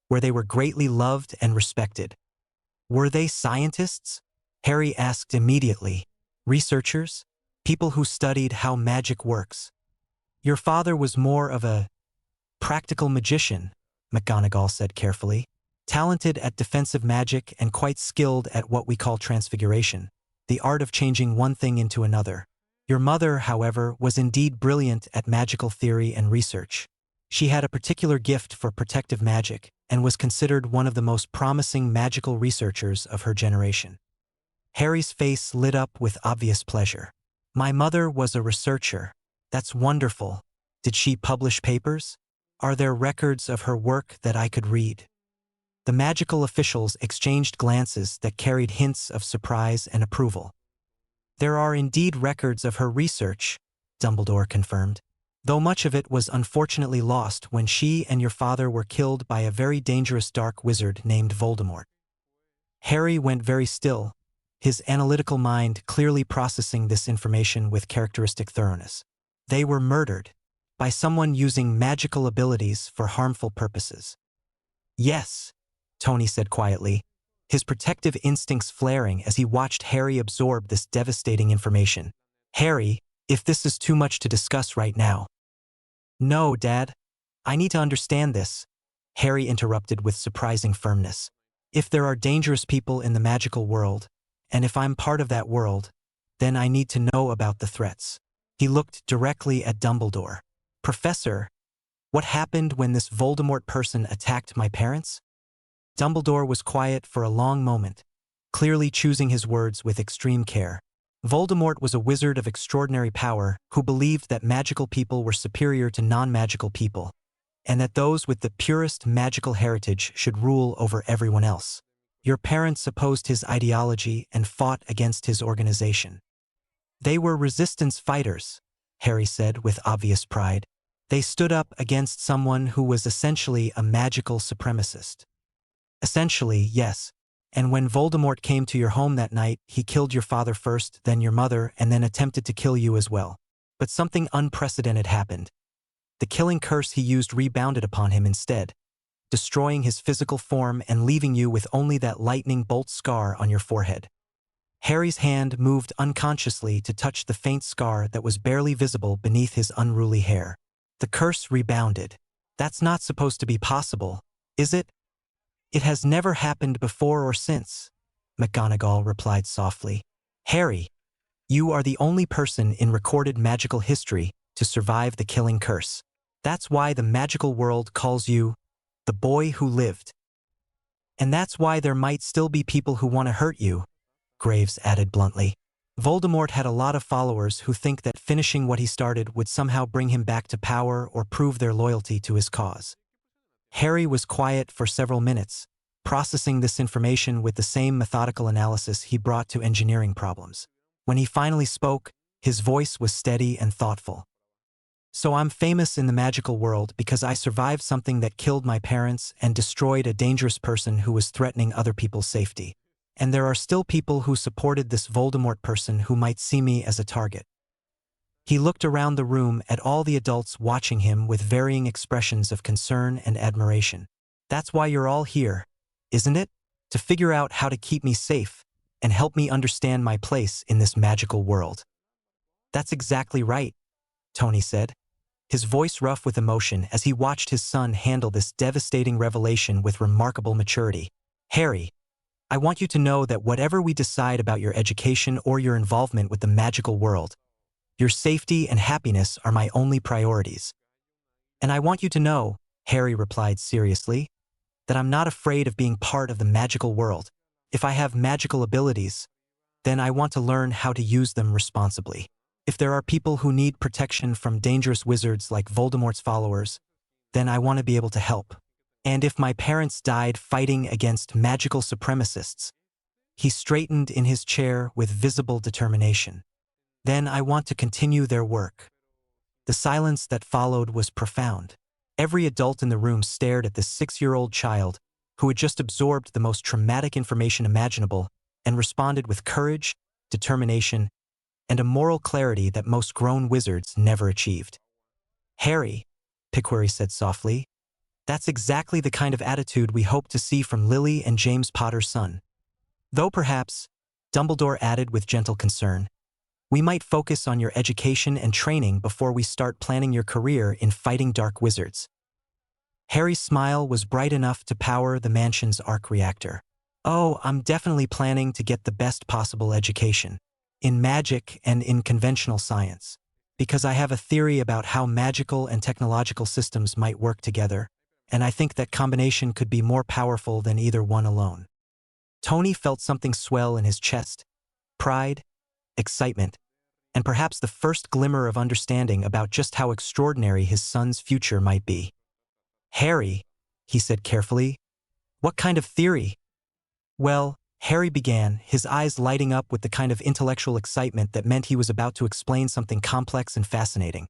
where they were greatly loved and respected. Were they scientists? Harry asked immediately. Researchers? People who studied how magic works? Your father was more of a practical magician, McGonagall said carefully, talented at defensive magic and quite skilled at what we call transfiguration, the art of changing one thing into another. Your mother, however, was indeed brilliant at magical theory and research. She had a particular gift for protective magic and was considered one of the most promising magical researchers of her generation. Harry's face lit up with obvious pleasure. My mother was a researcher. That's wonderful. Did she publish papers? Are there records of her work that I could read? The magical officials exchanged glances that carried hints of surprise and approval. There are indeed records of her research, Dumbledore confirmed, though much of it was unfortunately lost when she and your father were killed by a very dangerous dark wizard named Voldemort. Harry went very still, his analytical mind clearly processing this information with characteristic thoroughness. They were murdered by someone using magical abilities for harmful purposes. Yes, Tony said quietly, his protective instincts flaring as he watched Harry absorb this devastating information. Harry, if this is too much to discuss right now. No, Dad. I need to understand this, Harry interrupted with surprising firmness. If there are dangerous people in the magical world, and if I'm part of that world, then I need to know about the threats. He looked directly at Dumbledore. Professor, what happened when this Voldemort person attacked my parents? Dumbledore was quiet for a long moment, clearly choosing his words with extreme care. Voldemort was a wizard of extraordinary power who believed that magical people were superior to non-magical people, and that those with the purest magical heritage should rule over everyone else. Your parents opposed his ideology and fought against his organization. They were resistance fighters, Harry said with obvious pride. They stood up against someone who was essentially a magical supremacist. Essentially, yes. And when Voldemort came to your home that night, he killed your father first, then your mother, and then attempted to kill you as well. But something unprecedented happened. The killing curse he used rebounded upon him instead, destroying his physical form and leaving you with only that lightning bolt scar on your forehead. Harry's hand moved unconsciously to touch the faint scar that was barely visible beneath his unruly hair. The curse rebounded. That's not supposed to be possible, is it? It has never happened before or since, McGonagall replied softly. Harry, you are the only person in recorded magical history to survive the killing curse. That's why the magical world calls you the boy who lived. And that's why there might still be people who want to hurt you, Graves added bluntly. Voldemort had a lot of followers who think that finishing what he started would somehow bring him back to power or prove their loyalty to his cause. Harry was quiet for several minutes, processing this information with the same methodical analysis he brought to engineering problems. When he finally spoke, his voice was steady and thoughtful. So I'm famous in the magical world because I survived something that killed my parents and destroyed a dangerous person who was threatening other people's safety. And there are still people who supported this Voldemort person who might see me as a target. He looked around the room at all the adults watching him with varying expressions of concern and admiration. That's why you're all here, isn't it? To figure out how to keep me safe and help me understand my place in this magical world. That's exactly right, Tony said, his voice rough with emotion as he watched his son handle this devastating revelation with remarkable maturity. Harry, I want you to know that whatever we decide about your education or your involvement with the magical world, your safety and happiness are my only priorities. And I want you to know, Harry replied seriously, that I'm not afraid of being part of the magical world. If I have magical abilities, then I want to learn how to use them responsibly. If there are people who need protection from dangerous wizards like Voldemort's followers, then I want to be able to help. And if my parents died fighting against magical supremacists, he straightened in his chair with visible determination. Then I want to continue their work. The silence that followed was profound. Every adult in the room stared at this 6-year-old child who had just absorbed the most traumatic information imaginable and responded with courage, determination, and a moral clarity that most grown wizards never achieved. Harry, Picquery said softly, that's exactly the kind of attitude we hope to see from Lily and James Potter's son. Though perhaps, Dumbledore added with gentle concern, we might focus on your education and training before we start planning your career in fighting dark wizards. Harry's smile was bright enough to power the mansion's arc reactor. Oh, I'm definitely planning to get the best possible education, in magic and in conventional science, because I have a theory about how magical and technological systems might work together, and I think that combination could be more powerful than either one alone. Tony felt something swell in his chest, pride, excitement, and perhaps the first glimmer of understanding about just how extraordinary his son's future might be. Harry, he said carefully, what kind of theory? Well, Harry began, his eyes lighting up with the kind of intellectual excitement that meant he was about to explain something complex and fascinating.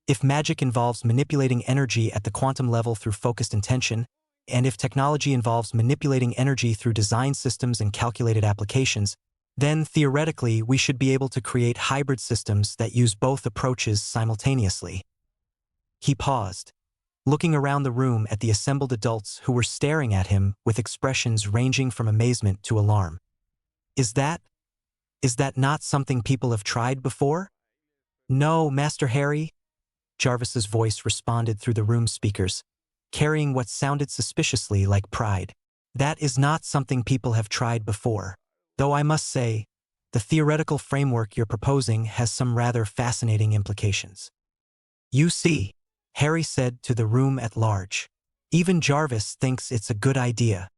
If magic involves manipulating energy at the quantum level through focused intention, and if technology involves manipulating energy through design systems and calculated applications, then theoretically we should be able to create hybrid systems that use both approaches simultaneously. He paused, looking around the room at the assembled adults who were staring at him with expressions ranging from amazement to alarm. Is that not something people have tried before? No, Master Harry, Jarvis's voice responded through the room's speakers, carrying what sounded suspiciously like pride. That is not something people have tried before. Though I must say, the theoretical framework you're proposing has some rather fascinating implications. You see, Harry said to the room at large, even Jarvis thinks it's a good idea.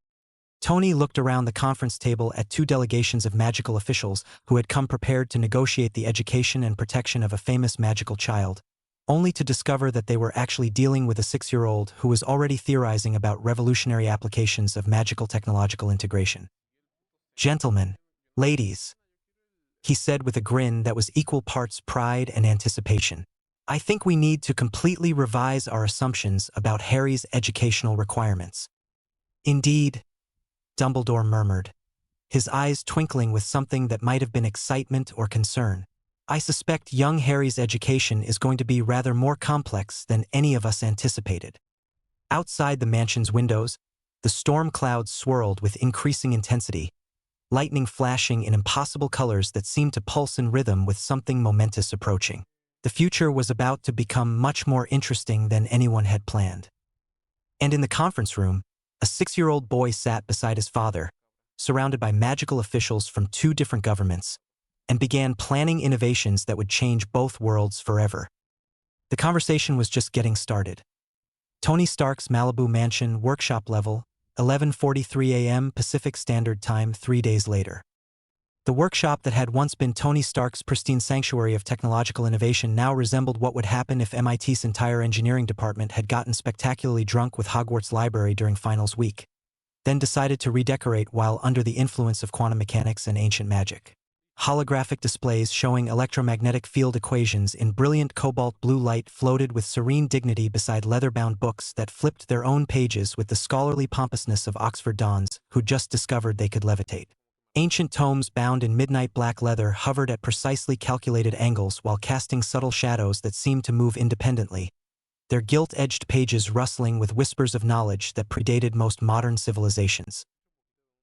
Tony looked around the conference table at 2 delegations of magical officials who had come prepared to negotiate the education and protection of a famous magical child, only to discover that they were actually dealing with a 6-year-old who was already theorizing about revolutionary applications of magical technological integration. "Gentlemen, ladies," he said with a grin that was equal parts pride and anticipation, "I think we need to completely revise our assumptions about Harry's educational requirements." "Indeed," Dumbledore murmured, his eyes twinkling with something that might have been excitement or concern. "I suspect young Harry's education is going to be rather more complex than any of us anticipated." Outside the mansion's windows, the storm clouds swirled with increasing intensity, lightning flashing in impossible colors that seemed to pulse in rhythm with something momentous approaching. The future was about to become much more interesting than anyone had planned. And in the conference room, a 6-year-old boy sat beside his father, surrounded by magical officials from 2 different governments, and began planning innovations that would change both worlds forever. The conversation was just getting started. Tony Stark's Malibu mansion, workshop level, 11:43 a.m. Pacific Standard Time 3 days later. The workshop that had once been Tony Stark's pristine sanctuary of technological innovation now resembled what would happen if MIT's entire engineering department had gotten spectacularly drunk with Hogwarts Library during finals week, then decided to redecorate while under the influence of quantum mechanics and ancient magic. Holographic displays showing electromagnetic field equations in brilliant cobalt blue light floated with serene dignity beside leather-bound books that flipped their own pages with the scholarly pompousness of Oxford dons who'd just discovered they could levitate. Ancient tomes bound in midnight black leather hovered at precisely calculated angles while casting subtle shadows that seemed to move independently, their gilt-edged pages rustling with whispers of knowledge that predated most modern civilizations.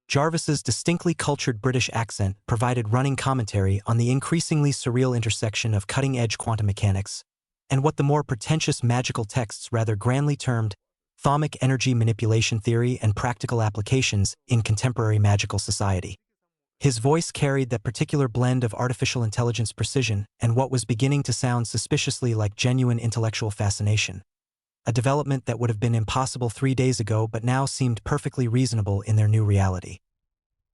Jarvis's distinctly cultured British accent provided running commentary on the increasingly surreal intersection of cutting-edge quantum mechanics and what the more pretentious magical texts rather grandly termed thaumic energy manipulation theory and practical applications in contemporary magical society. His voice carried that particular blend of artificial intelligence precision and what was beginning to sound suspiciously like genuine intellectual fascination, a development that would have been impossible 3 days ago but now seemed perfectly reasonable in their new reality.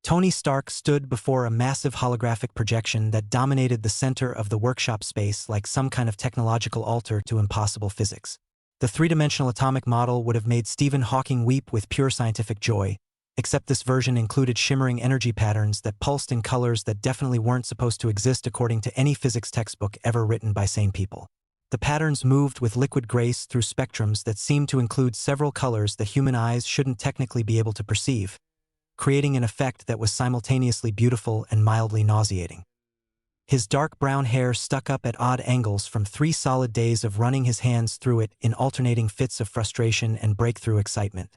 Tony Stark stood before a massive holographic projection that dominated the center of the workshop space like some kind of technological altar to impossible physics. The 3-dimensional atomic model would have made Stephen Hawking weep with pure scientific joy, except this version included shimmering energy patterns that pulsed in colors that definitely weren't supposed to exist according to any physics textbook ever written by sane people. The patterns moved with liquid grace through spectrums that seemed to include several colors that human eyes shouldn't technically be able to perceive, creating an effect that was simultaneously beautiful and mildly nauseating. His dark brown hair stuck up at odd angles from 3 solid days of running his hands through it in alternating fits of frustration and breakthrough excitement.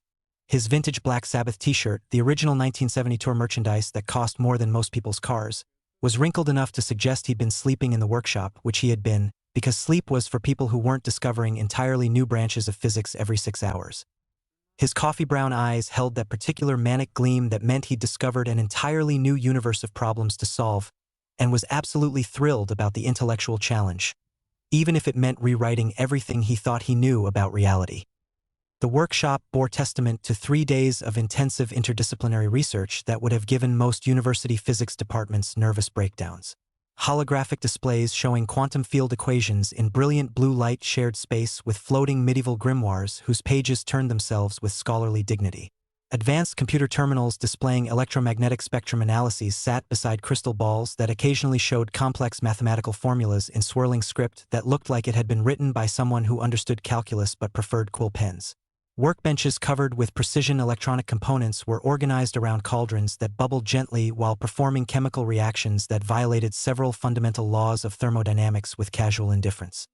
His vintage Black Sabbath t-shirt, the original 1970 tour merchandise that cost more than most people's cars, was wrinkled enough to suggest he'd been sleeping in the workshop, which he had been, because sleep was for people who weren't discovering entirely new branches of physics every 6 hours. His coffee-brown eyes held that particular manic gleam that meant he'd discovered an entirely new universe of problems to solve, and was absolutely thrilled about the intellectual challenge, even if it meant rewriting everything he thought he knew about reality. The workshop bore testament to 3 days of intensive interdisciplinary research that would have given most university physics departments nervous breakdowns. Holographic displays showing quantum field equations in brilliant blue light shared space with floating medieval grimoires whose pages turned themselves with scholarly dignity. Advanced computer terminals displaying electromagnetic spectrum analyses sat beside crystal balls that occasionally showed complex mathematical formulas in swirling script that looked like it had been written by someone who understood calculus but preferred quill pens. Workbenches covered with precision electronic components were organized around cauldrons that bubbled gently while performing chemical reactions that violated several fundamental laws of thermodynamics with casual indifference.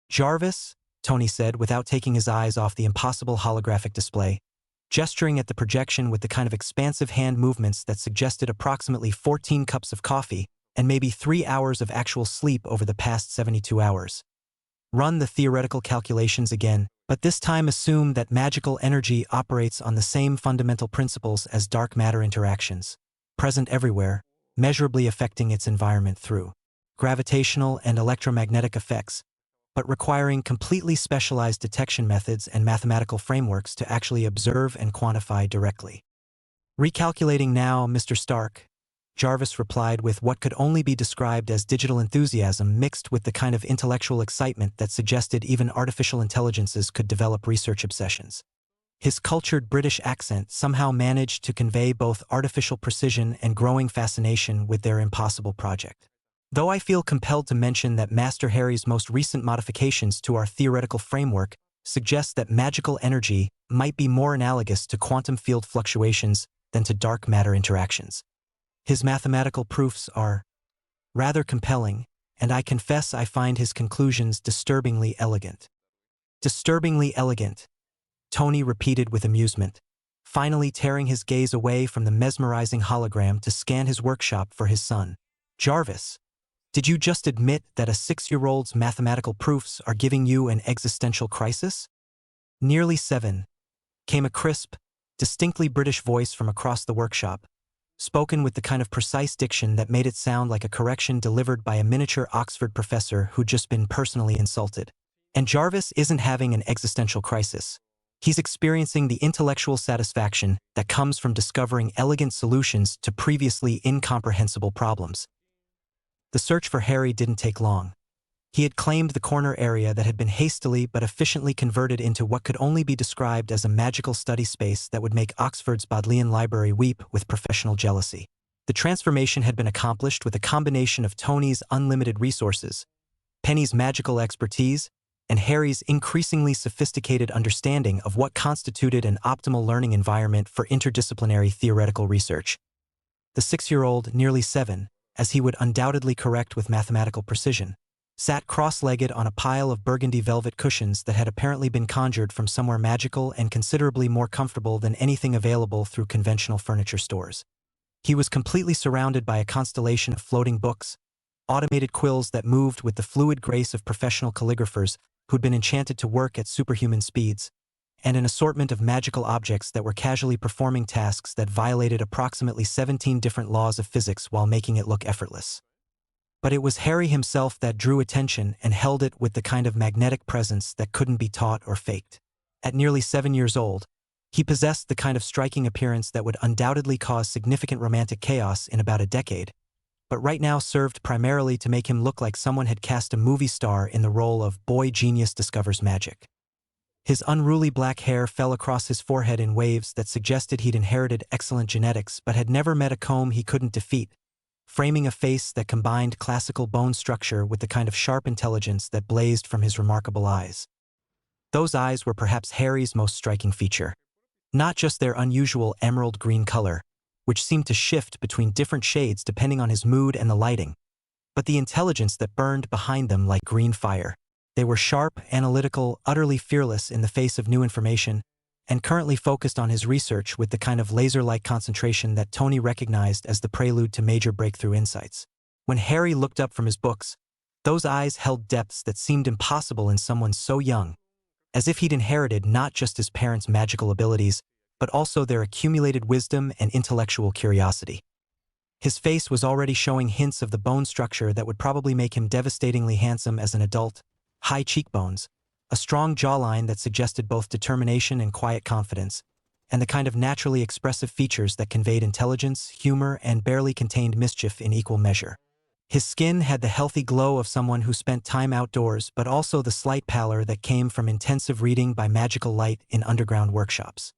"Jarvis," Tony said without taking his eyes off the impossible holographic display, gesturing at the projection with the kind of expansive hand movements that suggested approximately 14 cups of coffee and maybe 3 hours of actual sleep over the past 72 hours. "Run the theoretical calculations again, but this time assume that magical energy operates on the same fundamental principles as dark matter interactions, present everywhere, measurably affecting its environment through gravitational and electromagnetic effects, but requiring completely specialized detection methods and mathematical frameworks to actually observe and quantify directly. Recalculating now, Mr. Stark," Jarvis replied with what could only be described as digital enthusiasm mixed with the kind of intellectual excitement that suggested even artificial intelligences could develop research obsessions. His cultured British accent somehow managed to convey both artificial precision and growing fascination with their impossible project. Though I feel compelled to mention that Master Harry's most recent modifications to our theoretical framework suggest that magical energy might be more analogous to quantum field fluctuations than to dark matter interactions. His mathematical proofs are rather compelling, and I confess I find his conclusions disturbingly elegant. Disturbingly elegant, Tony repeated with amusement, finally tearing his gaze away from the mesmerizing hologram to scan his workshop for his son. Jarvis, did you just admit that a 6-year-old's mathematical proofs are giving you an existential crisis? Nearly 7, came a crisp, distinctly British voice from across the workshop, spoken with the kind of precise diction that made it sound like a correction delivered by a miniature Oxford professor who'd just been personally insulted. And Jarvis isn't having an existential crisis. He's experiencing the intellectual satisfaction that comes from discovering elegant solutions to previously incomprehensible problems. The search for Harry didn't take long. He had claimed the corner area that had been hastily but efficiently converted into what could only be described as a magical study space that would make Oxford's Bodleian Library weep with professional jealousy. The transformation had been accomplished with a combination of Tony's unlimited resources, Penny's magical expertise, and Harry's increasingly sophisticated understanding of what constituted an optimal learning environment for interdisciplinary theoretical research. The 6-year-old, nearly 7, as he would undoubtedly correct with mathematical precision, sat cross-legged on a pile of burgundy velvet cushions that had apparently been conjured from somewhere magical and considerably more comfortable than anything available through conventional furniture stores. He was completely surrounded by a constellation of floating books, automated quills that moved with the fluid grace of professional calligraphers who'd been enchanted to work at superhuman speeds, and an assortment of magical objects that were casually performing tasks that violated approximately 17 different laws of physics while making it look effortless. But it was Harry himself that drew attention and held it with the kind of magnetic presence that couldn't be taught or faked. At nearly 7 years old, he possessed the kind of striking appearance that would undoubtedly cause significant romantic chaos in about a decade, but right now served primarily to make him look like someone had cast a movie star in the role of boy genius discovers magic. His unruly black hair fell across his forehead in waves that suggested he'd inherited excellent genetics but had never met a comb he couldn't defeat, framing a face that combined classical bone structure with the kind of sharp intelligence that blazed from his remarkable eyes. Those eyes were perhaps Harry's most striking feature. Not just their unusual emerald green color, which seemed to shift between different shades depending on his mood and the lighting, but the intelligence that burned behind them like green fire. They were sharp, analytical, utterly fearless in the face of new information, and currently focused on his research with the kind of laser-like concentration that Tony recognized as the prelude to major breakthrough insights. When Harry looked up from his books, those eyes held depths that seemed impossible in someone so young, as if he'd inherited not just his parents' magical abilities, but also their accumulated wisdom and intellectual curiosity. His face was already showing hints of the bone structure that would probably make him devastatingly handsome as an adult: high cheekbones, a strong jawline that suggested both determination and quiet confidence, and the kind of naturally expressive features that conveyed intelligence, humor, and barely contained mischief in equal measure. His skin had the healthy glow of someone who spent time outdoors, but also the slight pallor that came from intensive reading by magical light in underground workshops.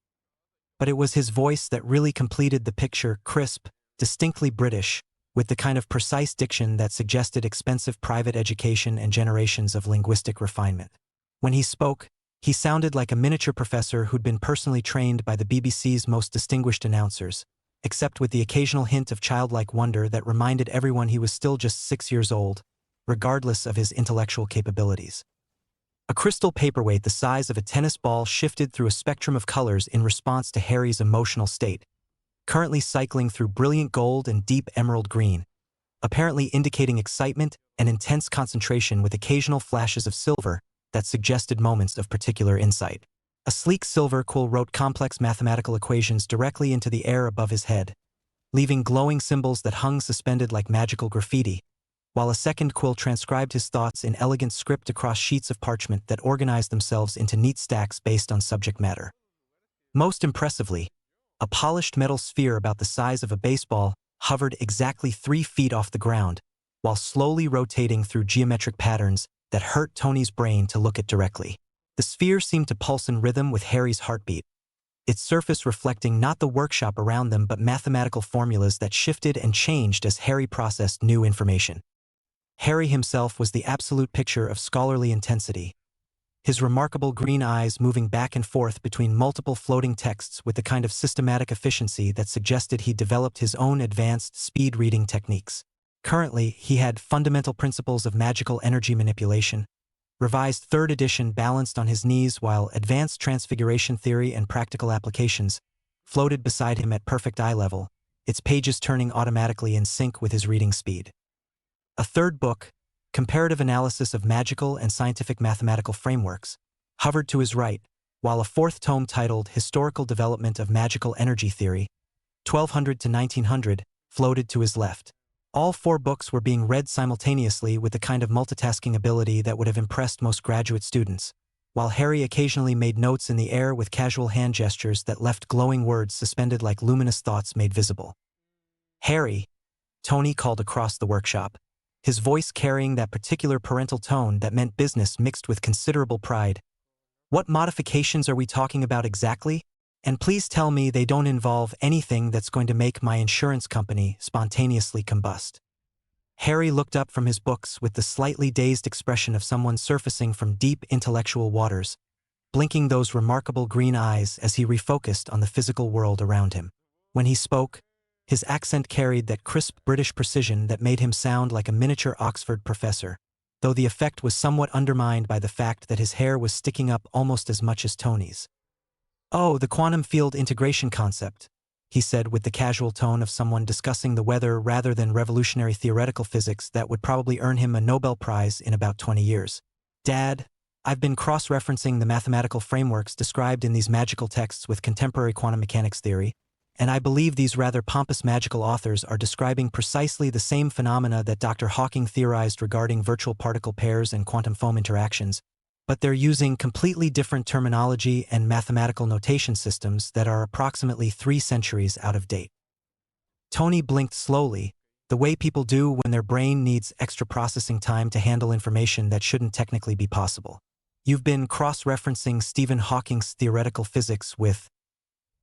But it was his voice that really completed the picture: crisp, distinctly British, with the kind of precise diction that suggested expensive private education and generations of linguistic refinement. When he spoke, he sounded like a miniature professor who'd been personally trained by the BBC's most distinguished announcers, except with the occasional hint of childlike wonder that reminded everyone he was still just 6 years old, regardless of his intellectual capabilities. A crystal paperweight the size of a tennis ball shifted through a spectrum of colors in response to Harry's emotional state, currently cycling through brilliant gold and deep emerald green, apparently indicating excitement and intense concentration with occasional flashes of silver that suggested moments of particular insight. A sleek silver quill wrote complex mathematical equations directly into the air above his head, leaving glowing symbols that hung suspended like magical graffiti, while a second quill transcribed his thoughts in elegant script across sheets of parchment that organized themselves into neat stacks based on subject matter. Most impressively, a polished metal sphere about the size of a baseball hovered exactly 3 feet off the ground, while slowly rotating through geometric patterns that hurt Tony's brain to look at directly. The sphere seemed to pulse in rhythm with Harry's heartbeat, its surface reflecting not the workshop around them but mathematical formulas that shifted and changed as Harry processed new information. Harry himself was the absolute picture of scholarly intensity, his remarkable green eyes moving back and forth between multiple floating texts with the kind of systematic efficiency that suggested he developed his own advanced speed-reading techniques. Currently, he had Fundamental Principles of Magical Energy Manipulation, revised 3rd edition balanced on his knees, while Advanced Transfiguration Theory and Practical Applications floated beside him at perfect eye level, its pages turning automatically in sync with his reading speed. A 3rd book, Comparative Analysis of Magical and Scientific Mathematical Frameworks, hovered to his right, while a 4th tome titled Historical Development of Magical Energy Theory, 1200 to 1900, floated to his left. All 4 books were being read simultaneously with the kind of multitasking ability that would have impressed most graduate students, while Harry occasionally made notes in the air with casual hand gestures that left glowing words suspended like luminous thoughts made visible. "Harry," Tony called across the workshop, his voice carrying that particular parental tone that meant business mixed with considerable pride. "What modifications are we talking about exactly? And please tell me they don't involve anything that's going to make my insurance company spontaneously combust." Harry looked up from his books with the slightly dazed expression of someone surfacing from deep intellectual waters, blinking those remarkable green eyes as he refocused on the physical world around him. When he spoke, his accent carried that crisp British precision that made him sound like a miniature Oxford professor, though the effect was somewhat undermined by the fact that his hair was sticking up almost as much as Tony's. "Oh, the quantum field integration concept," he said with the casual tone of someone discussing the weather rather than revolutionary theoretical physics that would probably earn him a Nobel Prize in about 20 years. "Dad, I've been cross-referencing the mathematical frameworks described in these magical texts with contemporary quantum mechanics theory, and I believe these rather pompous magical authors are describing precisely the same phenomena that Dr. Hawking theorized regarding virtual particle pairs and quantum foam interactions, but they're using completely different terminology and mathematical notation systems that are approximately 3 centuries out of date." Tony blinked slowly, the way people do when their brain needs extra processing time to handle information that shouldn't technically be possible. "You've been cross-referencing Stephen Hawking's theoretical physics with,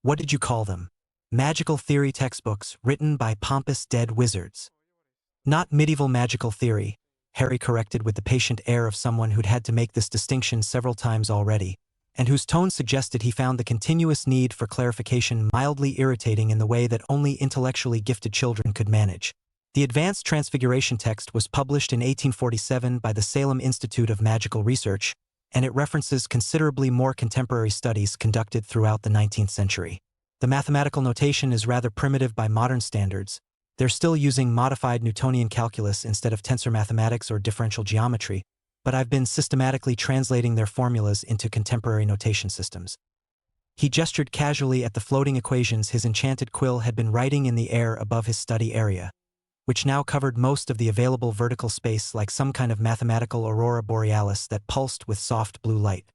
what did you call them? Magical theory textbooks written by pompous dead wizards." "Not medieval magical theory," Harry corrected with the patient air of someone who'd had to make this distinction several times already, and whose tone suggested he found the continuous need for clarification mildly irritating in the way that only intellectually gifted children could manage. The Advanced Transfiguration text was published in 1847 by the Salem Institute of Magical Research, and it references considerably more contemporary studies conducted throughout the 19th century. The mathematical notation is rather primitive by modern standards. They're still using modified Newtonian calculus instead of tensor mathematics or differential geometry, but I've been systematically translating their formulas into contemporary notation systems. He gestured casually at the floating equations his enchanted quill had been writing in the air above his study area, which now covered most of the available vertical space like some kind of mathematical aurora borealis that pulsed with soft blue light.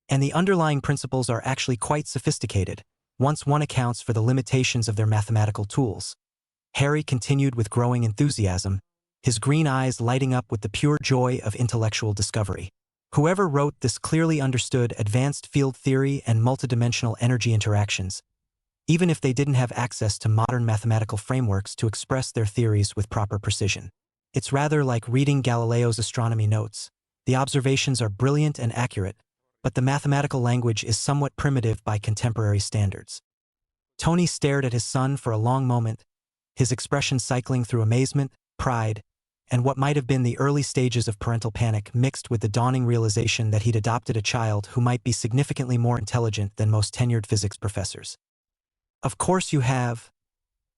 "And the underlying principles are actually quite sophisticated, once one accounts for the limitations of their mathematical tools." Harry continued with growing enthusiasm, his green eyes lighting up with the pure joy of intellectual discovery. "Whoever wrote this clearly understood advanced field theory and multidimensional energy interactions, even if they didn't have access to modern mathematical frameworks to express their theories with proper precision. It's rather like reading Galileo's astronomy notes. The observations are brilliant and accurate, but the mathematical language is somewhat primitive by contemporary standards." Tony stared at his son for a long moment, his expression cycling through amazement, pride, and what might have been the early stages of parental panic mixed with the dawning realization that he'd adopted a child who might be significantly more intelligent than most tenured physics professors. "Of course you have,"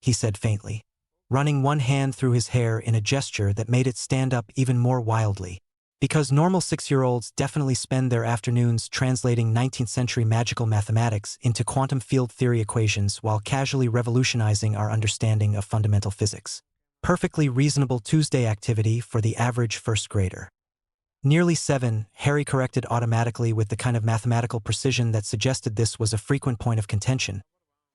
he said faintly, running one hand through his hair in a gesture that made it stand up even more wildly. "Because normal 6-year-olds definitely spend their afternoons translating 19th century magical mathematics into quantum field theory equations while casually revolutionizing our understanding of fundamental physics. Perfectly reasonable Tuesday activity for the average first grader." "Nearly 7, Harry corrected automatically with the kind of mathematical precision that suggested this was a frequent point of contention,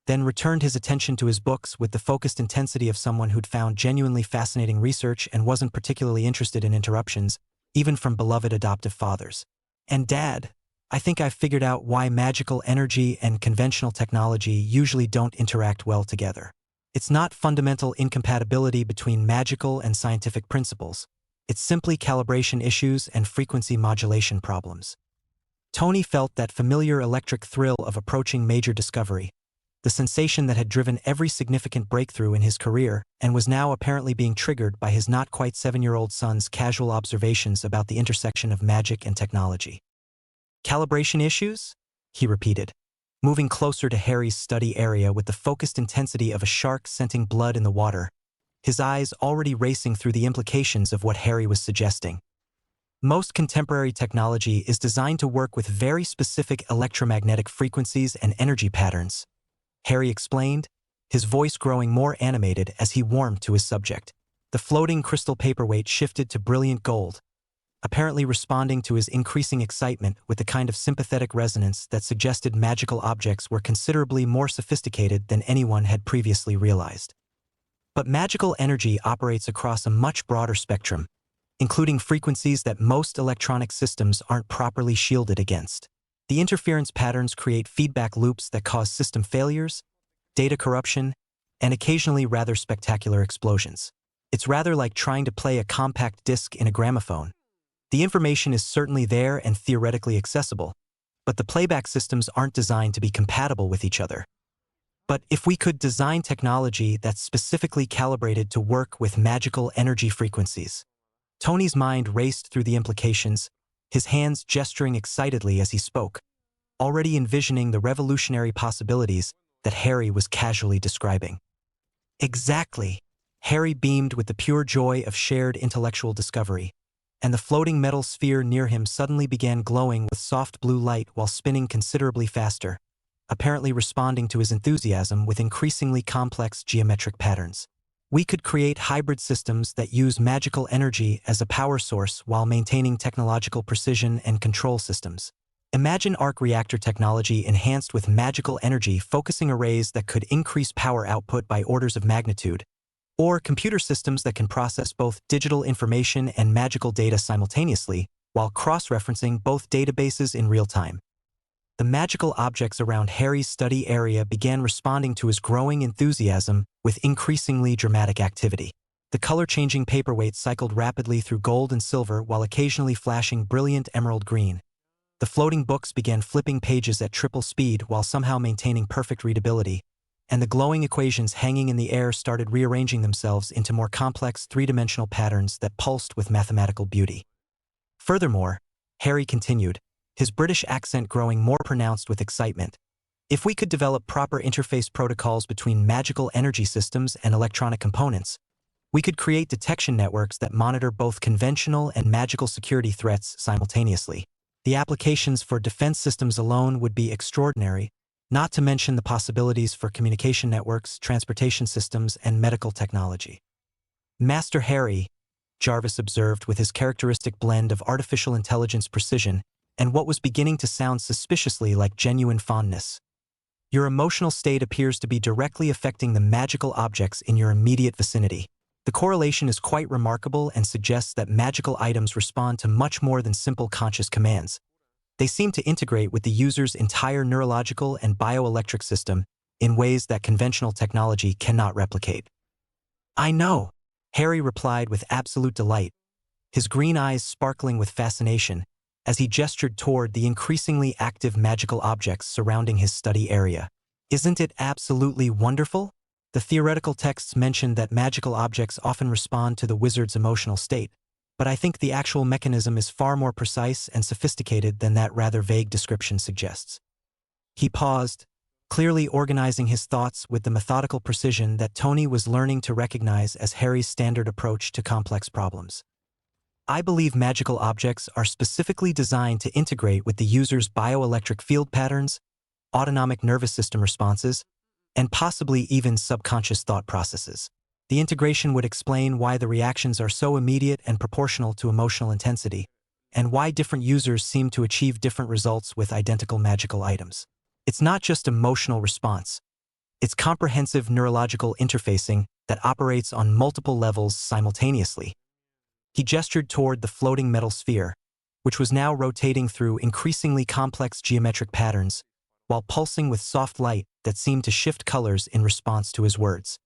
then returned his attention to his books with the focused intensity of someone who'd found genuinely fascinating research and wasn't particularly interested in interruptions, even from beloved adoptive fathers. "And Dad, I think I've figured out why magical energy and conventional technology usually don't interact well together. It's not fundamental incompatibility between magical and scientific principles. It's simply calibration issues and frequency modulation problems." Tony felt that familiar electric thrill of approaching major discovery, the sensation that had driven every significant breakthrough in his career and was now apparently being triggered by his not-quite 7-year-old son's casual observations about the intersection of magic and technology. "Calibration issues?" he repeated, moving closer to Harry's study area with the focused intensity of a shark scenting blood in the water, his eyes already racing through the implications of what Harry was suggesting. "Most contemporary technology is designed to work with very specific electromagnetic frequencies and energy patterns," Harry explained, his voice growing more animated as he warmed to his subject. The floating crystal paperweight shifted to brilliant gold, apparently responding to his increasing excitement with the kind of sympathetic resonance that suggested magical objects were considerably more sophisticated than anyone had previously realized. But magical energy operates across a much broader spectrum, including frequencies that most electronic systems aren't properly shielded against. The interference patterns create feedback loops that cause system failures, data corruption, and occasionally rather spectacular explosions. It's rather like trying to play a compact disc in a gramophone. The information is certainly there and theoretically accessible, but the playback systems aren't designed to be compatible with each other. But if we could design technology that's specifically calibrated to work with magical energy frequencies. Tony's mind raced through the implications, his hands gesturing excitedly as he spoke, already envisioning the revolutionary possibilities that Harry was casually describing. "Exactly," Harry beamed with the pure joy of shared intellectual discovery, and the floating metal sphere near him suddenly began glowing with soft blue light while spinning considerably faster, apparently responding to his enthusiasm with increasingly complex geometric patterns. "We could create hybrid systems that use magical energy as a power source while maintaining technological precision and control systems. Imagine arc reactor technology enhanced with magical energy focusing arrays that could increase power output by orders of magnitude, or computer systems that can process both digital information and magical data simultaneously while cross-referencing both databases in real time." The magical objects around Harry's study area began responding to his growing enthusiasm with increasingly dramatic activity. The color-changing paperweight cycled rapidly through gold and silver while occasionally flashing brilliant emerald green. The floating books began flipping pages at triple speed while somehow maintaining perfect readability, and the glowing equations hanging in the air started rearranging themselves into more complex three-dimensional patterns that pulsed with mathematical beauty. Furthermore, Harry continued, his British accent growing more pronounced with excitement, "if we could develop proper interface protocols between magical energy systems and electronic components, we could create detection networks that monitor both conventional and magical security threats simultaneously. The applications for defense systems alone would be extraordinary, not to mention the possibilities for communication networks, transportation systems, and medical technology." "Master Harry," Jarvis observed with his characteristic blend of artificial intelligence precision and what was beginning to sound suspiciously like genuine fondness, "your emotional state appears to be directly affecting the magical objects in your immediate vicinity. The correlation is quite remarkable and suggests that magical items respond to much more than simple conscious commands. They seem to integrate with the user's entire neurological and bioelectric system in ways that conventional technology cannot replicate." "I know," Harry replied with absolute delight, his green eyes sparkling with fascination as he gestured toward the increasingly active magical objects surrounding his study area. "Isn't it absolutely wonderful? The theoretical texts mention that magical objects often respond to the wizard's emotional state, but I think the actual mechanism is far more precise and sophisticated than that rather vague description suggests." He paused, clearly organizing his thoughts with the methodical precision that Tony was learning to recognize as Harry's standard approach to complex problems. "I believe magical objects are specifically designed to integrate with the user's bioelectric field patterns, autonomic nervous system responses, and possibly even subconscious thought processes. The integration would explain why the reactions are so immediate and proportional to emotional intensity, and why different users seem to achieve different results with identical magical items. It's not just emotional response. It's comprehensive neurological interfacing that operates on multiple levels simultaneously. He gestured toward the floating metal sphere, which was now rotating through increasingly complex geometric patterns, while pulsing with soft light that seemed to shift colors in response to his words.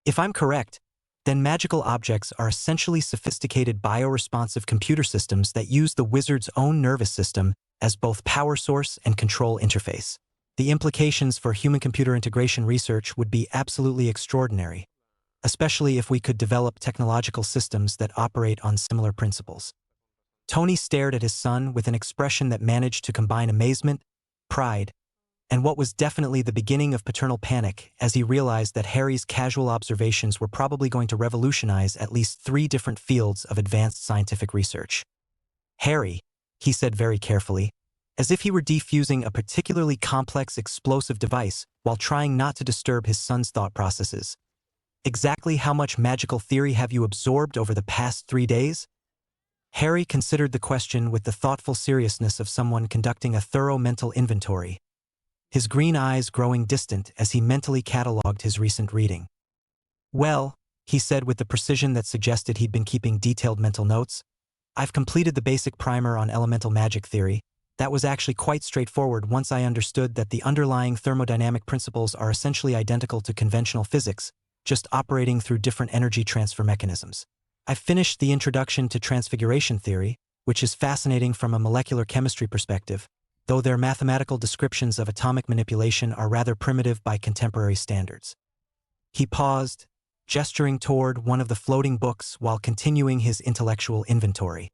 If I'm correct, then magical objects are essentially sophisticated bioresponsive computer systems that use the wizard's own nervous system as both power source and control interface. The implications for human-computer integration research would be absolutely extraordinary, especially if we could develop technological systems that operate on similar principles. Tony stared at his son with an expression that managed to combine amazement, pride, and what was definitely the beginning of paternal panic as he realized that Harry's casual observations were probably going to revolutionize at least 3 different fields of advanced scientific research. "Harry," he said very carefully, as if he were defusing a particularly complex explosive device while trying not to disturb his son's thought processes. "Exactly how much magical theory have you absorbed over the past 3 days?" Harry considered the question with the thoughtful seriousness of someone conducting a thorough mental inventory, his green eyes growing distant as he mentally catalogued his recent reading. "Well," he said with the precision that suggested he'd been keeping detailed mental notes, "I've completed the basic primer on elemental magic theory. That was actually quite straightforward once I understood that the underlying thermodynamic principles are essentially identical to conventional physics, just operating through different energy transfer mechanisms. I've finished the introduction to transfiguration theory, which is fascinating from a molecular chemistry perspective, though their mathematical descriptions of atomic manipulation are rather primitive by contemporary standards." He paused, gesturing toward one of the floating books while continuing his intellectual inventory.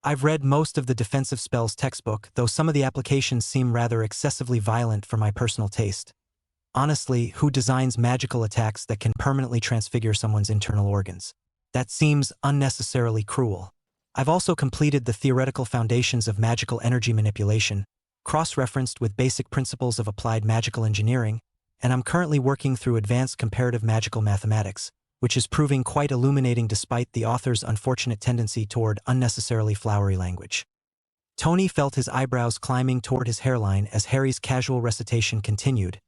"I've read most of the defensive spells textbook, though some of the applications seem rather excessively violent for my personal taste. Honestly, who designs magical attacks that can permanently transfigure someone's internal organs? That seems unnecessarily cruel. I've also completed the theoretical foundations of magical energy manipulation, cross-referenced with basic principles of applied magical engineering, and I'm currently working through advanced comparative magical mathematics, which is proving quite illuminating despite the author's unfortunate tendency toward unnecessarily flowery language." Tony felt his eyebrows climbing toward his hairline as Harry's casual recitation continued,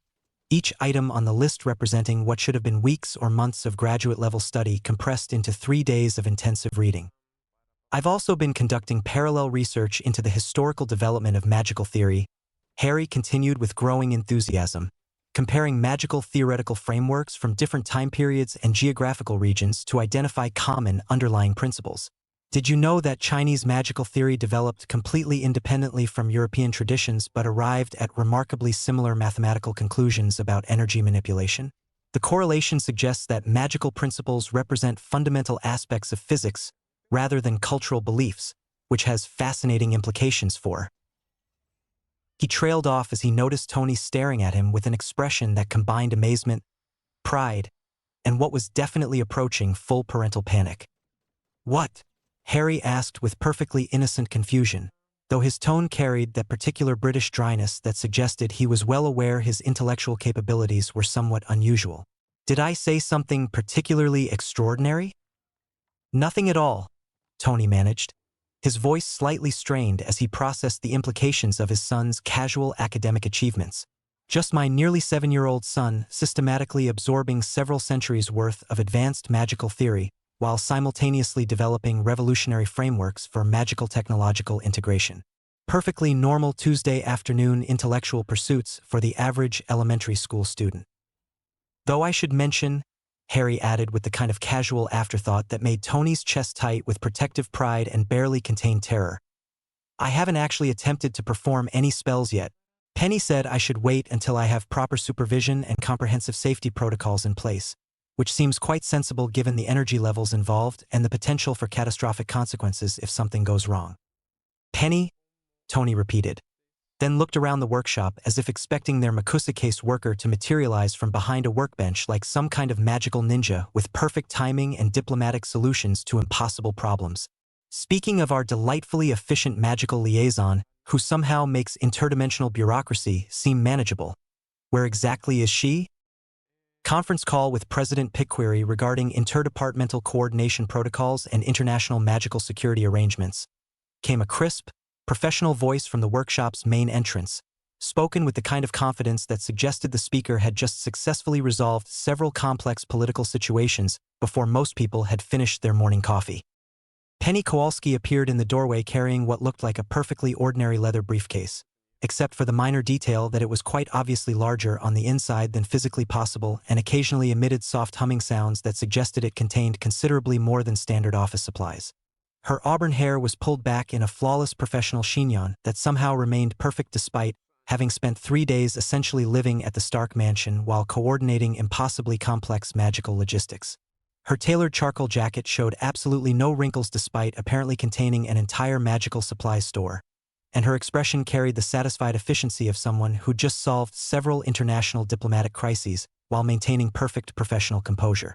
each item on the list representing what should have been weeks or months of graduate-level study compressed into 3 days of intensive reading. "I've also been conducting parallel research into the historical development of magical theory," Harry continued with growing enthusiasm, comparing magical theoretical frameworks from different time periods and geographical regions to identify common underlying principles. "Did you know that Chinese magical theory developed completely independently from European traditions but arrived at remarkably similar mathematical conclusions about energy manipulation? The correlation suggests that magical principles represent fundamental aspects of physics rather than cultural beliefs, which has fascinating implications for—" He trailed off as he noticed Tony staring at him with an expression that combined amazement, pride, and what was definitely approaching full parental panic. "What?" Harry asked with perfectly innocent confusion, though his tone carried that particular British dryness that suggested he was well aware his intellectual capabilities were somewhat unusual. "Did I say something particularly extraordinary?" "Nothing at all," Tony managed, his voice slightly strained as he processed the implications of his son's casual academic achievements. "Just my nearly 7-year-old son systematically absorbing several centuries' worth of advanced magical theory while simultaneously developing revolutionary frameworks for magical technological integration. Perfectly normal Tuesday afternoon intellectual pursuits for the average elementary school student. Though I should mention," Harry added with the kind of casual afterthought that made Tony's chest tight with protective pride and barely contained terror, "I haven't actually attempted to perform any spells yet. Penny said I should wait until I have proper supervision and comprehensive safety protocols in place, which seems quite sensible given the energy levels involved and the potential for catastrophic consequences if something goes wrong." "Penny?" Tony repeated, then looked around the workshop as if expecting their Makusa case worker to materialize from behind a workbench like some kind of magical ninja with perfect timing and diplomatic solutions to impossible problems. "Speaking of our delightfully efficient magical liaison, who somehow makes interdimensional bureaucracy seem manageable, where exactly is she?" "Conference call with President Pickquery regarding interdepartmental coordination protocols and international magical security arrangements," came a crisp, professional voice from the workshop's main entrance, spoken with the kind of confidence that suggested the speaker had just successfully resolved several complex political situations before most people had finished their morning coffee. Penny Kowalski appeared in the doorway carrying what looked like a perfectly ordinary leather briefcase, except for the minor detail that it was quite obviously larger on the inside than physically possible and occasionally emitted soft humming sounds that suggested it contained considerably more than standard office supplies. Her auburn hair was pulled back in a flawless professional chignon that somehow remained perfect despite having spent 3 days essentially living at the Stark mansion while coordinating impossibly complex magical logistics. Her tailored charcoal jacket showed absolutely no wrinkles despite apparently containing an entire magical supplies store, and her expression carried the satisfied efficiency of someone who just solved several international diplomatic crises while maintaining perfect professional composure.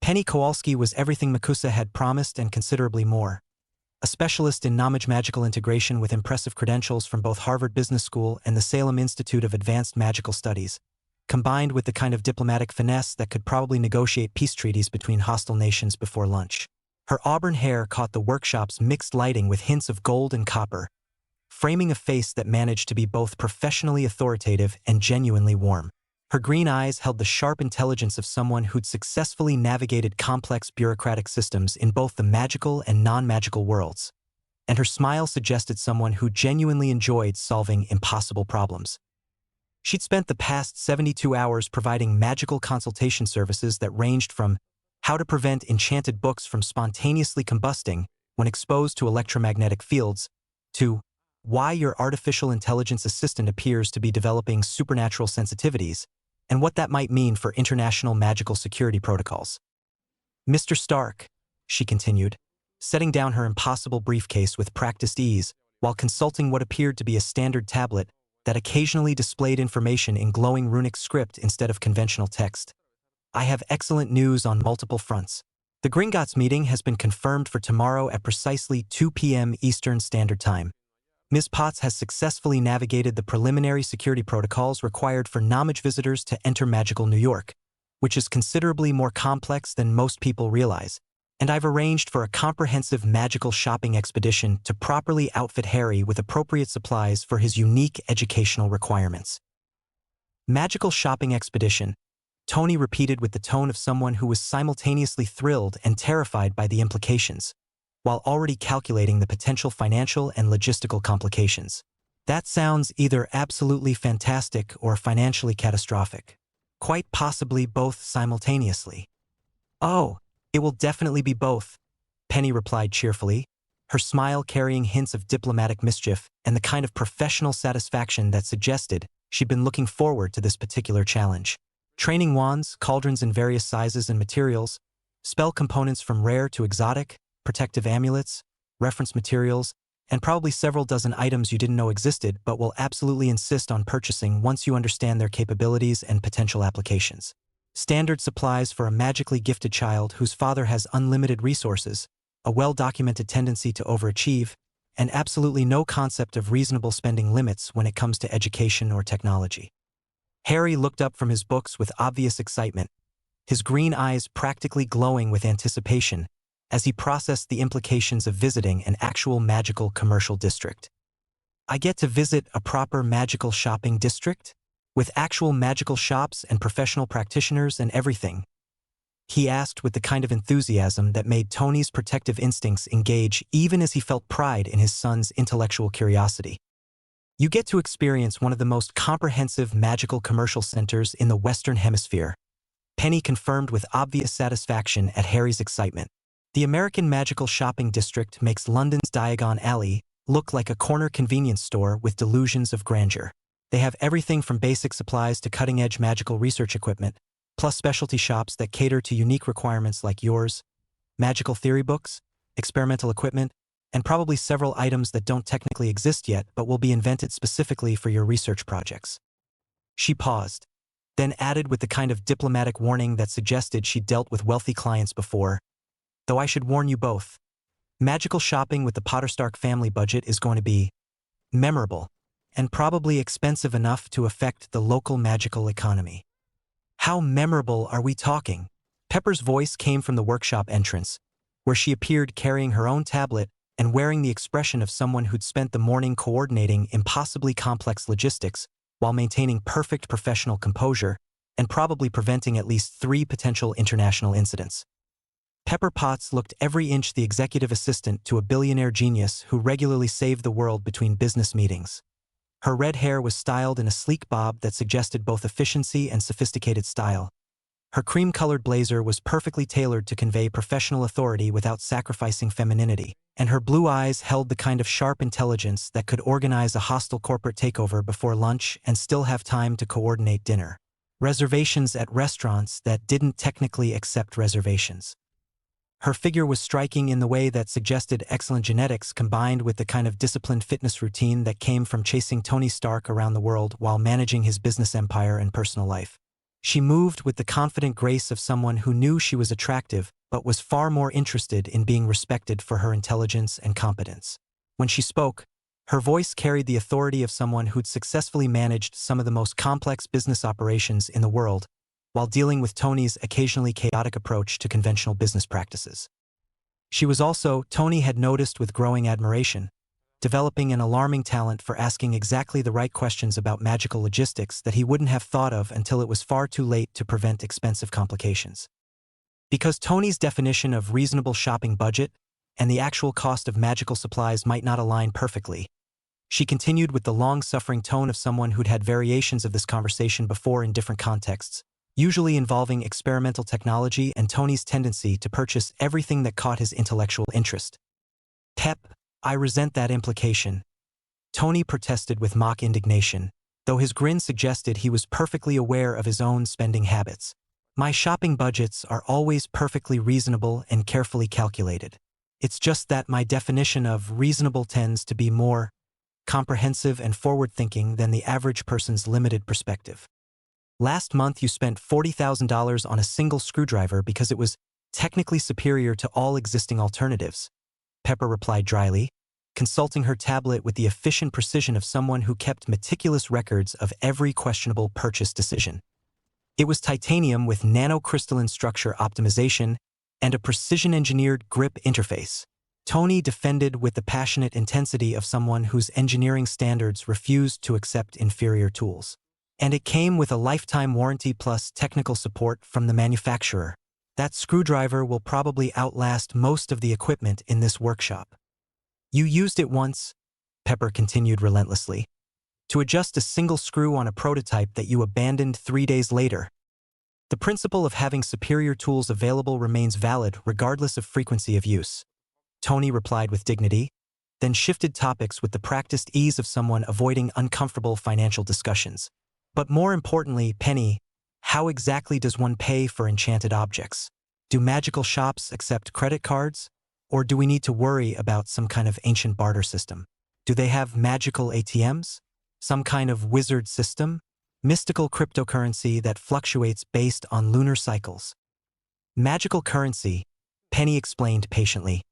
Penny Kowalski was everything Makusa had promised and considerably more. A specialist in knowledge magical integration with impressive credentials from both Harvard Business School and the Salem Institute of Advanced Magical Studies, combined with the kind of diplomatic finesse that could probably negotiate peace treaties between hostile nations before lunch. Her auburn hair caught the workshop's mixed lighting with hints of gold and copper, framing a face that managed to be both professionally authoritative and genuinely warm. Her green eyes held the sharp intelligence of someone who'd successfully navigated complex bureaucratic systems in both the magical and non-magical worlds, and her smile suggested someone who genuinely enjoyed solving impossible problems. She'd spent the past 72 hours providing magical consultation services that ranged from how to prevent enchanted books from spontaneously combusting when exposed to electromagnetic fields, to why your artificial intelligence assistant appears to be developing supernatural sensitivities, and what that might mean for international magical security protocols. "Mr. Stark," she continued, setting down her impossible briefcase with practiced ease while consulting what appeared to be a standard tablet that occasionally displayed information in glowing runic script instead of conventional text. "I have excellent news on multiple fronts. The Gringotts meeting has been confirmed for tomorrow at precisely 2 p.m. Eastern Standard Time. Ms. Potts has successfully navigated the preliminary security protocols required for knowledge visitors to enter magical New York, which is considerably more complex than most people realize, and I've arranged for a comprehensive magical shopping expedition to properly outfit Harry with appropriate supplies for his unique educational requirements." Magical shopping expedition, Tony repeated with the tone of someone who was simultaneously thrilled and terrified by the implications, while already calculating the potential financial and logistical complications. "That sounds either absolutely fantastic or financially catastrophic. Quite possibly both simultaneously." "Oh, it will definitely be both," Penny replied cheerfully, her smile carrying hints of diplomatic mischief and the kind of professional satisfaction that suggested she'd been looking forward to this particular challenge. Training wands, cauldrons in various sizes and materials, spell components from rare to exotic, protective amulets, reference materials, and probably several dozen items you didn't know existed but will absolutely insist on purchasing once you understand their capabilities and potential applications. Standard supplies for a magically gifted child whose father has unlimited resources, a well-documented tendency to overachieve, and absolutely no concept of reasonable spending limits when it comes to education or technology. Harry looked up from his books with obvious excitement, his green eyes practically glowing with anticipation as he processed the implications of visiting an actual magical commercial district. "I get to visit a proper magical shopping district? With actual magical shops and professional practitioners and everything?" he asked with the kind of enthusiasm that made Tony's protective instincts engage even as he felt pride in his son's intellectual curiosity. "You get to experience one of the most comprehensive magical commercial centers in the Western Hemisphere," Penny confirmed with obvious satisfaction at Harry's excitement. "The American Magical Shopping District makes London's Diagon Alley look like a corner convenience store with delusions of grandeur. They have everything from basic supplies to cutting-edge magical research equipment, plus specialty shops that cater to unique requirements like yours, magical theory books, experimental equipment, and probably several items that don't technically exist yet but will be invented specifically for your research projects." She paused, then added with the kind of diplomatic warning that suggested she'd dealt with wealthy clients before, "Though I should warn you both, magical shopping with the Potter Stark family budget is going to be memorable and probably expensive enough to affect the local magical economy." "How memorable are we talking?" Pepper's voice came from the workshop entrance, where she appeared carrying her own tablet and wearing the expression of someone who'd spent the morning coordinating impossibly complex logistics while maintaining perfect professional composure and probably preventing at least 3 potential international incidents. Pepper Potts looked every inch the executive assistant to a billionaire genius who regularly saved the world between business meetings. Her red hair was styled in a sleek bob that suggested both efficiency and sophisticated style. Her cream-colored blazer was perfectly tailored to convey professional authority without sacrificing femininity, and her blue eyes held the kind of sharp intelligence that could organize a hostile corporate takeover before lunch and still have time to coordinate dinner. Reservations at restaurants that didn't technically accept reservations. Her figure was striking in the way that suggested excellent genetics combined with the kind of disciplined fitness routine that came from chasing Tony Stark around the world while managing his business empire and personal life. She moved with the confident grace of someone who knew she was attractive but was far more interested in being respected for her intelligence and competence. When she spoke, her voice carried the authority of someone who'd successfully managed some of the most complex business operations in the world, while dealing with Tony's occasionally chaotic approach to conventional business practices. She was also, Tony had noticed with growing admiration, developing an alarming talent for asking exactly the right questions about magical logistics that he wouldn't have thought of until it was far too late to prevent expensive complications. Because Tony's definition of reasonable shopping budget and the actual cost of magical supplies might not align perfectly, she continued with the long-suffering tone of someone who'd had variations of this conversation before in different contexts, usually involving experimental technology and Tony's tendency to purchase everything that caught his intellectual interest. Pep, I resent that implication. Tony protested with mock indignation, though his grin suggested he was perfectly aware of his own spending habits. My shopping budgets are always perfectly reasonable and carefully calculated. It's just that my definition of reasonable tends to be more comprehensive and forward-thinking than the average person's limited perspective. Last month you spent $40,000 on a single screwdriver because it was technically superior to all existing alternatives, Pepper replied dryly, consulting her tablet with the efficient precision of someone who kept meticulous records of every questionable purchase decision. It was titanium with nanocrystalline structure optimization and a precision-engineered grip interface. Tony defended with the passionate intensity of someone whose engineering standards refused to accept inferior tools. And it came with a lifetime warranty plus technical support from the manufacturer. That screwdriver will probably outlast most of the equipment in this workshop. You used it once, Pepper continued relentlessly, to adjust a single screw on a prototype that you abandoned 3 days later. The principle of having superior tools available remains valid regardless of frequency of use, Tony replied with dignity, then shifted topics with the practiced ease of someone avoiding uncomfortable financial discussions. But more importantly, Penny, how exactly does one pay for enchanted objects? Do magical shops accept credit cards? Or do we need to worry about some kind of ancient barter system? Do they have magical ATMs? Some kind of wizard system? Mystical cryptocurrency that fluctuates based on lunar cycles? Magical currency, Penny explained patiently,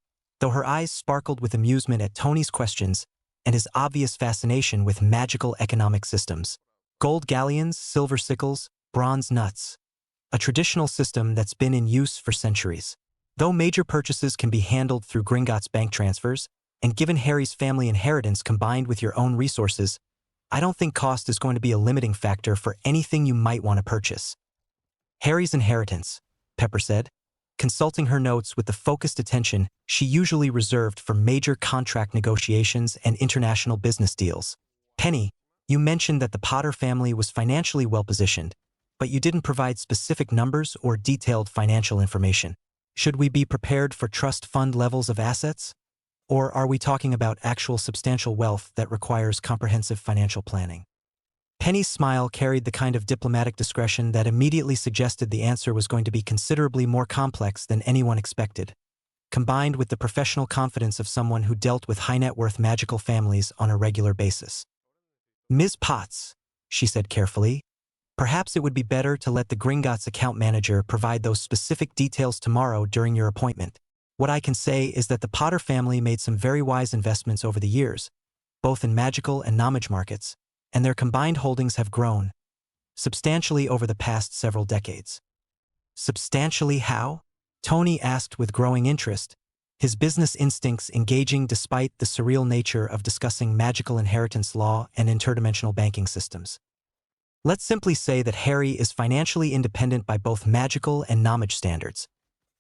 though her eyes sparkled with amusement at Tony's questions and his obvious fascination with magical economic systems. Gold galleons, silver sickles, bronze nuts. A traditional system that's been in use for centuries. Though major purchases can be handled through Gringotts bank transfers, and given Harry's family inheritance combined with your own resources, I don't think cost is going to be a limiting factor for anything you might want to purchase. Harry's inheritance, Pepper said, consulting her notes with the focused attention she usually reserved for major contract negotiations and international business deals. Penny, you mentioned that the Potter family was financially well-positioned, but you didn't provide specific numbers or detailed financial information. Should we be prepared for trust fund levels of assets? Or are we talking about actual substantial wealth that requires comprehensive financial planning? Penny's smile carried the kind of diplomatic discretion that immediately suggested the answer was going to be considerably more complex than anyone expected, combined with the professional confidence of someone who dealt with high-net-worth magical families on a regular basis. Ms. Potts, she said carefully, perhaps it would be better to let the Gringotts account manager provide those specific details tomorrow during your appointment. What I can say is that the Potter family made some very wise investments over the years, both in magical and knowledge markets, and their combined holdings have grown substantially over the past several decades. Substantially how? Tony asked with growing interest, his business instincts engaging despite the surreal nature of discussing magical inheritance law and interdimensional banking systems. Let's simply say that Harry is financially independent by both magical and knowledge standards,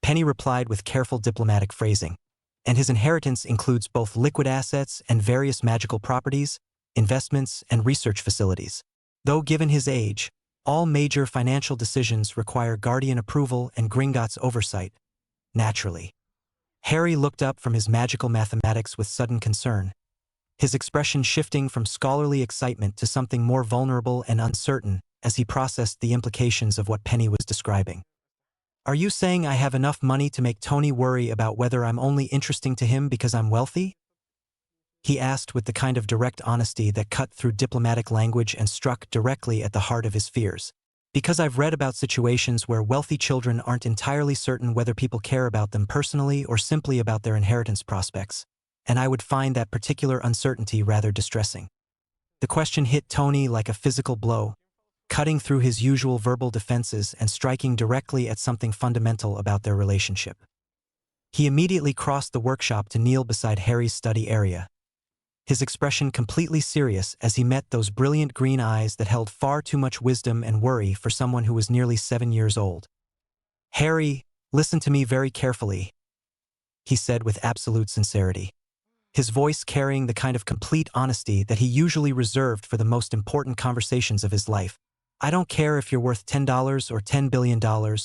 Penny replied with careful diplomatic phrasing, and his inheritance includes both liquid assets and various magical properties, investments, and research facilities. Though given his age, all major financial decisions require guardian approval and Gringotts oversight. Naturally. Harry looked up from his magical mathematics with sudden concern, his expression shifting from scholarly excitement to something more vulnerable and uncertain as he processed the implications of what Penny was describing. Are you saying I have enough money to make Tony worry about whether I'm only interesting to him because I'm wealthy? He asked with the kind of direct honesty that cut through diplomatic language and struck directly at the heart of his fears. Because I've read about situations where wealthy children aren't entirely certain whether people care about them personally or simply about their inheritance prospects, and I would find that particular uncertainty rather distressing. The question hit Tony like a physical blow, cutting through his usual verbal defenses and striking directly at something fundamental about their relationship. He immediately crossed the workshop to kneel beside Harry's study area, his expression completely serious as he met those brilliant green eyes that held far too much wisdom and worry for someone who was nearly 7 years old. "Harry, listen to me very carefully," he said with absolute sincerity, his voice carrying the kind of complete honesty that he usually reserved for the most important conversations of his life. "I don't care if you're worth $10 or $10 billion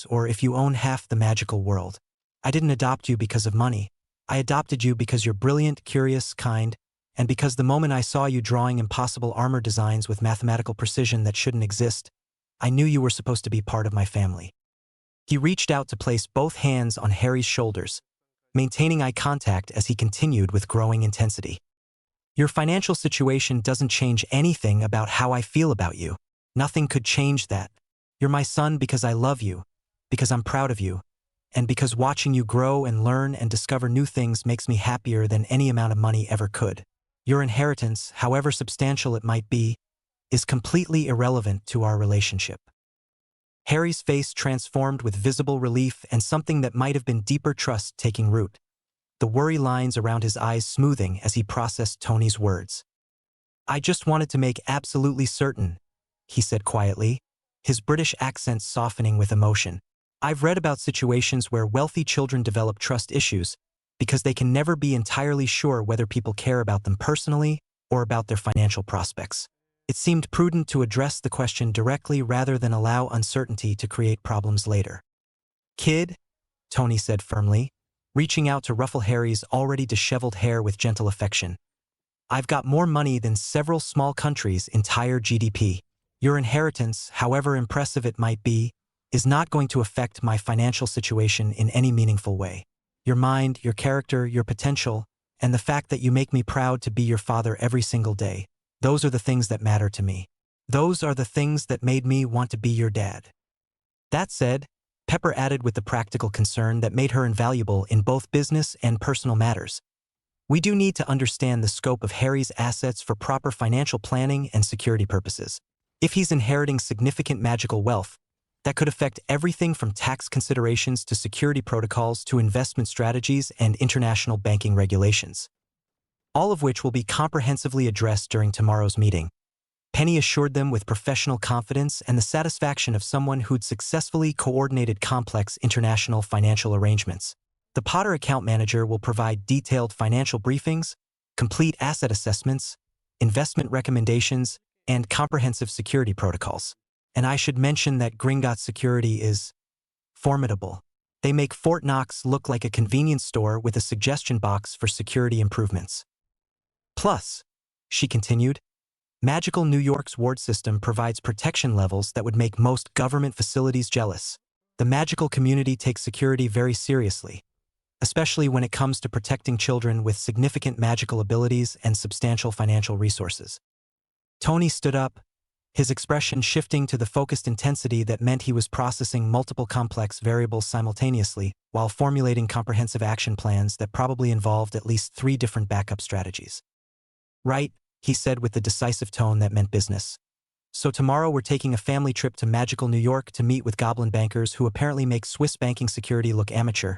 or if you own half the magical world. I didn't adopt you because of money. I adopted you because you're brilliant, curious, kind, and because the moment I saw you drawing impossible armor designs with mathematical precision that shouldn't exist, I knew you were supposed to be part of my family." He reached out to place both hands on Harry's shoulders, maintaining eye contact as he continued with growing intensity. "Your financial situation doesn't change anything about how I feel about you. Nothing could change that. You're my son because I love you, because I'm proud of you, and because watching you grow and learn and discover new things makes me happier than any amount of money ever could. Your inheritance, however substantial it might be, is completely irrelevant to our relationship." Harry's face transformed with visible relief and something that might have been deeper trust taking root, the worry lines around his eyes smoothing as he processed Tony's words. "I just wanted to make absolutely certain," he said quietly, his British accent softening with emotion. "I've read about situations where wealthy children develop trust issues because they can never be entirely sure whether people care about them personally or about their financial prospects. It seemed prudent to address the question directly rather than allow uncertainty to create problems later." "Kid," Tony said firmly, reaching out to ruffle Harry's already disheveled hair with gentle affection, "I've got more money than several small countries' entire GDP. Your inheritance, however impressive it might be, is not going to affect my financial situation in any meaningful way. Your mind, your character, your potential, and the fact that you make me proud to be your father every single day, those are the things that matter to me. Those are the things that made me want to be your dad." That said, Pepper added with the practical concern that made her invaluable in both business and personal matters, "We do need to understand the scope of Harry's assets for proper financial planning and security purposes. If he's inheriting significant magical wealth, that could affect everything from tax considerations to security protocols to investment strategies and international banking regulations. All of which will be comprehensively addressed during tomorrow's meeting," Penny assured them with professional confidence and the satisfaction of someone who'd successfully coordinated complex international financial arrangements. "The Potter account manager will provide detailed financial briefings, complete asset assessments, investment recommendations, and comprehensive security protocols. And I should mention that Gringotts security is formidable. They make Fort Knox look like a convenience store with a suggestion box for security improvements. Plus," she continued, "Magical New York's ward system provides protection levels that would make most government facilities jealous. The magical community takes security very seriously, especially when it comes to protecting children with significant magical abilities and substantial financial resources." Tony stood up, his expression shifting to the focused intensity that meant he was processing multiple complex variables simultaneously while formulating comprehensive action plans that probably involved at least 3 different backup strategies. "Right," he said with the decisive tone that meant business. "So tomorrow we're taking a family trip to magical New York to meet with goblin bankers who apparently make Swiss banking security look amateur.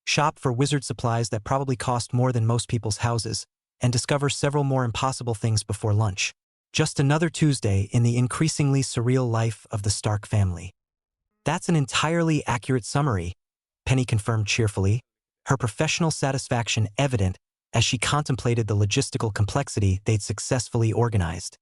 shop for wizard supplies that probably cost more than most people's houses, and discover several more impossible things before lunch. Just another Tuesday in the increasingly surreal life of the Stark family. That's an entirely accurate summary, Penny confirmed cheerfully, her professional satisfaction evident as she contemplated the logistical complexity they'd successfully organized.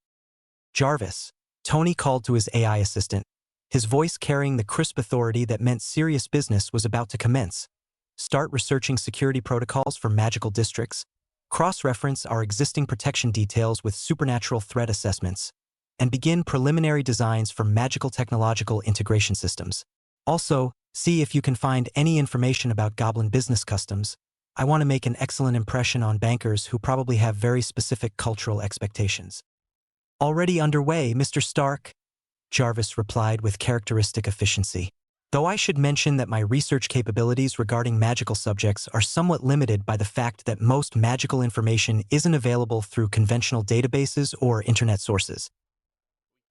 Jarvis, Tony called to his AI assistant, his voice carrying the crisp authority that meant serious business was about to commence. Start researching security protocols for magical districts, cross-reference our existing protection details with supernatural threat assessments, and begin preliminary designs for magical technological integration systems. Also, see if you can find any information about Goblin business customs. I want to make an excellent impression on bankers who probably have very specific cultural expectations. Already underway, Mr. Stark, Jarvis replied with characteristic efficiency. Though I should mention that my research capabilities regarding magical subjects are somewhat limited by the fact that most magical information isn't available through conventional databases or internet sources.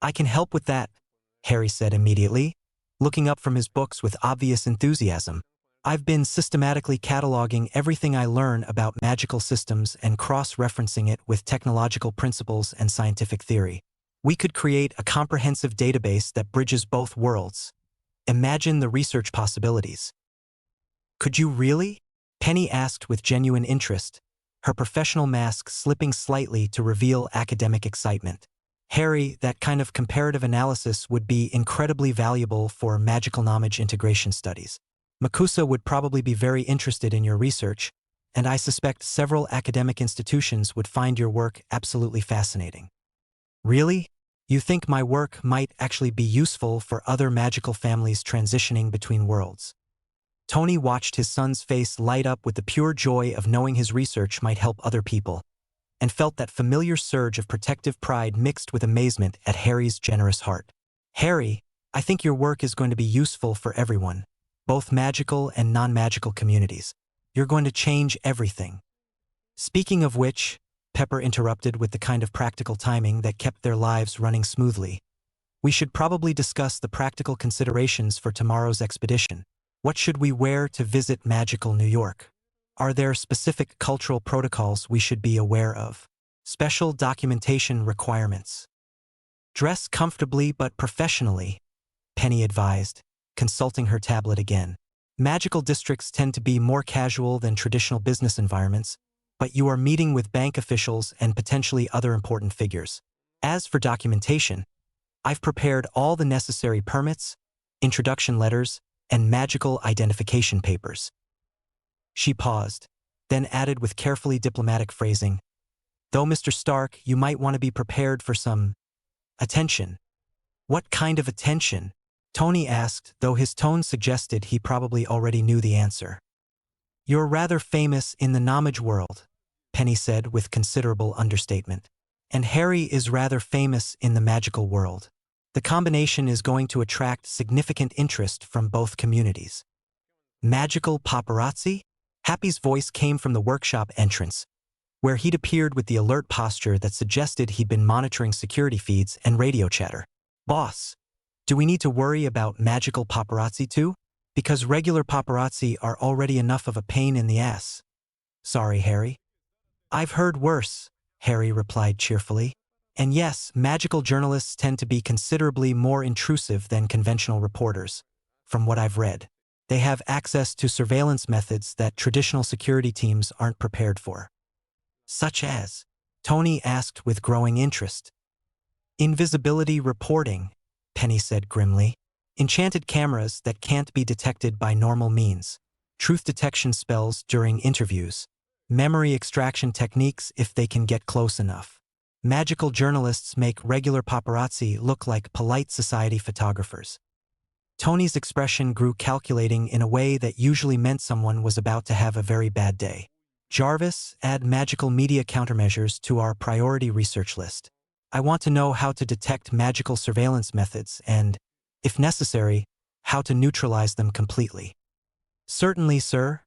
I can help with that, Harry said immediately, looking up from his books with obvious enthusiasm. I've been systematically cataloging everything I learn about magical systems and cross-referencing it with technological principles and scientific theory. We could create a comprehensive database that bridges both worlds. Imagine the research possibilities. Could you really? Penny asked with genuine interest, her professional mask slipping slightly to reveal academic excitement. Harry, that kind of comparative analysis would be incredibly valuable for magical knowledge integration studies. Makusa would probably be very interested in your research, and I suspect several academic institutions would find your work absolutely fascinating. Really? You think my work might actually be useful for other magical families transitioning between worlds? Tony watched his son's face light up with the pure joy of knowing his research might help other people, and felt that familiar surge of protective pride mixed with amazement at Harry's generous heart. Harry, I think your work is going to be useful for everyone, both magical and non-magical communities. You're going to change everything. Speaking of which, Pepper interrupted with the kind of practical timing that kept their lives running smoothly. We should probably discuss the practical considerations for tomorrow's expedition. What should we wear to visit magical New York? Are there specific cultural protocols we should be aware of? Special documentation requirements. Dress comfortably but professionally, Penny advised, consulting her tablet again. Magical districts tend to be more casual than traditional business environments, but you are meeting with bank officials and potentially other important figures. As for documentation, I've prepared all the necessary permits, introduction letters, and magical identification papers. She paused, then added with carefully diplomatic phrasing, though Mr. Stark, you might want to be prepared for some attention. What kind of attention? Tony asked, though his tone suggested he probably already knew the answer. You're rather famous in the knowledge world, Penny said with considerable understatement. And Harry is rather famous in the magical world. The combination is going to attract significant interest from both communities. Magical paparazzi? Happy's voice came from the workshop entrance, where he'd appeared with the alert posture that suggested he'd been monitoring security feeds and radio chatter. Boss, do we need to worry about magical paparazzi too? Because regular paparazzi are already enough of a pain in the ass. Sorry, Harry. I've heard worse, Harry replied cheerfully. And yes, magical journalists tend to be considerably more intrusive than conventional reporters, from what I've read. They have access to surveillance methods that traditional security teams aren't prepared for. Such as? Tony asked with growing interest. Invisibility reporting, Penny said grimly. Enchanted cameras that can't be detected by normal means. Truth detection spells during interviews. Memory extraction techniques if they can get close enough. Magical journalists make regular paparazzi look like polite society photographers. Tony's expression grew calculating in a way that usually meant someone was about to have a very bad day. Jarvis, add magical media countermeasures to our priority research list. I want to know how to detect magical surveillance methods and, if necessary, how to neutralize them completely. Certainly, sir,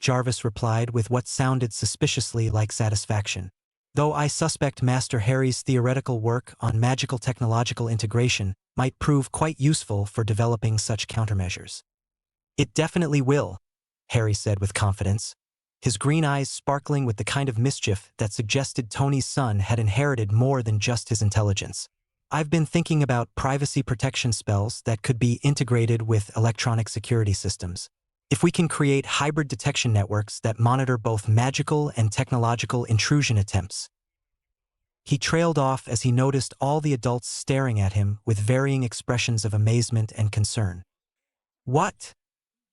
Jarvis replied with what sounded suspiciously like satisfaction. Though I suspect Master Harry's theoretical work on magical technological integration might prove quite useful for developing such countermeasures. It definitely will, Harry said with confidence, his green eyes sparkling with the kind of mischief that suggested Tony's son had inherited more than just his intelligence. I've been thinking about privacy protection spells that could be integrated with electronic security systems. If we can create hybrid detection networks that monitor both magical and technological intrusion attempts. He trailed off as he noticed all the adults staring at him with varying expressions of amazement and concern. "What?"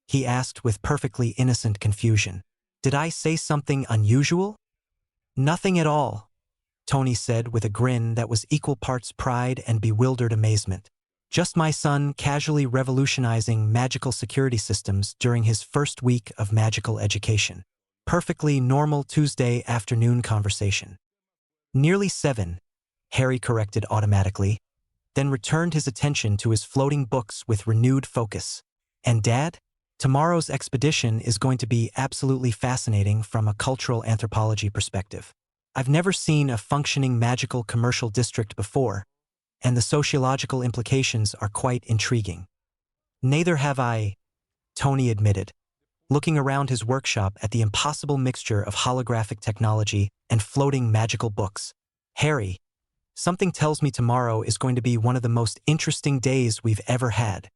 he asked with perfectly innocent confusion. "Did I say something unusual?" "Nothing at all," Tony said with a grin that was equal parts pride and bewildered amazement. "Just my son casually revolutionizing magical security systems during his first week of magical education. Perfectly normal Tuesday afternoon conversation." "Nearly 7, Harry corrected automatically, then returned his attention to his floating books with renewed focus. "And Dad? Tomorrow's expedition is going to be absolutely fascinating from a cultural anthropology perspective. I've never seen a functioning magical commercial district before, and the sociological implications are quite intriguing." "Neither have I," Tony admitted, looking around his workshop at the impossible mixture of holographic technology and floating magical books. "Harry, something tells me tomorrow is going to be one of the most interesting days we've ever had."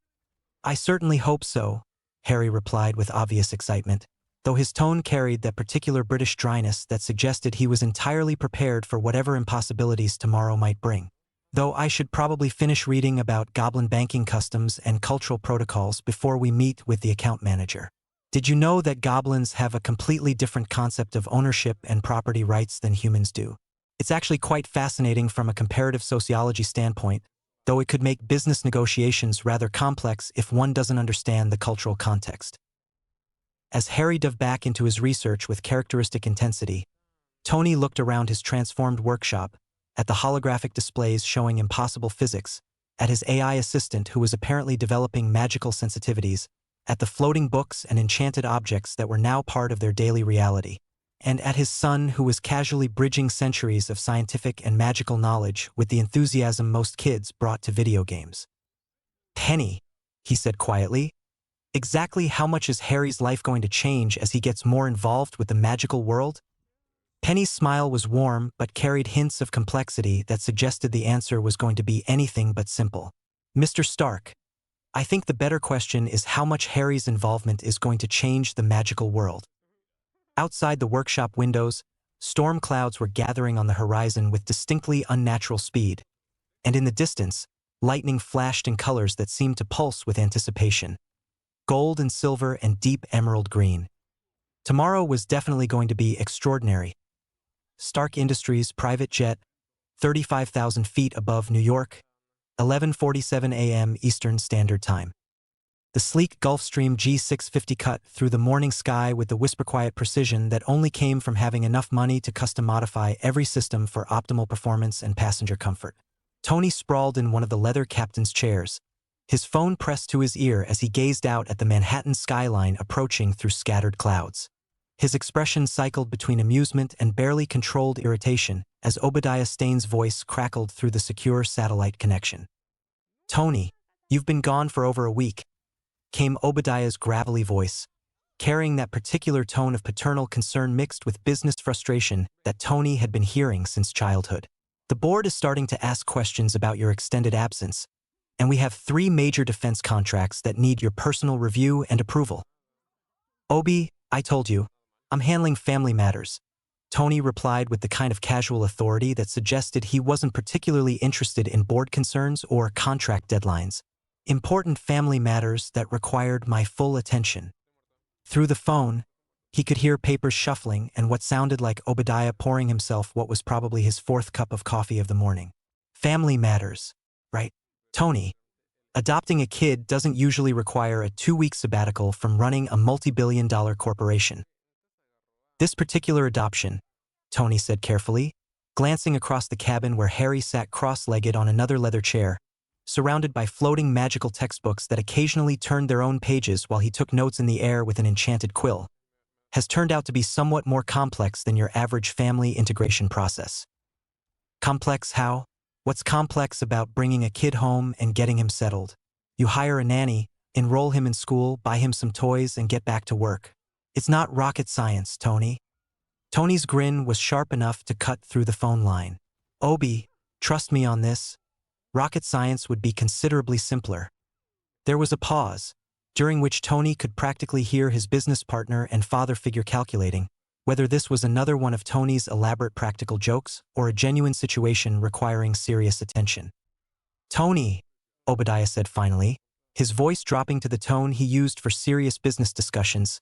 "I certainly hope so," Harry replied with obvious excitement, though his tone carried that particular British dryness that suggested he was entirely prepared for whatever impossibilities tomorrow might bring. "Though I should probably finish reading about goblin banking customs and cultural protocols before we meet with the account manager. Did you know that goblins have a completely different concept of ownership and property rights than humans do? It's actually quite fascinating from a comparative sociology standpoint, though it could make business negotiations rather complex if one doesn't understand the cultural context." As Harry dove back into his research with characteristic intensity, Tony looked around his transformed workshop, at the holographic displays showing impossible physics, at his AI assistant who was apparently developing magical sensitivities, at the floating books and enchanted objects that were now part of their daily reality, and at his son who was casually bridging centuries of scientific and magical knowledge with the enthusiasm most kids brought to video games. "Penny," he said quietly, "exactly how much is Harry's life going to change as he gets more involved with the magical world?" Penny's smile was warm but carried hints of complexity that suggested the answer was going to be anything but simple. "Mr. Stark, I think the better question is how much Harry's involvement is going to change the magical world." Outside the workshop windows, storm clouds were gathering on the horizon with distinctly unnatural speed, and in the distance, lightning flashed in colors that seemed to pulse with anticipation. Gold and silver and deep emerald green. Tomorrow was definitely going to be extraordinary. Stark Industries private jet, 35,000 feet above New York, 11:47 a.m. Eastern Standard Time. The sleek Gulfstream G650 cut through the morning sky with the whisper-quiet precision that only came from having enough money to custom-modify every system for optimal performance and passenger comfort. Tony sprawled in one of the leather captain's chairs, his phone pressed to his ear as he gazed out at the Manhattan skyline approaching through scattered clouds. His expression cycled between amusement and barely controlled irritation as Obadiah Stane's voice crackled through the secure satellite connection. "Tony, you've been gone for over a week," came Obadiah's gravelly voice, carrying that particular tone of paternal concern mixed with business frustration that Tony had been hearing since childhood. "The board is starting to ask questions about your extended absence, and we have 3 major defense contracts that need your personal review and approval." "Obi, I told you, I'm handling family matters," Tony replied with the kind of casual authority that suggested he wasn't particularly interested in board concerns or contract deadlines. "Important family matters that required my full attention." Through the phone, he could hear papers shuffling and what sounded like Obadiah pouring himself what was probably his 4th cup of coffee of the morning. "Family matters, right? Tony, adopting a kid doesn't usually require a 2-week sabbatical from running a multi-billion-dollar corporation. This particular adoption," Tony said carefully, glancing across the cabin where Harry sat cross-legged on another leather chair, surrounded by floating magical textbooks that occasionally turned their own pages while he took notes in the air with an enchanted quill, "has turned out to be somewhat more complex than your average family integration process." "Complex how? What's complex about bringing a kid home and getting him settled? You hire a nanny, enroll him in school, buy him some toys, and get back to work. It's not rocket science, Tony. Tony's grin was sharp enough to cut through the phone line. Obi, trust me on this. Rocket science would be considerably simpler. There was a pause, during which Tony could practically hear his business partner and father figure calculating whether this was another one of Tony's elaborate practical jokes or a genuine situation requiring serious attention. Tony, Obadiah said finally, his voice dropping to the tone he used for serious business discussions.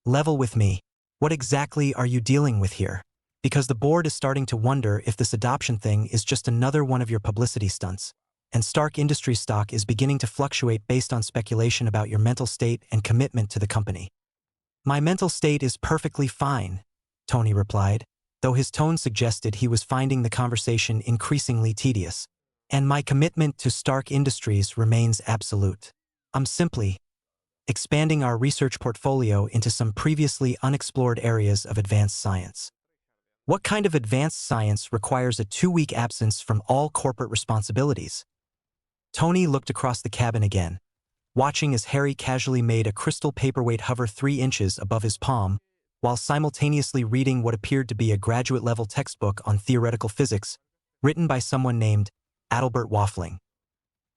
Level with me. What exactly are you dealing with here? Because the board is starting to wonder if this adoption thing is just another one of your publicity stunts, and Stark Industries stock is beginning to fluctuate based on speculation about your mental state and commitment to the company. My mental state is perfectly fine, Tony replied, though his tone suggested he was finding the conversation increasingly tedious. And my commitment to Stark Industries remains absolute. I'm simply expanding our research portfolio into some previously unexplored areas of advanced science. What kind of advanced science requires a 2-week absence from all corporate responsibilities? Tony looked across the cabin again, watching as Harry casually made a crystal paperweight hover 3 inches above his palm, while simultaneously reading what appeared to be a graduate-level textbook on theoretical physics, written by someone named Adalbert Waffling.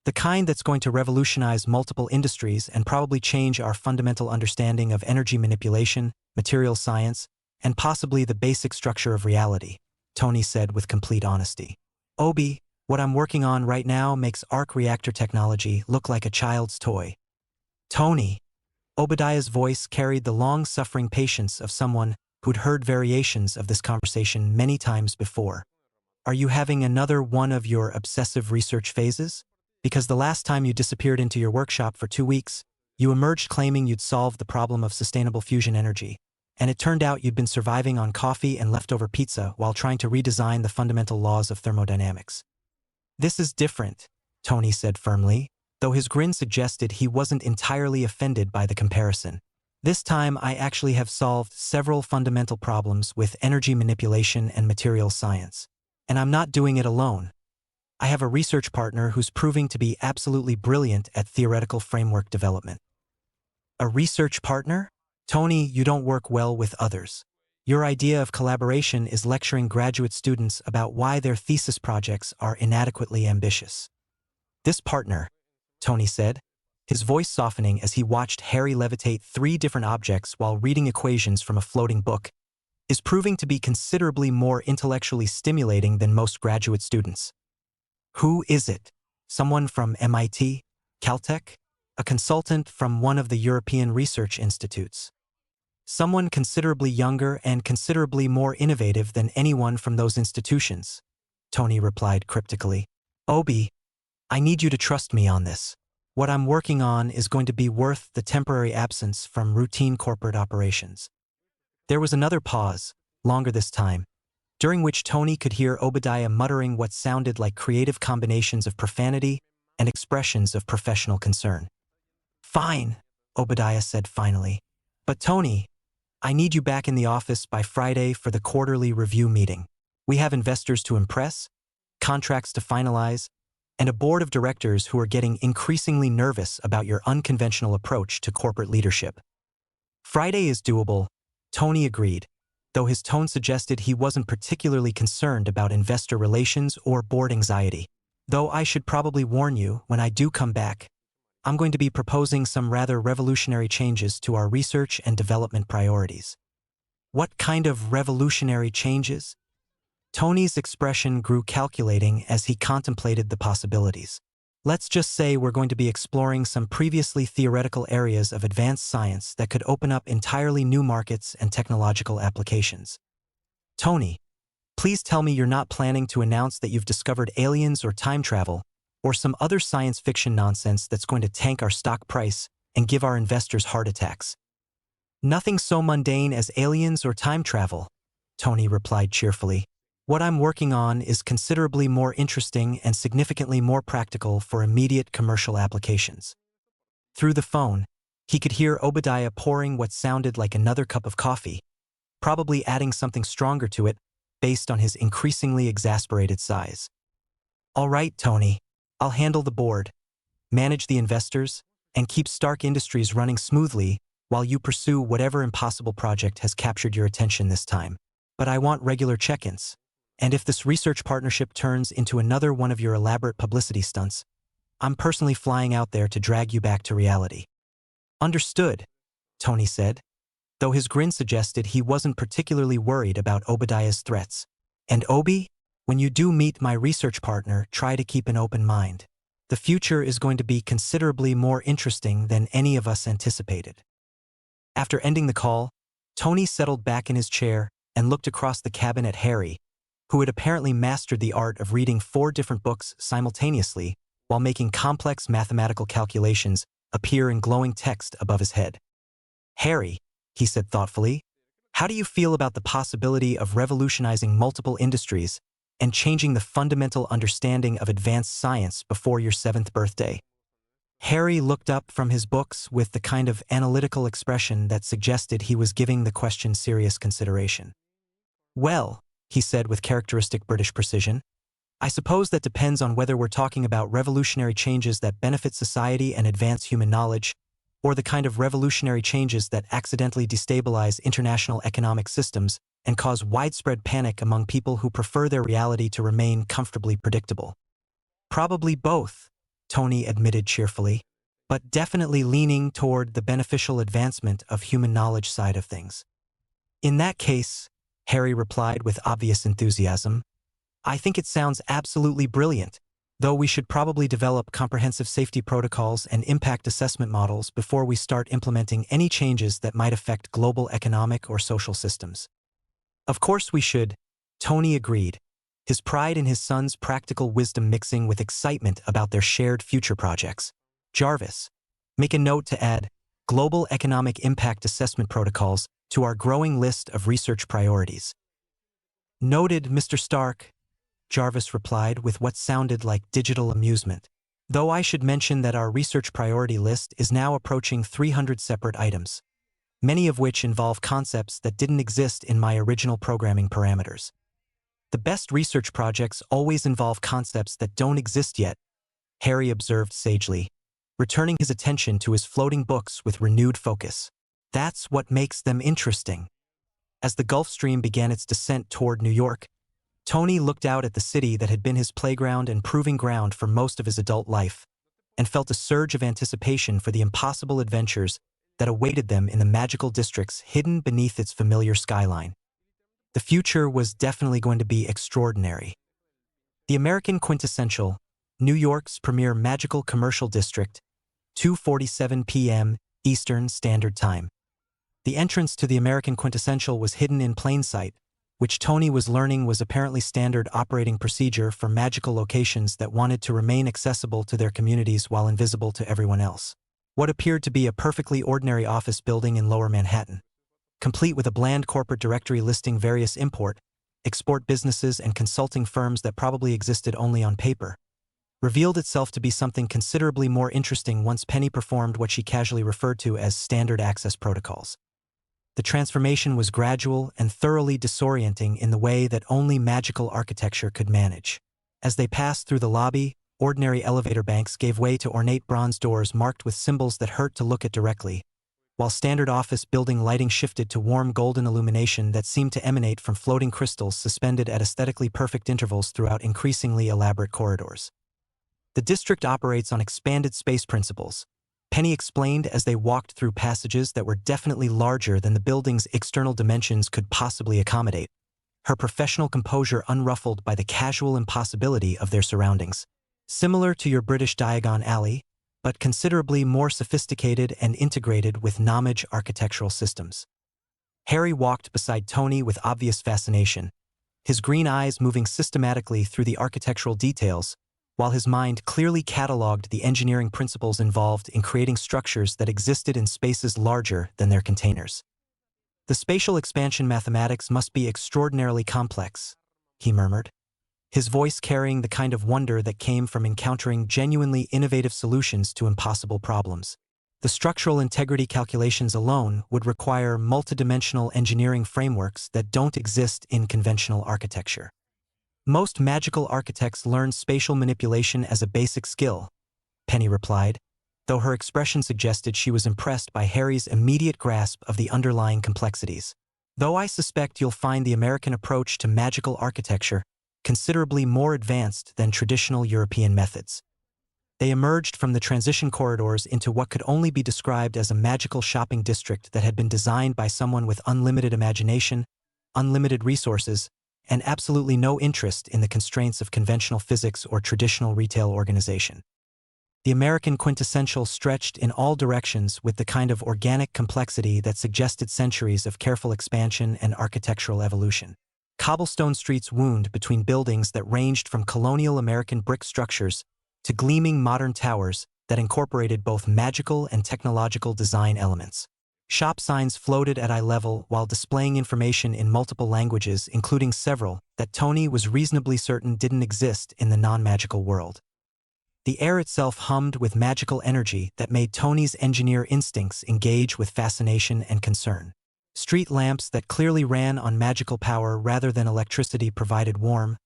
The kind that's going to revolutionize multiple industries and probably change our fundamental understanding of energy manipulation, material science, and possibly the basic structure of reality, Tony said with complete honesty. Obi, what I'm working on right now makes arc reactor technology look like a child's toy. Tony. Obadiah's voice carried the long-suffering patience of someone who'd heard variations of this conversation many times before. Are you having another one of your obsessive research phases? Because the last time you disappeared into your workshop for 2 weeks, you emerged claiming you'd solved the problem of sustainable fusion energy, and it turned out you'd been surviving on coffee and leftover pizza while trying to redesign the fundamental laws of thermodynamics. This is different, Tony said firmly, though his grin suggested he wasn't entirely offended by the comparison. This time I actually have solved several fundamental problems with energy manipulation and material science. And I'm not doing it alone. I have a research partner who's proving to be absolutely brilliant at theoretical framework development. A research partner? Tony, you don't work well with others. Your idea of collaboration is lecturing graduate students about why their thesis projects are inadequately ambitious. This partner, Tony said, his voice softening as he watched Harry levitate 3 different objects while reading equations from a floating book, is proving to be considerably more intellectually stimulating than most graduate students. Who is it? Someone from MIT? Caltech? A consultant from one of the European research institutes? Someone considerably younger and considerably more innovative than anyone from those institutions, Tony replied cryptically. Obi, I need you to trust me on this. What I'm working on is going to be worth the temporary absence from routine corporate operations. There was another pause, longer this time, during which Tony could hear Obadiah muttering what sounded like creative combinations of profanity and expressions of professional concern. Fine, Obadiah said finally. But Tony, I need you back in the office by Friday for the quarterly review meeting. We have investors to impress, contracts to finalize, and a board of directors who are getting increasingly nervous about your unconventional approach to corporate leadership. Friday is doable, Tony agreed, though his tone suggested he wasn't particularly concerned about investor relations or board anxiety. Though I should probably warn you, when I do come back, I'm going to be proposing some rather revolutionary changes to our research and development priorities. What kind of revolutionary changes? Tony's expression grew calculating as he contemplated the possibilities. Let's just say we're going to be exploring some previously theoretical areas of advanced science that could open up entirely new markets and technological applications. Tony, please tell me you're not planning to announce that you've discovered aliens or time travel, or some other science fiction nonsense that's going to tank our stock price and give our investors heart attacks. Nothing so mundane as aliens or time travel, Tony replied cheerfully. What I'm working on is considerably more interesting and significantly more practical for immediate commercial applications. Through the phone, he could hear Obadiah pouring what sounded like another cup of coffee, probably adding something stronger to it based on his increasingly exasperated sighs. All right, Tony, I'll handle the board, manage the investors, and keep Stark Industries running smoothly while you pursue whatever impossible project has captured your attention this time. But I want regular check-ins. And if this research partnership turns into another one of your elaborate publicity stunts, I'm personally flying out there to drag you back to reality." "Understood," Tony said, though his grin suggested he wasn't particularly worried about Obadiah's threats. "And Obi, when you do meet my research partner, try to keep an open mind. The future is going to be considerably more interesting than any of us anticipated." After ending the call, Tony settled back in his chair and looked across the cabin at Harry, who had apparently mastered the art of reading 4 different books simultaneously while making complex mathematical calculations appear in glowing text above his head. "Harry," he said thoughtfully, "how do you feel about the possibility of revolutionizing multiple industries and changing the fundamental understanding of advanced science before your 7th birthday?" Harry looked up from his books with the kind of analytical expression that suggested he was giving the question serious consideration. "Well," he said with characteristic British precision, "I suppose that depends on whether we're talking about revolutionary changes that benefit society and advance human knowledge, or the kind of revolutionary changes that accidentally destabilize international economic systems and cause widespread panic among people who prefer their reality to remain comfortably predictable." "Probably both," Tony admitted cheerfully, "but definitely leaning toward the beneficial advancement of human knowledge side of things." "In that case," Harry replied with obvious enthusiasm, "I think it sounds absolutely brilliant, though we should probably develop comprehensive safety protocols and impact assessment models before we start implementing any changes that might affect global economic or social systems." "Of course we should," Tony agreed, his pride in his son's practical wisdom mixing with excitement about their shared future projects. "Jarvis, make a note to add global economic impact assessment protocols to our growing list of research priorities." "Noted, Mr. Stark," Jarvis replied with what sounded like digital amusement, "though I should mention that our research priority list is now approaching 300 separate items, many of which involve concepts that didn't exist in my original programming parameters. The best research projects always involve concepts that don't exist yet," Harry observed sagely, returning his attention to his floating books with renewed focus. "That's what makes them interesting." As the Gulf Stream began its descent toward New York, Tony looked out at the city that had been his playground and proving ground for most of his adult life, and felt a surge of anticipation for the impossible adventures that awaited them in the magical districts hidden beneath its familiar skyline. The future was definitely going to be extraordinary. The American Quintessential, New York's premier magical commercial district, 2:47 p.m. Eastern Standard Time. The entrance to the American Quintessential was hidden in plain sight, which Tony was learning was apparently standard operating procedure for magical locations that wanted to remain accessible to their communities while invisible to everyone else. What appeared to be a perfectly ordinary office building in Lower Manhattan, complete with a bland corporate directory listing various import, export businesses and consulting firms that probably existed only on paper, revealed itself to be something considerably more interesting once Penny performed what she casually referred to as standard access protocols. The transformation was gradual and thoroughly disorienting in the way that only magical architecture could manage. As they passed through the lobby, ordinary elevator banks gave way to ornate bronze doors marked with symbols that hurt to look at directly, while standard office building lighting shifted to warm golden illumination that seemed to emanate from floating crystals suspended at aesthetically perfect intervals throughout increasingly elaborate corridors. "The district operates on expanded space principles," Penny explained as they walked through passages that were definitely larger than the building's external dimensions could possibly accommodate, her professional composure unruffled by the casual impossibility of their surroundings. "Similar to your British Diagon Alley, but considerably more sophisticated and integrated with Nomage architectural systems." Harry walked beside Tony with obvious fascination, his green eyes moving systematically through the architectural details, while his mind clearly catalogued the engineering principles involved in creating structures that existed in spaces larger than their containers. "The spatial expansion mathematics must be extraordinarily complex," he murmured, his voice carrying the kind of wonder that came from encountering genuinely innovative solutions to impossible problems. "The structural integrity calculations alone would require multidimensional engineering frameworks that don't exist in conventional architecture. Most magical architects learn spatial manipulation as a basic skill," Penny replied, though her expression suggested she was impressed by Harry's immediate grasp of the underlying complexities. Though I suspect you'll find the American approach to magical architecture considerably more advanced than traditional European methods. They emerged from the transition corridors into what could only be described as a magical shopping district that had been designed by someone with unlimited imagination, unlimited resources, and absolutely no interest in the constraints of conventional physics or traditional retail organization. The American quintessential stretched in all directions with the kind of organic complexity that suggested centuries of careful expansion and architectural evolution. Cobblestone streets wound between buildings that ranged from colonial American brick structures to gleaming modern towers that incorporated both magical and technological design elements. Shop signs floated at eye level while displaying information in multiple languages, including several that Tony was reasonably certain didn't exist in the non-magical world. The air itself hummed with magical energy that made Tony's engineer instincts engage with fascination and concern. Street lamps that clearly ran on magical power rather than electricity provided warm,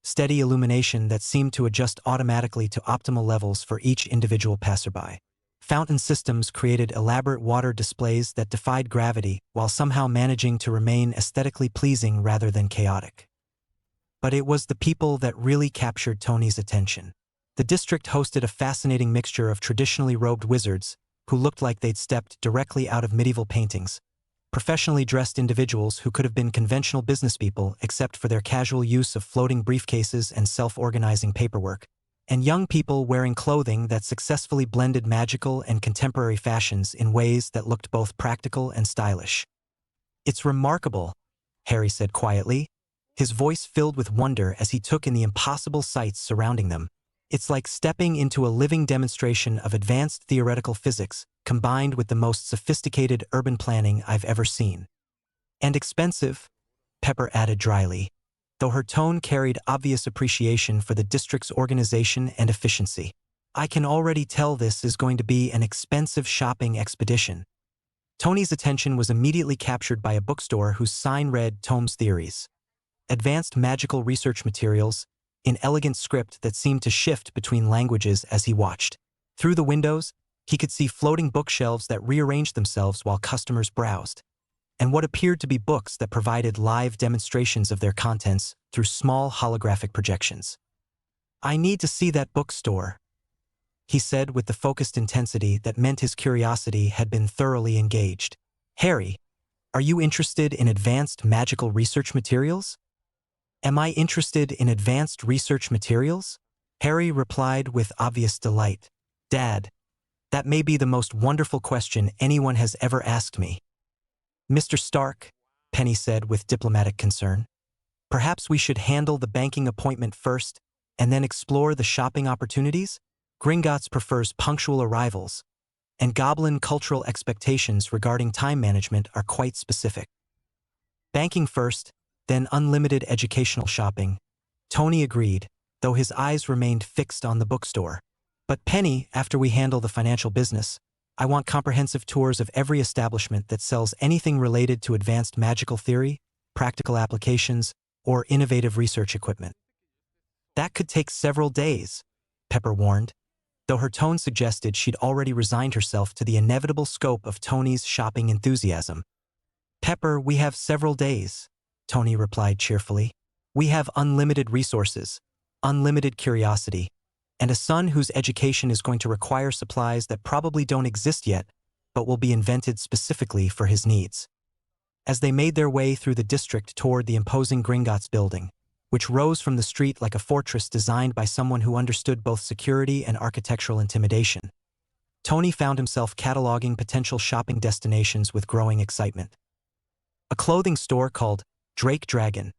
steady illumination that seemed to adjust automatically to optimal levels for each individual passerby. Fountain systems created elaborate water displays that defied gravity while somehow managing to remain aesthetically pleasing rather than chaotic. But it was the people that really captured Tony's attention. The district hosted a fascinating mixture of traditionally robed wizards who looked like they'd stepped directly out of medieval paintings, professionally dressed individuals who could have been conventional businesspeople except for their casual use of floating briefcases and self-organizing paperwork, and young people wearing clothing that successfully blended magical and contemporary fashions in ways that looked both practical and stylish. "It's remarkable," Harry said quietly, his voice filled with wonder as he took in the impossible sights surrounding them. "It's like stepping into a living demonstration of advanced theoretical physics combined with the most sophisticated urban planning I've ever seen." "And expensive," Pepper added dryly, though her tone carried obvious appreciation for the district's organization and efficiency. "I can already tell this is going to be an expensive shopping expedition." Tony's attention was immediately captured by a bookstore whose sign read Tomes Theories. Advanced magical research materials, in elegant script that seemed to shift between languages as he watched. Through the windows, he could see floating bookshelves that rearranged themselves while customers browsed, and what appeared to be books that provided live demonstrations of their contents through small holographic projections. "I need to see that bookstore," he said with the focused intensity that meant his curiosity had been thoroughly engaged. "Harry, are you interested in advanced magical research materials?" "Am I interested in advanced research materials?" Harry replied with obvious delight. "Dad, that may be the most wonderful question anyone has ever asked me." "Mr. Stark," Penny said with diplomatic concern, "perhaps we should handle the banking appointment first and then explore the shopping opportunities? Gringotts prefers punctual arrivals, and Goblin cultural expectations regarding time management are quite specific." "Banking first, then unlimited educational shopping," Tony agreed, though his eyes remained fixed on the bookstore. "But Penny, after we handle the financial business, I want comprehensive tours of every establishment that sells anything related to advanced magical theory, practical applications, or innovative research equipment." "That could take several days," Pepper warned, though her tone suggested she'd already resigned herself to the inevitable scope of Tony's shopping enthusiasm. "Pepper, we have several days," Tony replied cheerfully. "We have unlimited resources, unlimited curiosity, and a son whose education is going to require supplies that probably don't exist yet, but will be invented specifically for his needs." As they made their way through the district toward the imposing Gringotts building, which rose from the street like a fortress designed by someone who understood both security and architectural intimidation, Tony found himself cataloging potential shopping destinations with growing excitement. A clothing store called Drake Dragon,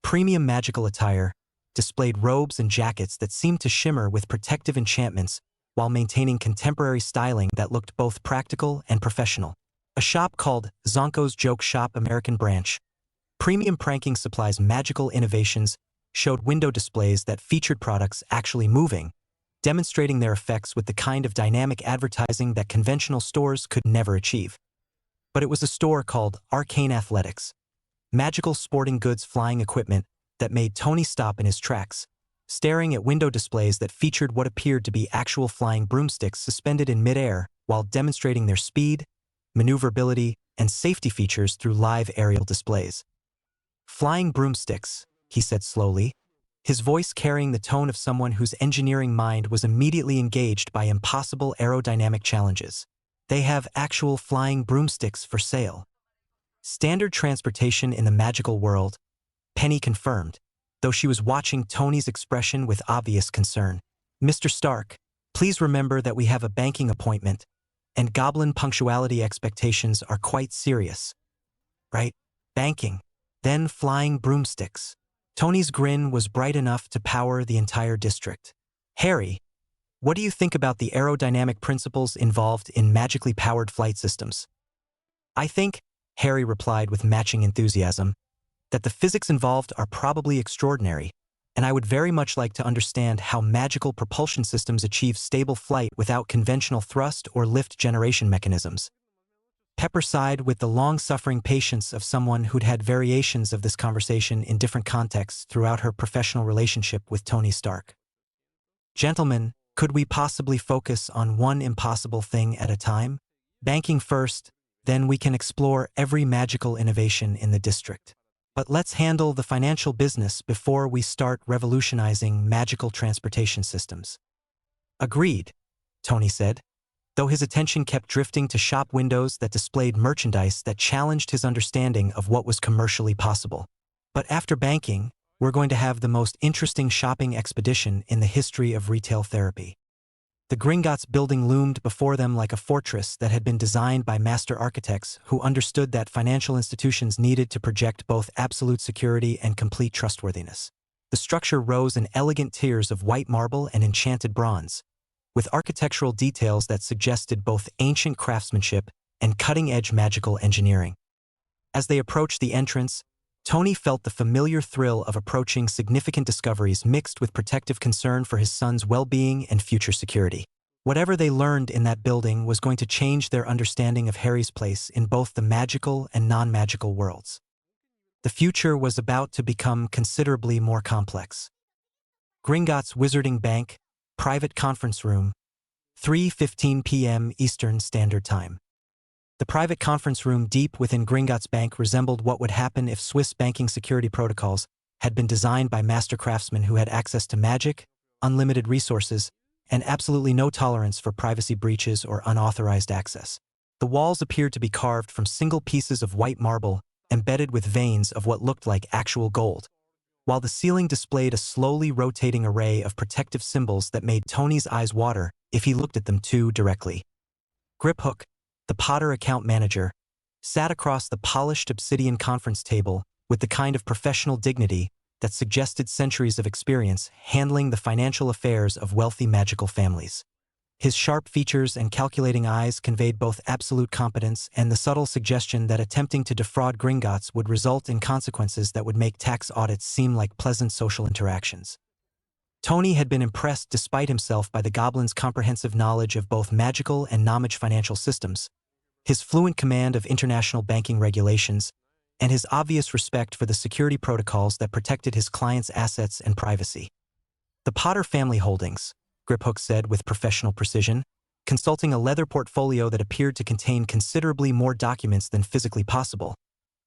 premium magical attire, displayed robes and jackets that seemed to shimmer with protective enchantments while maintaining contemporary styling that looked both practical and professional. A shop called Zonko's Joke Shop American Branch, premium pranking supplies magical innovations, showed window displays that featured products actually moving, demonstrating their effects with the kind of dynamic advertising that conventional stores could never achieve. But it was a store called Arcane Athletics, magical sporting goods flying equipment that made Tony stop in his tracks, staring at window displays that featured what appeared to be actual flying broomsticks suspended in midair while demonstrating their speed, maneuverability, and safety features through live aerial displays. "Flying broomsticks," he said slowly, his voice carrying the tone of someone whose engineering mind was immediately engaged by impossible aerodynamic challenges. "They have actual flying broomsticks for sale." "Standard transportation in the magical world," Penny confirmed, though she was watching Tony's expression with obvious concern. "Mr. Stark, please remember that we have a banking appointment, and goblin punctuality expectations are quite serious." "Right, banking, then flying broomsticks." Tony's grin was bright enough to power the entire district. "Harry, what do you think about the aerodynamic principles involved in magically powered flight systems?" "I think," Harry replied with matching enthusiasm, "that the physics involved are probably extraordinary, and I would very much like to understand how magical propulsion systems achieve stable flight without conventional thrust or lift generation mechanisms." Pepper sighed with the long-suffering patience of someone who'd had variations of this conversation in different contexts throughout her professional relationship with Tony Stark. "Gentlemen, could we possibly focus on one impossible thing at a time? Banking first, then we can explore every magical innovation in the district. But let's handle the financial business before we start revolutionizing magical transportation systems." "Agreed," Tony said, though his attention kept drifting to shop windows that displayed merchandise that challenged his understanding of what was commercially possible. "But after banking, we're going to have the most interesting shopping expedition in the history of retail therapy." The Gringotts building loomed before them like a fortress that had been designed by master architects who understood that financial institutions needed to project both absolute security and complete trustworthiness. The structure rose in elegant tiers of white marble and enchanted bronze, with architectural details that suggested both ancient craftsmanship and cutting-edge magical engineering. As they approached the entrance, Tony felt the familiar thrill of approaching significant discoveries mixed with protective concern for his son's well-being and future security. Whatever they learned in that building was going to change their understanding of Harry's place in both the magical and non-magical worlds. The future was about to become considerably more complex. Gringotts Wizarding Bank, Private Conference Room, 3:15 p.m. Eastern Standard Time. The private conference room deep within Gringotts Bank resembled what would happen if Swiss banking security protocols had been designed by master craftsmen who had access to magic, unlimited resources, and absolutely no tolerance for privacy breaches or unauthorized access. The walls appeared to be carved from single pieces of white marble embedded with veins of what looked like actual gold, while the ceiling displayed a slowly rotating array of protective symbols that made Tony's eyes water if he looked at them too directly. Griphook, the Potter account manager, sat across the polished obsidian conference table with the kind of professional dignity that suggested centuries of experience handling the financial affairs of wealthy magical families. His sharp features and calculating eyes conveyed both absolute competence and the subtle suggestion that attempting to defraud Gringotts would result in consequences that would make tax audits seem like pleasant social interactions. Tony had been impressed despite himself by the goblin's comprehensive knowledge of both magical and non-magic financial systems, his fluent command of international banking regulations, and his obvious respect for the security protocols that protected his clients' assets and privacy. "The Potter family holdings," Griphook said with professional precision, consulting a leather portfolio that appeared to contain considerably more documents than physically possible,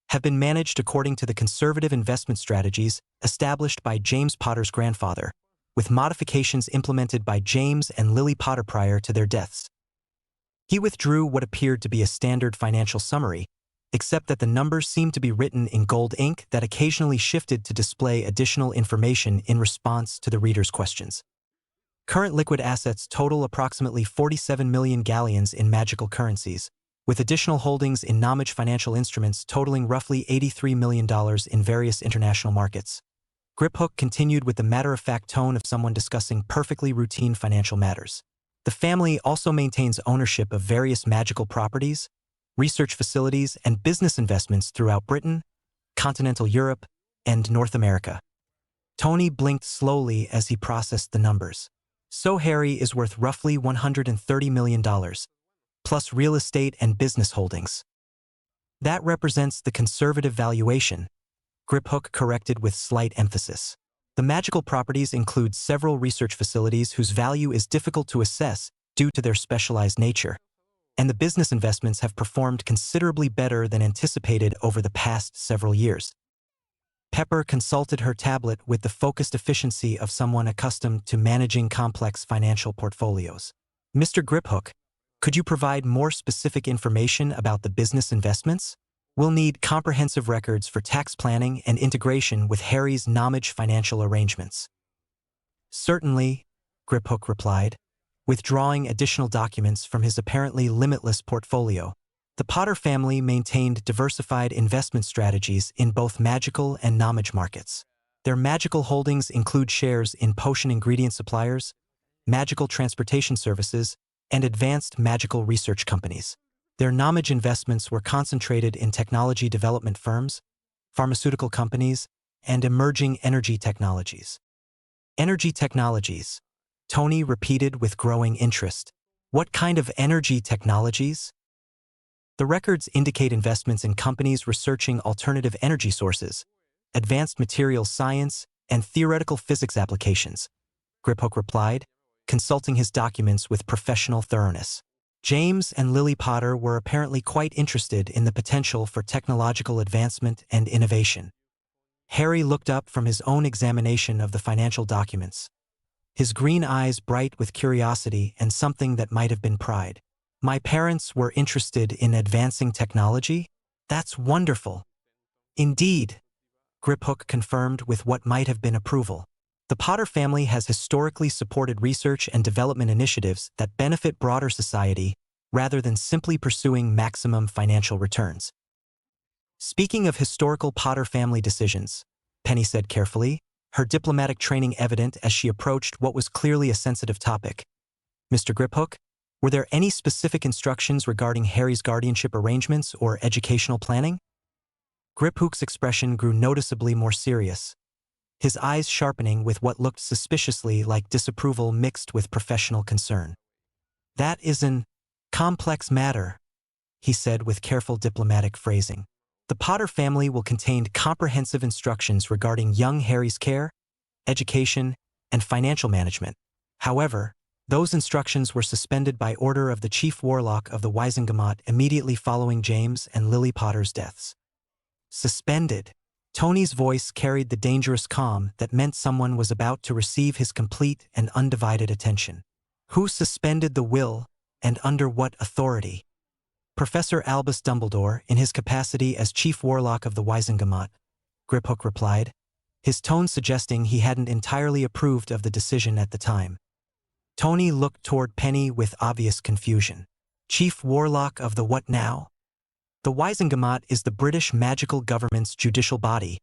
"have been managed according to the conservative investment strategies established by James Potter's grandfather, with modifications implemented by James and Lily Potter prior to their deaths." He withdrew what appeared to be a standard financial summary, except that the numbers seemed to be written in gold ink that occasionally shifted to display additional information in response to the reader's questions. "Current liquid assets total approximately 47 million galleons in magical currencies, with additional holdings in non-magic financial instruments totaling roughly $83 million in various international markets." Griphook continued with the matter-of-fact tone of someone discussing perfectly routine financial matters. "The family also maintains ownership of various magical properties, research facilities, and business investments throughout Britain, continental Europe, and North America." Tony blinked slowly as he processed the numbers. "So Harry is worth roughly $130 million, plus real estate and business holdings." "That represents the conservative valuation," Griphook corrected with slight emphasis. The magical properties include several research facilities whose value is difficult to assess due to their specialized nature, and the business investments have performed considerably better than anticipated over the past several years. Pepper consulted her tablet with the focused efficiency of someone accustomed to managing complex financial portfolios. Mr. Griphook, could you provide more specific information about the business investments? We'll need comprehensive records for tax planning and integration with Harry's Nomage financial arrangements. Certainly, Griphook replied, withdrawing additional documents from his apparently limitless portfolio. The Potter family maintained diversified investment strategies in both magical and Nomage markets. Their magical holdings include shares in potion ingredient suppliers, magical transportation services, and advanced magical research companies. Their Nomage investments were concentrated in technology development firms, pharmaceutical companies, and emerging energy technologies. Energy technologies, Tony repeated with growing interest. What kind of energy technologies? The records indicate investments in companies researching alternative energy sources, advanced materials science, and theoretical physics applications, Griphook replied, consulting his documents with professional thoroughness. James and Lily Potter were apparently quite interested in the potential for technological advancement and innovation. Harry looked up from his own examination of the financial documents, his green eyes bright with curiosity and something that might have been pride. My parents were interested in advancing technology? That's wonderful. Indeed, Griphook confirmed with what might have been approval. The Potter family has historically supported research and development initiatives that benefit broader society rather than simply pursuing maximum financial returns. Speaking of historical Potter family decisions, Penny said carefully, her diplomatic training evident as she approached what was clearly a sensitive topic. Mr. Griphook, were there any specific instructions regarding Harry's guardianship arrangements or educational planning? Griphook's expression grew noticeably more serious, his eyes sharpening with what looked suspiciously like disapproval mixed with professional concern. That is an complex matter, he said with careful diplomatic phrasing. The Potter family will contain comprehensive instructions regarding young Harry's care, education, and financial management. However, those instructions were suspended by order of the Chief Warlock of the Wizengamot immediately following James and Lily Potter's deaths. Suspended. Tony's voice carried the dangerous calm that meant someone was about to receive his complete and undivided attention. Who suspended the will, and under what authority? Professor Albus Dumbledore, in his capacity as Chief Warlock of the Wizengamot, Griphook replied, his tone suggesting he hadn't entirely approved of the decision at the time. Tony looked toward Penny with obvious confusion. Chief Warlock of the what now? The Wizengamot is the British magical government's judicial body,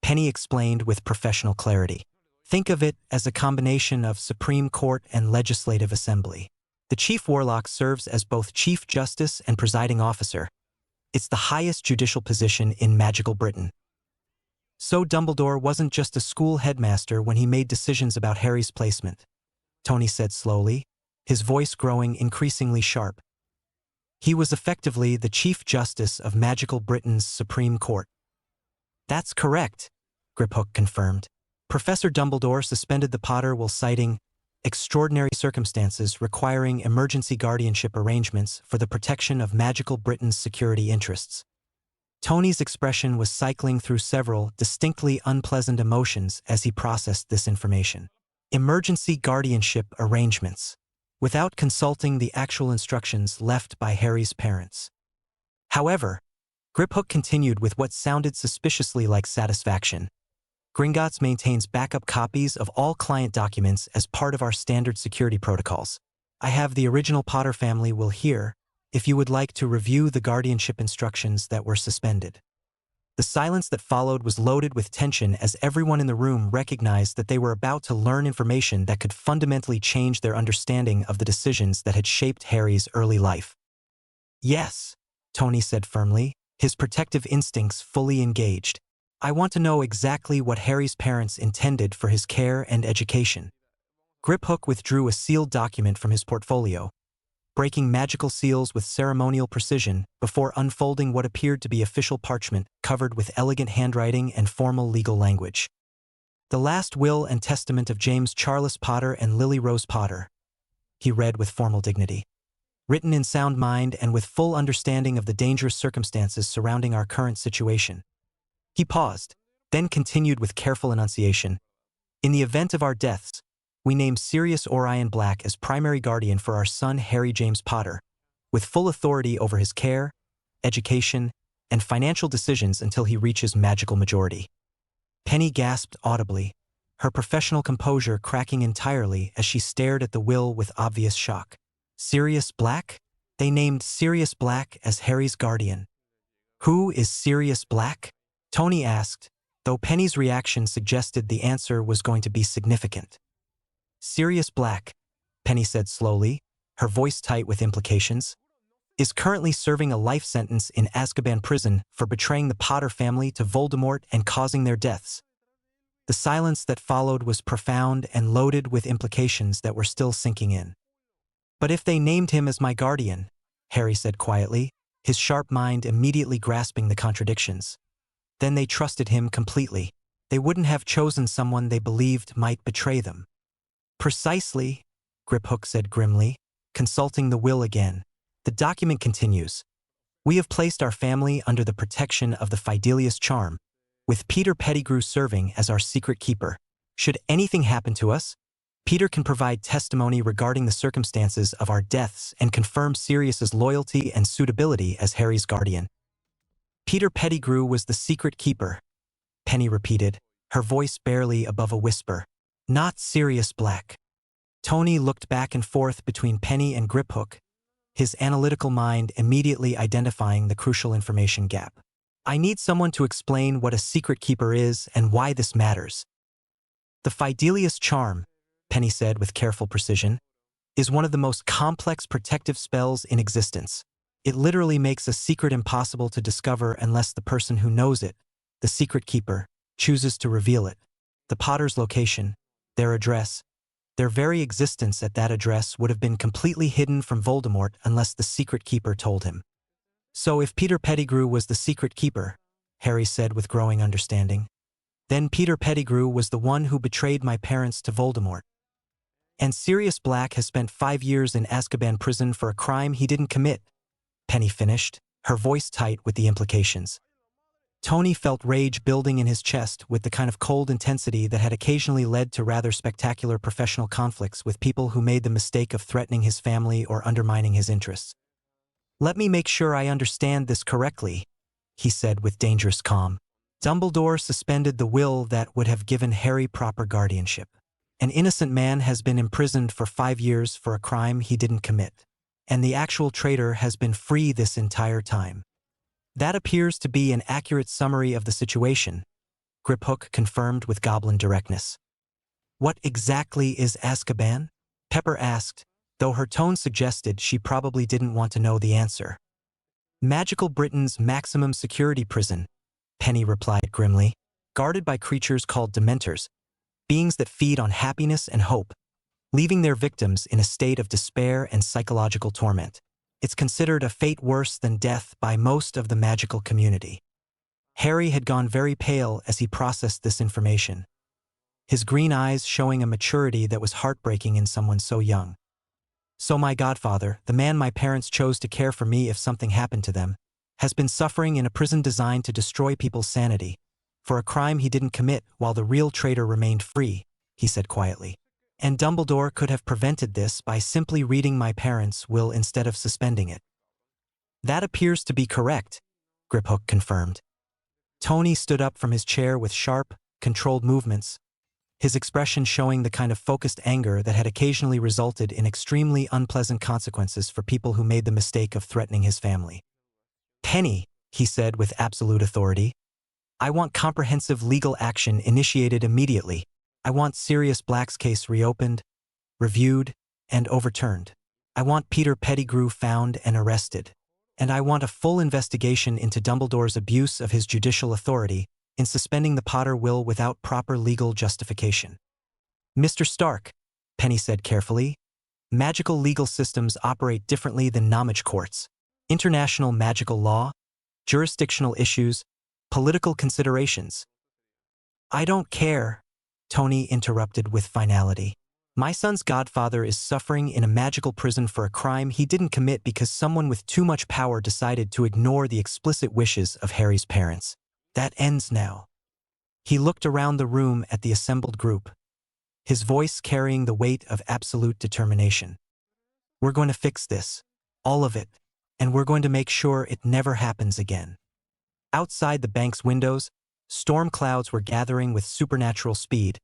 Penny explained with professional clarity. Think of it as a combination of Supreme Court and Legislative Assembly. The Chief Warlock serves as both Chief Justice and Presiding Officer. It's the highest judicial position in magical Britain. So Dumbledore wasn't just a school headmaster when he made decisions about Harry's placement, Tony said slowly, his voice growing increasingly sharp. He was effectively the Chief Justice of magical Britain's Supreme Court. That's correct, Griphook confirmed. Professor Dumbledore suspended the Potter while citing extraordinary circumstances requiring emergency guardianship arrangements for the protection of magical Britain's security interests. Tony's expression was cycling through several distinctly unpleasant emotions as he processed this information. Emergency guardianship arrangements, without consulting the actual instructions left by Harry's parents. However, Griphook continued with what sounded suspiciously like satisfaction. Gringotts maintains backup copies of all client documents as part of our standard security protocols. I have the original Potter family will hear if you would like to review the guardianship instructions that were suspended. The silence that followed was loaded with tension as everyone in the room recognized that they were about to learn information that could fundamentally change their understanding of the decisions that had shaped Harry's early life. Yes, Tony said firmly, his protective instincts fully engaged. I want to know exactly what Harry's parents intended for his care and education. Griphook withdrew a sealed document from his portfolio, breaking magical seals with ceremonial precision before unfolding what appeared to be official parchment covered with elegant handwriting and formal legal language. "The last will and testament of James Charles Potter and Lily Rose Potter," he read with formal dignity. "Written in sound mind and with full understanding of the dangerous circumstances surrounding our current situation." He paused, then continued with careful enunciation. "In the event of our deaths, we name Sirius Orion Black as primary guardian for our son Harry James Potter, with full authority over his care, education, and financial decisions until he reaches magical majority." Penny gasped audibly, her professional composure cracking entirely as she stared at the will with obvious shock. Sirius Black? They named Sirius Black as Harry's guardian. "Who is Sirius Black?" Tony asked, though Penny's reaction suggested the answer was going to be significant. "Sirius Black," Penny said slowly, her voice tight with implications, "is currently serving a life sentence in Azkaban prison for betraying the Potter family to Voldemort and causing their deaths." The silence that followed was profound and loaded with implications that were still sinking in. "But if they named him as my guardian," Harry said quietly, his sharp mind immediately grasping the contradictions, "then they trusted him completely. They wouldn't have chosen someone they believed might betray them." "Precisely," Griphook said grimly, consulting the will again. The document continues. "We have placed our family under the protection of the Fidelius charm, with Peter Pettigrew serving as our secret keeper. Should anything happen to us, Peter can provide testimony regarding the circumstances of our deaths and confirm Sirius's loyalty and suitability as Harry's guardian." "Peter Pettigrew was the secret keeper," Penny repeated, her voice barely above a whisper. "Not Sirius Black." Tony looked back and forth between Penny and Griphook, his analytical mind immediately identifying the crucial information gap. "I need someone to explain what a secret keeper is and why this matters." "The Fidelius charm," Penny said with careful precision, "is one of the most complex protective spells in existence. It literally makes a secret impossible to discover unless the person who knows it, the secret keeper, chooses to reveal it. The Potter's location, their address, their very existence at that address would have been completely hidden from Voldemort unless the secret keeper told him." "So if Peter Pettigrew was the secret keeper," Harry said with growing understanding, "then Peter Pettigrew was the one who betrayed my parents to Voldemort. And Sirius Black has spent 5 years in Azkaban prison for a crime he didn't commit," Penny finished, her voice tight with the implications. Tony felt rage building in his chest with the kind of cold intensity that had occasionally led to rather spectacular professional conflicts with people who made the mistake of threatening his family or undermining his interests. "Let me make sure I understand this correctly," he said with dangerous calm. "Dumbledore suspended the will that would have given Harry proper guardianship. An innocent man has been imprisoned for 5 years for a crime he didn't commit, and the actual traitor has been free this entire time. That appears to be an accurate summary of the situation," Griphook confirmed with goblin directness. "What exactly is Azkaban?" Pepper asked, though her tone suggested she probably didn't want to know the answer. "Magical Britain's maximum security prison," Penny replied grimly, "guarded by creatures called Dementors, beings that feed on happiness and hope, leaving their victims in a state of despair and psychological torment. It's considered a fate worse than death by most of the magical community." Harry had gone very pale as he processed this information, his green eyes showing a maturity that was heartbreaking in someone so young. "So my godfather, the man my parents chose to care for me if something happened to them, has been suffering in a prison designed to destroy people's sanity, for a crime he didn't commit while the real traitor remained free," he said quietly. "And Dumbledore could have prevented this by simply reading my parents' will instead of suspending it." "That appears to be correct," Griphook confirmed. Tony stood up from his chair with sharp, controlled movements, his expression showing the kind of focused anger that had occasionally resulted in extremely unpleasant consequences for people who made the mistake of threatening his family. "Penny," he said with absolute authority, "I want comprehensive legal action initiated immediately. I want Sirius Black's case reopened, reviewed, and overturned. I want Peter Pettigrew found and arrested. And I want a full investigation into Dumbledore's abuse of his judicial authority in suspending the Potter will without proper legal justification." "Mr. Stark," Penny said carefully, "magical legal systems operate differently than knowledge courts. International magical law, jurisdictional issues, political considerations." "I don't care," Tony interrupted with finality. My son's godfather is suffering in a magical prison for a crime he didn't commit because someone with too much power decided to ignore the explicit wishes of Harry's parents. That ends now. He looked around the room at the assembled group, his voice carrying the weight of absolute determination. We're going to fix this, all of it, and we're going to make sure it never happens again. Outside the bank's windows, storm clouds were gathering with supernatural speed,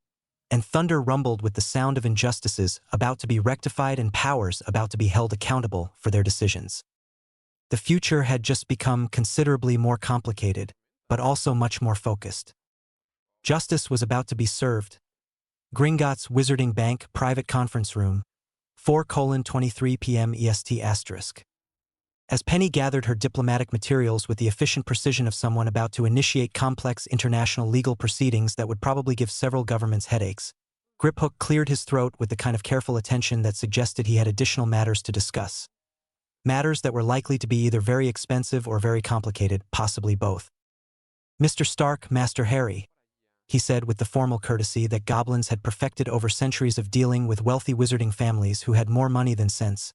and thunder rumbled with the sound of injustices about to be rectified and powers about to be held accountable for their decisions. The future had just become considerably more complicated, but also much more focused. Justice was about to be served. Gringotts Wizarding Bank Private Conference Room, 4:23 p.m. EST *. As Penny gathered her diplomatic materials with the efficient precision of someone about to initiate complex international legal proceedings that would probably give several governments headaches, Griphook cleared his throat with the kind of careful attention that suggested he had additional matters to discuss. Matters that were likely to be either very expensive or very complicated, possibly both. Mr. Stark, Master Harry, he said with the formal courtesy that goblins had perfected over centuries of dealing with wealthy wizarding families who had more money than sense.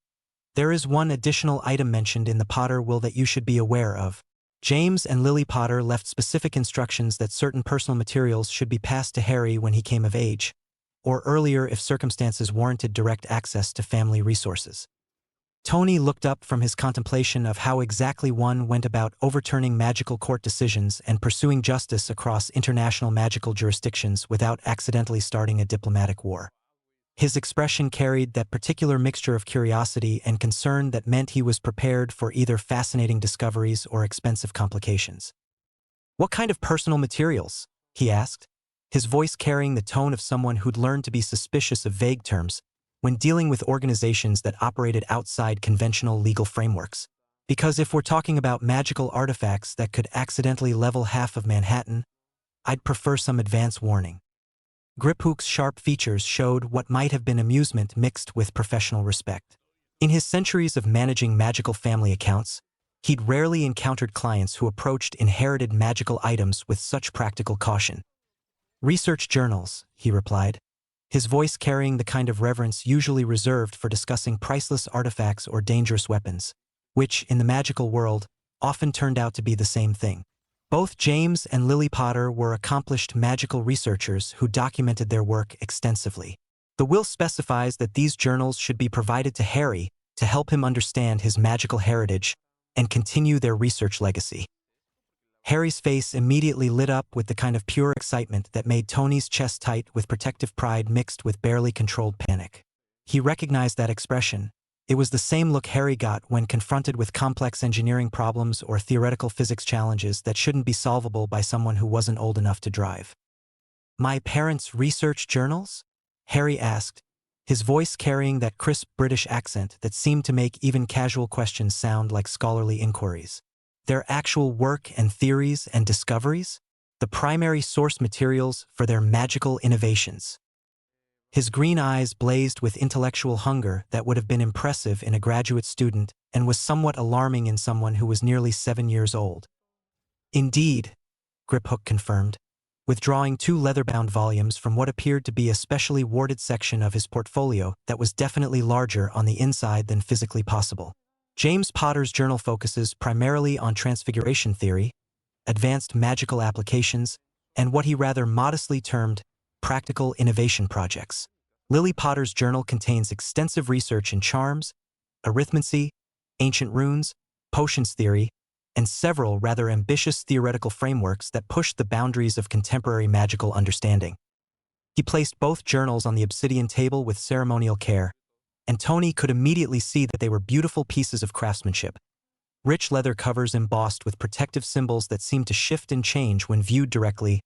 There is one additional item mentioned in the Potter will that you should be aware of. James and Lily Potter left specific instructions that certain personal materials should be passed to Harry when he came of age, or earlier if circumstances warranted direct access to family resources. Tony looked up from his contemplation of how exactly one went about overturning magical court decisions and pursuing justice across international magical jurisdictions without accidentally starting a diplomatic war. His expression carried that particular mixture of curiosity and concern that meant he was prepared for either fascinating discoveries or expensive complications. "What kind of personal materials?" he asked, his voice carrying the tone of someone who'd learned to be suspicious of vague terms when dealing with organizations that operated outside conventional legal frameworks. Because if we're talking about magical artifacts that could accidentally level half of Manhattan, I'd prefer some advance warning. Griphook's sharp features showed what might have been amusement mixed with professional respect. In his centuries of managing magical family accounts, he'd rarely encountered clients who approached inherited magical items with such practical caution. "Research journals," he replied, his voice carrying the kind of reverence usually reserved for discussing priceless artifacts or dangerous weapons, which, in the magical world, often turned out to be the same thing. Both James and Lily Potter were accomplished magical researchers who documented their work extensively. The will specifies that these journals should be provided to Harry to help him understand his magical heritage and continue their research legacy. Harry's face immediately lit up with the kind of pure excitement that made Tony's chest tight with protective pride mixed with barely controlled panic. He recognized that expression. It was the same look Harry got when confronted with complex engineering problems or theoretical physics challenges that shouldn't be solvable by someone who wasn't old enough to drive. "My parents' research journals?" Harry asked, his voice carrying that crisp British accent that seemed to make even casual questions sound like scholarly inquiries. "Their actual work and theories and discoveries? The primary source materials for their magical innovations." His green eyes blazed with intellectual hunger that would have been impressive in a graduate student and was somewhat alarming in someone who was nearly 7 years old. "Indeed," Griphook confirmed, withdrawing 2 leather-bound volumes from what appeared to be a specially warded section of his portfolio that was definitely larger on the inside than physically possible. James Potter's journal focuses primarily on transfiguration theory, advanced magical applications, and what he rather modestly termed practical innovation projects. Lily Potter's journal contains extensive research in charms, arithmancy, ancient runes, potions theory, and several rather ambitious theoretical frameworks that pushed the boundaries of contemporary magical understanding. He placed both journals on the obsidian table with ceremonial care, and Tony could immediately see that they were beautiful pieces of craftsmanship. Rich leather covers embossed with protective symbols that seemed to shift and change when viewed directly,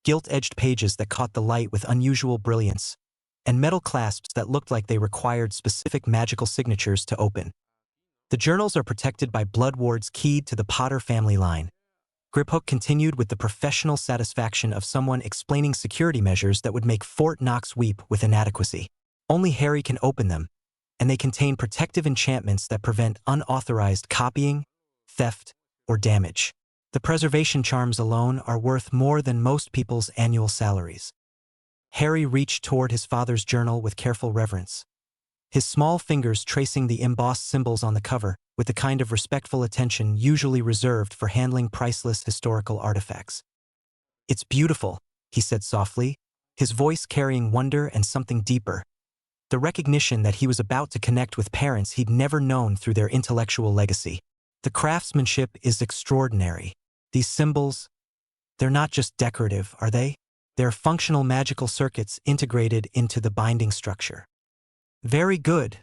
gilt-edged pages that caught the light with unusual brilliance, and metal clasps that looked like they required specific magical signatures to open. The journals are protected by blood wards keyed to the Potter family line. Griphook continued with the professional satisfaction of someone explaining security measures that would make Fort Knox weep with inadequacy. Only Harry can open them, and they contain protective enchantments that prevent unauthorized copying, theft, or damage. The preservation charms alone are worth more than most people's annual salaries. Harry reached toward his father's journal with careful reverence, his small fingers tracing the embossed symbols on the cover with the kind of respectful attention usually reserved for handling priceless historical artifacts. "It's beautiful," he said softly, his voice carrying wonder and something deeper, the recognition that he was about to connect with parents he'd never known through their intellectual legacy. "The craftsmanship is extraordinary. These symbols, they're not just decorative, are they? They're functional magical circuits integrated into the binding structure." "Very good,"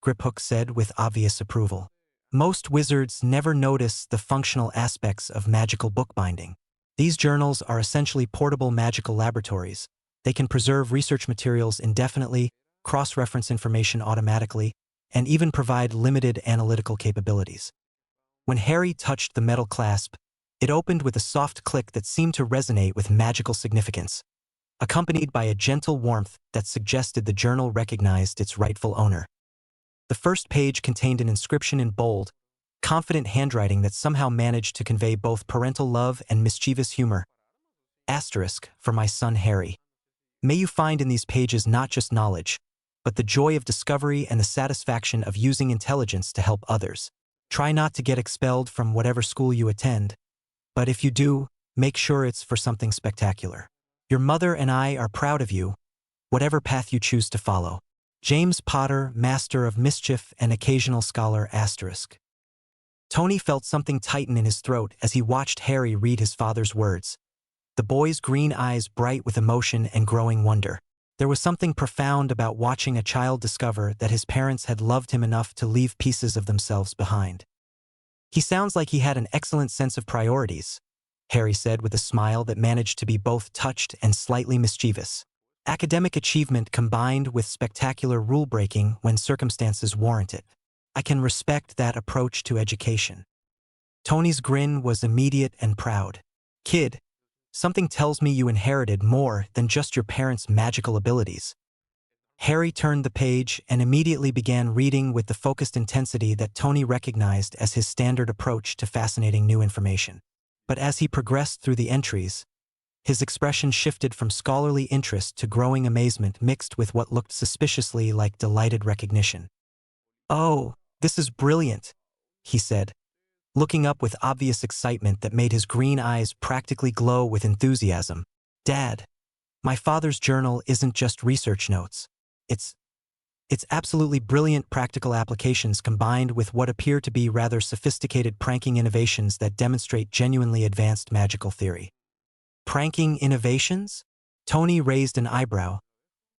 Griphook said with obvious approval. Most wizards never notice the functional aspects of magical bookbinding. These journals are essentially portable magical laboratories. They can preserve research materials indefinitely, cross-reference information automatically, and even provide limited analytical capabilities. When Harry touched the metal clasp, it opened with a soft click that seemed to resonate with magical significance, accompanied by a gentle warmth that suggested the journal recognized its rightful owner. The first page contained an inscription in bold, confident handwriting that somehow managed to convey both parental love and mischievous humor. Asterisk, for my son Harry. May you find in these pages not just knowledge, but the joy of discovery and the satisfaction of using intelligence to help others. Try not to get expelled from whatever school you attend, but if you do, make sure it's for something spectacular. Your mother and I are proud of you, whatever path you choose to follow. James Potter, Master of Mischief and Occasional Scholar *. Tony felt something tighten in his throat as he watched Harry read his father's words, the boy's green eyes bright with emotion and growing wonder. There was something profound about watching a child discover that his parents had loved him enough to leave pieces of themselves behind. "He sounds like he had an excellent sense of priorities," Harry said with a smile that managed to be both touched and slightly mischievous. "Academic achievement combined with spectacular rule-breaking when circumstances warrant it. I can respect that approach to education." Tony's grin was immediate and proud. "Kid, something tells me you inherited more than just your parents' magical abilities." Harry turned the page and immediately began reading with the focused intensity that Tony recognized as his standard approach to fascinating new information. But as he progressed through the entries, his expression shifted from scholarly interest to growing amazement mixed with what looked suspiciously like delighted recognition. "Oh, this is brilliant," he said, looking up with obvious excitement that made his green eyes practically glow with enthusiasm. "Dad, my father's journal isn't just research notes. It's absolutely brilliant practical applications combined with what appear to be rather sophisticated pranking innovations that demonstrate genuinely advanced magical theory." "Pranking innovations?" Tony raised an eyebrow,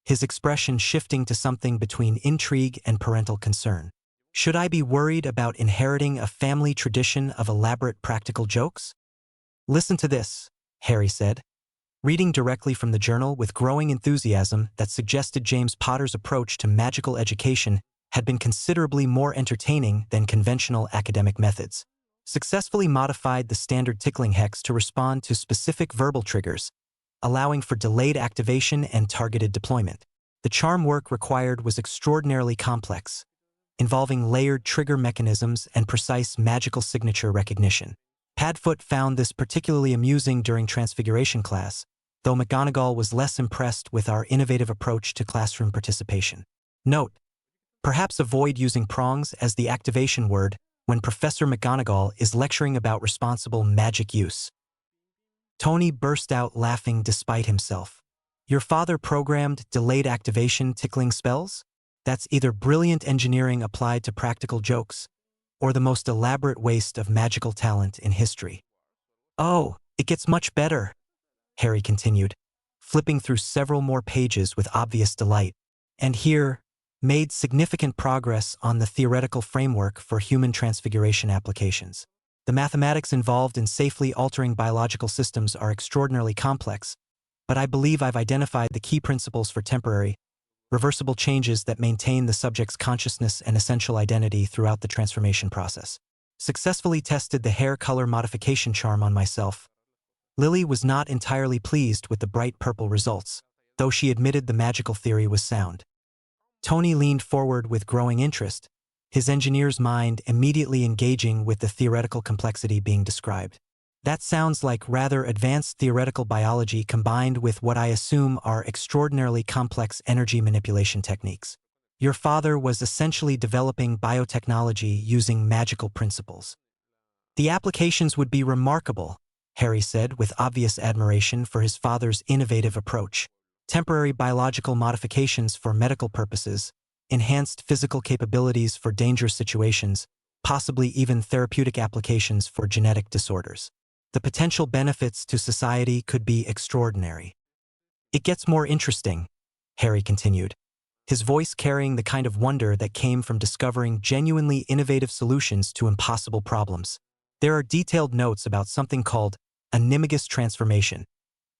his expression shifting to something between intrigue and parental concern. "Should I be worried about inheriting a family tradition of elaborate practical jokes?" "Listen to this," Harry said, reading directly from the journal with growing enthusiasm that suggested James Potter's approach to magical education had been considerably more entertaining than conventional academic methods. Successfully modified the standard tickling hex to respond to specific verbal triggers, allowing for delayed activation and targeted deployment. The charm work required was extraordinarily complex, involving layered trigger mechanisms and precise magical signature recognition. Padfoot found this particularly amusing during Transfiguration class, though McGonagall was less impressed with our innovative approach to classroom participation. Note: perhaps avoid using prongs as the activation word when Professor McGonagall is lecturing about responsible magic use. Tony burst out laughing despite himself. "Your father programmed delayed activation tickling spells? That's either brilliant engineering applied to practical jokes, or the most elaborate waste of magical talent in history." "Oh, it gets much better," Harry continued, flipping through several more pages with obvious delight. "And here, made significant progress on the theoretical framework for human transfiguration applications. The mathematics involved in safely altering biological systems are extraordinarily complex, but I believe I've identified the key principles for temporary, reversible changes that maintain the subject's consciousness and essential identity throughout the transformation process. Successfully tested the hair color modification charm on myself." Lily was not entirely pleased with the bright purple results, though she admitted the magical theory was sound. Tony leaned forward with growing interest, his engineer's mind immediately engaging with the theoretical complexity being described. That sounds like rather advanced theoretical biology combined with what I assume are extraordinarily complex energy manipulation techniques. Your father was essentially developing biotechnology using magical principles. The applications would be remarkable, Harry said with obvious admiration for his father's innovative approach. Temporary biological modifications for medical purposes, enhanced physical capabilities for dangerous situations, possibly even therapeutic applications for genetic disorders. The potential benefits to society could be extraordinary. It gets more interesting, Harry continued, his voice carrying the kind of wonder that came from discovering genuinely innovative solutions to impossible problems. There are detailed notes about something called animagus transformation,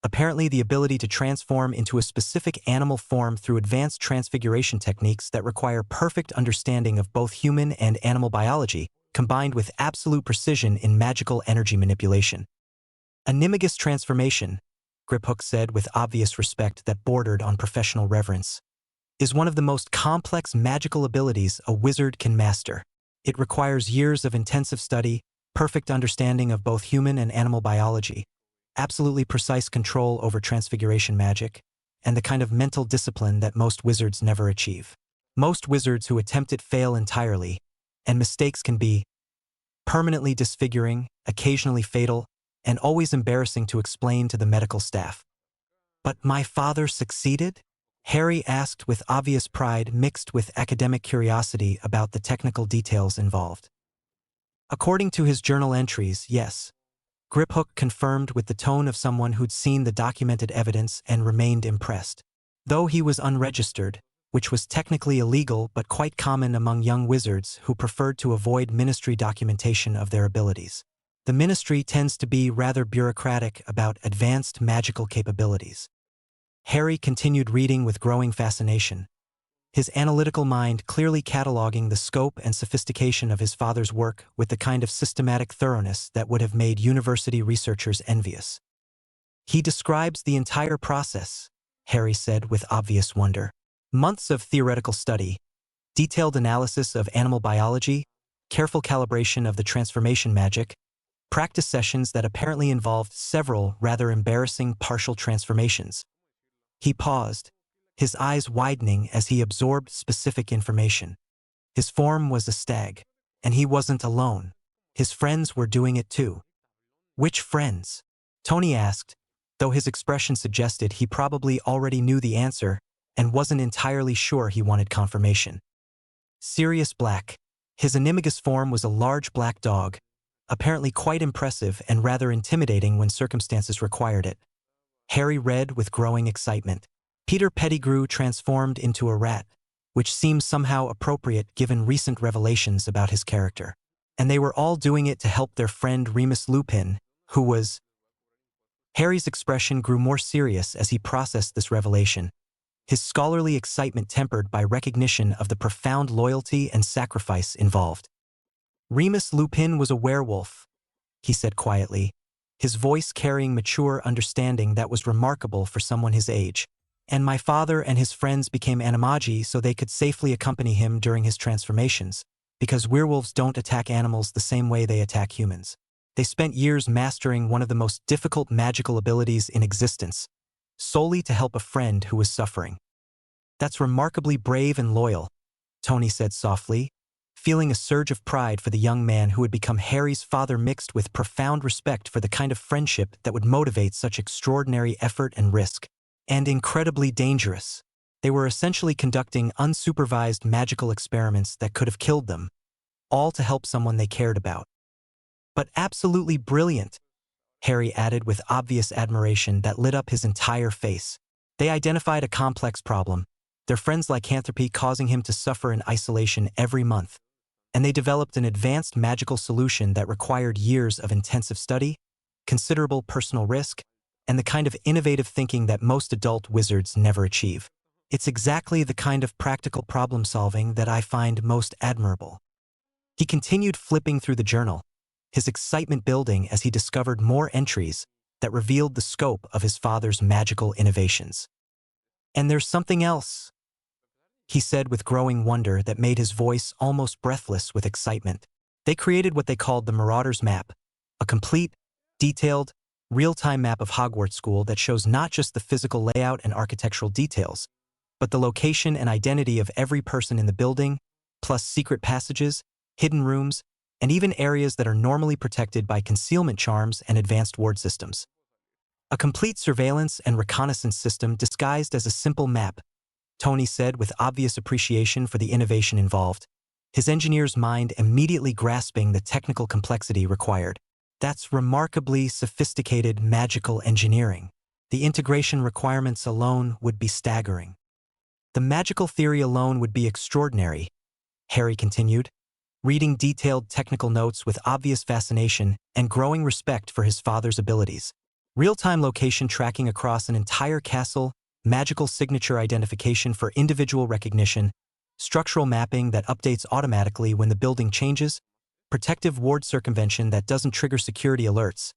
apparently the ability to transform into a specific animal form through advanced transfiguration techniques that require perfect understanding of both human and animal biology, combined with absolute precision in magical energy manipulation. Animagus transformation, Griphook said with obvious respect that bordered on professional reverence, is one of the most complex magical abilities a wizard can master. It requires years of intensive study, perfect understanding of both human and animal biology, absolutely precise control over transfiguration magic, and the kind of mental discipline that most wizards never achieve. Most wizards who attempt it fail entirely, and mistakes can be permanently disfiguring, occasionally fatal, and always embarrassing to explain to the medical staff. But my father succeeded? Harry asked with obvious pride mixed with academic curiosity about the technical details involved. According to his journal entries, yes. Griphook confirmed with the tone of someone who'd seen the documented evidence and remained impressed. Though he was unregistered, which was technically illegal but quite common among young wizards who preferred to avoid ministry documentation of their abilities. The ministry tends to be rather bureaucratic about advanced magical capabilities. Harry continued reading with growing fascination, his analytical mind clearly cataloging the scope and sophistication of his father's work with the kind of systematic thoroughness that would have made university researchers envious. He describes the entire process, Harry said with obvious wonder. Months of theoretical study, detailed analysis of animal biology, careful calibration of the transformation magic, practice sessions that apparently involved several rather embarrassing partial transformations. He paused, his eyes widening as he absorbed specific information. His form was a stag, and he wasn't alone. His friends were doing it too. Which friends? Tony asked, though his expression suggested he probably already knew the answer and wasn't entirely sure he wanted confirmation. Sirius Black. His animagus form was a large black dog, apparently quite impressive and rather intimidating when circumstances required it. Harry read with growing excitement. Peter Pettigrew transformed into a rat, which seemed somehow appropriate given recent revelations about his character. And they were all doing it to help their friend Remus Lupin, who was... Harry's expression grew more serious as he processed this revelation, his scholarly excitement tempered by recognition of the profound loyalty and sacrifice involved. Remus Lupin was a werewolf, he said quietly, his voice carrying mature understanding that was remarkable for someone his age. And my father and his friends became animagi so they could safely accompany him during his transformations, because werewolves don't attack animals the same way they attack humans. They spent years mastering one of the most difficult magical abilities in existence, solely to help a friend who was suffering. That's remarkably brave and loyal, Tony said softly, feeling a surge of pride for the young man who had become Harry's father mixed with profound respect for the kind of friendship that would motivate such extraordinary effort and risk. And incredibly dangerous. They were essentially conducting unsupervised magical experiments that could have killed them, all to help someone they cared about. But absolutely brilliant, Harry added with obvious admiration that lit up his entire face. They identified a complex problem, their friend's lycanthropy causing him to suffer in isolation every month, and they developed an advanced magical solution that required years of intensive study, considerable personal risk, and the kind of innovative thinking that most adult wizards never achieve. It's exactly the kind of practical problem-solving that I find most admirable. He continued flipping through the journal, his excitement building as he discovered more entries that revealed the scope of his father's magical innovations. And there's something else, he said with growing wonder that made his voice almost breathless with excitement. They created what they called the Marauders Map, a complete, Detailed, real-time map of Hogwarts School that shows not just the physical layout and architectural details, but the location and identity of every person in the building, plus secret passages, hidden rooms, and even areas that are normally protected by concealment charms and advanced ward systems. A complete surveillance and reconnaissance system disguised as a simple map, Tony said with obvious appreciation for the innovation involved, his engineer's mind immediately grasping the technical complexity required. That's remarkably sophisticated magical engineering. The integration requirements alone would be staggering. The magical theory alone would be extraordinary, Harry continued, reading detailed technical notes with obvious fascination and growing respect for his father's abilities. Real-time location tracking across an entire castle, magical signature identification for individual recognition, structural mapping that updates automatically when the building changes, protective ward circumvention that doesn't trigger security alerts.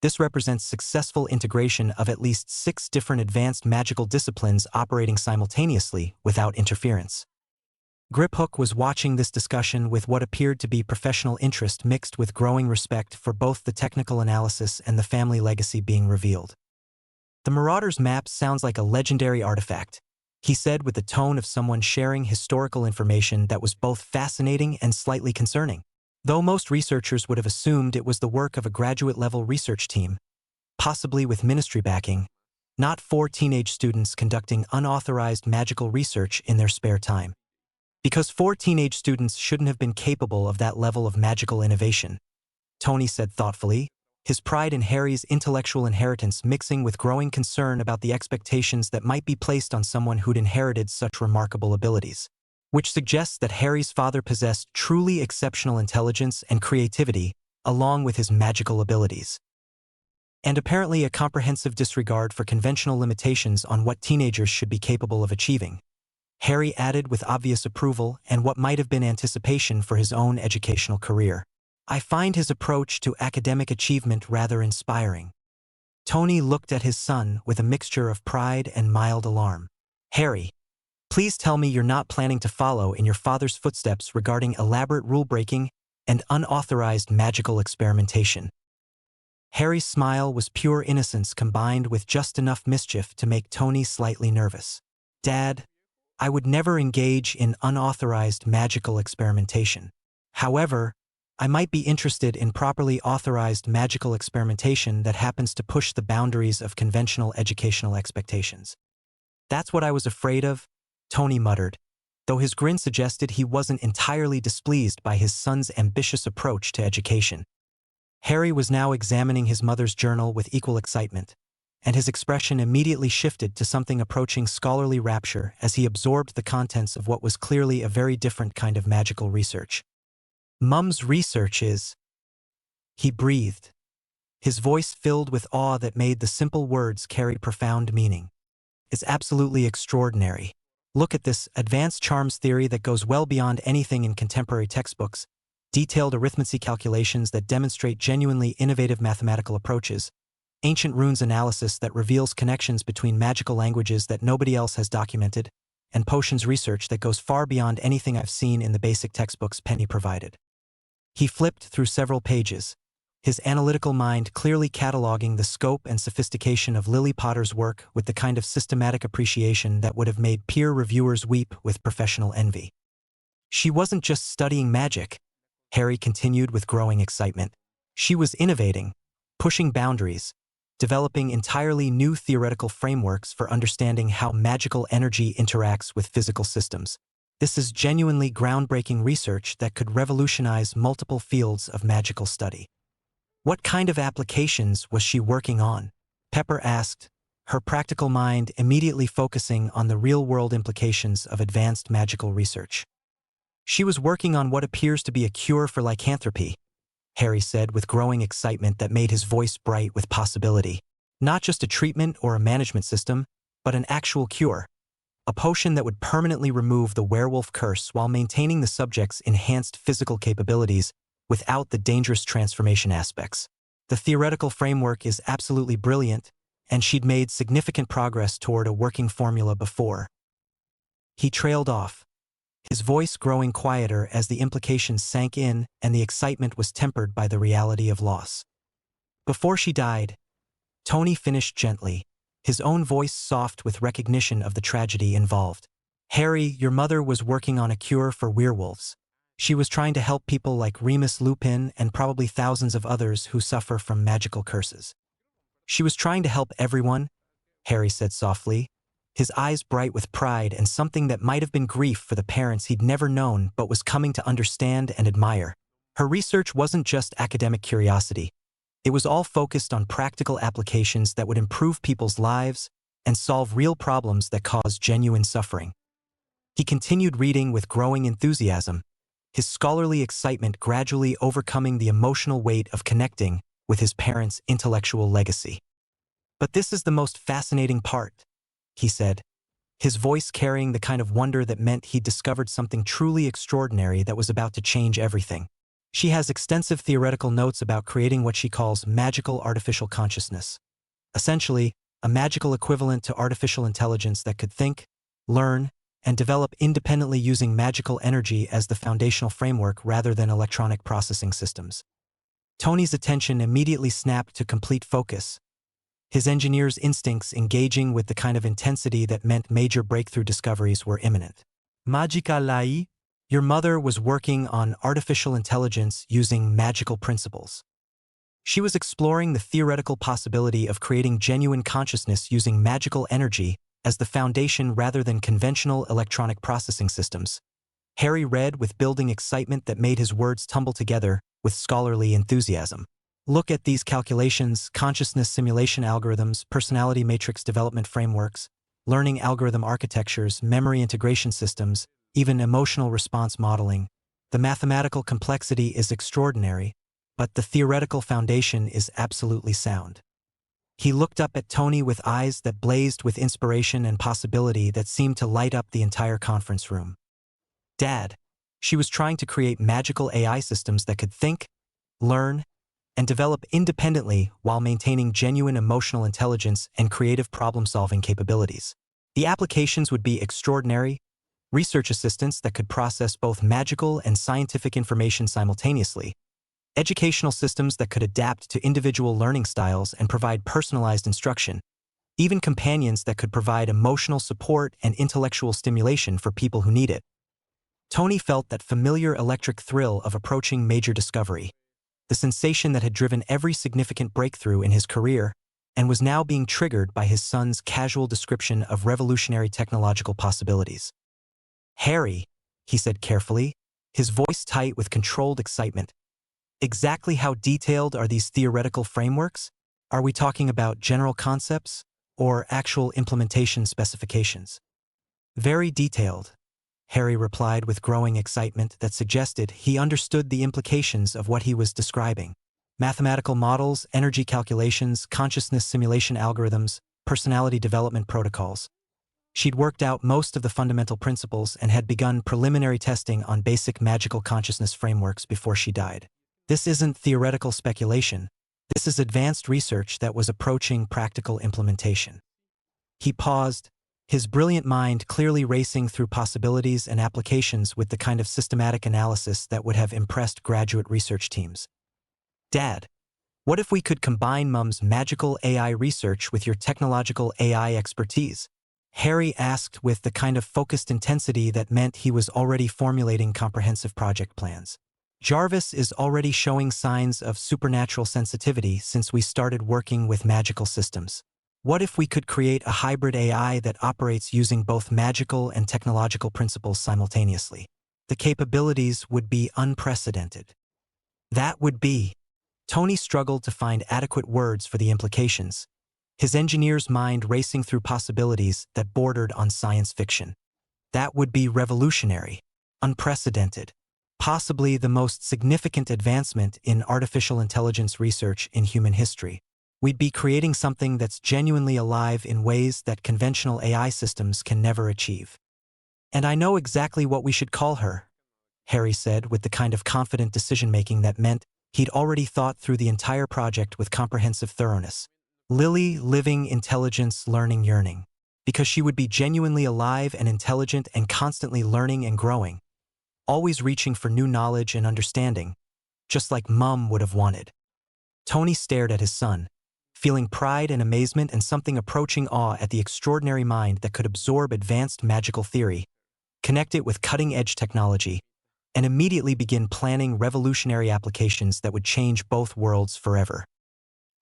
This represents successful integration of at least 6 different advanced magical disciplines operating simultaneously without interference. Griphook was watching this discussion with what appeared to be professional interest mixed with growing respect for both the technical analysis and the family legacy being revealed. The Marauders map sounds like a legendary artifact, he said with the tone of someone sharing historical information that was both fascinating and slightly concerning. Though most researchers would have assumed it was the work of a graduate-level research team, possibly with ministry backing, not 4 teenage students conducting unauthorized magical research in their spare time. Because 4 teenage students shouldn't have been capable of that level of magical innovation, Tony said thoughtfully, his pride in Harry's intellectual inheritance mixing with growing concern about the expectations that might be placed on someone who'd inherited such remarkable abilities, which suggests that Harry's father possessed truly exceptional intelligence and creativity along with his magical abilities. And apparently a comprehensive disregard for conventional limitations on what teenagers should be capable of achieving, Harry added with obvious approval and what might have been anticipation for his own educational career. I find his approach to academic achievement rather inspiring. Tony looked at his son with a mixture of pride and mild alarm. Harry, please tell me you're not planning to follow in your father's footsteps regarding elaborate rule-breaking and unauthorized magical experimentation. Harry's smile was pure innocence combined with just enough mischief to make Tony slightly nervous. Dad, I would never engage in unauthorized magical experimentation. However, I might be interested in properly authorized magical experimentation that happens to push the boundaries of conventional educational expectations. That's what I was afraid of, Tony muttered, though his grin suggested he wasn't entirely displeased by his son's ambitious approach to education. Harry was now examining his mother's journal with equal excitement, and his expression immediately shifted to something approaching scholarly rapture as he absorbed the contents of what was clearly a very different kind of magical research. Mum's research is... He breathed, his voice filled with awe that made the simple words carry profound meaning. It's absolutely extraordinary. Look at this advanced charms theory that goes well beyond anything in contemporary textbooks, detailed arithmetic calculations that demonstrate genuinely innovative mathematical approaches, ancient runes analysis that reveals connections between magical languages that nobody else has documented, and potions research that goes far beyond anything I've seen in the basic textbooks Penny provided. He flipped through several pages, his analytical mind clearly cataloging the scope and sophistication of Lily Potter's work with the kind of systematic appreciation that would have made peer reviewers weep with professional envy. She wasn't just studying magic, Harry continued with growing excitement. She was innovating, pushing boundaries, developing entirely new theoretical frameworks for understanding how magical energy interacts with physical systems. This is genuinely groundbreaking research that could revolutionize multiple fields of magical study. What kind of applications was she working on? Pepper asked, her practical mind immediately focusing on the real-world implications of advanced magical research. She was working on what appears to be a cure for lycanthropy, Harry said with growing excitement that made his voice bright with possibility. Not just a treatment or a management system, but an actual cure. A potion that would permanently remove the werewolf curse while maintaining the subject's enhanced physical capabilities without the dangerous transformation aspects. The theoretical framework is absolutely brilliant, and she'd made significant progress toward a working formula before. He trailed off, his voice growing quieter as the implications sank in and the excitement was tempered by the reality of loss. Before she died, Tony finished gently, his own voice soft with recognition of the tragedy involved. Harry, your mother was working on a cure for werewolves. She was trying to help people like Remus Lupin and probably thousands of others who suffer from magical curses. She was trying to help everyone, Harry said softly, his eyes bright with pride and something that might have been grief for the parents he'd never known but was coming to understand and admire. Her research wasn't just academic curiosity. It was all focused on practical applications that would improve people's lives and solve real problems that cause genuine suffering. He continued reading with growing enthusiasm, his scholarly excitement gradually overcoming the emotional weight of connecting with his parents' intellectual legacy. But this is the most fascinating part, he said, his voice carrying the kind of wonder that meant he'd discovered something truly extraordinary that was about to change everything. She has extensive theoretical notes about creating what she calls magical artificial consciousness. Essentially, a magical equivalent to artificial intelligence that could think, learn, and develop independently using magical energy as the foundational framework rather than electronic processing systems. Tony's attention immediately snapped to complete focus, his engineer's instincts engaging with the kind of intensity that meant major breakthrough discoveries were imminent. Magica Lai, your mother was working on artificial intelligence using magical principles. She was exploring the theoretical possibility of creating genuine consciousness using magical energy as the foundation rather than conventional electronic processing systems. Harry read with building excitement that made his words tumble together with scholarly enthusiasm. Look at these calculations, consciousness simulation algorithms, personality matrix development frameworks, learning algorithm architectures, memory integration systems, even emotional response modeling. The mathematical complexity is extraordinary, but the theoretical foundation is absolutely sound. He looked up at Tony with eyes that blazed with inspiration and possibility that seemed to light up the entire conference room. Dad, she was trying to create magical AI systems that could think, learn, and develop independently while maintaining genuine emotional intelligence and creative problem-solving capabilities. The applications would be extraordinary, research assistants that could process both magical and scientific information simultaneously, educational systems that could adapt to individual learning styles and provide personalized instruction, even companions that could provide emotional support and intellectual stimulation for people who need it. Tony felt that familiar electric thrill of approaching major discovery, the sensation that had driven every significant breakthrough in his career and was now being triggered by his son's casual description of revolutionary technological possibilities. Harry, he said carefully, his voice tight with controlled excitement. Exactly how detailed are these theoretical frameworks? Are we talking about general concepts or actual implementation specifications? Very detailed, Harry replied with growing excitement that suggested he understood the implications of what he was describing. Mathematical models, energy calculations, consciousness simulation algorithms, personality development protocols. She'd worked out most of the fundamental principles and had begun preliminary testing on basic magical consciousness frameworks before she died. This isn't theoretical speculation. This is advanced research that was approaching practical implementation. He paused, his brilliant mind clearly racing through possibilities and applications with the kind of systematic analysis that would have impressed graduate research teams. Dad, what if we could combine Mum's magical AI research with your technological AI expertise? Harry asked with the kind of focused intensity that meant he was already formulating comprehensive project plans. Jarvis is already showing signs of supernatural sensitivity since we started working with magical systems. What if we could create a hybrid AI that operates using both magical and technological principles simultaneously? The capabilities would be unprecedented. That would be. Tony struggled to find adequate words for the implications, his engineer's mind racing through possibilities that bordered on science fiction. That would be revolutionary, unprecedented, possibly the most significant advancement in artificial intelligence research in human history. We'd be creating something that's genuinely alive in ways that conventional AI systems can never achieve. And I know exactly what we should call her, Harry said with the kind of confident decision-making that meant he'd already thought through the entire project with comprehensive thoroughness. Lily, living intelligence, learning, yearning. Because she would be genuinely alive and intelligent and constantly learning and growing, always reaching for new knowledge and understanding, just like Mum would have wanted. Tony stared at his son, feeling pride and amazement and something approaching awe at the extraordinary mind that could absorb advanced magical theory, connect it with cutting-edge technology, and immediately begin planning revolutionary applications that would change both worlds forever.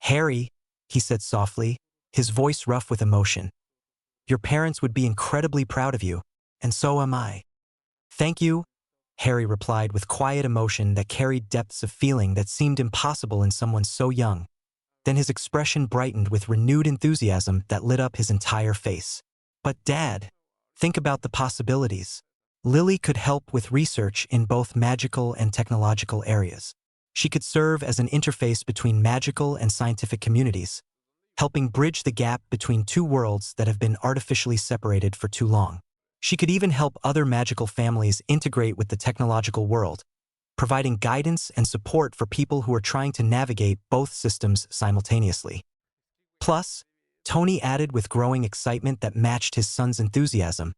"Harry," he said softly, his voice rough with emotion, "your parents would be incredibly proud of you, and so am I." "Thank you," Harry replied with quiet emotion that carried depths of feeling that seemed impossible in someone so young. Then his expression brightened with renewed enthusiasm that lit up his entire face. "But Dad, think about the possibilities. Lily could help with research in both magical and technological areas. She could serve as an interface between magical and scientific communities, helping bridge the gap between two worlds that have been artificially separated for too long. She could even help other magical families integrate with the technological world, providing guidance and support for people who are trying to navigate both systems simultaneously." Plus, Tony added with growing excitement that matched his son's enthusiasm,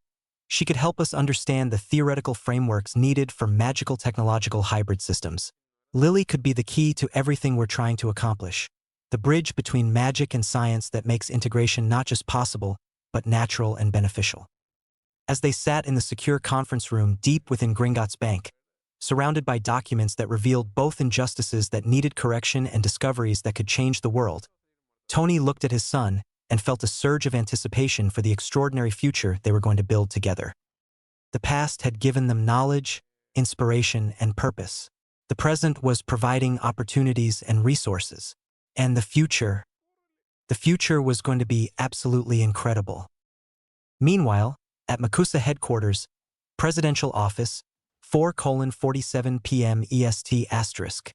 "She could help us understand the theoretical frameworks needed for magical technological hybrid systems. Lily could be the key to everything we're trying to accomplish, the bridge between magic and science that makes integration not just possible, but natural and beneficial." As they sat in the secure conference room deep within Gringotts Bank, surrounded by documents that revealed both injustices that needed correction and discoveries that could change the world, Tony looked at his son and felt a surge of anticipation for the extraordinary future they were going to build together. The past had given them knowledge, inspiration, and purpose. The present was providing opportunities and resources. And the future was going to be absolutely incredible. Meanwhile, at MACUSA headquarters, Presidential Office, 4:47 p.m. EST *.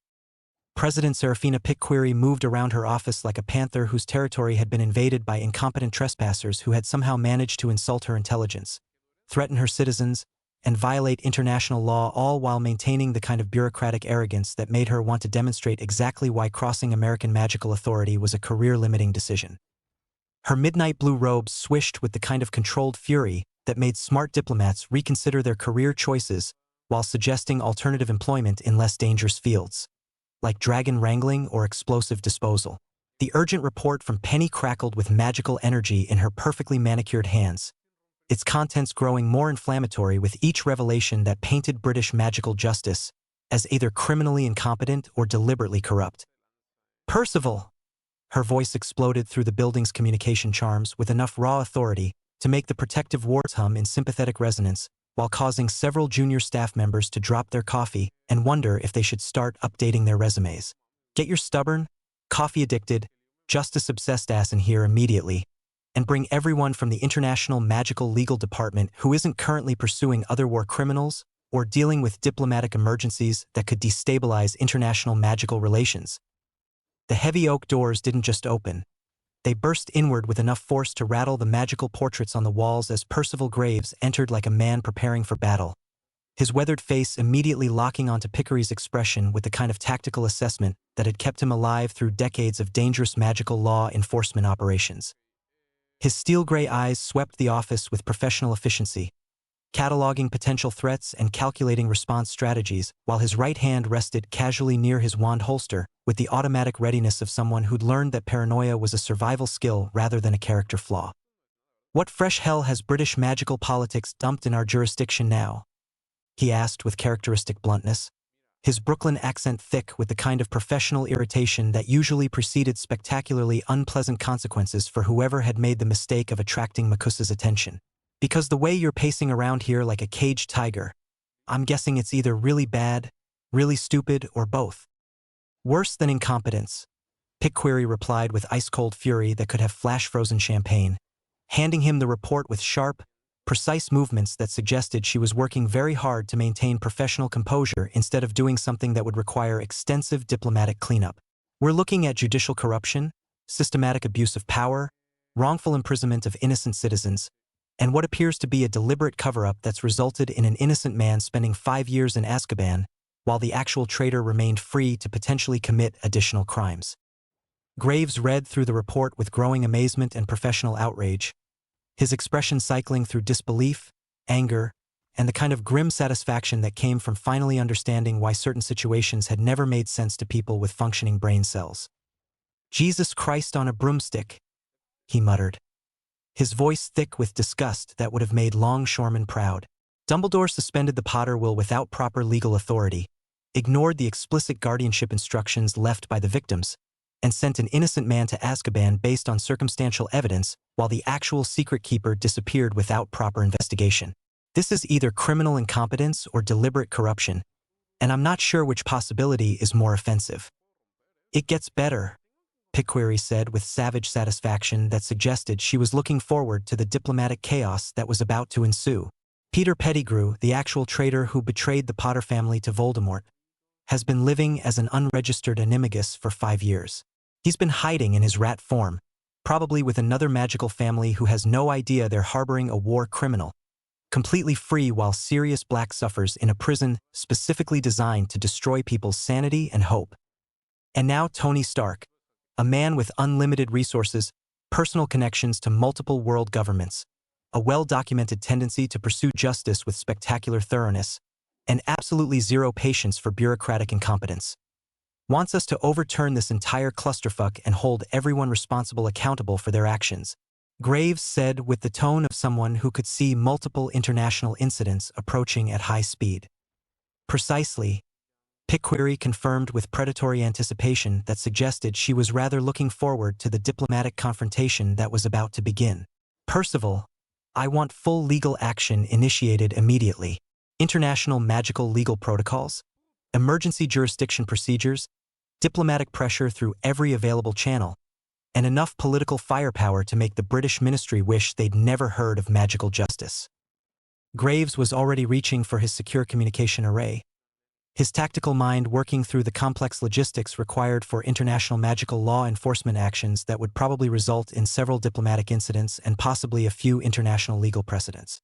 President Serafina Pickquery moved around her office like a panther whose territory had been invaded by incompetent trespassers who had somehow managed to insult her intelligence, threaten her citizens, and violate international law, all while maintaining the kind of bureaucratic arrogance that made her want to demonstrate exactly why crossing American magical authority was a career-limiting decision. Her midnight blue robes swished with the kind of controlled fury that made smart diplomats reconsider their career choices while suggesting alternative employment in less dangerous fields, like dragon wrangling or explosive disposal. The urgent report from Penny crackled with magical energy in her perfectly manicured hands, its contents growing more inflammatory with each revelation that painted British magical justice as either criminally incompetent or deliberately corrupt. "Percival!" Her voice exploded through the building's communication charms with enough raw authority to make the protective wards hum in sympathetic resonance, while causing several junior staff members to drop their coffee and wonder if they should start updating their resumes. "Get your stubborn, coffee-addicted, justice-obsessed ass in here immediately, and bring everyone from the International Magical Legal Department who isn't currently pursuing other war criminals or dealing with diplomatic emergencies that could destabilize international magical relations." The heavy oak doors didn't just open. They burst inward with enough force to rattle the magical portraits on the walls as Percival Graves entered like a man preparing for battle, his weathered face immediately locking onto Pickquery's expression with the kind of tactical assessment that had kept him alive through decades of dangerous magical law enforcement operations. His steel-gray eyes swept the office with professional efficiency, cataloging potential threats and calculating response strategies, while his right hand rested casually near his wand holster with the automatic readiness of someone who'd learned that paranoia was a survival skill rather than a character flaw. "What fresh hell has British magical politics dumped in our jurisdiction now?" he asked with characteristic bluntness, his Brooklyn accent thick with the kind of professional irritation that usually preceded spectacularly unpleasant consequences for whoever had made the mistake of attracting MACUSA's attention. "Because the way you're pacing around here like a caged tiger, I'm guessing it's either really bad, really stupid, or both." "Worse than incompetence," Pickquery replied with ice-cold fury that could have flash-frozen champagne, handing him the report with sharp, precise movements that suggested she was working very hard to maintain professional composure instead of doing something that would require extensive diplomatic cleanup. "We're looking at judicial corruption, systematic abuse of power, wrongful imprisonment of innocent citizens, and what appears to be a deliberate cover-up that's resulted in an innocent man spending 5 years in Azkaban, while the actual traitor remained free to potentially commit additional crimes." Graves read through the report with growing amazement and professional outrage, his expression cycling through disbelief, anger, and the kind of grim satisfaction that came from finally understanding why certain situations had never made sense to people with functioning brain cells. Jesus Christ on a broomstick, he muttered, his voice thick with disgust that would have made longshoremen proud. Dumbledore suspended the Potter will without proper legal authority, ignored the explicit guardianship instructions left by the victims, and sent an innocent man to Azkaban based on circumstantial evidence while the actual secret keeper disappeared without proper investigation. This is either criminal incompetence or deliberate corruption, and I'm not sure which possibility is more offensive. It gets better, Picquery said with savage satisfaction that suggested she was looking forward to the diplomatic chaos that was about to ensue. Peter Pettigrew, the actual traitor who betrayed the Potter family to Voldemort, has been living as an unregistered animagus for 5 years. He's been hiding in his rat form, probably with another magical family who has no idea they're harboring a war criminal, completely free while Sirius Black suffers in a prison specifically designed to destroy people's sanity and hope. And now Tony Stark, a man with unlimited resources, personal connections to multiple world governments, a well-documented tendency to pursue justice with spectacular thoroughness, and absolutely zero patience for bureaucratic incompetence, wants us to overturn this entire clusterfuck and hold everyone responsible accountable for their actions, Graves said with the tone of someone who could see multiple international incidents approaching at high speed. Precisely, Picquery confirmed with predatory anticipation that suggested she was rather looking forward to the diplomatic confrontation that was about to begin. Percival, I want full legal action initiated immediately. International magical legal protocols, emergency jurisdiction procedures, diplomatic pressure through every available channel, and enough political firepower to make the British ministry wish they'd never heard of magical justice. Graves was already reaching for his secure communication array, his tactical mind working through the complex logistics required for international magical law enforcement actions that would probably result in several diplomatic incidents and possibly a few international legal precedents.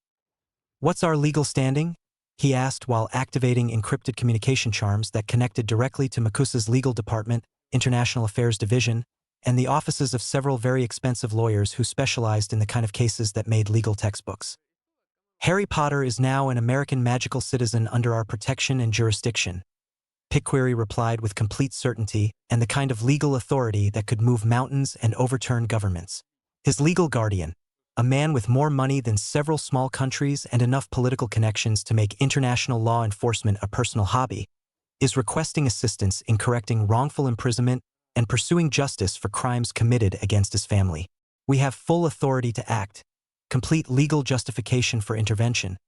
What's our legal standing? He asked while activating encrypted communication charms that connected directly to MACUSA's legal department, International Affairs Division, and the offices of several very expensive lawyers who specialized in the kind of cases that made legal textbooks. Harry Potter is now an American magical citizen under our protection and jurisdiction, Picquery replied with complete certainty and the kind of legal authority that could move mountains and overturn governments. His legal guardian, a man with more money than several small countries and enough political connections to make international law enforcement a personal hobby, is requesting assistance in correcting wrongful imprisonment and pursuing justice for crimes committed against his family. We have full authority to act, complete legal justification for intervention,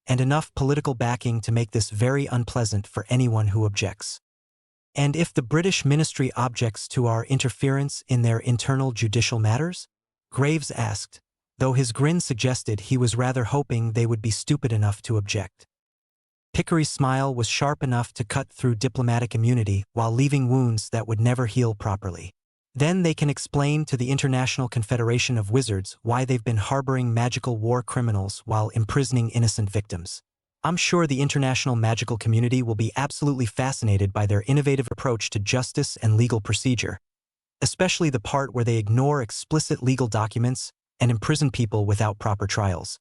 and enough political backing to make this very unpleasant for anyone who objects. And if the British ministry objects to our interference in their internal judicial matters? Graves asked, though his grin suggested he was rather hoping they would be stupid enough to object. Picquery's smile was sharp enough to cut through diplomatic immunity while leaving wounds that would never heal properly. Then they can explain to the International Confederation of Wizards why they've been harboring magical war criminals while imprisoning innocent victims. I'm sure the international magical community will be absolutely fascinated by their innovative approach to justice and legal procedure, especially the part where they ignore explicit legal documents and imprison people without proper trials.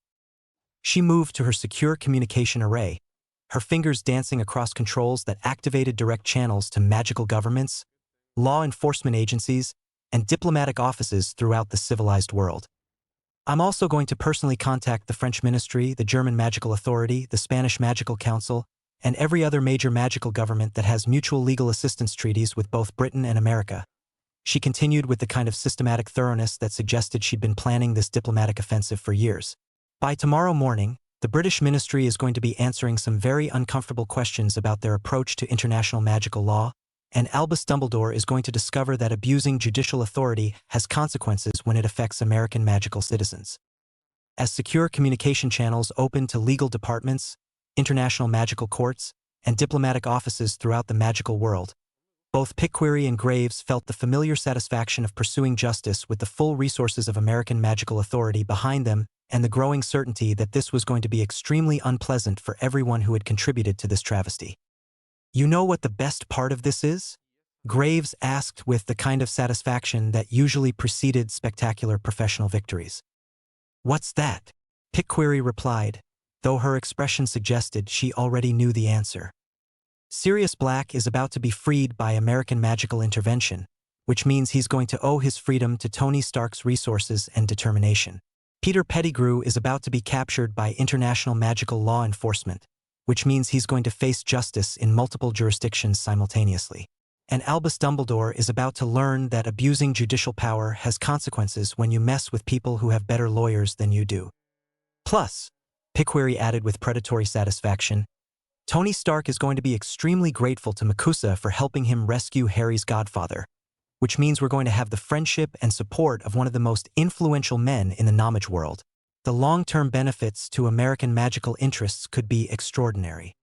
She moved to her secure communication array, her fingers dancing across controls that activated direct channels to magical governments, law enforcement agencies, and diplomatic offices throughout the civilized world. I'm also going to personally contact the French Ministry, the German Magical Authority, the Spanish Magical Council, and every other major magical government that has mutual legal assistance treaties with both Britain and America. She continued with the kind of systematic thoroughness that suggested she'd been planning this diplomatic offensive for years. By tomorrow morning, the British Ministry is going to be answering some very uncomfortable questions about their approach to international magical law, and Albus Dumbledore is going to discover that abusing judicial authority has consequences when it affects American magical citizens. As secure communication channels open to legal departments, international magical courts, and diplomatic offices throughout the magical world, both Picquery and Graves felt the familiar satisfaction of pursuing justice with the full resources of American magical authority behind them and the growing certainty that this was going to be extremely unpleasant for everyone who had contributed to this travesty. You know what the best part of this is? Graves asked with the kind of satisfaction that usually preceded spectacular professional victories. What's that? Picquery replied, though her expression suggested she already knew the answer. Sirius Black is about to be freed by American magical intervention, which means he's going to owe his freedom to Tony Stark's resources and determination. Peter Pettigrew is about to be captured by international magical law enforcement, which means he's going to face justice in multiple jurisdictions simultaneously. And Albus Dumbledore is about to learn that abusing judicial power has consequences when you mess with people who have better lawyers than you do. Plus, Piquery added with predatory satisfaction, Tony Stark is going to be extremely grateful to Makusa for helping him rescue Harry's godfather, which means we're going to have the friendship and support of one of the most influential men in the knowledge world. The long-term benefits to American magical interests could be extraordinary.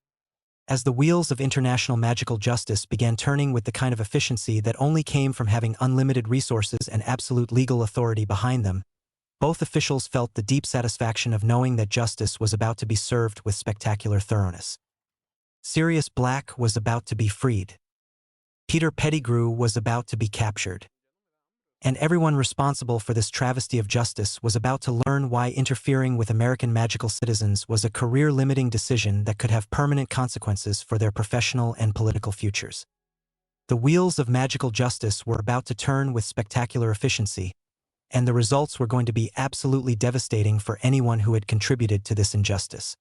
As the wheels of international magical justice began turning with the kind of efficiency that only came from having unlimited resources and absolute legal authority behind them, both officials felt the deep satisfaction of knowing that justice was about to be served with spectacular thoroughness. Sirius Black was about to be freed. Peter Pettigrew was about to be captured. And everyone responsible for this travesty of justice was about to learn why interfering with American magical citizens was a career-limiting decision that could have permanent consequences for their professional and political futures. The wheels of magical justice were about to turn with spectacular efficiency, and the results were going to be absolutely devastating for anyone who had contributed to this injustice.